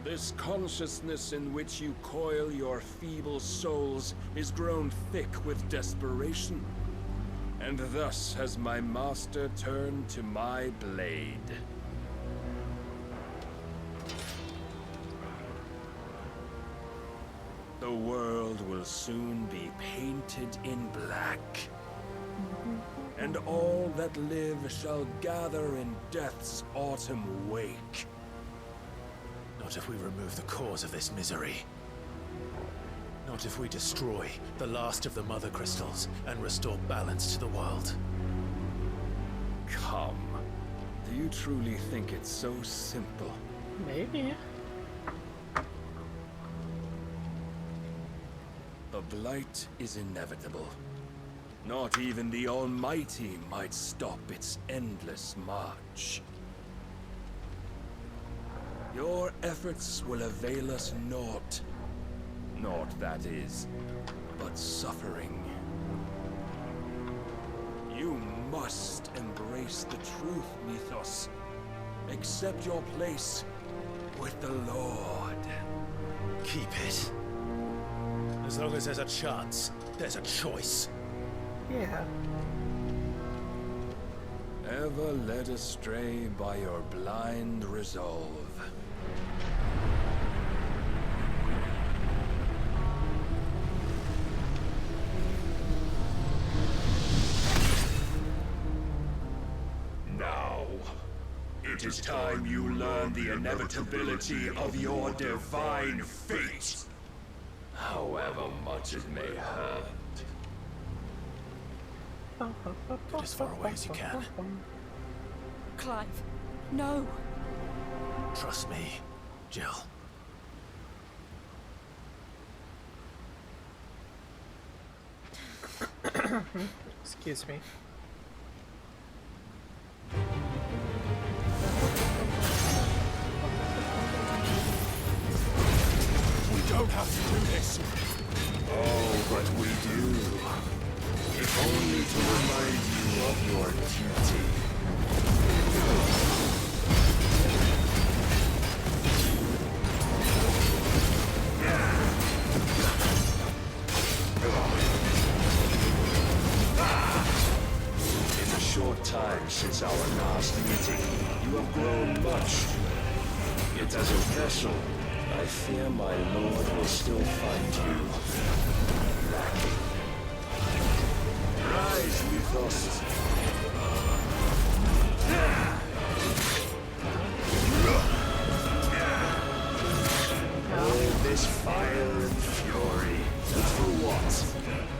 This consciousness in which you coil your feeble souls is grown thick with desperation. And thus has my master turned to my blade. The world will soon be painted in black. And all that live shall gather in death's autumn wake. Not if we remove the cause of this misery. Not if we destroy the last of the Mother Crystals and restore balance to the world. Come. Do you truly think it's so simple? Maybe. The blight is inevitable. Not even the Almighty might stop its endless march. Your efforts will avail us naught. Naught, that is, but suffering. You must embrace the truth, Mythos. Accept your place with the Lord. Keep it. As long as there's a chance, there's a choice. Yeah. Ever led astray by your blind resolve. Now, it is time you learn the inevitability of your divine fate, however much it may hurt. Get as far away as you can. Clive, no. Trust me, Jill. Excuse me. We don't have to do this. Oh, but we do. If only to remind you of your duty. In the short time since our last meeting, you have grown much. Yet as a vessel, I fear my lord will still find you lacking. Rise, Mythos. All this fire and fury, and for what?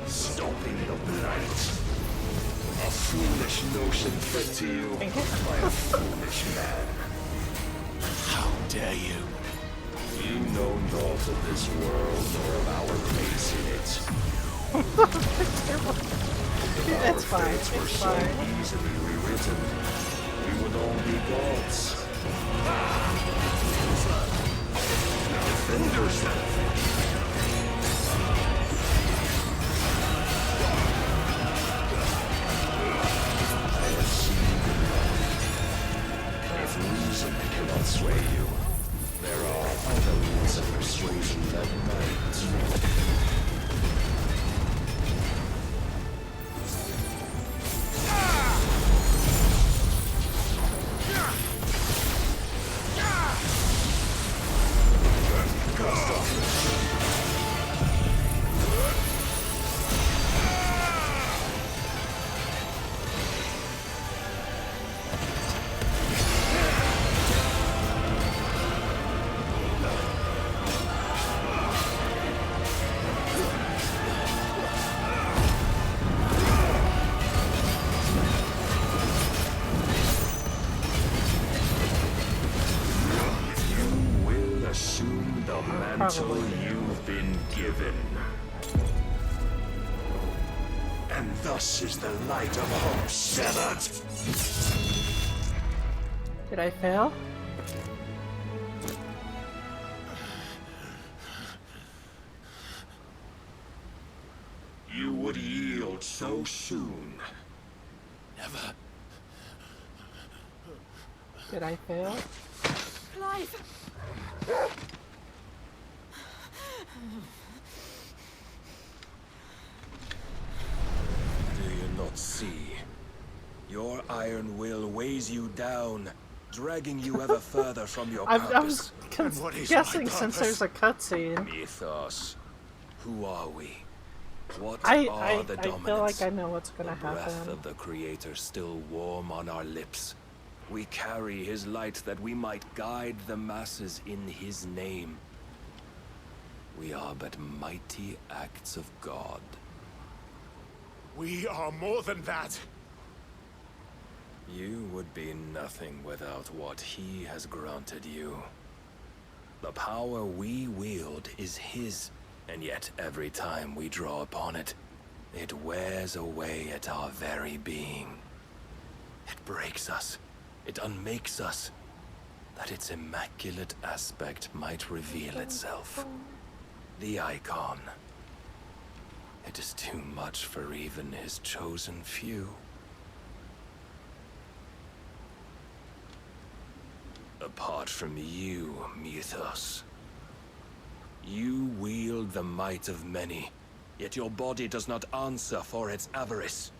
Stopping the blight. A foolish notion fed to you by a foolish man. How dare you? You know naught of this world nor of our place in it. It's fine, it's Were so fine. easily rewritten. We would all be gods. Defend yourself. I have seen enough. If reason cannot sway you, there are other means of persuasion that might. Mantle you've been given. And thus is the light of hope severed. Did I fail? would yield so soon. Never. Did I fail? Clive! Do you not see? Your iron will weighs you down, dragging you ever further from your purpose. I was guessing since there's a cutscene. Mythos. Who are we? What I are the dominants? feel like I know what's gonna The breath happen. of the Creator still warm on our lips. We carry his light that we might guide the masses in his name. We are but mighty acts of God. We are more than that. You would be nothing without what he has granted you. The power we wield is his, and yet every time we draw upon it, it wears away at our very being. It breaks us. It unmakes us, that its immaculate aspect might reveal itself. The icon. It is too much for even his chosen few. Apart from you, Mythos. You wield the might of many, yet your body does not answer for its avarice.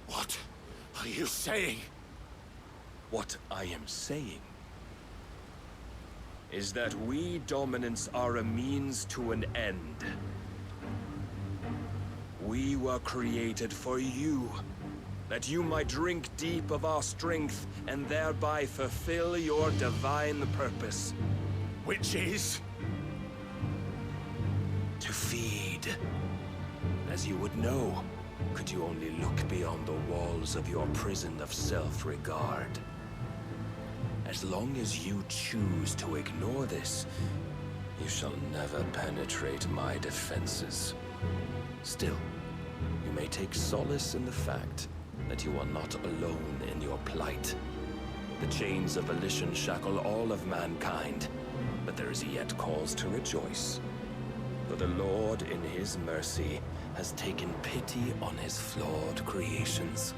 What are you saying? What I am saying is that we dominants are a means to an end. We were created for you, that you might drink deep of our strength and thereby fulfill your divine purpose. Which is? To feed. As you would know, could you only look beyond the walls of your prison of self-regard. As long as you choose to ignore this, you shall never penetrate my defenses. Still, you may take solace in the fact that you are not alone in your plight. The chains of volition shackle all of mankind, but there is yet cause to rejoice. For the Lord, in his mercy, has taken pity on his flawed creations,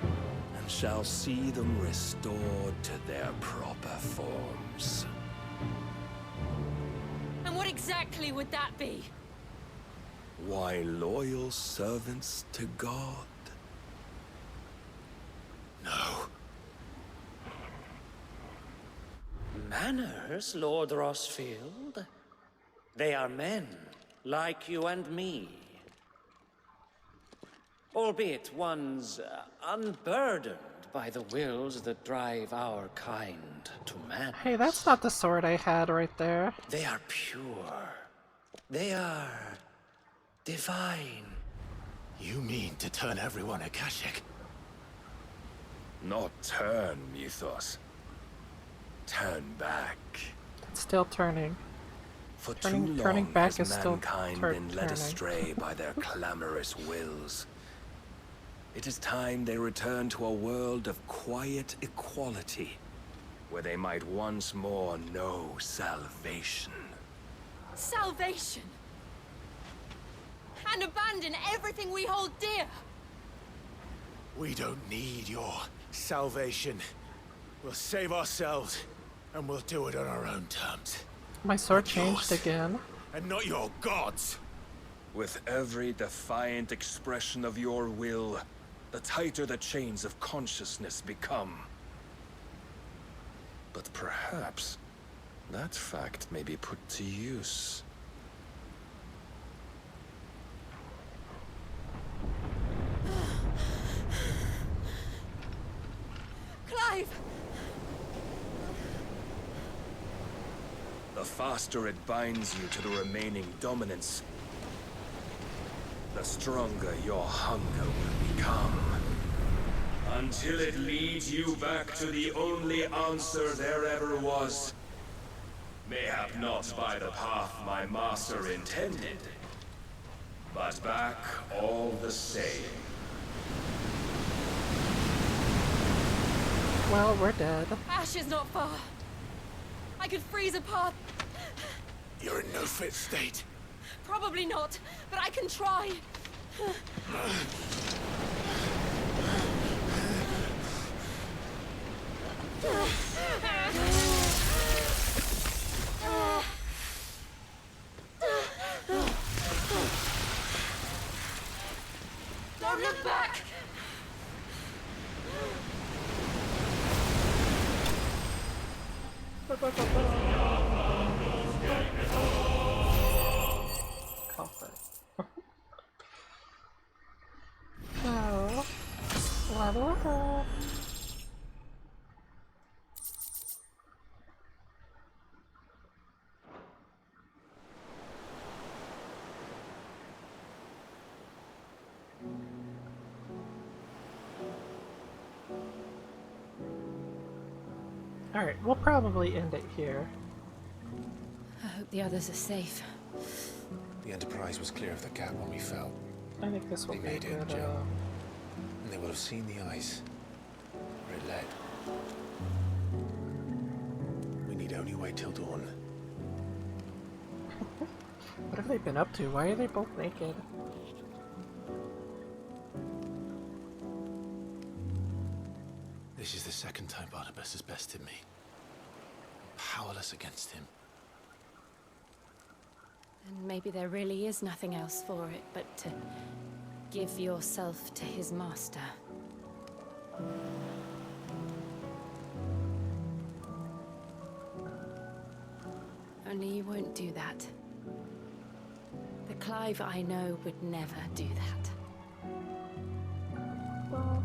and shall see them restored to their proper forms. And what exactly would that be? Why, loyal servants to God. No. Manners, Lord Rossfield? They are men, like you and me. Albeit ones unburdened by the wills that drive our kind to man. Hey, that's not the sword I had right there. They are pure. They are divine. You mean to turn everyone Akashic? Not turn, Mythos. Turn back. It's still turning. For Turning too long back has is still mankind been led turning. astray by their clamorous wills. It is time they return to a world of quiet equality, where they might once more know salvation. Salvation! And abandon everything we hold dear! We don't need your salvation. We'll save ourselves, and we'll do it on our own terms. My sword Not changed yours, again. And not your gods. With every defiant expression of your will, the tighter the chains of consciousness become. But perhaps that fact may be put to use. Clive! The faster it binds you to the remaining dominance, the stronger your hunger will become. Until it leads you back to the only answer there ever was. Mayhap not by the path my master intended, but back all the same. Well, we're dead. Ash is not far. I could freeze a path. You're in no fit state. Probably not, but I can try. Don't look back! Coffee. No. Level up. Alright, we'll probably end it here. I hope the others are safe. The Enterprise was clear of the gap when we fell. I think this will They be made good. it, Joe. And they will have seen the ice where it led. We need only wait till dawn. What have they been up to? Why are they both naked? This is the second time Barnabas has bested me. Powerless against him. And maybe there really is nothing else for it but to give yourself to his master. Only you won't do that. The Clive I know would never do that.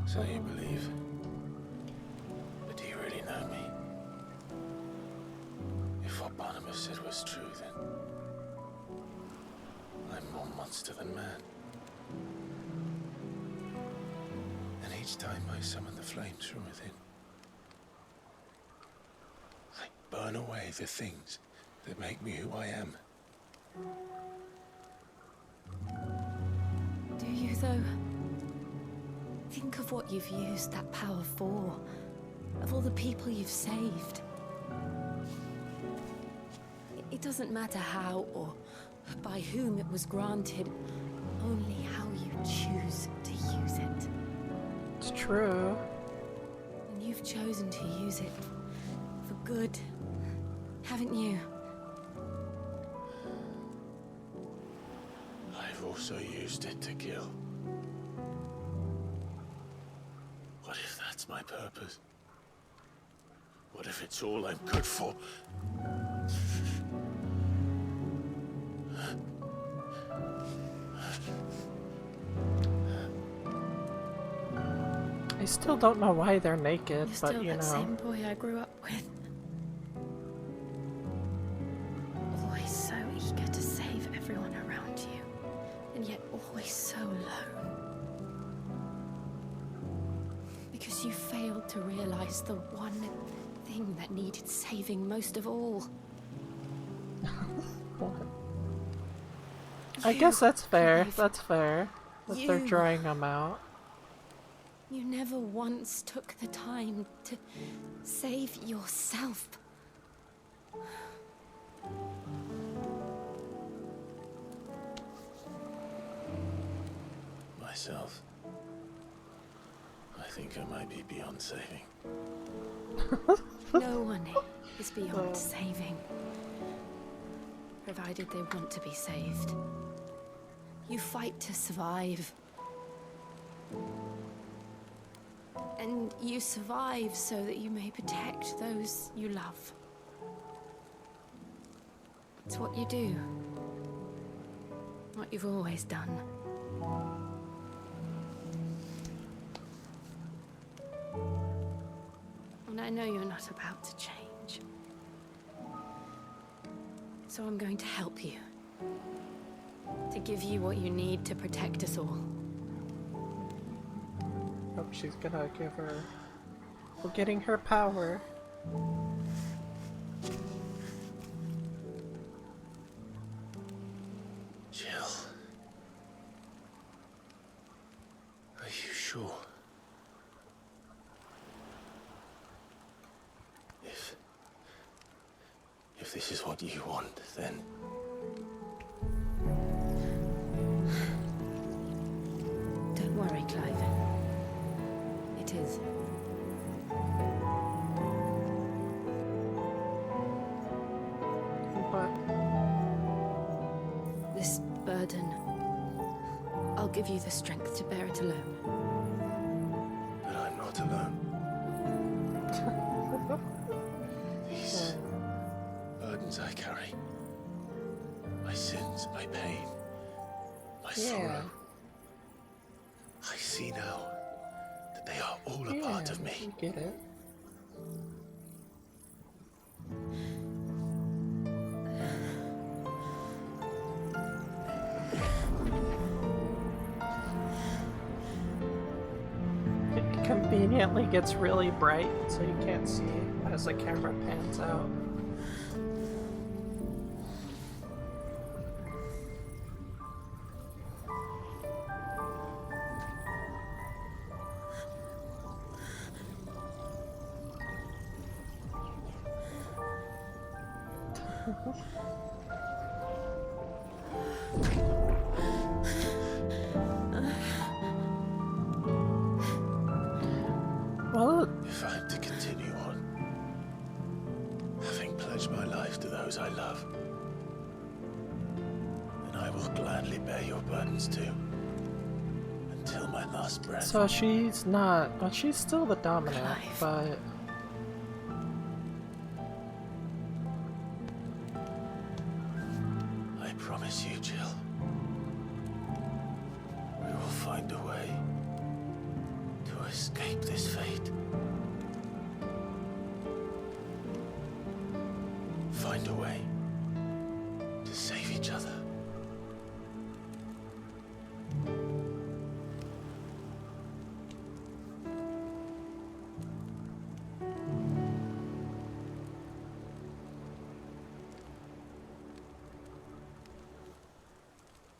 So you believe? But do you really know me? If what Barnabas said was true, then I'm more monster than man. And each time I summon the flames from within, I burn away the things that make me who I am. Do you, though? Think of what you've used that power for. Of all the people you've saved. It doesn't matter how or by whom it was granted, only how you choose to use it. It's true. And you've chosen to use it for good, haven't you? I've also used it to kill. What if that's my purpose? What if it's all I'm good for? I still don't know why they're naked, You're but still you that know. same boy I grew up with. Always so eager to save everyone around you, and yet always so alone. Because you failed to realize the one thing that needed saving most of all. I guess that's fair. That's fair. That they're You. drawing them out. You never once took the time to save yourself. Myself. I think I might be beyond saving. No one is beyond saving, provided they want to be saved. You fight to survive. And you survive so that you may protect those you love. It's what you do. What you've always done. And I know you're not about to change. So I'm going to help you. To give you what you need to protect us all. Hope she's gonna give her. We're getting her power. Jill. Are you sure? If this is what you want, then worry, Clive. It is. But this burden, I'll give you the strength to bear it alone. But I'm not alone. These burdens I carry, my sins, my pain, my sorrow, I see now that they are all a part of me. You get it. It conveniently gets really bright, so you can't see as the camera pans out. Well, if I'm to continue on, having pledged my life to those I love, then I will gladly bear your burdens too, until my last breath. so she's not, but she's still the dominant, but I promise you, Jill, we will find a way to escape this fate. Find a way to save each other.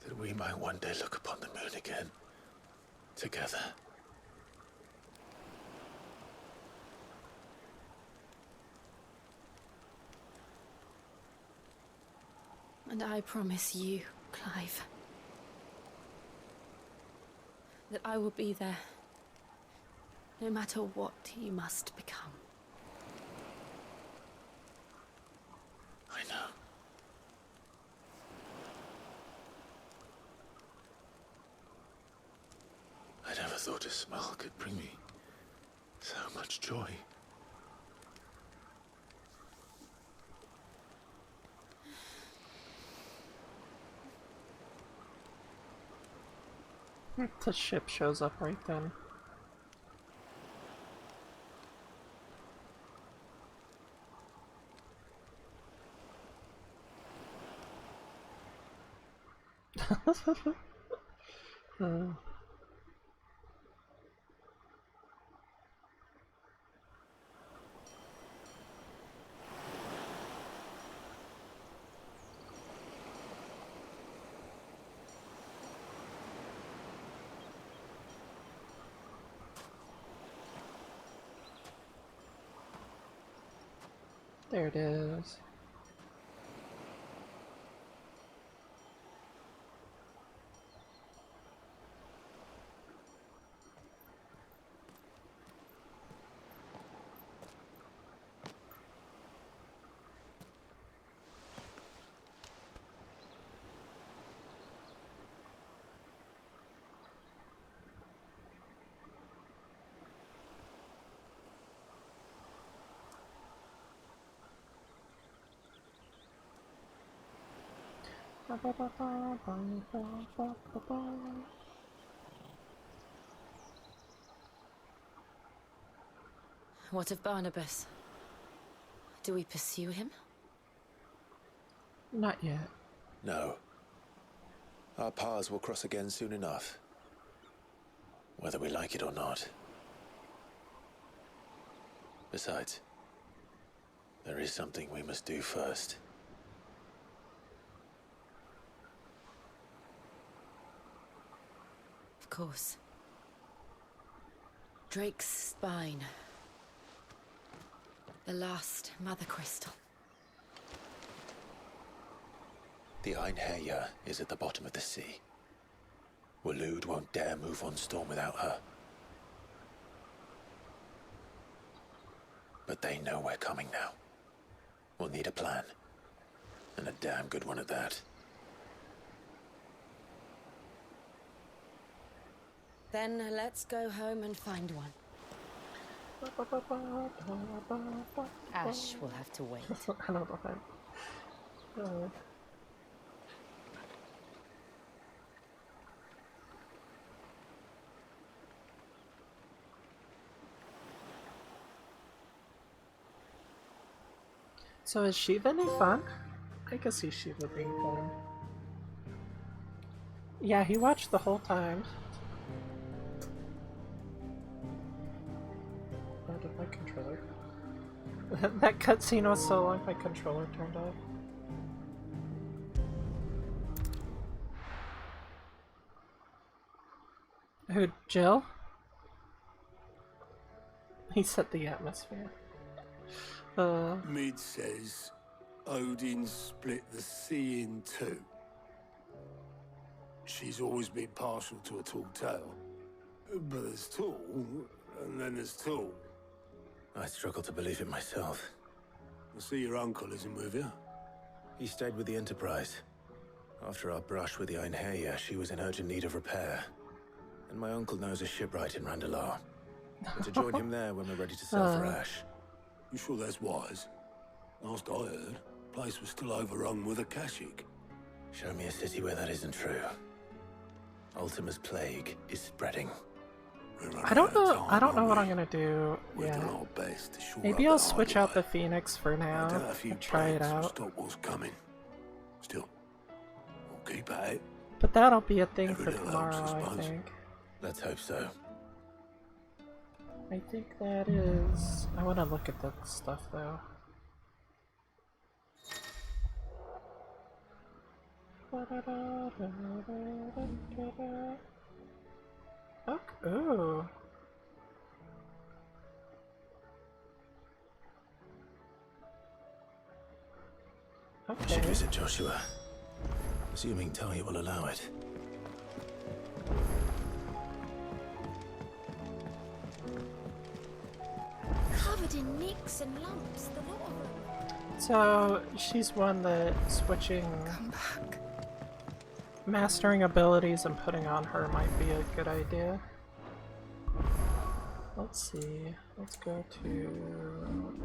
That we might one day look upon the moon again, together. And I promise you, Clive, that I will be there, no matter what you must become. I know. I never thought a smile could bring me so much joy. the ship shows up right then. There it is. What of Barnabas? Do we pursue him? Not yet. No. Our paths will cross again soon enough. Whether we like it or not. Besides, there is something we must do first. Of course. Drake's spine. The last mother crystal. The Einherjar is at the bottom of the sea. Waloed won't dare move on Storm without her. But they know we're coming now. We'll need a plan. And a damn good one at that. Then let's go home and find one. Ash will have to wait. I don't know how. So is Shiva any fun? I can see Shiva being fun. Yeah, he watched the whole time. Oh, did my controller? That cutscene was so long my controller turned off. Who, Jill? He set the atmosphere. Mid says Odin split the sea in two. She's always been partial to a tall tale. But there's tall, and then there's tall. I struggle to believe it myself. I see your uncle isn't with you. He stayed with the Enterprise. After our brush with the Einherja, she was in urgent need of repair. And my uncle knows a shipwright in Randalar. We're to join him there when we're ready to sail for Ash. You sure that's wise? Last I heard, the place was still overrun with Akashic. Show me a city where that isn't true. Ultima's plague is spreading. I don't know what I'm gonna do. Yeah. Maybe I'll switch out the Phoenix for now and try it out. Stop what's coming. Still, we'll keep at it. But that'll be a thing for tomorrow, I think. Let's hope so. I think that is... I want to look at that stuff, though. Ooh. I should visit Joshua. Assuming Talia will allow it. Covered in nicks and lumps, the lot of them. So, she's one that switching... Mastering abilities and putting on her might be a good idea. Let's see. Let's go to...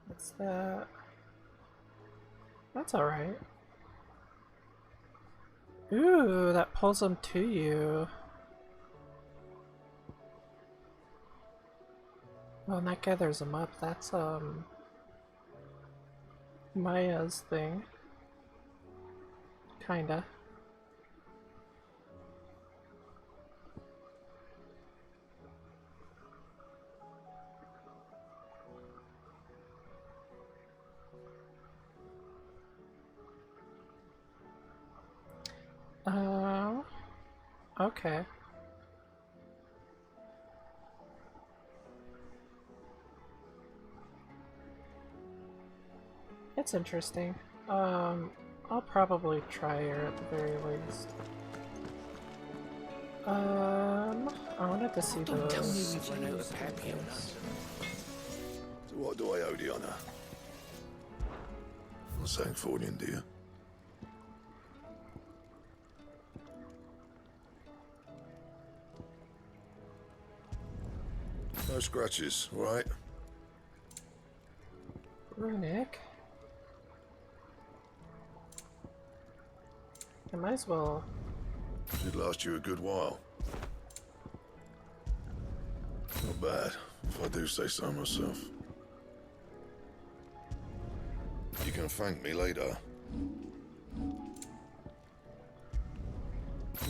What's that? That's alright. Ooh, that pulls them to you. Well, and that gathers them up. That's, Maya's thing. Kinda. Okay. It's interesting. I'll probably try her at the very least. I wanted to see those. Don't tell me we've run out of papillons. So what do I owe the honor? Not saying for you, do you? No scratches, right? Runic. I might as well. Should last you a good while. Not bad, if I do say so myself. You can thank me later.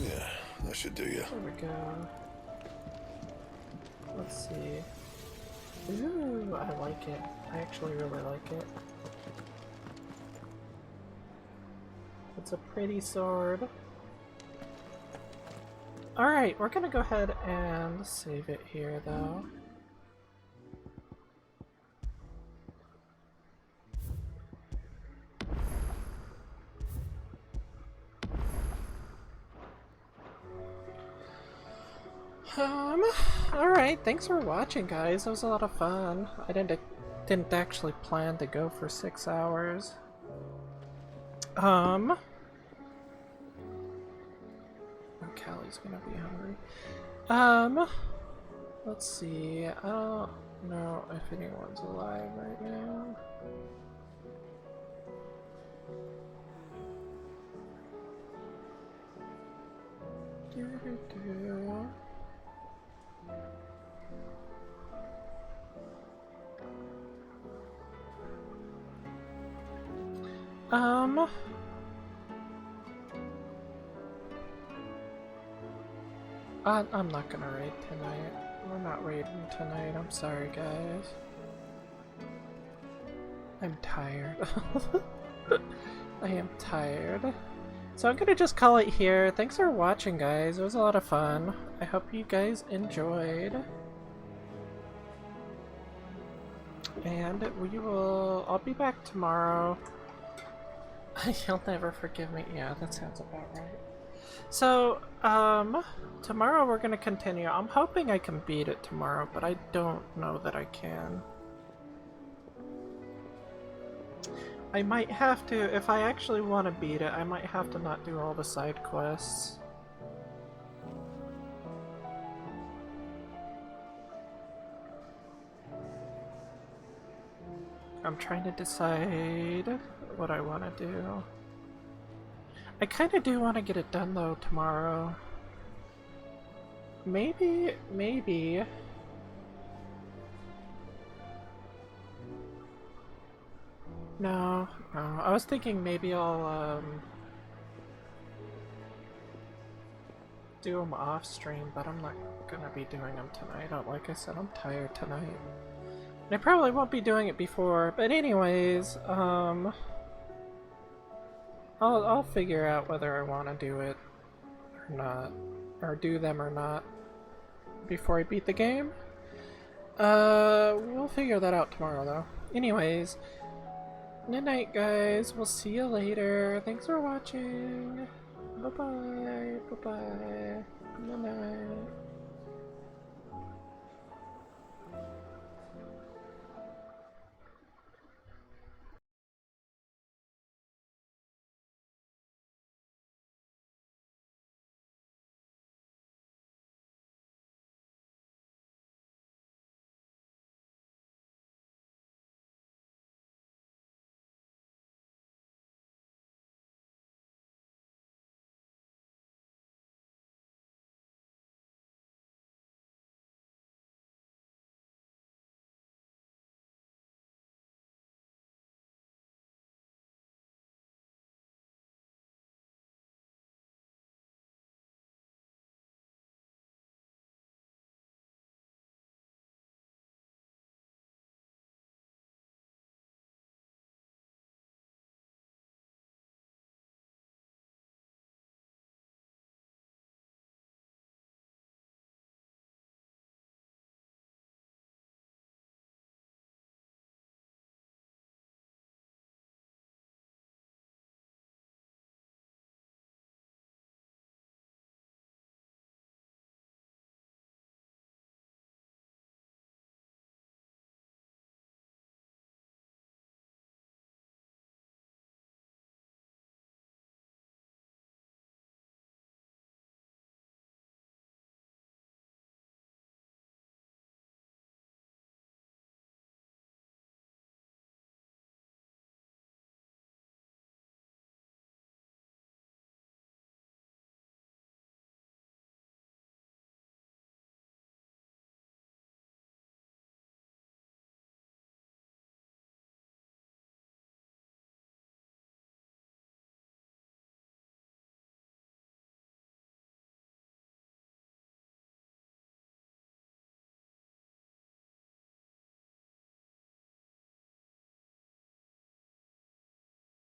Yeah, that should do you. There we go. Let's see. Ooh, I like it. I actually really like it. It's a pretty sword. Alright, we're gonna go ahead and save it here, though. Alright, thanks for watching, guys. That was a lot of fun. I didn't actually plan to go for 6 hours. Oh, Callie's gonna be hungry. Let's see. I don't know if anyone's alive right now. I'm not gonna raid tonight. We're not raiding tonight. I'm sorry, guys. I'm tired. I am tired. So I'm gonna just call it here. Thanks for watching, guys. It was a lot of fun. I hope you guys enjoyed. And I'll be back tomorrow. You'll never forgive me. Yeah, that sounds about right. So, tomorrow we're gonna continue. I'm hoping I can beat it tomorrow, but I don't know that I can. I might have to, if I actually want to beat it, I might have to not do all the side quests. I'm trying to decide what I want to do. I kind of do want to get it done though tomorrow. Maybe. No. I was thinking maybe I'll do them off stream, but I'm not gonna be doing them tonight. Like I said, I'm tired tonight. And I probably won't be doing it before, but anyways, I'll figure out whether I want to do it or not, or do them or not before I beat the game. We'll figure that out tomorrow though. Anyways, good night, guys. We'll see you later. Thanks for watching. Bye bye. Bye bye. Good night.